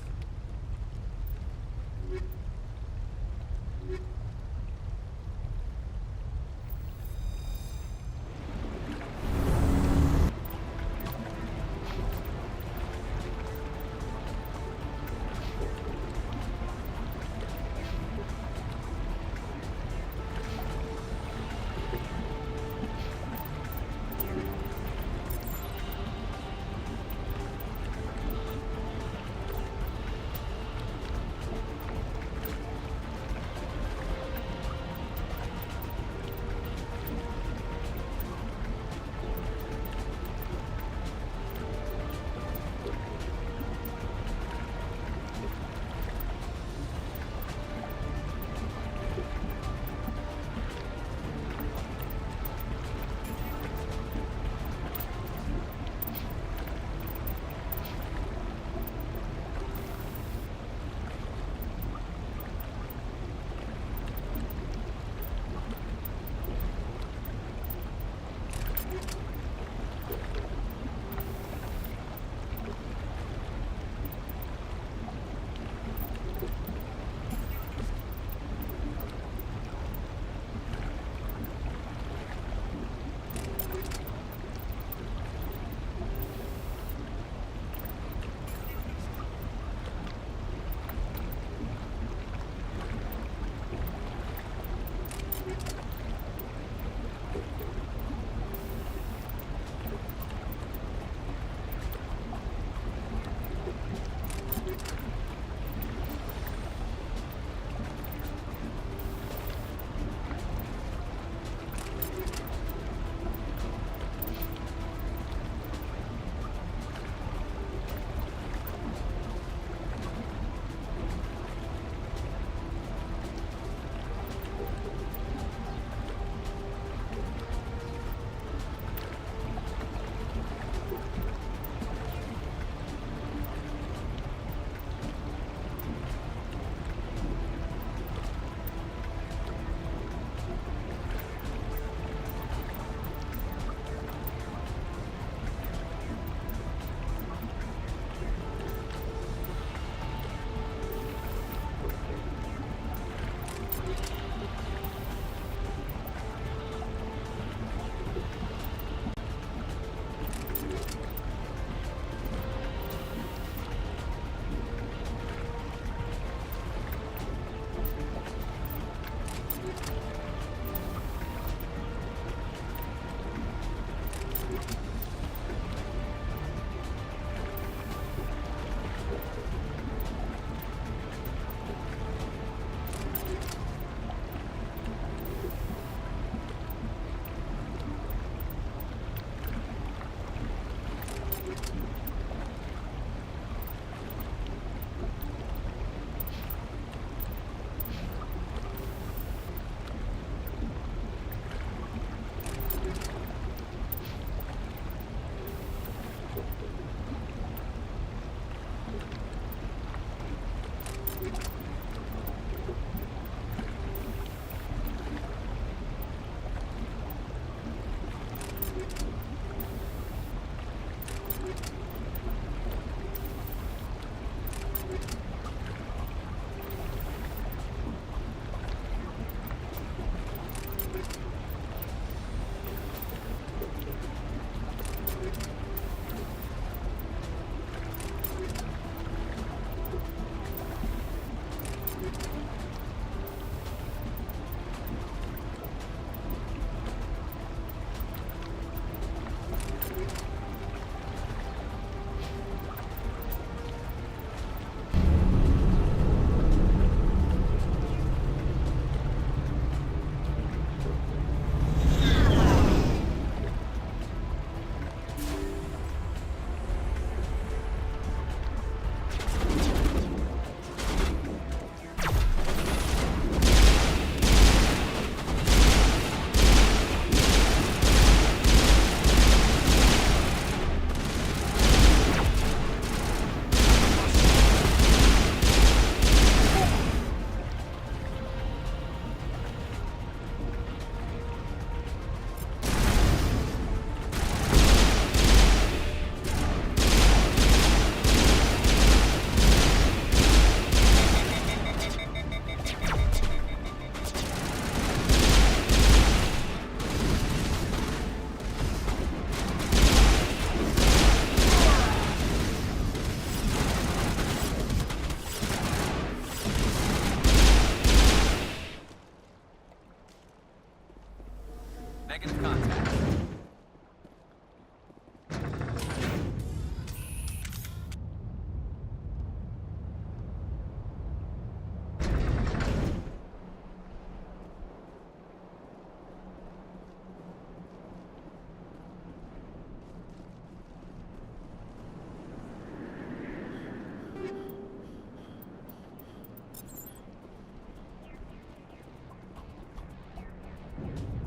Negative contact.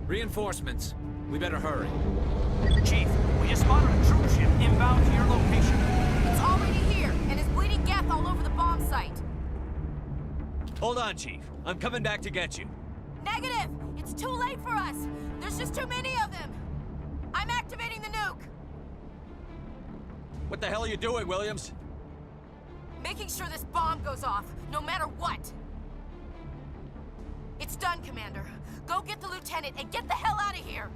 Reinforcements. We better hurry. Chief, we just spotted a troop ship inbound to your location. It's already here, and is bleeding Geth all over the bomb site. Hold on, Chief. I'm coming back to get you. Negative! It's too late for us! There's just too many of them! I'm activating the nuke! What the hell are you doing, Williams? Making sure this bomb goes off, no matter what! It's done, Commander. Go get the lieutenant and get the hell out of here!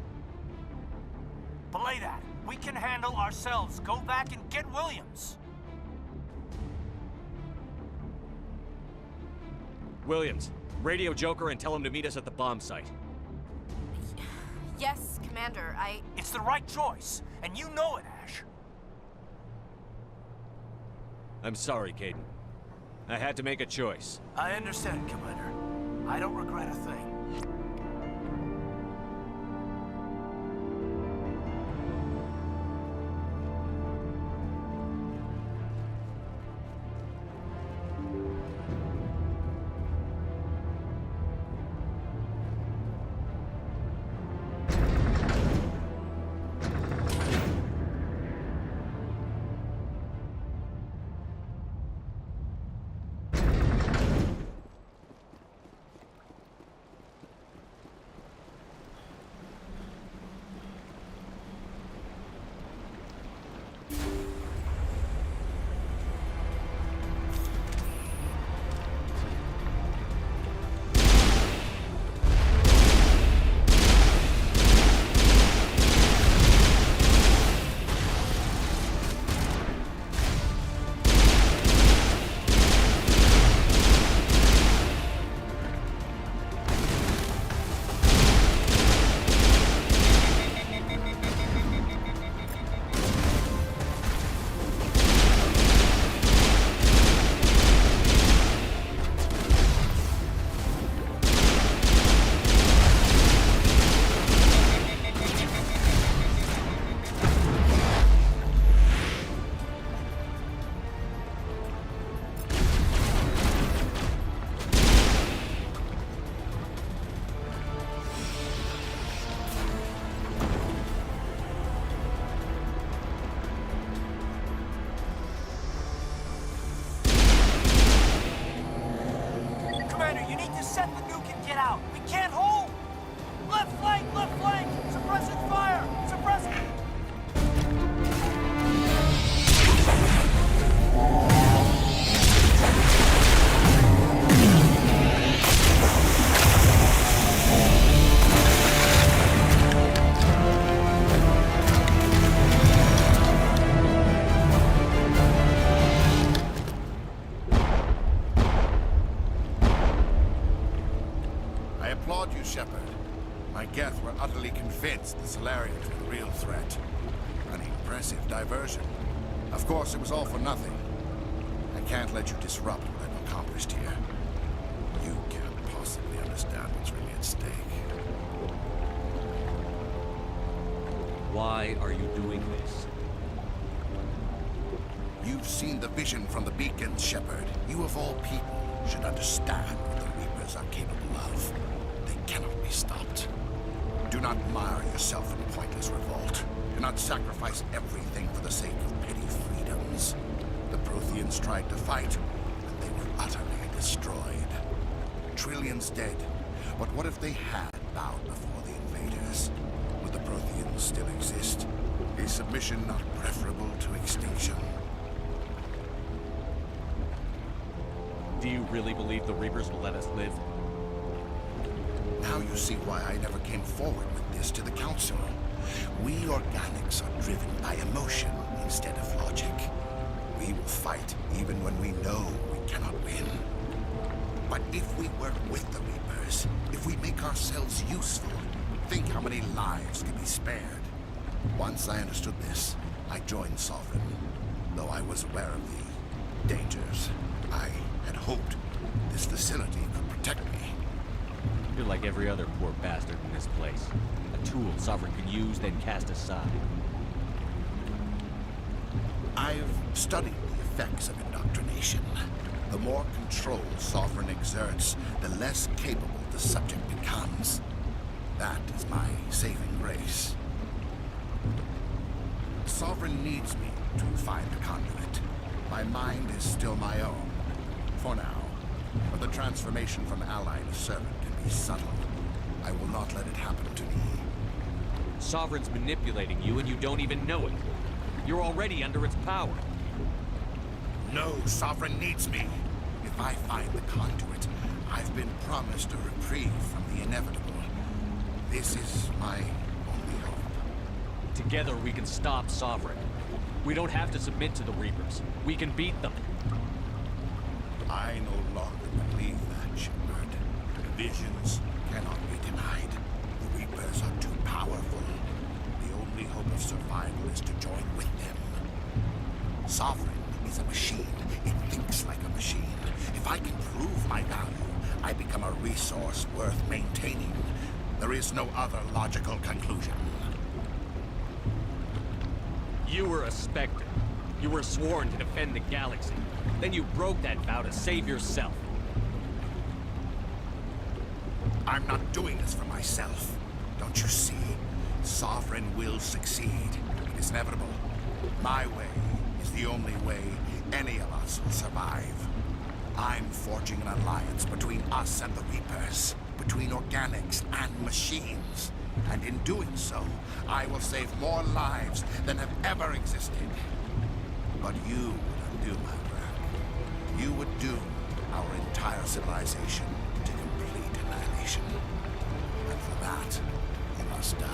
Belay that. We can handle ourselves. Go back and get Williams. Williams, radio Joker and tell him to meet us at the bomb site. Yes, Commander, It's the right choice, and you know it, Ash. I'm sorry, Caden. I had to make a choice. I understand, Commander. I don't regret a thing. Shepard. My Geth were utterly convinced the Solarians were the real threat. An impressive diversion. Of course, it was all for nothing. I can't let you disrupt what I've accomplished here. You can't possibly understand what's really at stake. Why are you doing this? You've seen the vision from the beacons, Shepard. You of all people should understand what the Reapers are capable of. They cannot be stopped. Do not mire yourself in pointless revolt. Do not sacrifice everything for the sake of petty freedoms. The Protheans tried to fight, and they were utterly destroyed. Trillions dead. But what if they had bowed before the invaders? Would the Protheans still exist? Is submission not preferable to extinction? Do you really believe the Reapers will let us live? Now you see why I never came forward with this to the Council. We organics are driven by emotion instead of logic. We will fight even when we know we cannot win. But if we work with the Reapers, if we make ourselves useful, think how many lives can be spared. Once I understood this, I joined Sovereign, though I was aware of the dangers. I had hoped this facility could protect me. You're like every other poor bastard in this place. A tool Sovereign can use, then cast aside. I've studied the effects of indoctrination. The more control Sovereign exerts, the less capable the subject becomes. That is my saving grace. Sovereign needs me to find the conduit. My mind is still my own, for now. But the transformation from ally to servant can be subtle. I will not let it happen to me. Sovereign's manipulating you and you don't even know it. You're already under its power. No, Sovereign needs me. If I find the conduit, I've been promised a reprieve from the inevitable. This is my only hope. Together we can stop Sovereign. We don't have to submit to the Reapers. We can beat them. I no longer believe that, Shepard. Visions cannot be denied. The Reapers are too powerful. The only hope of survival is to join with them. Sovereign is a machine. It thinks like a machine. If I can prove my value, I become a resource worth maintaining. There is no other logical conclusion. You were a Spectre. You were sworn to defend the galaxy. Then you broke that vow to save yourself. I'm not doing this for myself. Don't you see? Sovereign will succeed. It is inevitable. My way is the only way any of us will survive. I'm forging an alliance between us and the Reapers, between organics and machines. And in doing so, I will save more lives than have ever existed. But you would undo my work. You would doom our entire civilization to complete annihilation. And for that, you must die.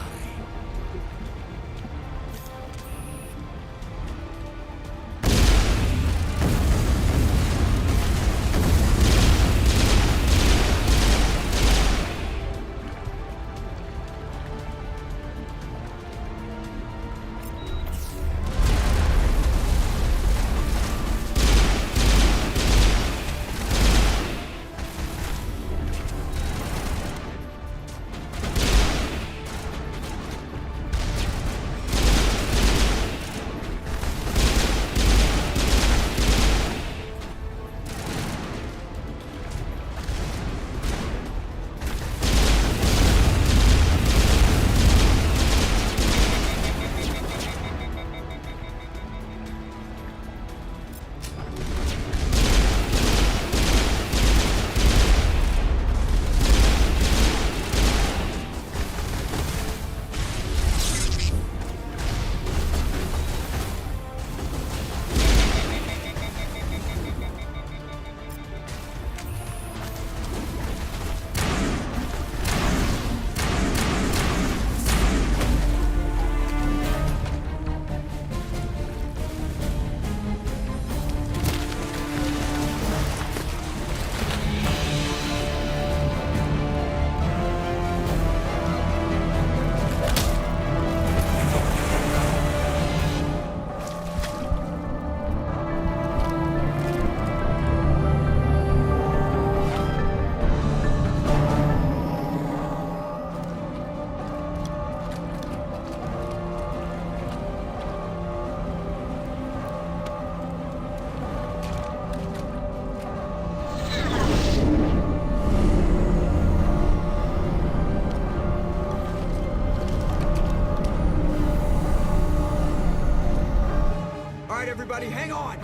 right, everybody, hang on!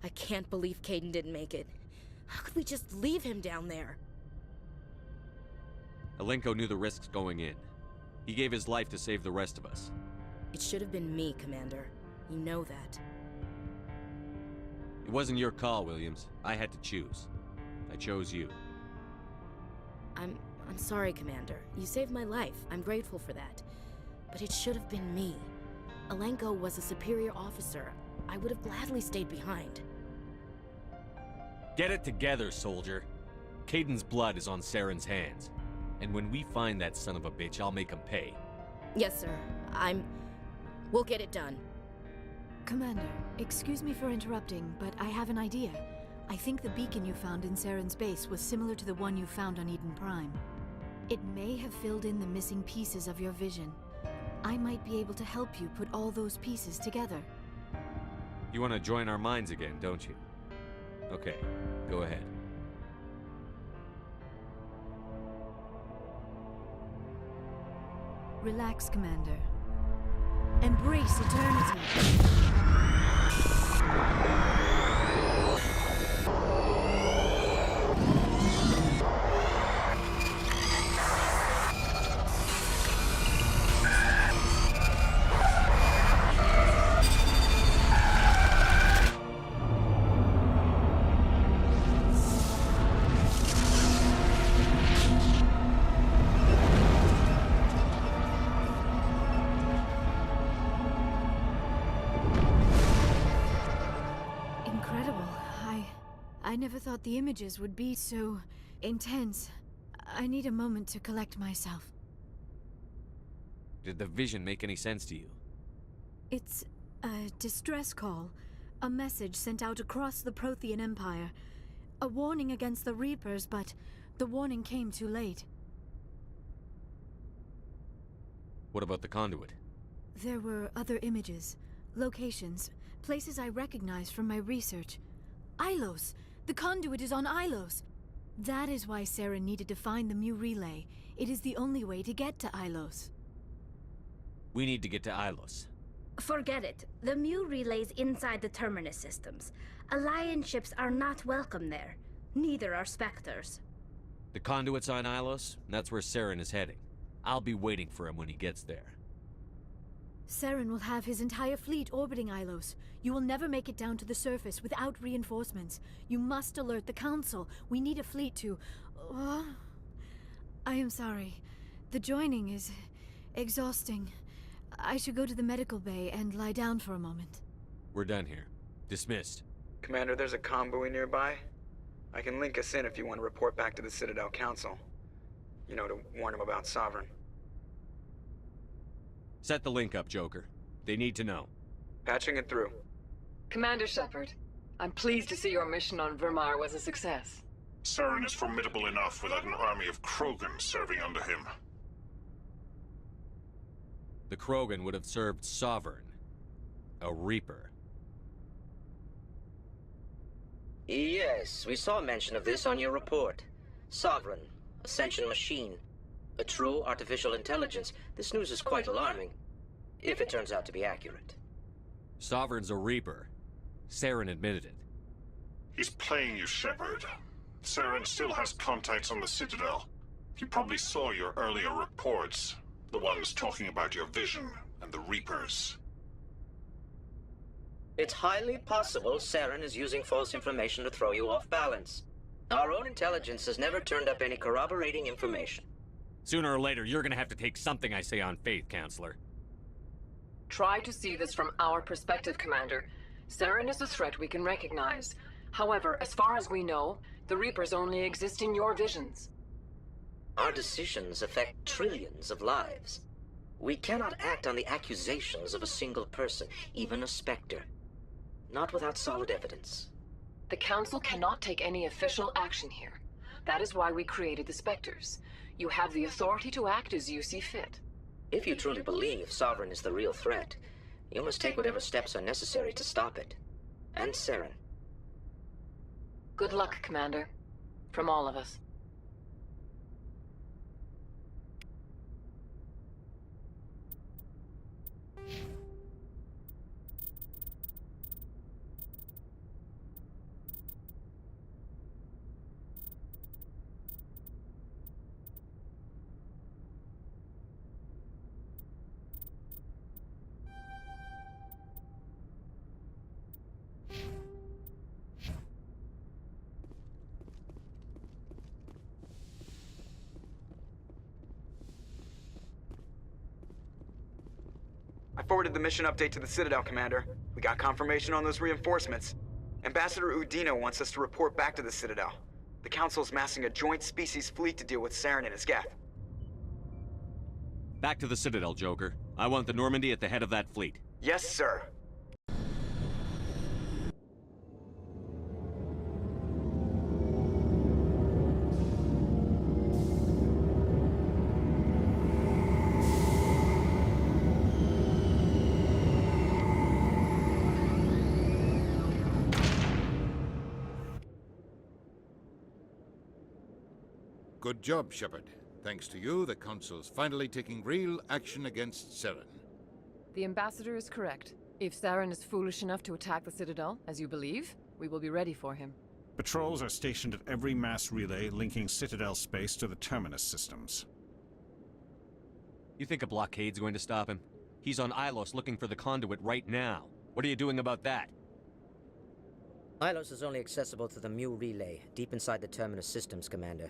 I can't believe Kaidan didn't make it. How could we just leave him down there? Alenko knew the risks going in. He gave his life to save the rest of us. It should have been me, Commander. You know that. It wasn't your call, Williams. I had to choose. I chose you. I'm sorry, Commander. You saved my life. I'm grateful for that. But it should have been me. Alenko was a superior officer. I would have gladly stayed behind. Get it together, soldier. Kaidan's blood is on Saren's hands. And when we find that son of a bitch, I'll make him pay. Yes, sir. We'll get it done. Commander, excuse me for interrupting, but I have an idea. I think the beacon you found in Saren's base was similar to the one you found on Eden Prime. It may have filled in the missing pieces of your vision. I might be able to help you put all those pieces together. You want to join our minds again, don't you? Okay, go ahead. Relax, Commander. Embrace eternity. I never thought the images would be so intense. I need a moment to collect myself. Did the vision make any sense to you? It's a distress call. A message sent out across the Prothean Empire. A warning against the Reapers, but the warning came too late. What about the conduit? There were other images, locations, places I recognized from my research. Ilos! The conduit is on Ilos! That is why Saren needed to find the Mu relay. It is the only way to get to Ilos. We need to get to Ilos. Forget it. The Mu relay's inside the Terminus systems. Alliance ships are not welcome there. Neither are Spectres. The conduit's on Ilos, and that's where Saren is heading. I'll be waiting for him when he gets there. Saren will have his entire fleet orbiting Ilos. You will never make it down to the surface without reinforcements. You must alert the Council. We need a fleet to... I am sorry. The joining is exhausting. I should go to the medical bay and lie down for a moment. We're done here. Dismissed. Commander, there's a convoy nearby. I can link us in if you want to report back to the Citadel Council. You know, to warn them about Sovereign. Set the link up, Joker. They need to know. Patching it through. Commander Shepard, I'm pleased to see your mission on Virmire was a success. Saren is formidable enough without an army of Krogan serving under him. The Krogan would have served Sovereign. A Reaper. Yes, we saw mention of this on your report. Sovereign, Ascension machine. A true artificial intelligence. This news is quite alarming. If it turns out to be accurate. Sovereign's a Reaper. Saren admitted it. He's playing you, Shepard. Saren still has contacts on the Citadel. He probably saw your earlier reports. The ones talking about your vision and the Reapers. It's highly possible Saren is using false information to throw you off balance. Our own intelligence has never turned up any corroborating information. Sooner or later, you're gonna have to take something I say on faith, Counselor. Try to see this from our perspective, Commander. Saren is a threat we can recognize. However, as far as we know, the Reapers only exist in your visions. Our decisions affect trillions of lives. We cannot act on the accusations of a single person, even a Spectre. Not without solid evidence. The Council cannot take any official action here. That is why we created the Spectres. You have the authority to act as you see fit. If you truly believe Sovereign is the real threat, you must take whatever steps are necessary to stop it. And Saren. Good luck, Commander. From all of us. I forwarded the mission update to the Citadel, Commander. We got confirmation on those reinforcements. Ambassador Udina wants us to report back to the Citadel. The Council's massing a joint species fleet to deal with Saren and his Geth. Back to the Citadel, Joker. I want the Normandy at the head of that fleet. Yes, sir. Good job, Shepard. Thanks to you, the Council's finally taking real action against Saren. The Ambassador is correct. If Saren is foolish enough to attack the Citadel, as you believe, we will be ready for him. Patrols are stationed at every mass relay linking Citadel space to the Terminus systems. You think a blockade's going to stop him? He's on Ilos looking for the conduit right now. What are you doing about that? Ilos is only accessible to the Mu relay, deep inside the Terminus systems, Commander.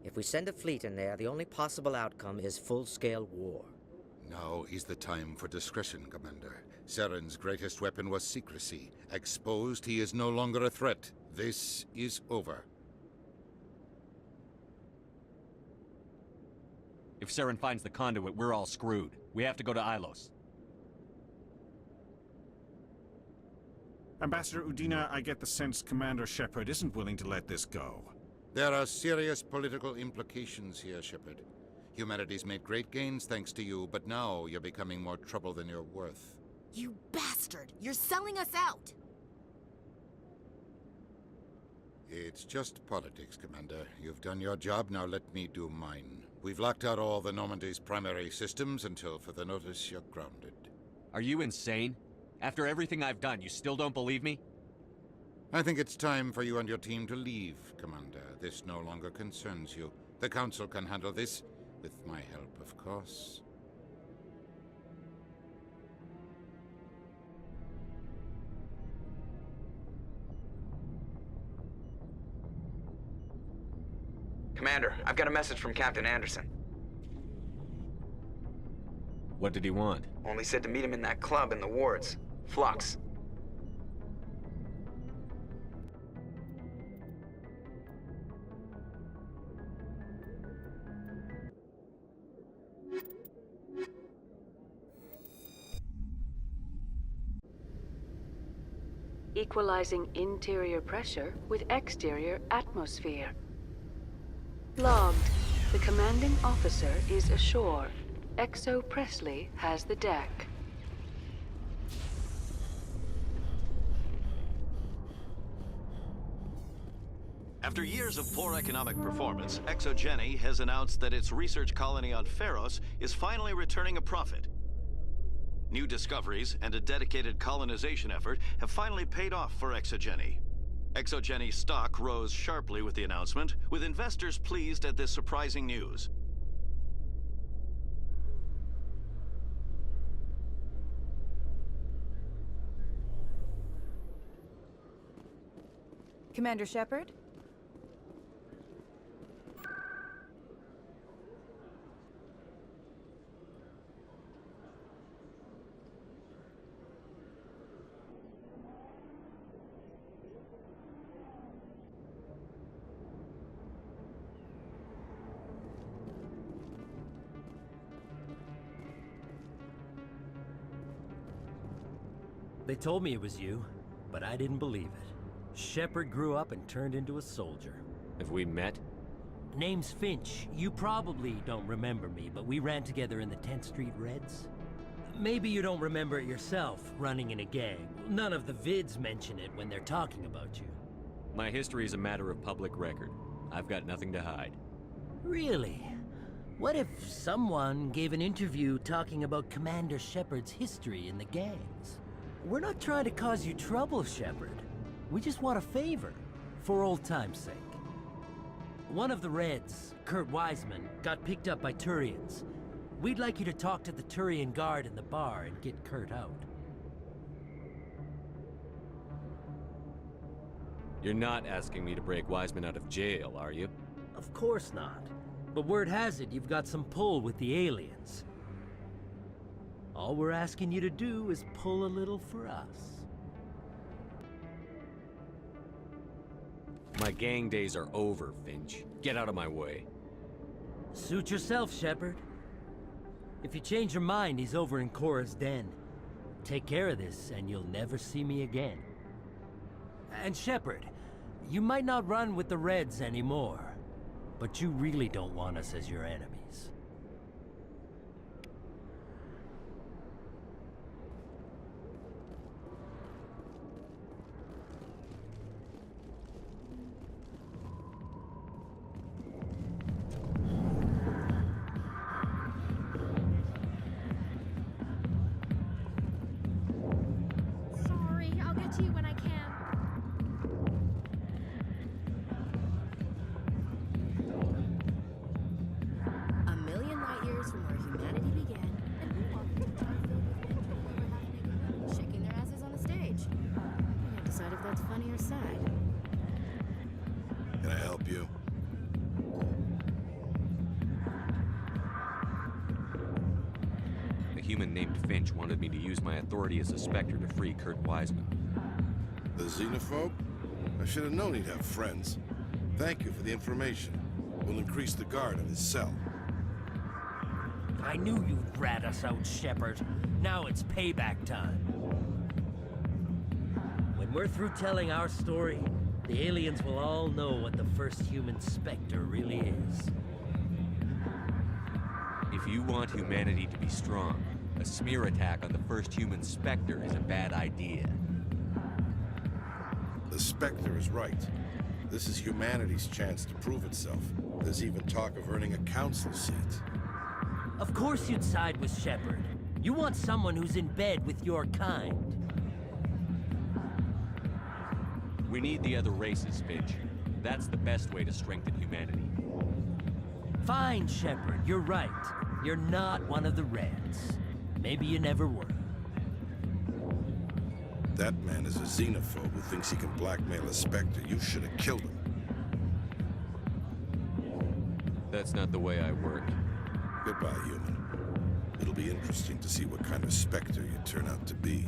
If we send a fleet in there, the only possible outcome is full-scale war. Now is the time for discretion, Commander. Saren's greatest weapon was secrecy. Exposed, he is no longer a threat. This is over. If Saren finds the conduit, we're all screwed. We have to go to Ilos. Ambassador Udina, I get the sense Commander Shepard isn't willing to let this go. There are serious political implications here, Shepard. Humanity's made great gains thanks to you, but now you're becoming more trouble than you're worth. You bastard! You're selling us out! It's just politics, Commander. You've done your job, now let me do mine. We've locked out all the Normandy's primary systems until further notice you're grounded. Are you insane? After everything I've done, you still don't believe me? I think it's time for you and your team to leave, Commander. This no longer concerns you. The Council can handle this, with my help, of course. Commander, I've got a message from Captain Anderson. What did he want? Only said to meet him in that club in the wards. Flux. Equalizing interior pressure with exterior atmosphere. Logged. The commanding officer is ashore. Exo Presley has the deck. After years of poor economic performance, ExoGeni has announced that its research colony on Feros is finally returning a profit. New discoveries and a dedicated colonization effort have finally paid off for ExoGeni. ExoGeni stock rose sharply with the announcement, with investors pleased at this surprising news. Commander Shepard? They told me it was you, but I didn't believe it. Shepard grew up and turned into a soldier. Have we met? Name's Finch. You probably don't remember me, but we ran together in the 10th Street Reds. Maybe you don't remember it yourself, running in a gang. None of the vids mention it when they're talking about you. My history is a matter of public record. I've got nothing to hide. Really? What if someone gave an interview talking about Commander Shepard's history in the gangs? We're not trying to cause you trouble, Shepard. We just want a favor, for old time's sake. One of the Reds, Kurt Wiseman, got picked up by Turians. We'd like you to talk to the Turian guard in the bar and get Kurt out. You're not asking me to break Wiseman out of jail, are you? Of course not. But word has it you've got some pull with the aliens. All we're asking you to do is pull a little for us. My gang days are over, Finch. Get out of my way. Suit yourself, Shepard. If you change your mind, he's over in Cora's den. Take care of this, and you'll never see me again. And Shepard, you might not run with the Reds anymore, but you really don't want us as your enemies. Sorry, I'll get to you when I can. A million light years from where humanity began, and we walk into a time filled with men over half-naked women shaking their asses on a stage. I can't decide if that's funny or sad. Can I help you? A human named Finch wanted me to use my authority as a Spectre to free Kurt Wiseman. The xenophobe? I should have known he'd have friends. Thank you for the information. We'll increase the guard of his cell. I knew you'd rat us out, Shepard. Now it's payback time. When we're through telling our story, the aliens will all know what the first human Spectre really is. If you want humanity to be strong, a smear attack on the first human Spectre is a bad idea. The Spectre is right. This is humanity's chance to prove itself. There's even talk of earning a council seat. Of course you'd side with Shepard. You want someone who's in bed with your kind. We need the other races, Finch. That's the best way to strengthen humanity. Fine, Shepard, you're right. You're not one of the Reds. Maybe you never were. That man is a xenophobe who thinks he can blackmail a Spectre. You should have killed him. That's not the way I work. Goodbye, human. It'll be interesting to see what kind of Spectre you turn out to be.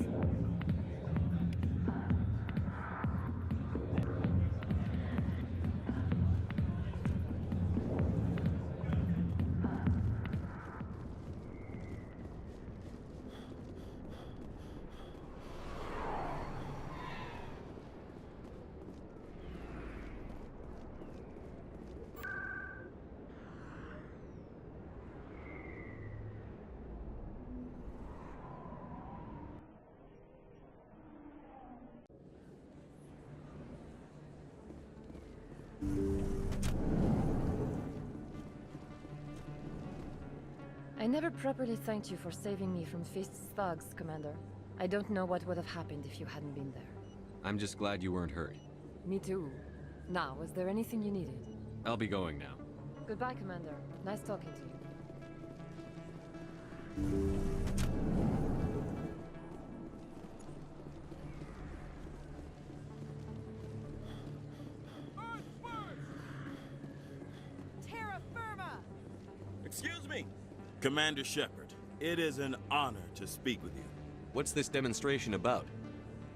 I never properly thanked you for saving me from Fist's thugs, Commander. I don't know what would have happened if you hadn't been there. I'm just glad you weren't hurt. Me too. Now, was there anything you needed? I'll be going now. Goodbye, Commander. Nice talking to you. Terra firma! Excuse me, Commander Shepard. It is an honor to speak with you. What's this demonstration about?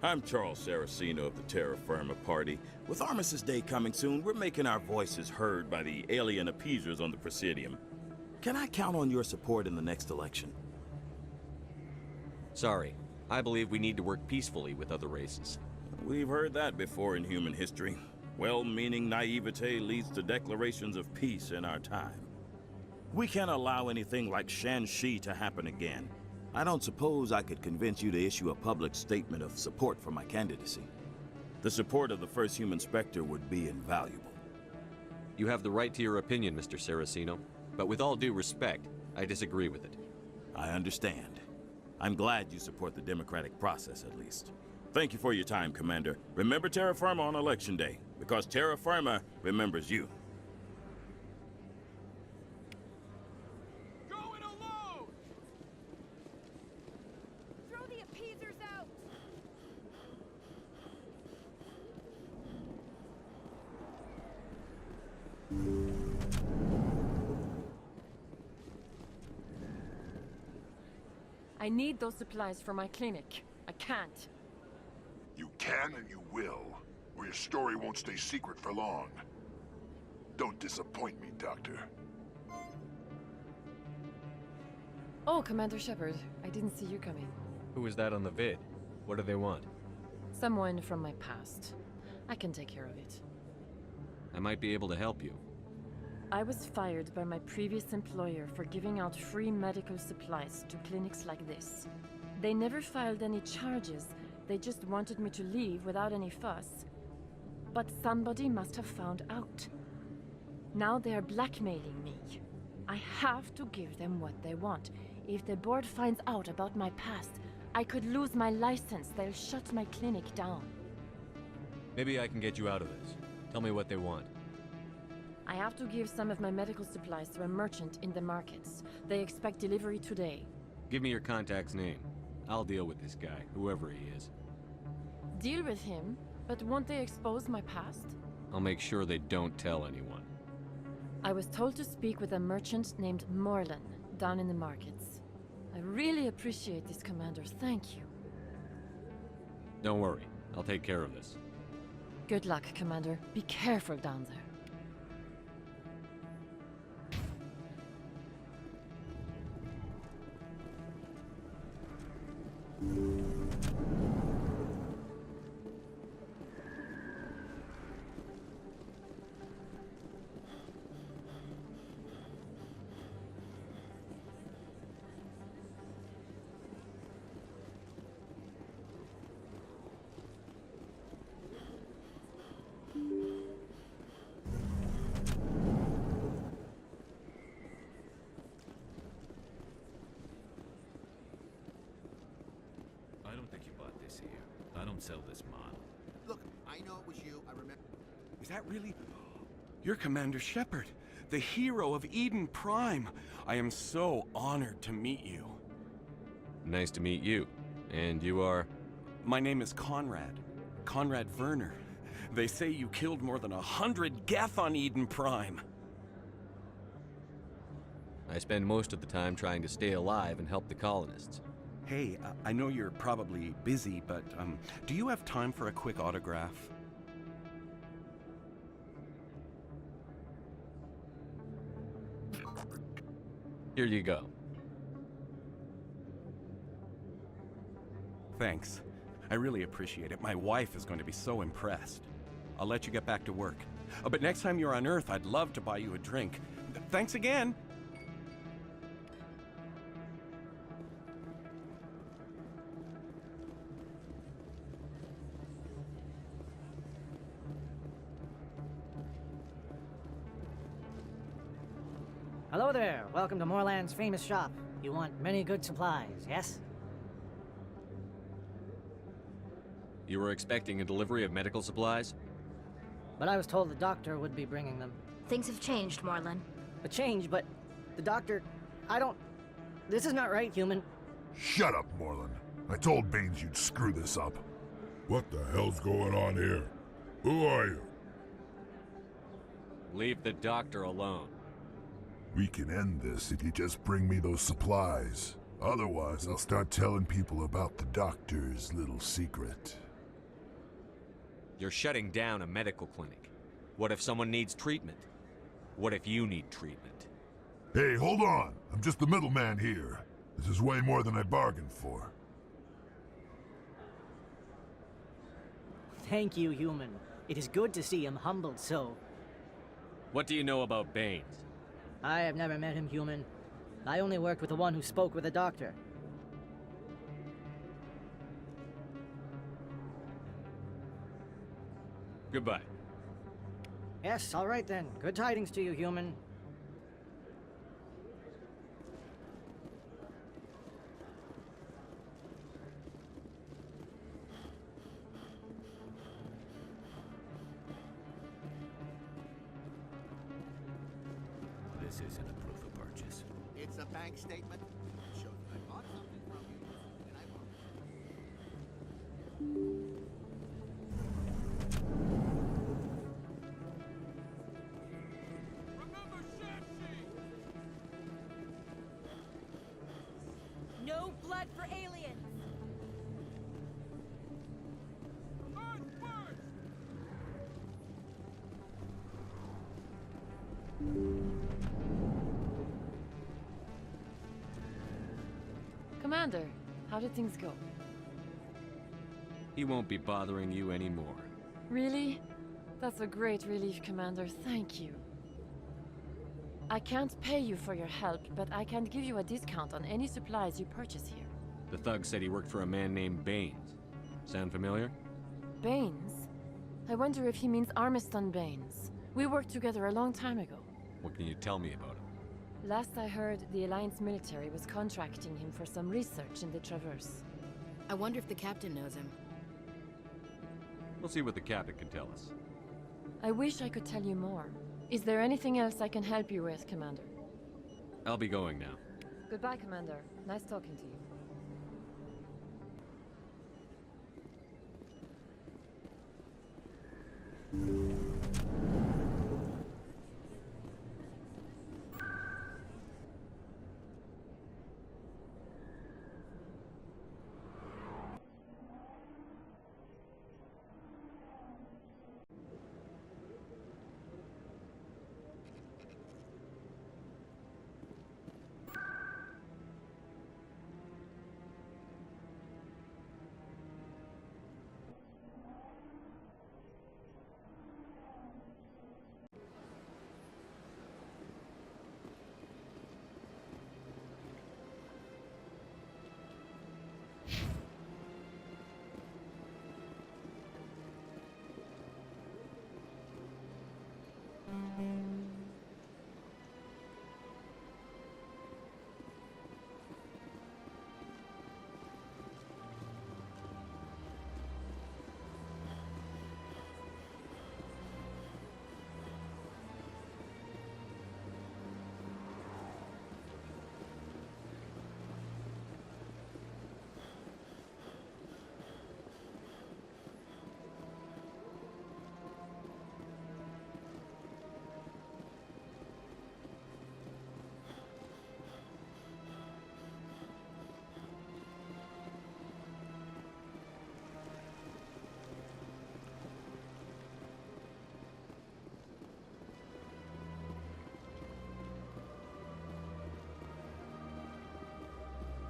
I'm Charles Saraceno of the Terra Firma Party. With Armistice Day coming soon, we're making our voices heard by the alien appeasers on the Presidium. Can I count on your support in the next election? Sorry. I believe we need to work peacefully with other races. We've heard that before in human history. Well-meaning naivete leads to declarations of peace in our time. We can't allow anything like Shan-Shi to happen again. I don't suppose I could convince you to issue a public statement of support for my candidacy. The support of the first human Spectre would be invaluable. You have the right to your opinion, Mr. Saraceno, but with all due respect, I disagree with it. I understand. I'm glad you support the democratic process, at least. Thank you for your time, Commander. Remember Terra Firma on Election Day, because Terra Firma remembers you. Throw the appeasers out! I need those supplies for my clinic. I can't. You can and you will, or your story won't stay secret for long. Don't disappoint me, Doctor. Oh, Commander Shepard. I didn't see you coming. Who was that on the vid? What do they want? Someone from my past. I can take care of it. I might be able to help you. I was fired by my previous employer for giving out free medical supplies to clinics like this. They never filed any charges. They just wanted me to leave without any fuss. But somebody must have found out. Now they are blackmailing me. I have to give them what they want. If the board finds out about my past, I could lose my license. They'll shut my clinic down. Maybe I can get you out of this. Tell me what they want. I have to give some of my medical supplies to a merchant in the markets. They expect delivery today. Give me your contact's name. I'll deal with this guy, whoever he is. Deal with him? But won't they expose my past? I'll make sure they don't tell anyone. I was told to speak with a merchant named Morlan, down in the markets. I really appreciate this, Commander. Thank you. Don't worry. I'll take care of this. Good luck, Commander. Be careful down there. I don't think you bought this here. I don't sell this model. Look, I know it was you. I remember. Is that really... You're Commander Shepard, the hero of Eden Prime. I am so honored to meet you. Nice to meet you. And you are? My name is Conrad. Conrad Werner. They say you killed more than 100 Geth on Eden Prime. I spend most of the time trying to stay alive and help the colonists. Hey, I know you're probably busy, but do you have time for a quick autograph? Here you go. Thanks. I really appreciate it. My wife is going to be so impressed. I'll let you get back to work. But next time you're on Earth, I'd love to buy you a drink. Thanks again! Hello there. Welcome to Morland's famous shop. You want many good supplies, yes? You were expecting a delivery of medical supplies? But I was told the doctor would be bringing them. Things have changed, Morlan. A change, but the doctor... I don't... This is not right, human. Shut up, Morlan. I told Baines you'd screw this up. What the hell's going on here? Who are you? Leave the doctor alone. We can end this if you just bring me those supplies. Otherwise, I'll start telling people about the doctor's little secret. You're shutting down a medical clinic. What if someone needs treatment? What if you need treatment? Hey, hold on! I'm just the middleman here. This is way more than I bargained for. Thank you, human. It is good to see him humbled so. What do you know about Baines? I have never met him, human. I only worked with the one who spoke with the doctor. Goodbye. Yes, all right then. Good tidings to you, human. This isn't a proof of purchase. It's a bank statement. It shows that I bought something from you, and I bought No blood for aliens! Commander, how did things go? He won't be bothering you anymore. Really? That's a great relief, Commander. Thank you. I can't pay you for your help, but I can give you a discount on any supplies you purchase here. The thug said he worked for a man named Baines. Sound familiar? Baines? I wonder if he means Armiston Baines. We worked together a long time ago. What can you tell me about him? Last I heard, the Alliance military was contracting him for some research in the Traverse. I wonder if the captain knows him. We'll see what the captain can tell us. I wish I could tell you more. Is there anything else I can help you with, Commander? I'll be going now. Goodbye, Commander. Nice talking to you.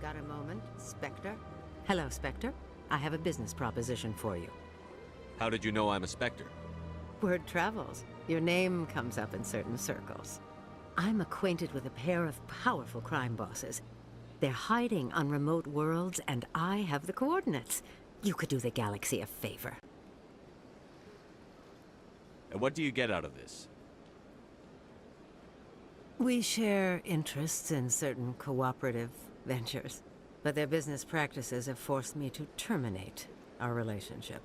Got a moment, Spectre? Hello, Spectre. I have a business proposition for you. How did you know I'm a Spectre? Word travels. Your name comes up in certain circles. I'm acquainted with a pair of powerful crime bosses. They're hiding on remote worlds, and I have the coordinates. You could do the galaxy a favor. And what do you get out of this? We share interests in certain cooperative ventures, but their business practices have forced me to terminate our relationship.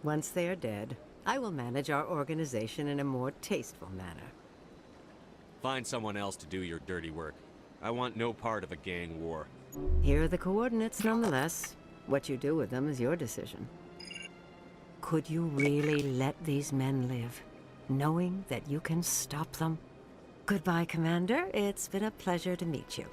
Once they are dead, I will manage our organization in a more tasteful manner. Find someone else to do your dirty work. I want no part of a gang war. Here are the coordinates nonetheless. What you do with them is your decision. Could you really let these men live, knowing that you can stop them? Goodbye, Commander. It's been a pleasure to meet you.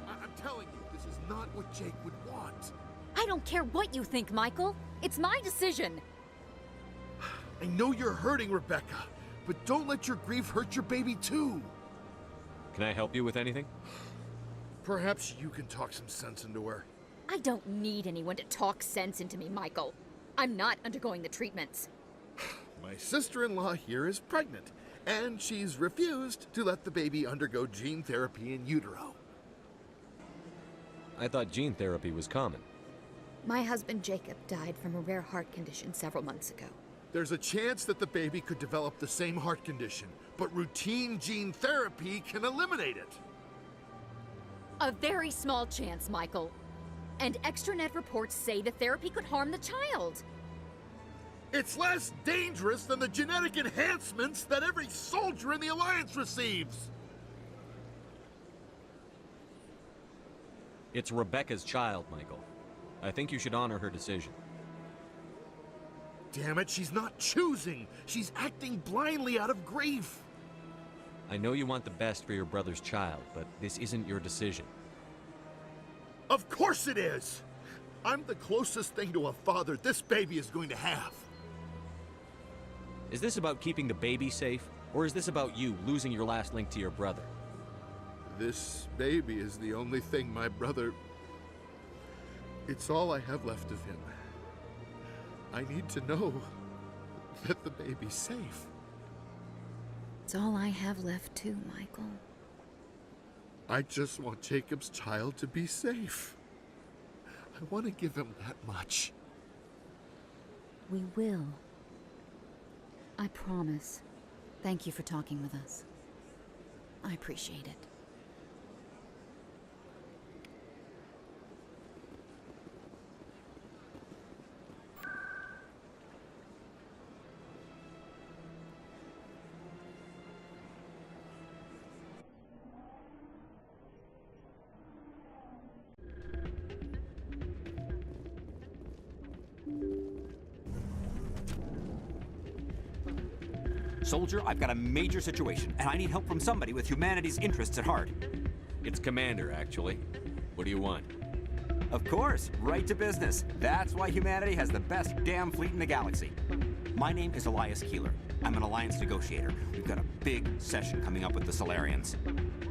I'm telling you, this is not what Jake would want. I don't care what you think, Michael. It's my decision. I know you're hurting, Rebecca, but don't let your grief hurt your baby too. Can I help you with anything? Perhaps you can talk some sense into her. I don't need anyone to talk sense into me, Michael. I'm not undergoing the treatments. My sister-in-law here is pregnant, and she's refused to let the baby undergo gene therapy in utero. I thought gene therapy was common. My husband Jacob died from a rare heart condition several months ago. There's a chance that the baby could develop the same heart condition, but routine gene therapy can eliminate it. A very small chance, Michael. And extranet reports say the therapy could harm the child. It's less dangerous than the genetic enhancements that every soldier in the Alliance receives. It's Rebecca's child, Michael. I think you should honor her decision. Damn it, she's not choosing. She's acting blindly out of grief. I know you want the best for your brother's child, but this isn't your decision. Of course it is! I'm the closest thing to a father this baby is going to have. Is this about keeping the baby safe, or is this about you losing your last link to your brother? This baby is the only thing my brother... It's all I have left of him. I need to know that the baby's safe. It's all I have left too, Michael. I just want Jacob's child to be safe. I want to give him that much. We will. I promise. Thank you for talking with us. I appreciate it. Soldier, I've got a major situation, and I need help from somebody with humanity's interests at heart. It's Commander, actually. What do you want? Of course, right to business. That's why humanity has the best damn fleet in the galaxy. My name is Elias Keeler. I'm an Alliance negotiator. We've got a big session coming up with the Solarians.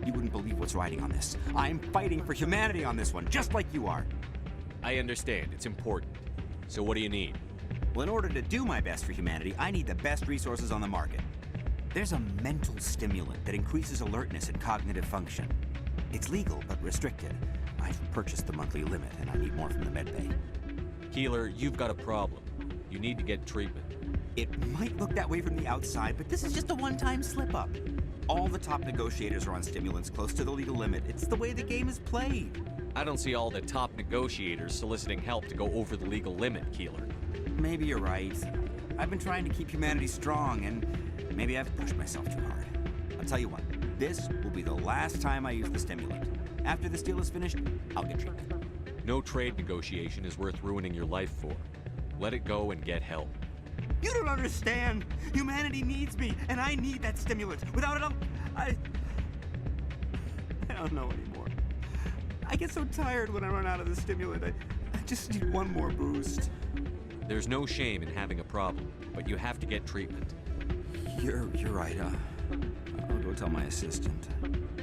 You wouldn't believe what's riding on this. I'm fighting for humanity on this one, just like you are. I understand. It's important. So what do you need? Well, in order to do my best for humanity, I need the best resources on the market. There's a mental stimulant that increases alertness and cognitive function. It's legal, but restricted. I've purchased the monthly limit, and I need more from the medbay. Keeler, you've got a problem. You need to get treatment. It might look that way from the outside, but this is just a one-time slip-up. All the top negotiators are on stimulants close to the legal limit. It's the way the game is played. I don't see all the top negotiators soliciting help to go over the legal limit, Keeler. Maybe you're right. I've been trying to keep humanity strong, and maybe I've pushed myself too hard. I'll tell you what, this will be the last time I use the stimulant. After this deal is finished, I'll get treatment. No trade negotiation is worth ruining your life for. Let it go and get help. You don't understand! Humanity needs me, and I need that stimulant. Without it, I don't know anymore. I get so tired when I run out of the stimulant. I just need one more boost. There's no shame in having a problem, but you have to get treatment. You're right. I'll go tell my assistant.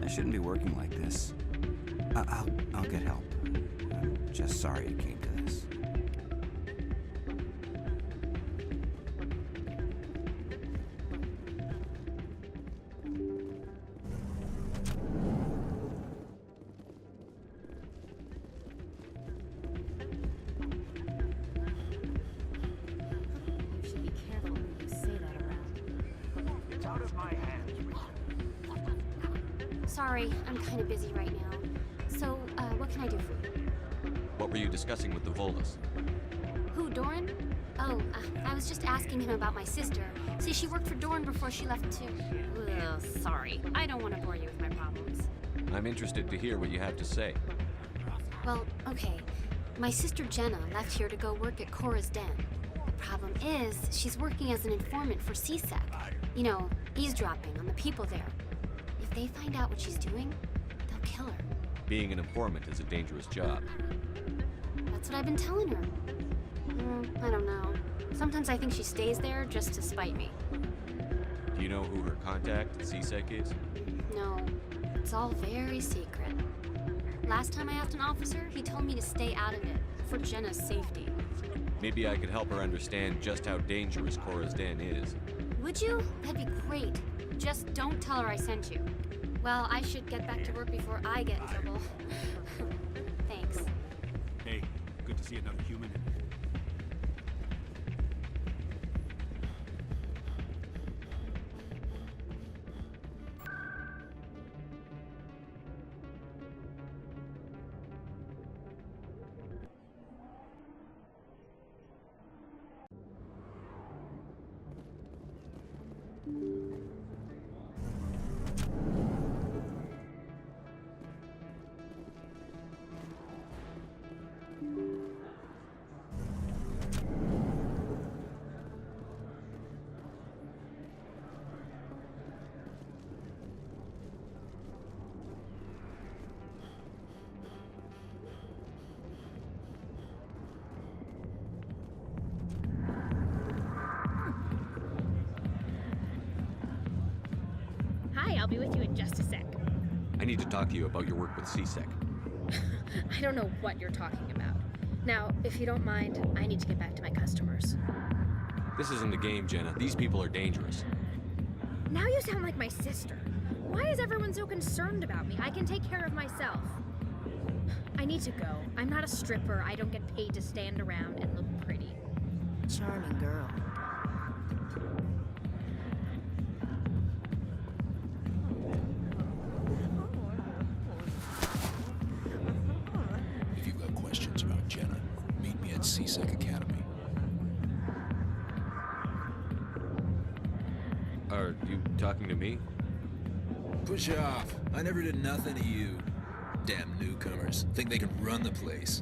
I shouldn't be working like this. I'll get help. I'm just sorry it came to this. Sorry, I'm kind of busy right now. So, what can I do for you? What were you discussing with the Volus? Who, Doran? Oh, I was just asking him about my sister. See, she worked for Doran before she left too. Ugh, sorry. I don't want to bore you with my problems. I'm interested to hear what you have to say. Well, okay. My sister Jenna left here to go work at Cora's Den. The problem is, she's working as an informant for CSEC. You know, eavesdropping on the people there. If they find out what she's doing, they'll kill her. Being an informant is a dangerous job. That's what I've been telling her. I don't know. Sometimes I think she stays there just to spite me. Do you know who her contact at CSEC is? No, it's all very secret. Last time I asked an officer, he told me to stay out of it, for Jenna's safety. Maybe I could help her understand just how dangerous Cora's Den is. Would you? That'd be great. Just don't tell her I sent you. Well, I should get back to work before I get in trouble. Thanks. Hey, good to see another human. Hi, I'll be with you in just a sec. I need to talk to you about your work with CSEC. I don't know what you're talking about. Now, if you don't mind, I need to get back to my customers. This isn't a game, Jenna. These people are dangerous. Now you sound like my sister. Why is everyone so concerned about me? I can take care of myself. I need to go. I'm not a stripper. I don't get paid to stand around and look pretty. Charming girl. If you've got questions about Jenna, meet me at CSEC Academy. Are you talking to me? Push off. I never did nothing to you. Damn newcomers. Think they can run the place.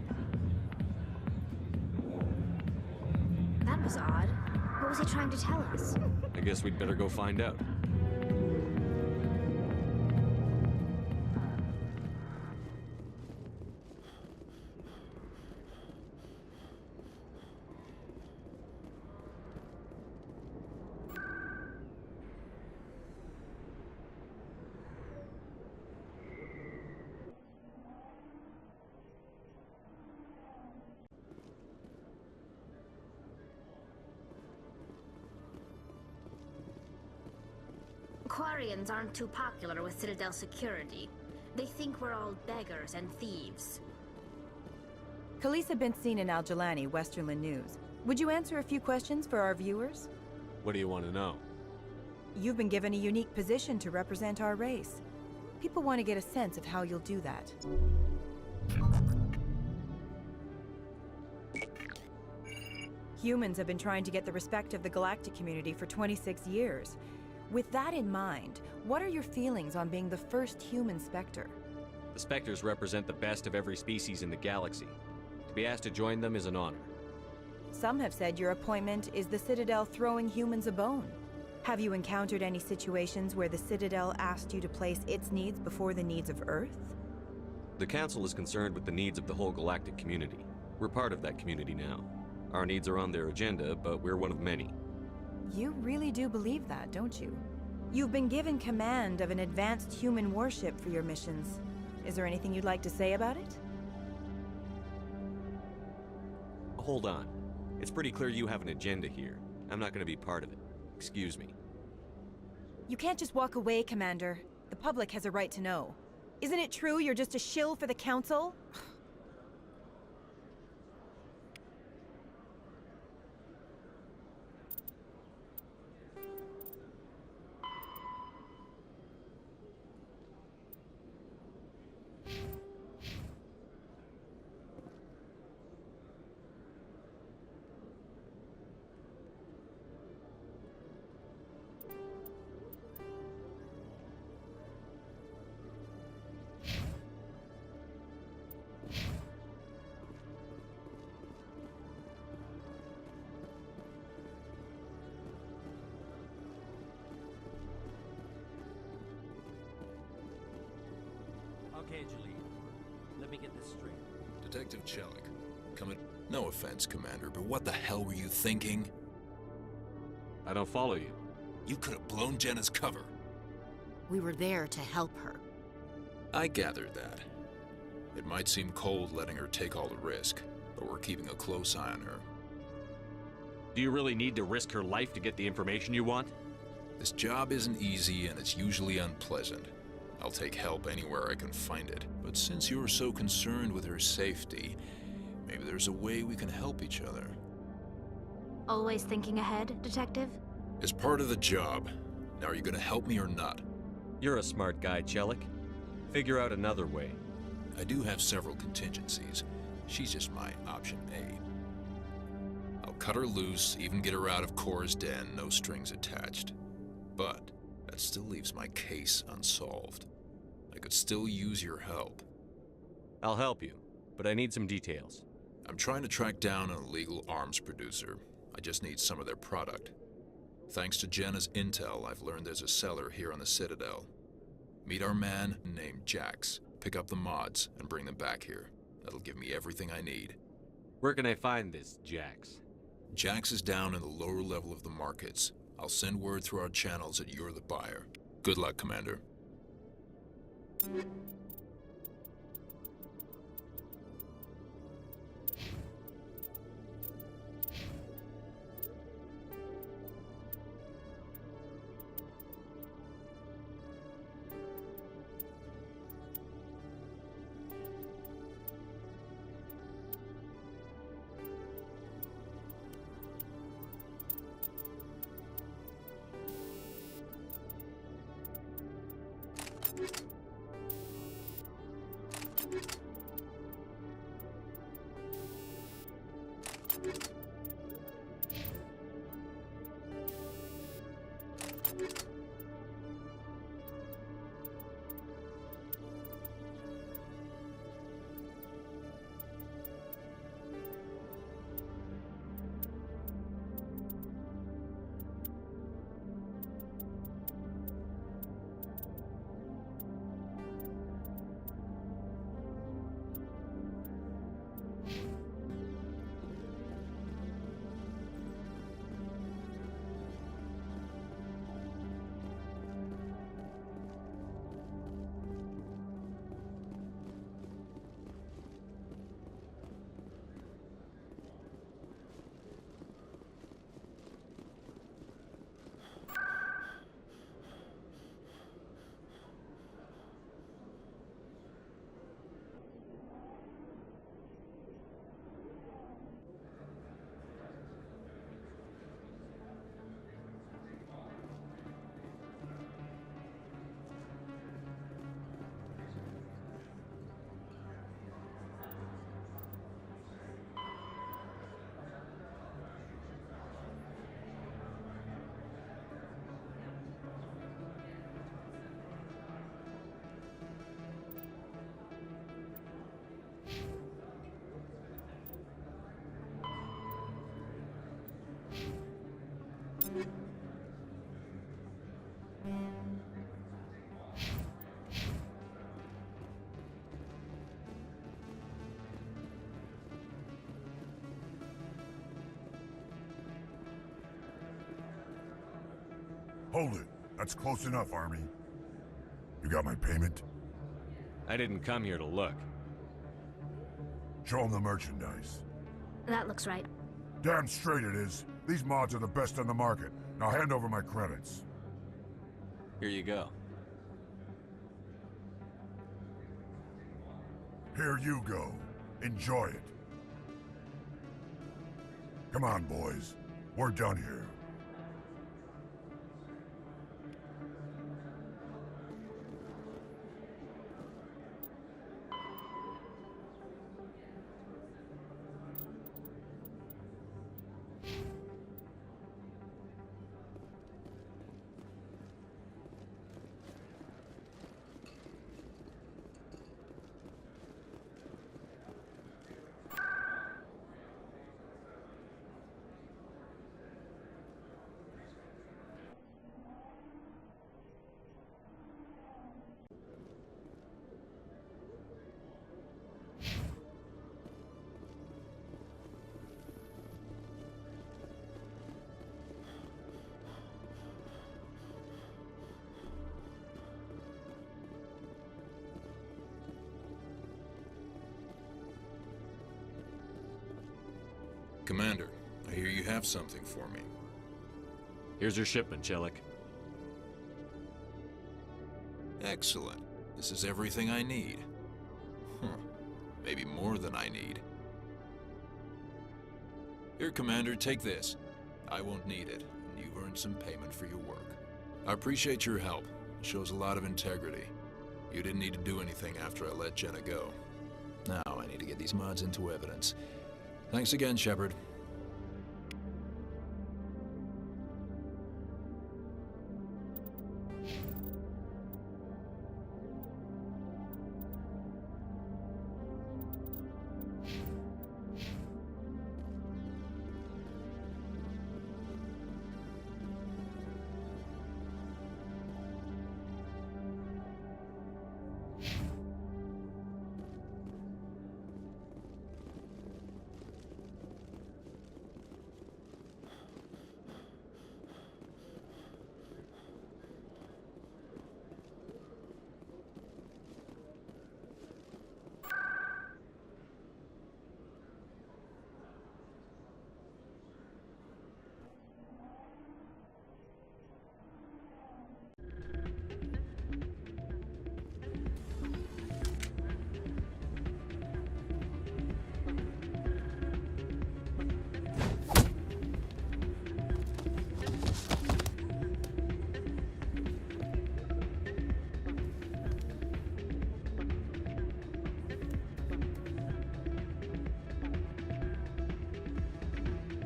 That was odd. What was he trying to tell us? I guess we'd better go find out. Quarians aren't too popular with Citadel security. They think we're all beggars and thieves. Khalisah bint Sinan al-Jilani, Westerland News. Would you answer a few questions for our viewers? What do you want to know? You've been given a unique position to represent our race. People want to get a sense of how you'll do that. Humans have been trying to get the respect of the galactic community for 26 years. With that in mind, what are your feelings on being the first human Spectre? The Spectres represent the best of every species in the galaxy. To be asked to join them is an honor. Some have said your appointment is the Citadel throwing humans a bone. Have you encountered any situations where the Citadel asked you to place its needs before the needs of Earth? The Council is concerned with the needs of the whole galactic community. We're part of that community now. Our needs are on their agenda, but we're one of many. You really do believe that, don't you? You've been given command of an advanced human warship for your missions. Is there anything you'd like to say about it? Hold on. It's pretty clear you have an agenda here. I'm not going to be part of it. Excuse me. You can't just walk away, Commander. The public has a right to know. Isn't it true you're just a shill for the Council? Okay, Jalil. Let me get this straight. Detective Chelik, coming. No offense, Commander, but what the hell were you thinking? I don't follow you. You could have blown Jenna's cover. We were there to help her. I gathered that. It might seem cold letting her take all the risk, but we're keeping a close eye on her. Do you really need to risk her life to get the information you want? This job isn't easy and it's usually unpleasant. I'll take help anywhere I can find it. But since you're so concerned with her safety, maybe there's a way we can help each other. Always thinking ahead, Detective? It's part of the job. Now, are you gonna help me or not? You're a smart guy, Chelik. Figure out another way. I do have several contingencies. She's just my option A. I'll cut her loose, even get her out of Cora's den, no strings attached. But that still leaves my case unsolved. I could still use your help. I'll help you, but I need some details. I'm trying to track down an illegal arms producer. I just need some of their product. Thanks to Jenna's intel, I've learned there's a seller here on the Citadel. Meet our man named Jax, pick up the mods, and bring them back here. That'll give me everything I need. Where can I find this Jax? Jax is down in the lower level of the markets. I'll send word through our channels that you're the buyer. Good luck, Commander. Hold it. That's close enough, Army. You got my payment? I didn't come here to look. Show them the merchandise. That looks right. Damn straight it is. These mods are the best on the market. Now hand over my credits. Here you go. Here you go. Enjoy it. Come on, boys. We're done here. Commander, I hear you have something for me. Here's your shipment, Chelik. Excellent. This is everything I need. Maybe more than I need. Here, Commander, take this. I won't need it, and you've earned some payment for your work. I appreciate your help. It shows a lot of integrity. You didn't need to do anything after I let Jenna go. Now I need to get these mods into evidence. Thanks again, Shepard.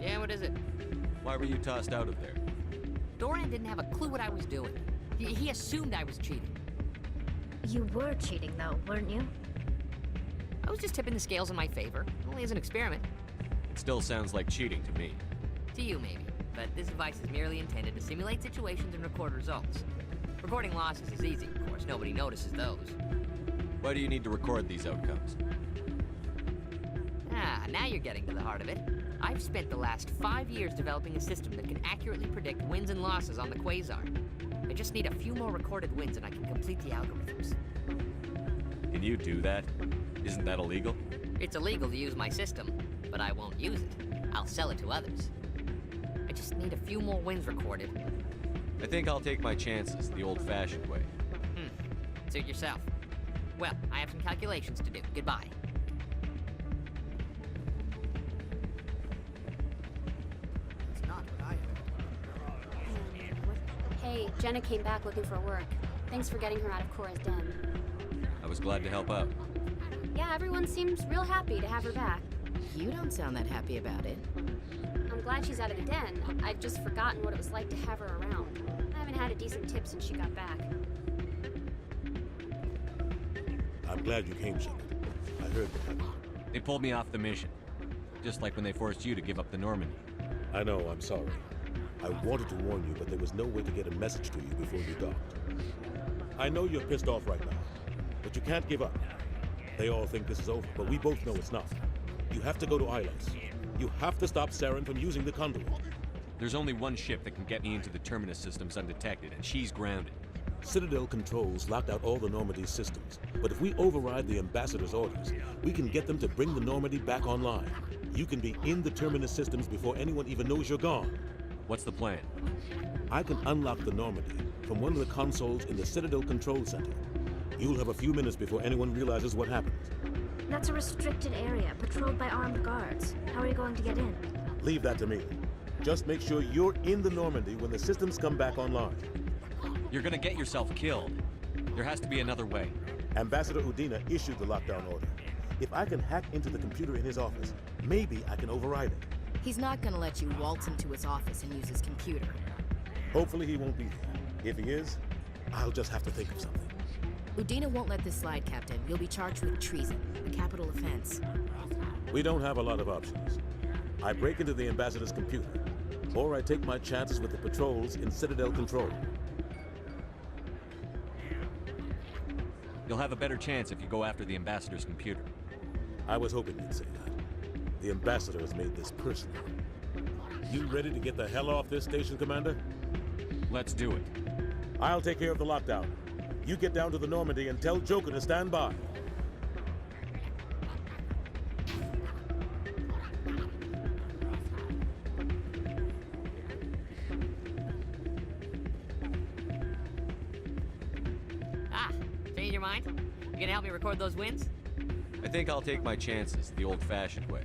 Yeah, what is it? Why were you tossed out of there? Dorian didn't have a clue what I was doing. He assumed I was cheating. You were cheating, though, weren't you? I was just tipping the scales in my favor, only as an experiment. It still sounds like cheating to me. To you, maybe. But this device is merely intended to simulate situations and record results. Recording losses is easy, of course. Nobody notices those. Why do you need to record these outcomes? Ah, now you're getting to the heart of it. I've spent the last 5 years developing a system that can accurately predict wins and losses on the Quasar. I just need a few more recorded wins and I can complete the algorithms. Can you do that? Isn't that illegal? It's illegal to use my system, but I won't use it. I'll sell it to others. I just need a few more wins recorded. I think I'll take my chances the old-fashioned way. Suit yourself. Well, I have some calculations to do. Goodbye. Hey, Jenna came back looking for work. Thanks for getting her out of Cora's den. I was glad to help out. Yeah, everyone seems real happy to have her back. You don't sound that happy about it. I'm glad she's out of the den. I've just forgotten what it was like to have her around. I haven't had a decent tip since she got back. I'm glad you came, Shepard. I heard what happened. They pulled me off the mission. Just like when they forced you to give up the Normandy. I know, I'm sorry. I wanted to warn you, but there was no way to get a message to you before you docked. I know you're pissed off right now, but you can't give up. They all think this is over, but we both know it's not. You have to go to Ilos. You have to stop Saren from using the conduit. There's only one ship that can get me into the Terminus systems undetected, and she's grounded. Citadel controls locked out all the Normandy systems, but if we override the Ambassador's orders, we can get them to bring the Normandy back online. You can be in the Terminus systems before anyone even knows you're gone. What's the plan? I can unlock the Normandy from one of the consoles in the Citadel Control Center. You'll have a few minutes before anyone realizes what happened. That's a restricted area, patrolled by armed guards. How are you going to get in? Leave that to me. Just make sure you're in the Normandy when the systems come back online. You're gonna get yourself killed. There has to be another way. Ambassador Udina issued the lockdown order. If I can hack into the computer in his office, maybe I can override it. He's not gonna let you waltz into his office and use his computer. Hopefully he won't be there. If he is, I'll just have to think of something. Udina won't let this slide, Captain. You'll be charged with treason, a capital offense. We don't have a lot of options. I break into the Ambassador's computer, or I take my chances with the patrols in Citadel Control. You'll have a better chance if you go after the Ambassador's computer. I was hoping you'd say that. The Ambassador has made this personal. You ready to get the hell off this station, Commander? Let's do it. I'll take care of the lockdown. You get down to the Normandy and tell Joker to stand by. your mind? You gonna help me record those wins? I think I'll take my chances the old-fashioned way.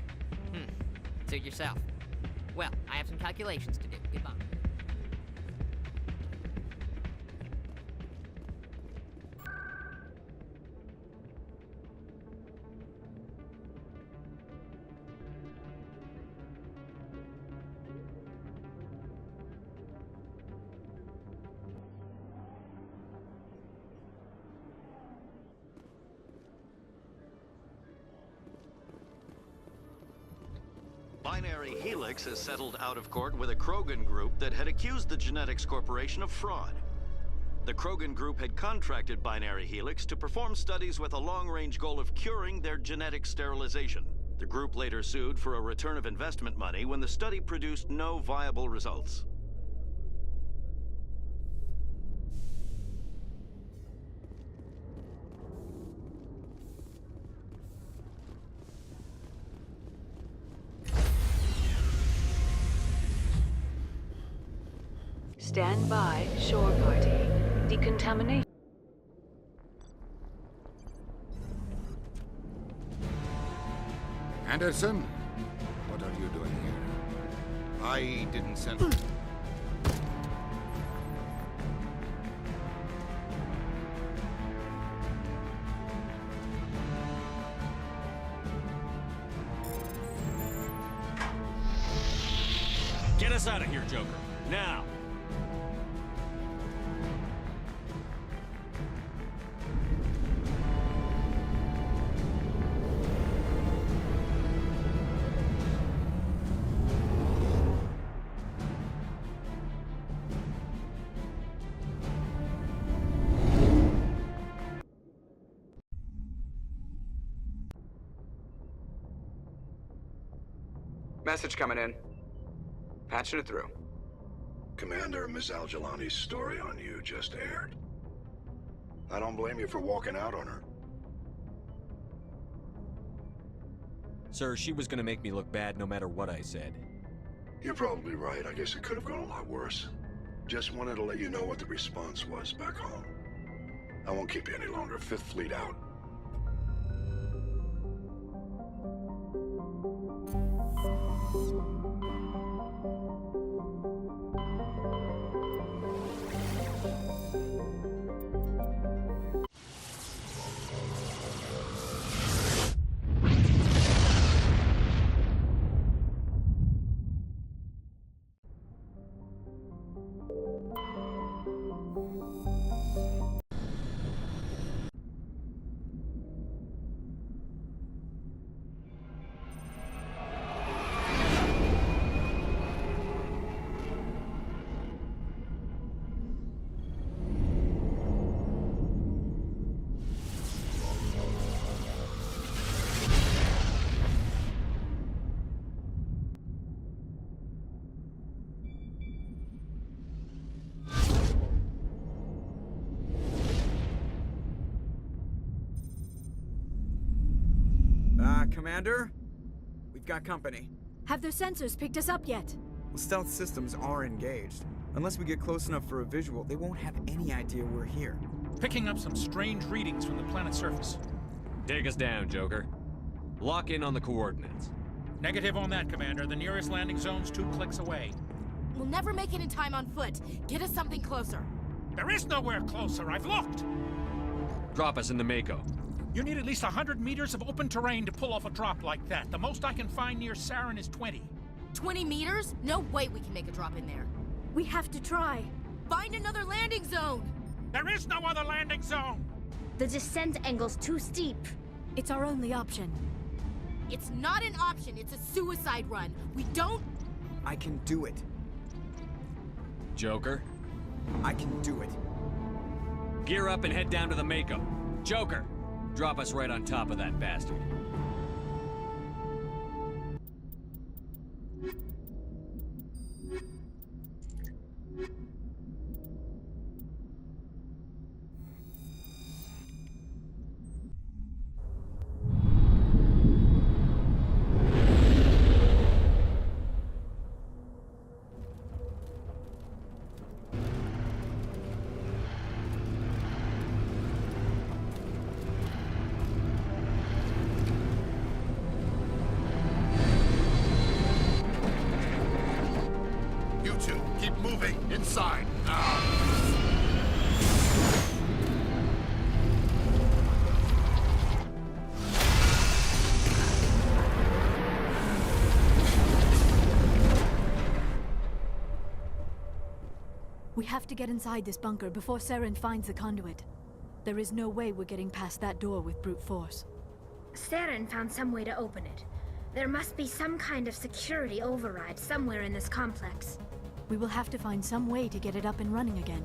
Suit yourself. Well, I have some calculations to do. Goodbye. Binary Helix has settled out of court with a Krogan group that had accused the Genetics Corporation of fraud. The Krogan group had contracted Binary Helix to perform studies with a long-range goal of curing their genetic sterilization. The group later sued for a return of investment money when the study produced no viable results. Stand by, shore party. Decontamination. Anderson, what are you doing here? I didn't send... Get us out of here, Joker. Now! Message coming in. Patching it through. Commander, Ms. Al-Jalani's story on you just aired. I don't blame you for walking out on her. Sir, she was gonna make me look bad no matter what I said. You're probably right. I guess it could have gone a lot worse. Just wanted to let you know what the response was back home. I won't keep you any longer. Fifth Fleet out. Commander? We've got company. Have their sensors picked us up yet? Well, stealth systems are engaged. Unless we get close enough for a visual, they won't have any idea we're here. Picking up some strange readings from the planet's surface. Take us down, Joker. Lock in on the coordinates. Negative on that, Commander. The nearest landing zone's 2 clicks away. We'll never make it in time on foot. Get us something closer. There is nowhere closer. I've looked. Drop us in the Mako. You need at least 100 meters of open terrain to pull off a drop like that. The most I can find near Saren is 20. 20 meters? No way we can make a drop in there. We have to try. Find another landing zone! There is no other landing zone! The descent angle's too steep. It's our only option. It's not an option, it's a suicide run. We don't... I can do it. Joker? I can do it. Gear up and head down to the Mako. Joker! Drop us right on top of that bastard. inside now! We have to get inside this bunker before Saren finds the conduit. There is no way we're getting past that door with brute force. Saren found some way to open it. There must be some kind of security override somewhere in this complex. We will have to find some way to get it up and running again.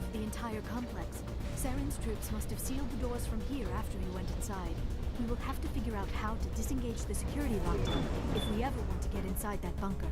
of the entire complex. Saren's troops must have sealed the doors from here after he went inside. We will have to figure out how to disengage the security lockdown if we ever want to get inside that bunker.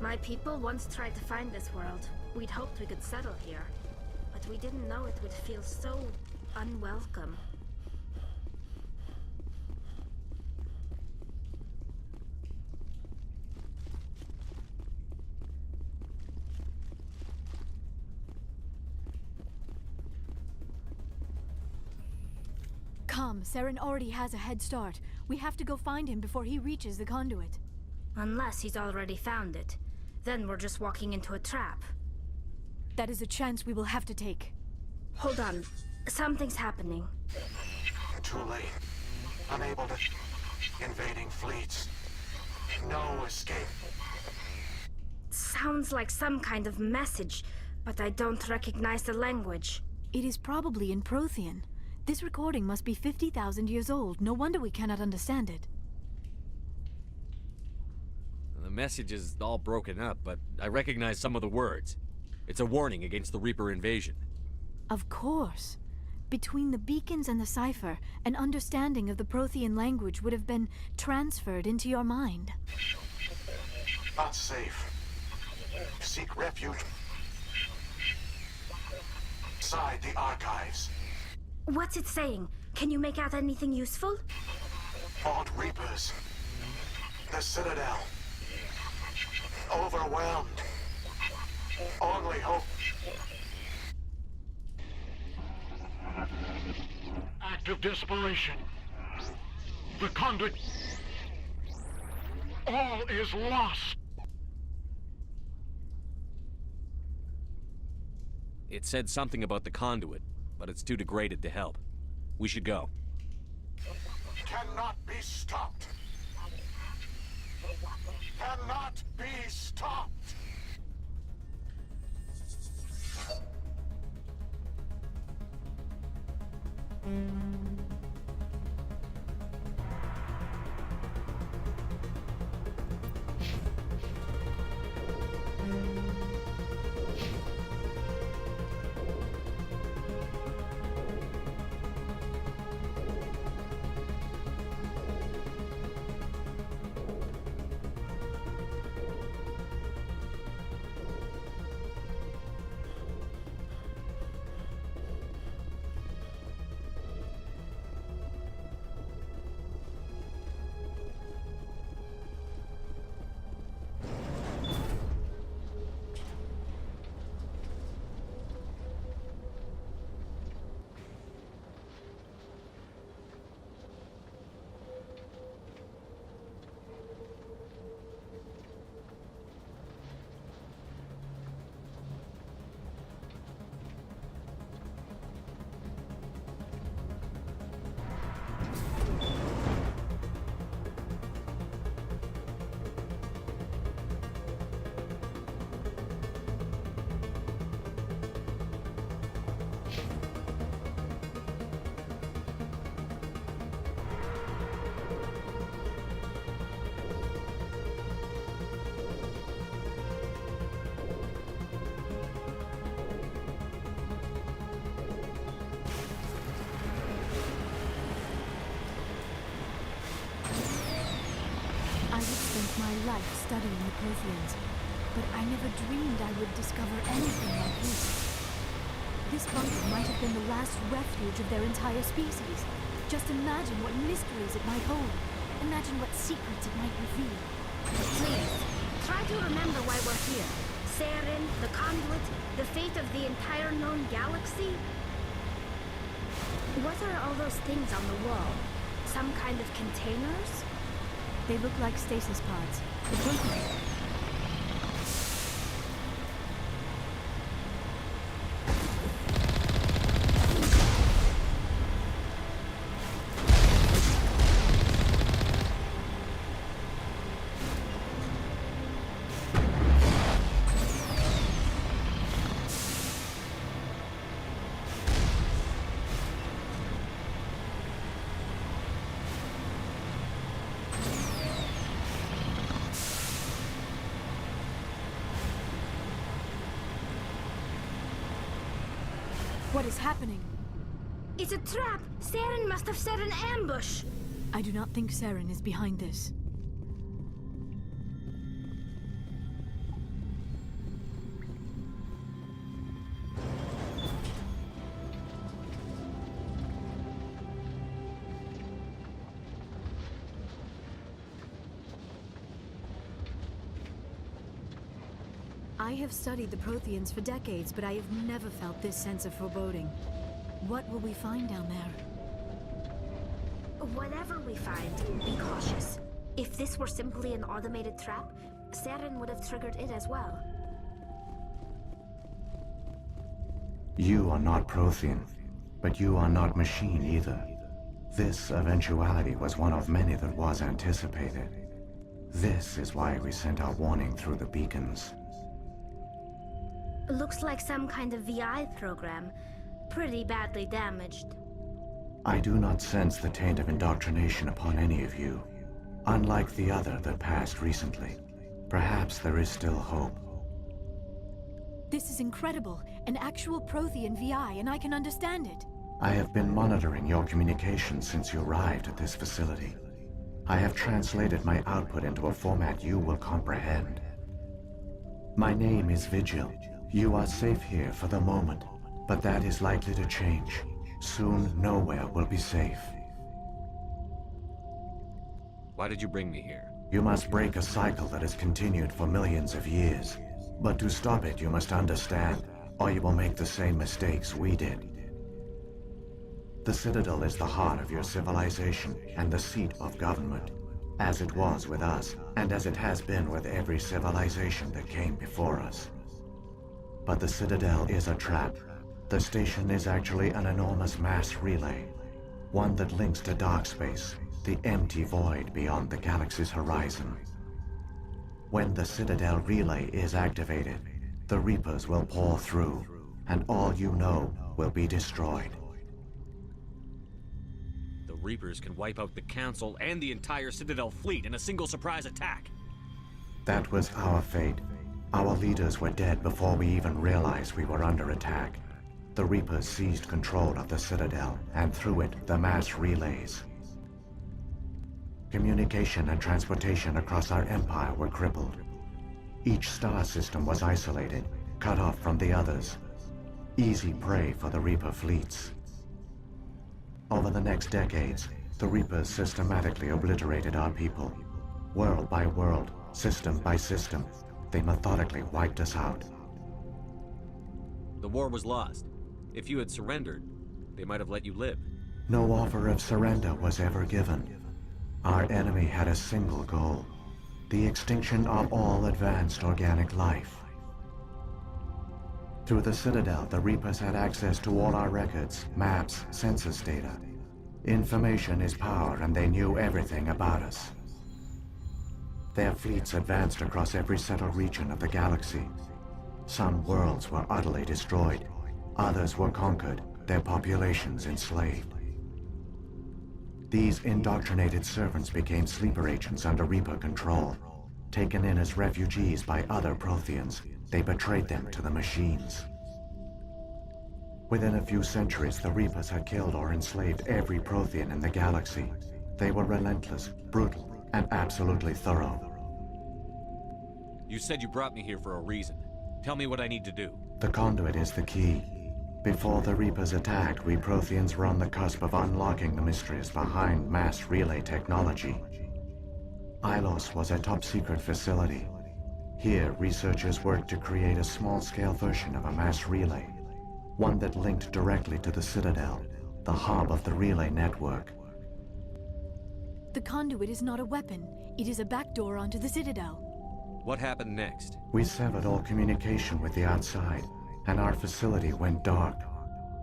My people once tried to find this world. We'd hoped we could settle here, but we didn't know it would feel so unwelcome. Come, Saren already has a head start. We have to go find him before he reaches the conduit. Unless he's already found it. Then we're just walking into a trap. That is a chance we will have to take. Hold on. Something's happening. Too late. Unable to... Invading fleets. No escape. Sounds like some kind of message, but I don't recognize the language. It is probably in Prothean. This recording must be 50,000 years old. No wonder we cannot understand it. The message is all broken up, but I recognize some of the words. It's a warning against the Reaper invasion. Of course. Between the beacons and the cipher, an understanding of the Prothean language would have been transferred into your mind. Not safe. Seek refuge. Inside the archives. What's it saying? Can you make out anything useful? Fought Reapers. The Citadel. Overwhelmed. Only hope. Act of desperation. The conduit. All is lost. It said something about the conduit, but it's too degraded to help. We should go. Cannot be stopped. Cannot be stopped. life studying the Protheans, but I never dreamed I would discover anything like this. This bunker might have been the last refuge of their entire species. Just imagine what mysteries it might hold. Imagine what secrets it might reveal. Please, try to remember why we're here. Saren, the Conduit, the fate of the entire known galaxy. What are all those things on the wall? Some kind of containers? They look like stasis pods. The Protheans. What is happening? It's a trap! Saren must have set an ambush! I do not think Saren is behind this. I have studied the Protheans for decades, but I have never felt this sense of foreboding. What will we find down there? Whatever we find, be cautious. If this were simply an automated trap, Saren would have triggered it as well. You are not Prothean, but you are not machine either. This eventuality was one of many that was anticipated. This is why we sent our warning through the beacons. Looks like some kind of VI program. Pretty badly damaged. I do not sense the taint of indoctrination upon any of you. Unlike the other that passed recently. Perhaps there is still hope. This is incredible. An actual Prothean VI, and I can understand it. I have been monitoring your communications since you arrived at this facility. I have translated my output into a format you will comprehend. My name is Vigil. You are safe here for the moment, but that is likely to change. Soon, nowhere will be safe. Why did you bring me here? You must break a cycle that has continued for millions of years. But to stop it, you must understand, or you will make the same mistakes we did. The Citadel is the heart of your civilization and the seat of government, as it was with us, and as it has been with every civilization that came before us. But the Citadel is a trap. The station is actually an enormous mass relay, one that links to dark space, the empty void beyond the galaxy's horizon. When the Citadel relay is activated, the Reapers will pour through, and all you know will be destroyed. The Reapers can wipe out the Council and the entire Citadel fleet in a single surprise attack. That was our fate. Our leaders were dead before we even realized we were under attack. The Reapers seized control of the Citadel, and through it, the mass relays. Communication and transportation across our empire were crippled. Each star system was isolated, cut off from the others. Easy prey for the Reaper fleets. Over the next decades, the Reapers systematically obliterated our people. World by world, system by system, they methodically wiped us out. The war was lost. If you had surrendered, they might have let you live. No offer of surrender was ever given. Our enemy had a single goal: the extinction of all advanced organic life. Through the Citadel, the Reapers had access to all our records, maps, census data. Information is power, and they knew everything about us. Their fleets advanced across every settled region of the galaxy. Some worlds were utterly destroyed. Others were conquered, their populations enslaved. These indoctrinated servants became sleeper agents under Reaper control. Taken in as refugees by other Protheans, they betrayed them to the machines. Within a few centuries, the Reapers had killed or enslaved every Prothean in the galaxy. They were relentless, brutal, and absolutely thorough. You said you brought me here for a reason. Tell me what I need to do. The conduit is the key. Before the Reapers attacked, we Protheans were on the cusp of unlocking the mysteries behind mass relay technology. Ilos was a top-secret facility. Here, researchers worked to create a small-scale version of a mass relay, one that linked directly to the Citadel, the hub of the relay network. The conduit is not a weapon. It is a backdoor onto the Citadel. What happened next? We severed all communication with the outside, and our facility went dark.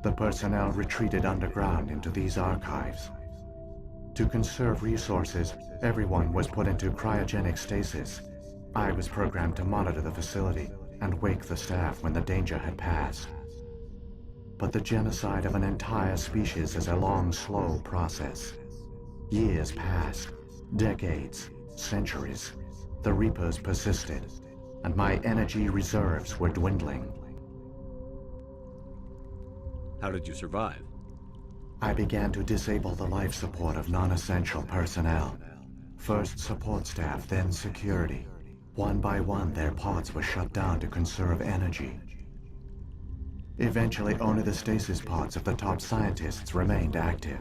The personnel retreated underground into these archives. To conserve resources, everyone was put into cryogenic stasis. I was programmed to monitor the facility and wake the staff when the danger had passed. But the genocide of an entire species is a long, slow process. Years passed, decades, centuries. The Reapers persisted, and my energy reserves were dwindling. How did you survive? I began to disable the life support of non-essential personnel. First support staff, then security. One by one, their pods were shut down to conserve energy. Eventually, only the stasis pods of the top scientists remained active.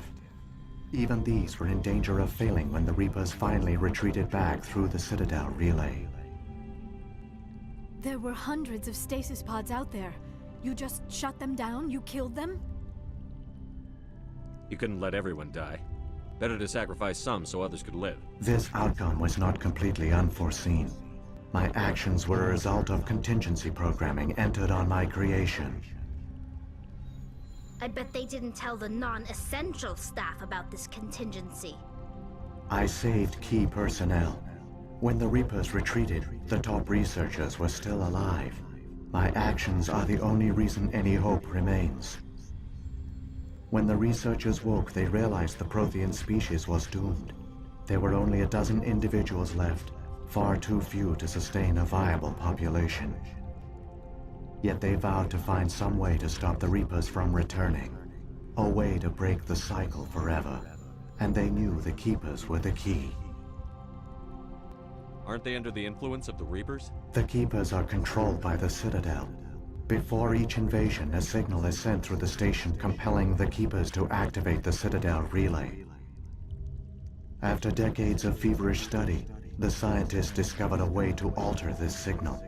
Even these were in danger of failing when the Reapers finally retreated back through the Citadel relay. There were hundreds of stasis pods out there. You just shut them down? You killed them? You couldn't let everyone die. Better to sacrifice some so others could live. This outcome was not completely unforeseen. My actions were a result of contingency programming entered on my creation. I bet they didn't tell the non-essential staff about this contingency. I saved key personnel. When the Reapers retreated, the top researchers were still alive. My actions are the only reason any hope remains. When the researchers woke, they realized the Prothean species was doomed. There were only a dozen individuals left, far too few to sustain a viable population. Yet they vowed to find some way to stop the Reapers from returning, a way to break the cycle forever. And they knew the Keepers were the key. Aren't they under the influence of the Reapers? The Keepers are controlled by the Citadel. Before each invasion, a signal is sent through the station compelling the Keepers to activate the Citadel relay. After decades of feverish study, the scientists discovered a way to alter this signal.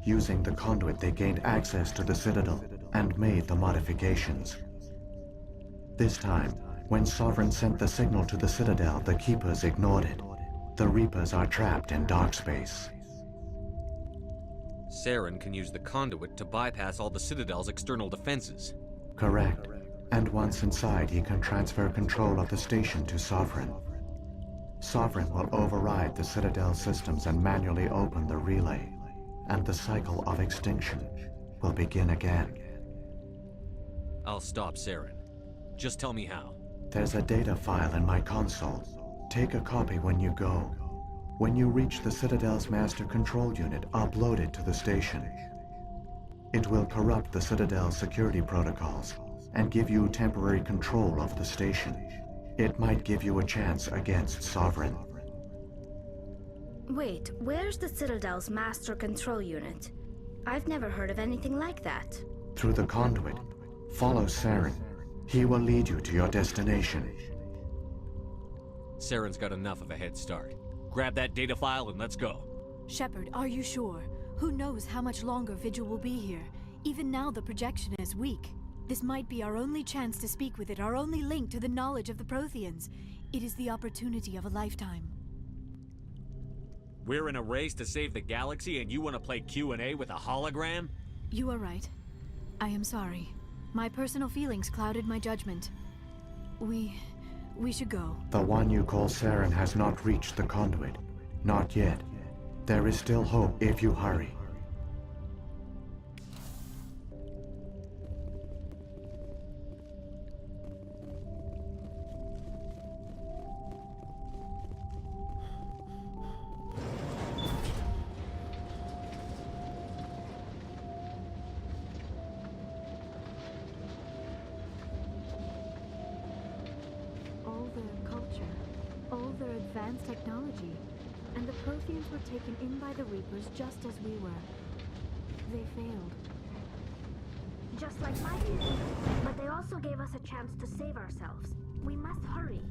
Using the conduit, they gained access to the Citadel and made the modifications. This time, when Sovereign sent the signal to the Citadel, the Keepers ignored it. The Reapers are trapped in dark space. Saren can use the conduit to bypass all the Citadel's external defenses. Correct. And once inside, he can transfer control of the station to Sovereign. Sovereign will override the Citadel systems and manually open the relay. And the cycle of extinction will begin again. I'll stop Saren. Just tell me how. There's a data file in my console. Take a copy when you go. When you reach the Citadel's master control unit, upload it to the station. It will corrupt the Citadel's security protocols and give you temporary control of the station. It might give you a chance against Sovereign. Wait, where's the Citadel's master control unit? I've never heard of anything like that. Through the conduit. Follow Saren. He will lead you to your destination. Saren's got enough of a head start. Grab that data file and let's go. Shepard, are you sure? Who knows how much longer Vigil will be here? Even now the projection is weak. This might be our only chance to speak with it, our only link to the knowledge of the Protheans. It is the opportunity of a lifetime. We're in a race to save the galaxy and you want to play Q&A with a hologram? You are right. I am sorry. My personal feelings clouded my judgment. We should go. The one you call Saren has not reached the conduit. Not yet. There is still hope if you hurry. All their culture, all their advanced technology, And the Protheans were taken in by the Reapers just as we were. They failed. Just like my people. But they also gave us a chance to save ourselves. We must hurry.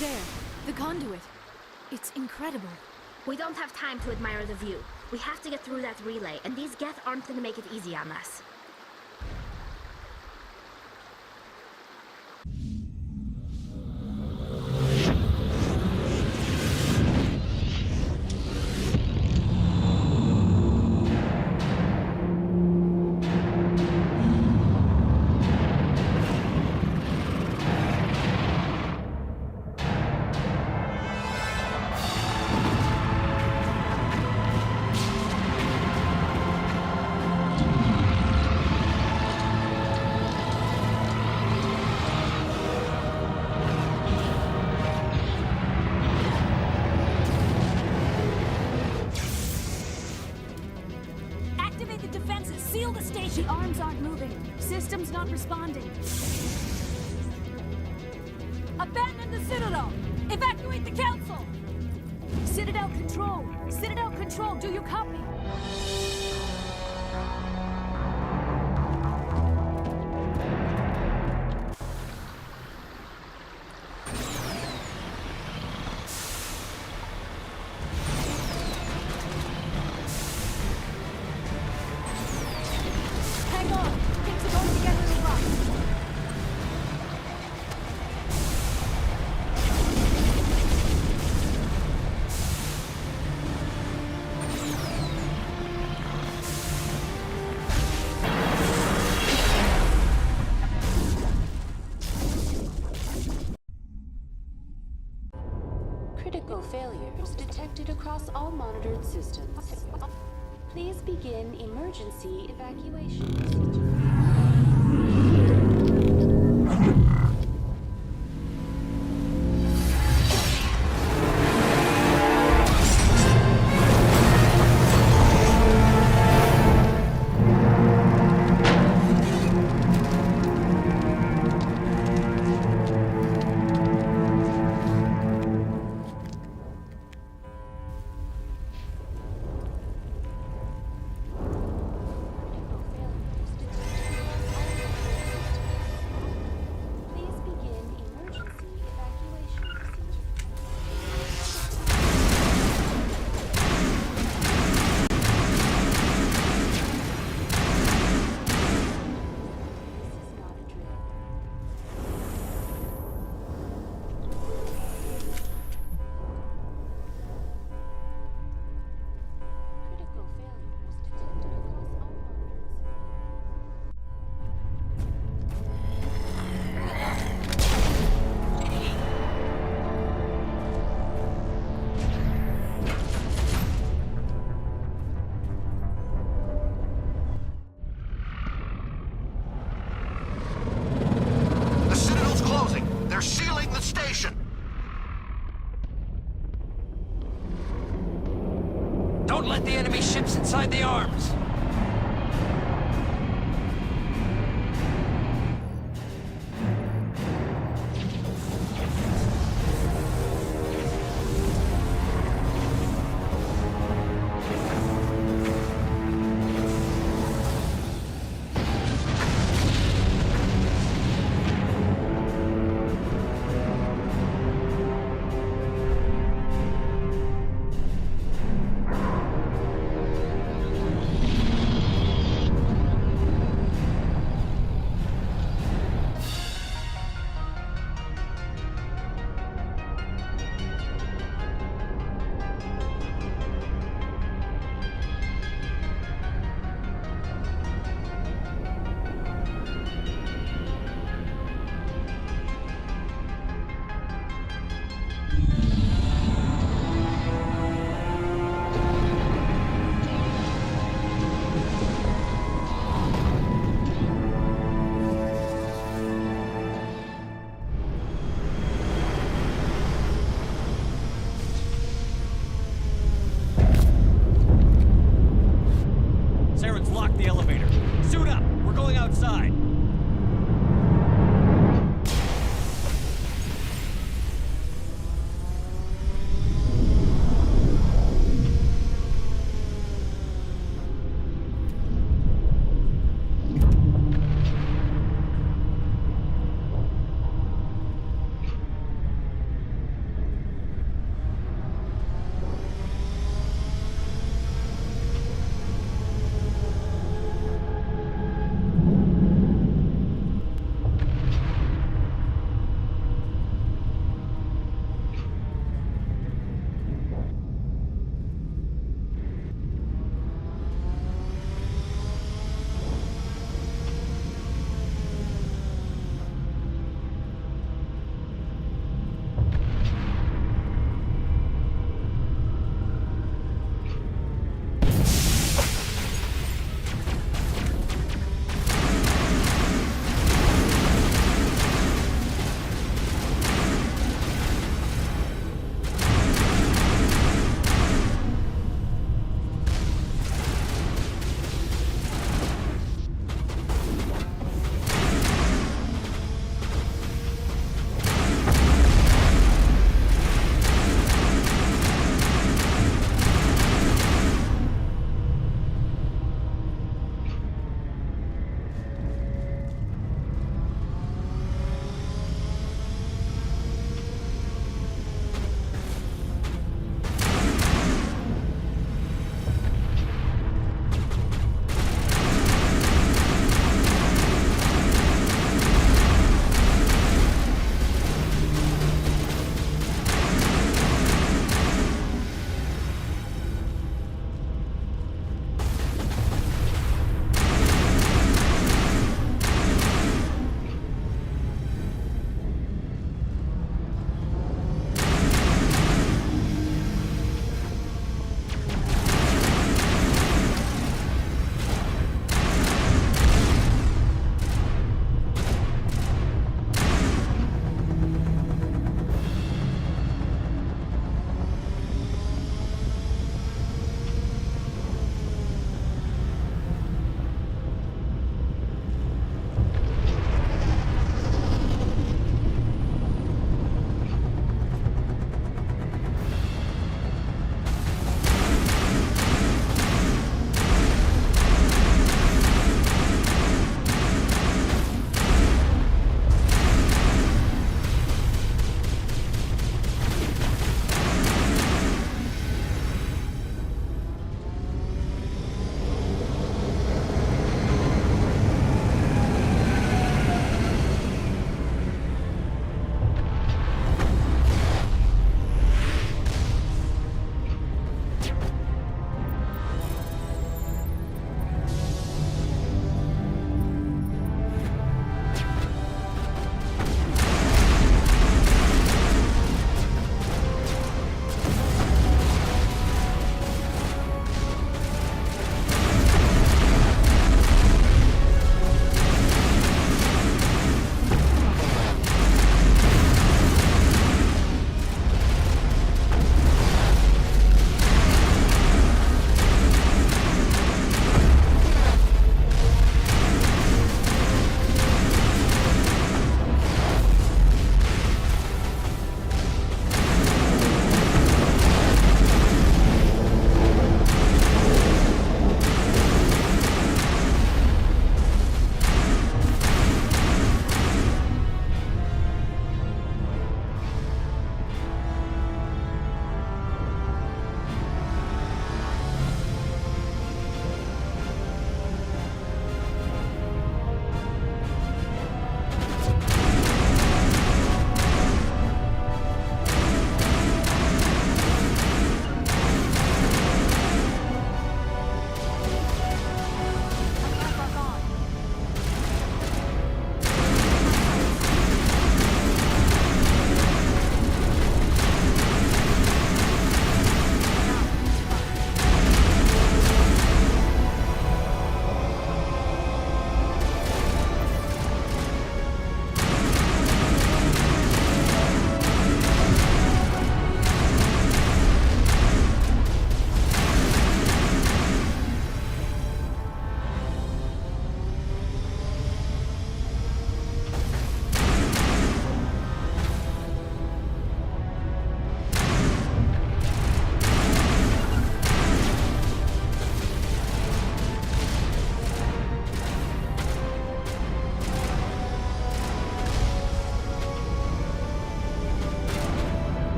There, the conduit. It's incredible. We don't have time to admire the view. We have to get through that relay, and these Geth aren't gonna make it easy on us. Seal the station! The arms aren't moving. System's not responding. Abandon the Citadel! Evacuate the Council! Citadel Control! Citadel Control, do you copy? Critical failures detected across all monitored systems. Please begin emergency evacuation. inside the arms! Saren's locked the elevator. Suit up! We're going outside!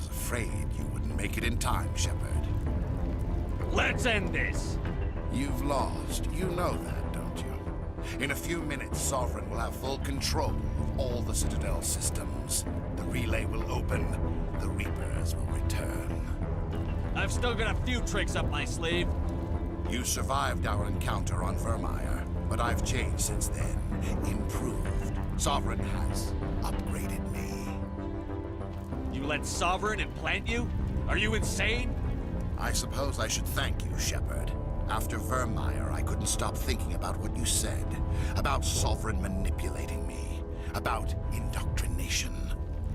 was afraid you wouldn't make it in time, Shepard. Let's end this! You've lost. You know that, don't you? In a few minutes, Sovereign will have full control of all the Citadel systems. The relay will open. The Reapers will return. I've still got a few tricks up my sleeve. You survived our encounter on Vermeer, but I've changed since then. Improved. Sovereign has upgraded me. You let Sovereign implant you? Are you insane? I suppose I should thank you, Shepard. After Vermeer, I couldn't stop thinking about what you said. About Sovereign manipulating me. About indoctrination.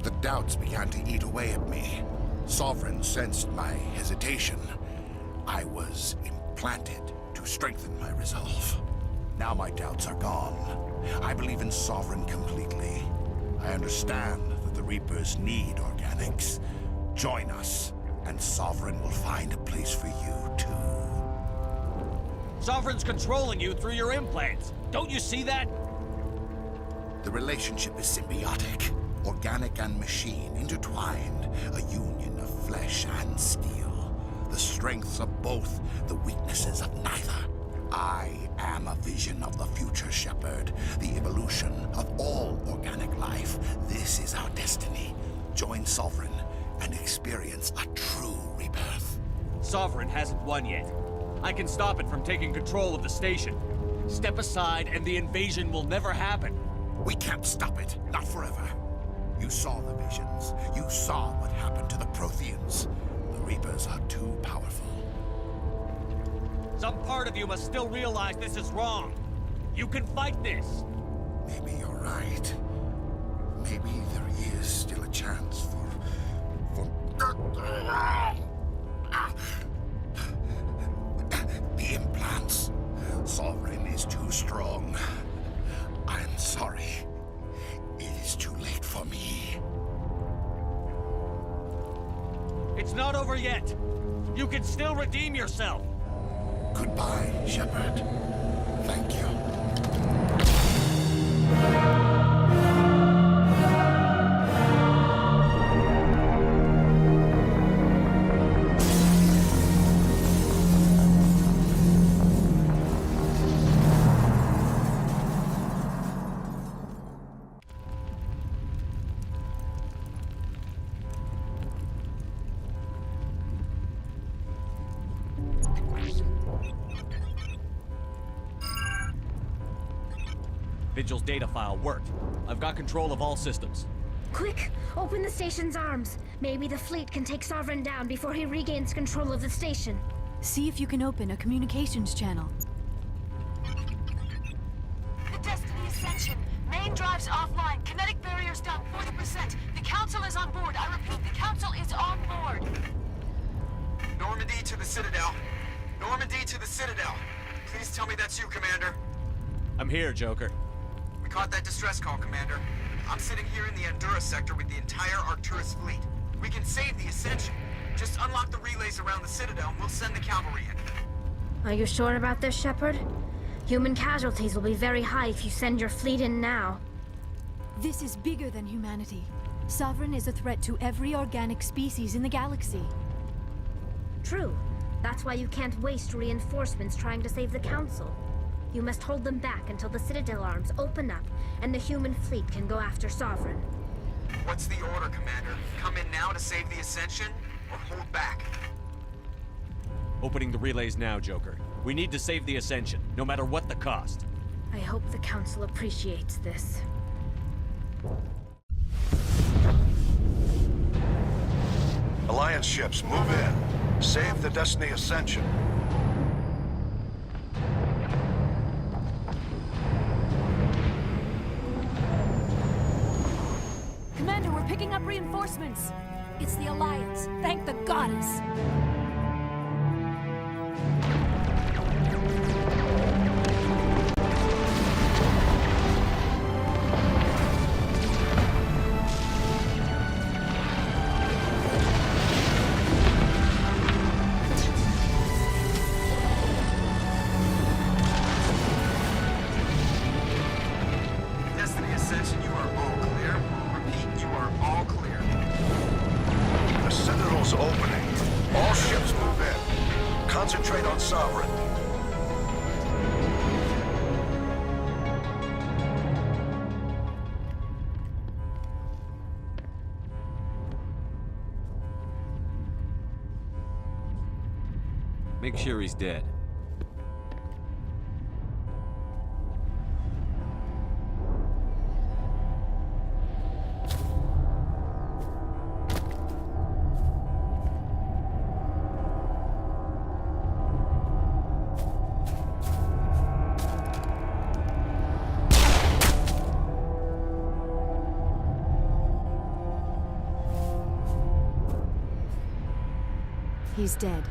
The doubts began to eat away at me. Sovereign sensed my hesitation. I was implanted to strengthen my resolve. Now my doubts are gone. I believe in Sovereign completely. I understand that the Reapers need organics. Join us, and Sovereign will find a place for you, too. Sovereign's controlling you through your implants. Don't you see that? The relationship is symbiotic. Organic and machine intertwined. A union of flesh and steel. The strengths of both, the weaknesses of neither. I am a vision of the future, Shepard. The evolution of all organic life. This is our destiny. Join Sovereign and experience a true rebirth. Sovereign hasn't won yet. I can stop it from taking control of the station. Step aside and the invasion will never happen. We can't stop it. Not forever. You saw the visions. You saw what happened to the Protheans. The Reapers are too powerful. Some part of you must still realize this is wrong. You can fight this. Maybe you're right. Maybe there is still a chance for... The implants. Sovereign is too strong. I'm sorry. It is too late for me. It's not over yet. You can still redeem yourself. Goodbye, Shepard. Thank you. Vigil's data file worked. I've got control of all systems. Quick! Open the station's arms. Maybe the fleet can take Sovereign down before he regains control of the station. See if you can open a communications channel. The Destiny Ascension. Main drives offline. Kinetic barriers down 40%. The Council is on board. I repeat, the Council is on board. Normandy to the Citadel. Normandy to the Citadel. Please tell me that's you, Commander. I'm here, Joker. We caught that distress call, Commander. I'm sitting here in the Endura sector with the entire Arcturus fleet. We can save the Ascension. Just unlock the relays around the Citadel and we'll send the cavalry in. Are you sure about this, Shepard? Human casualties will be very high if you send your fleet in now. This is bigger than humanity. Sovereign is a threat to every organic species in the galaxy. True. That's why you can't waste reinforcements trying to save the Council. You must hold them back until the Citadel arms open up and the human fleet can go after Sovereign. What's the order, Commander? Come in now to save the Ascension, or hold back? Opening the relays now, Joker. We need to save the Ascension, no matter what the cost. I hope the Council appreciates this. Alliance ships, move in. Save the Destiny Ascension. Commander, we're picking up reinforcements. It's the Alliance. Thank the goddess. Destiny Ascension, you are all clear. Repeat, you are all clear. The Sovereign. Make sure he's dead. He's dead.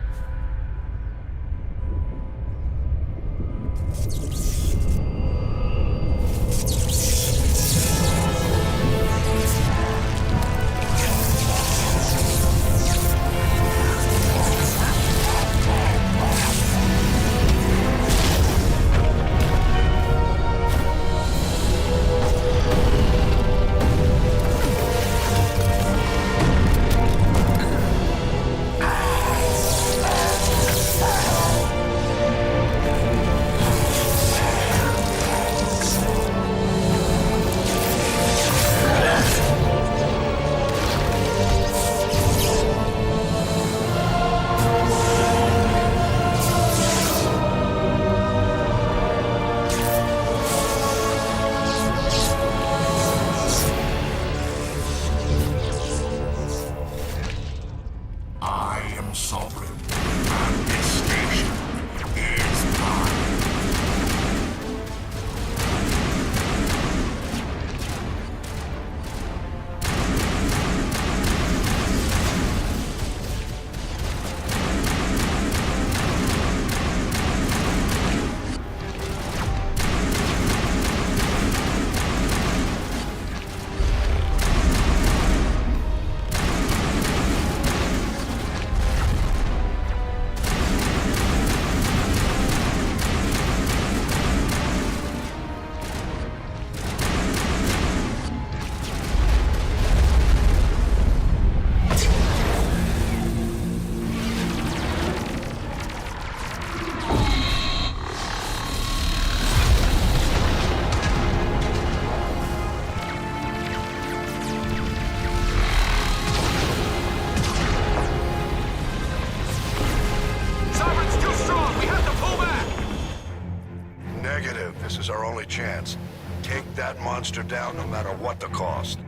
This is our only chance. Take that monster down no matter what the cost.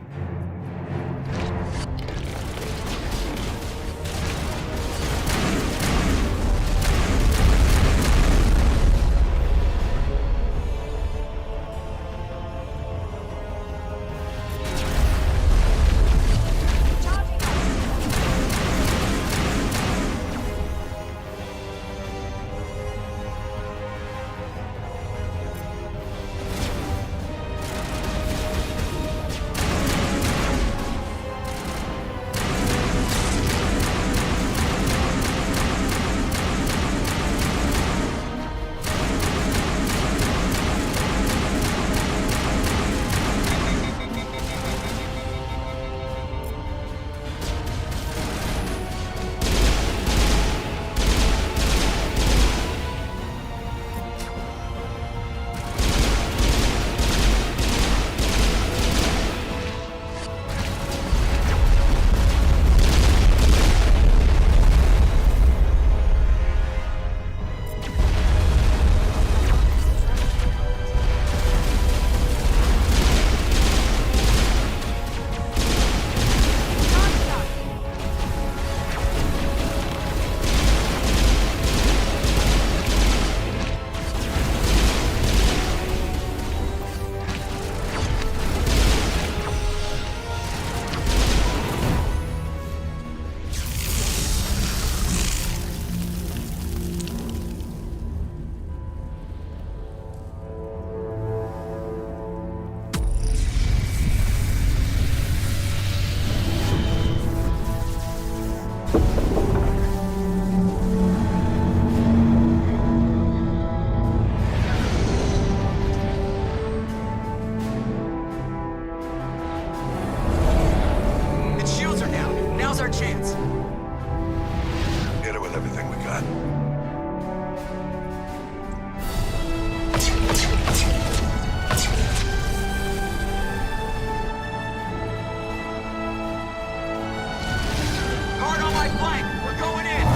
flank! We're going in!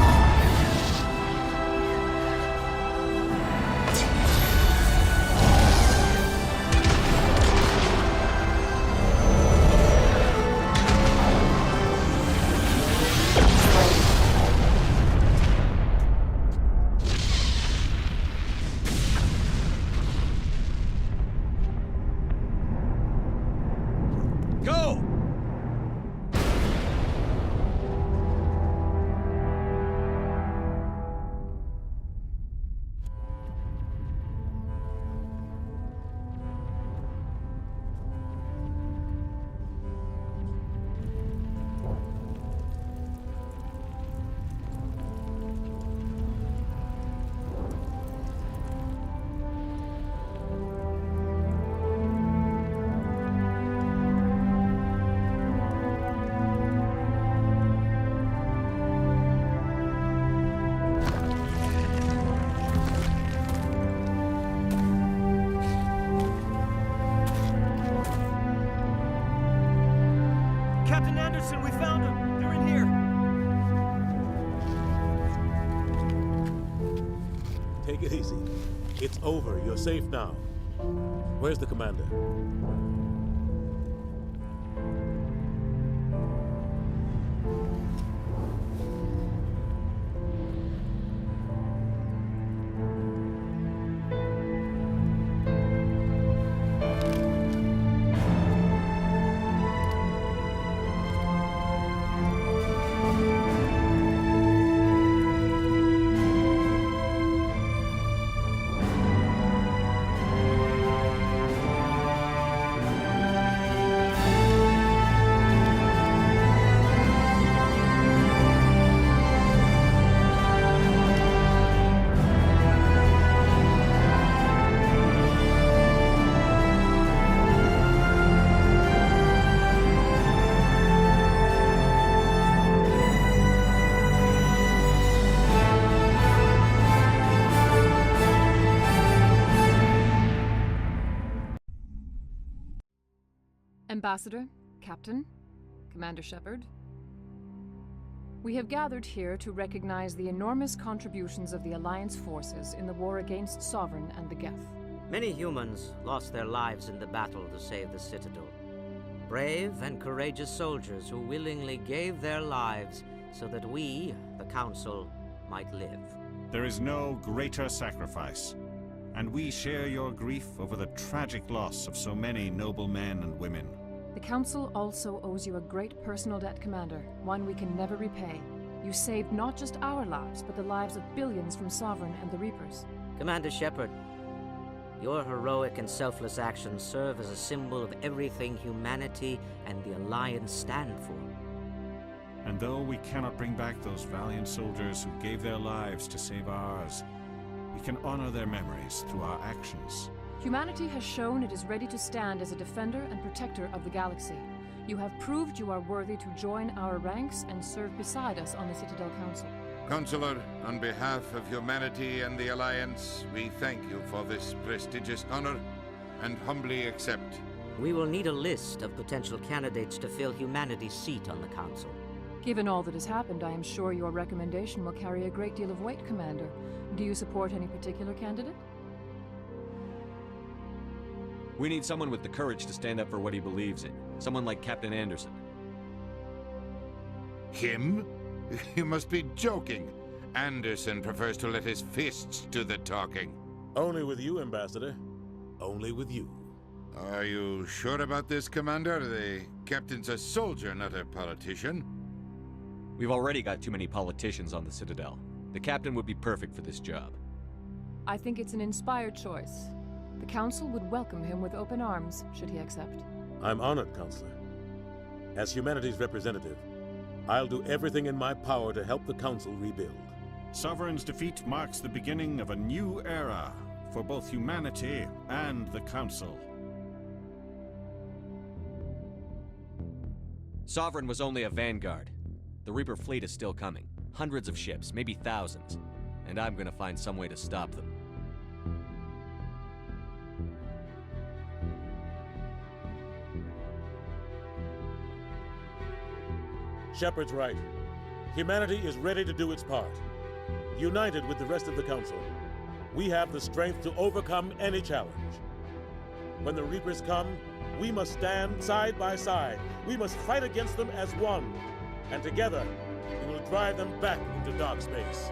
Go! Captain Anderson, we found them! They're in here! Take it easy. It's over. You're safe now. Where's the commander? Ambassador, Captain, Commander Shepard. We have gathered here to recognize the enormous contributions of the Alliance forces in the war against Sovereign and the Geth. Many humans lost their lives in the battle to save the Citadel. Brave and courageous soldiers who willingly gave their lives so that we, the Council, might live. There is no greater sacrifice, and we share your grief over the tragic loss of so many noble men and women. The Council also owes you a great personal debt, Commander, one we can never repay. You saved not just our lives, but the lives of billions from Sovereign and the Reapers. Commander Shepard, your heroic and selfless actions serve as a symbol of everything humanity and the Alliance stand for. And though we cannot bring back those valiant soldiers who gave their lives to save ours, we can honor their memories through our actions. Humanity has shown it is ready to stand as a defender and protector of the galaxy. You have proved you are worthy to join our ranks and serve beside us on the Citadel Council. Counselor, on behalf of humanity and the Alliance, we thank you for this prestigious honor and humbly accept. We will need a list of potential candidates to fill humanity's seat on the Council. Given all that has happened, I am sure your recommendation will carry a great deal of weight, Commander. Do you support any particular candidate? We need someone with the courage to stand up for what he believes in. Someone like Captain Anderson. Him? You must be joking. Anderson prefers to let his fists do the talking. Only with you, Ambassador. Only with you. Are you sure about this, Commander? The captain's a soldier, not a politician. We've already got too many politicians on the Citadel. The captain would be perfect for this job. I think it's an inspired choice. The Council would welcome him with open arms, should he accept. I'm honored, Counselor. As humanity's representative, I'll do everything in my power to help the Council rebuild. Sovereign's defeat marks the beginning of a new era for both humanity and the Council. Sovereign was only a vanguard. The Reaper fleet is still coming. Hundreds of ships, maybe thousands. And I'm gonna find some way to stop them. Shepard's right. Humanity is ready to do its part. United with the rest of the Council, we have the strength to overcome any challenge. When the Reapers come, we must stand side by side. We must fight against them as one. And together, we will drive them back into dark space.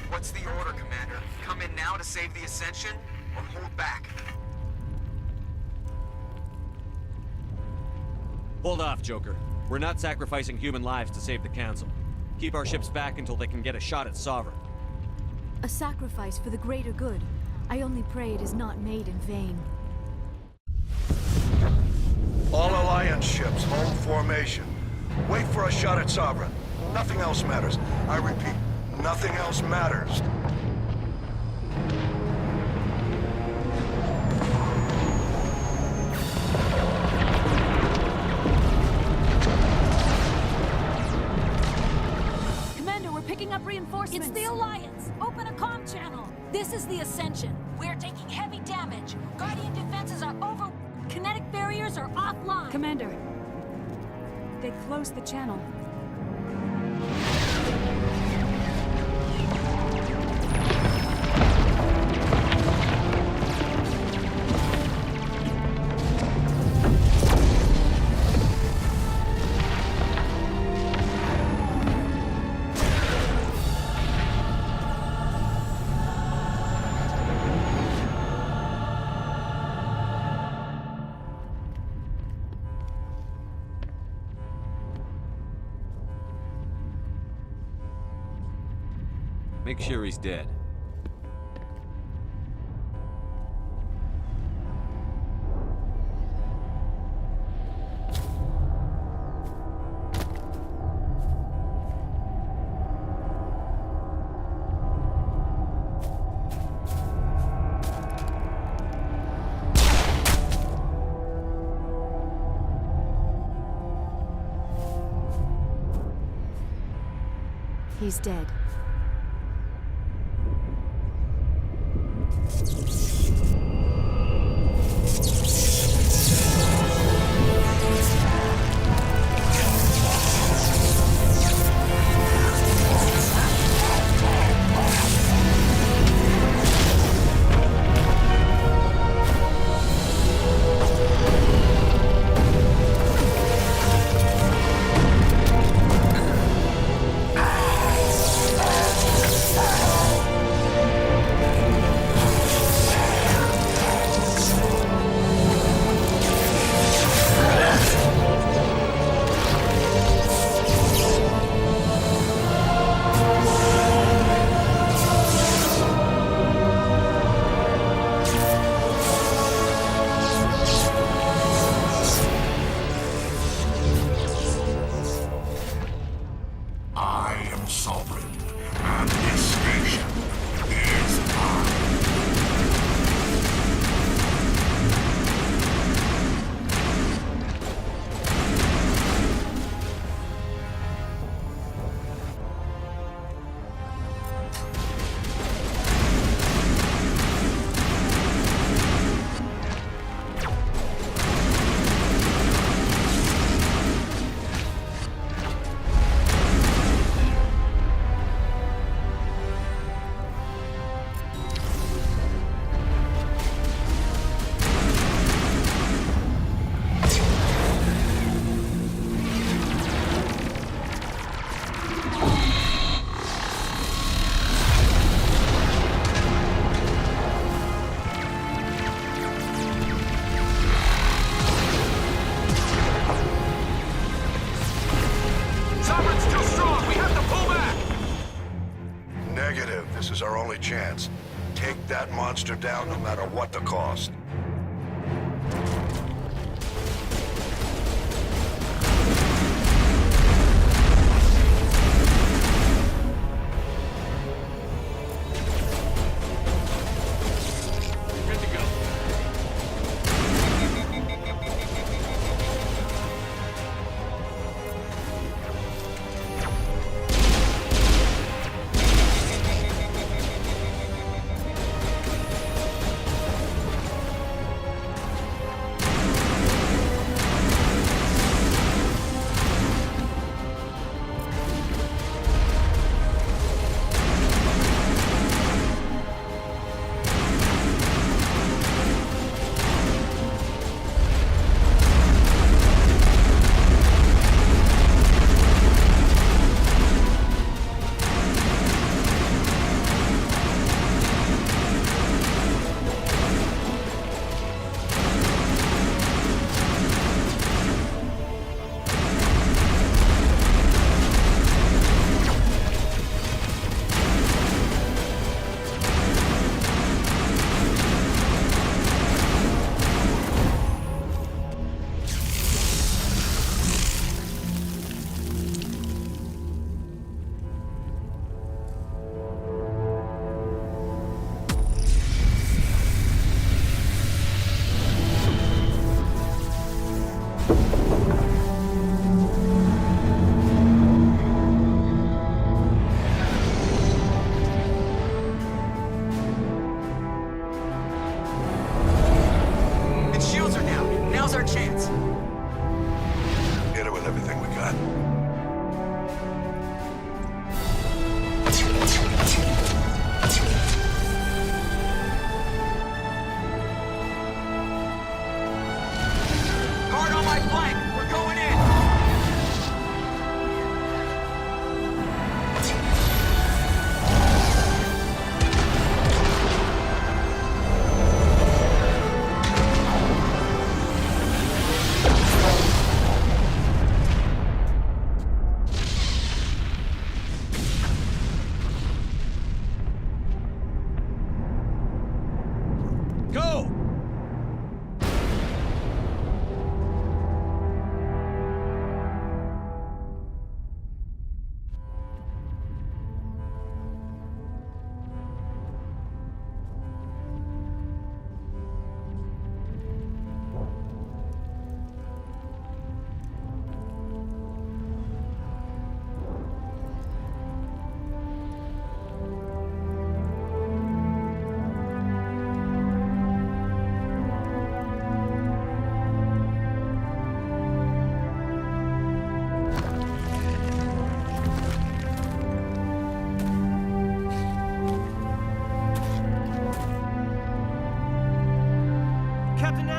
What's the order, Commander? Come in now to save the Ascension, or hold back? Hold off, Joker. We're not sacrificing human lives to save the Council. Keep our ships back until they can get a shot at Sovereign. A sacrifice for the greater good. I only pray it is not made in vain. All Alliance ships, hold formation. Wait for a shot at Sovereign. Nothing else matters. I repeat, nothing else matters. Commander, we're picking up reinforcements. It's the Alliance. Open a comm channel. This is the Ascension. We're taking heavy damage. Guardian defenses are over. Kinetic barriers are offline. Commander, they closed the channel. Make sure he's dead. He's dead. This is our only chance. Take that monster down no matter what the cost.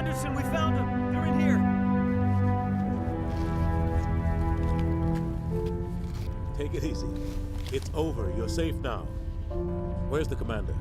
Anderson, we found them. They're in here. Take it easy. It's over. You're safe now. Where's the commander?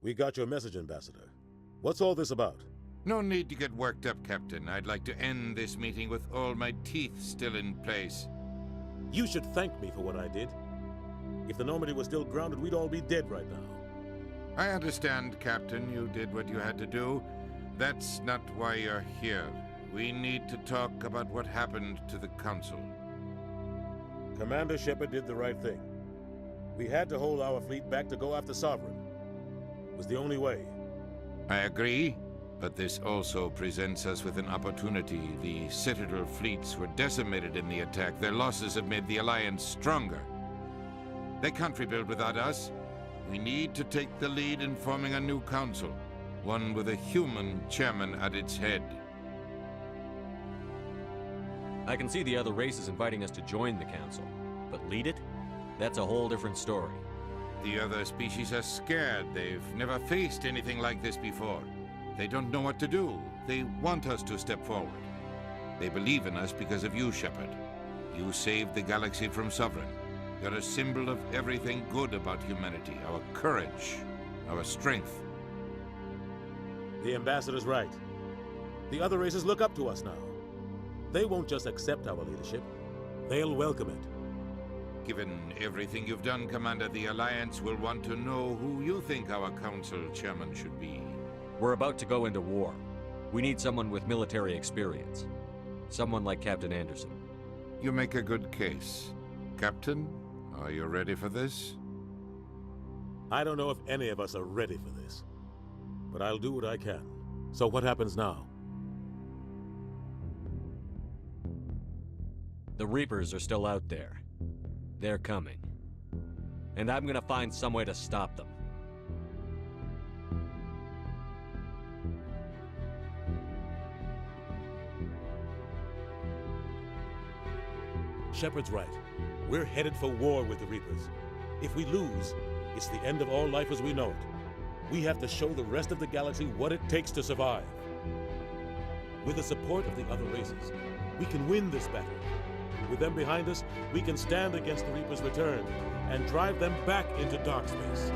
We got your message, Ambassador. What's all this about? No need to get worked up, Captain. I'd like to end this meeting with all my teeth still in place. You should thank me for what I did. If the Normandy was still grounded, we'd all be dead right now. I understand, Captain. You did what you had to do. That's not why you're here. We need to talk about what happened to the Council. Commander Shepard did the right thing. We had to hold our fleet back to go after Sovereign. It was the only way. I agree, but this also presents us with an opportunity. The Citadel fleets were decimated in the attack. Their losses have made the Alliance stronger. They can't rebuild without us. We need to take the lead in forming a new council, one with a human chairman at its head. I can see the other races inviting us to join the council, but lead it? That's a whole different story. The other species are scared. They've never faced anything like this before. They don't know what to do. They want us to step forward. They believe in us because of you, Shepard. You saved the galaxy from Sovereign. You're a symbol of everything good about humanity. Our courage, our strength. The Ambassador's right. The other races look up to us now. They won't just accept our leadership. They'll welcome it. Given everything you've done, Commander, the Alliance will want to know who you think our Council Chairman should be. We're about to go into war. We need someone with military experience. Someone like Captain Anderson. You make a good case. Captain, are you ready for this? I don't know if any of us are ready for this, but I'll do what I can. So what happens now? The Reapers are still out there. They're coming. And I'm gonna find some way to stop them. Shepard's right. We're headed for war with the Reapers. If we lose, it's the end of all life as we know it. We have to show the rest of the galaxy what it takes to survive. With the support of the other races, we can win this battle. With them behind us, we can stand against the Reapers' return and drive them back into dark space.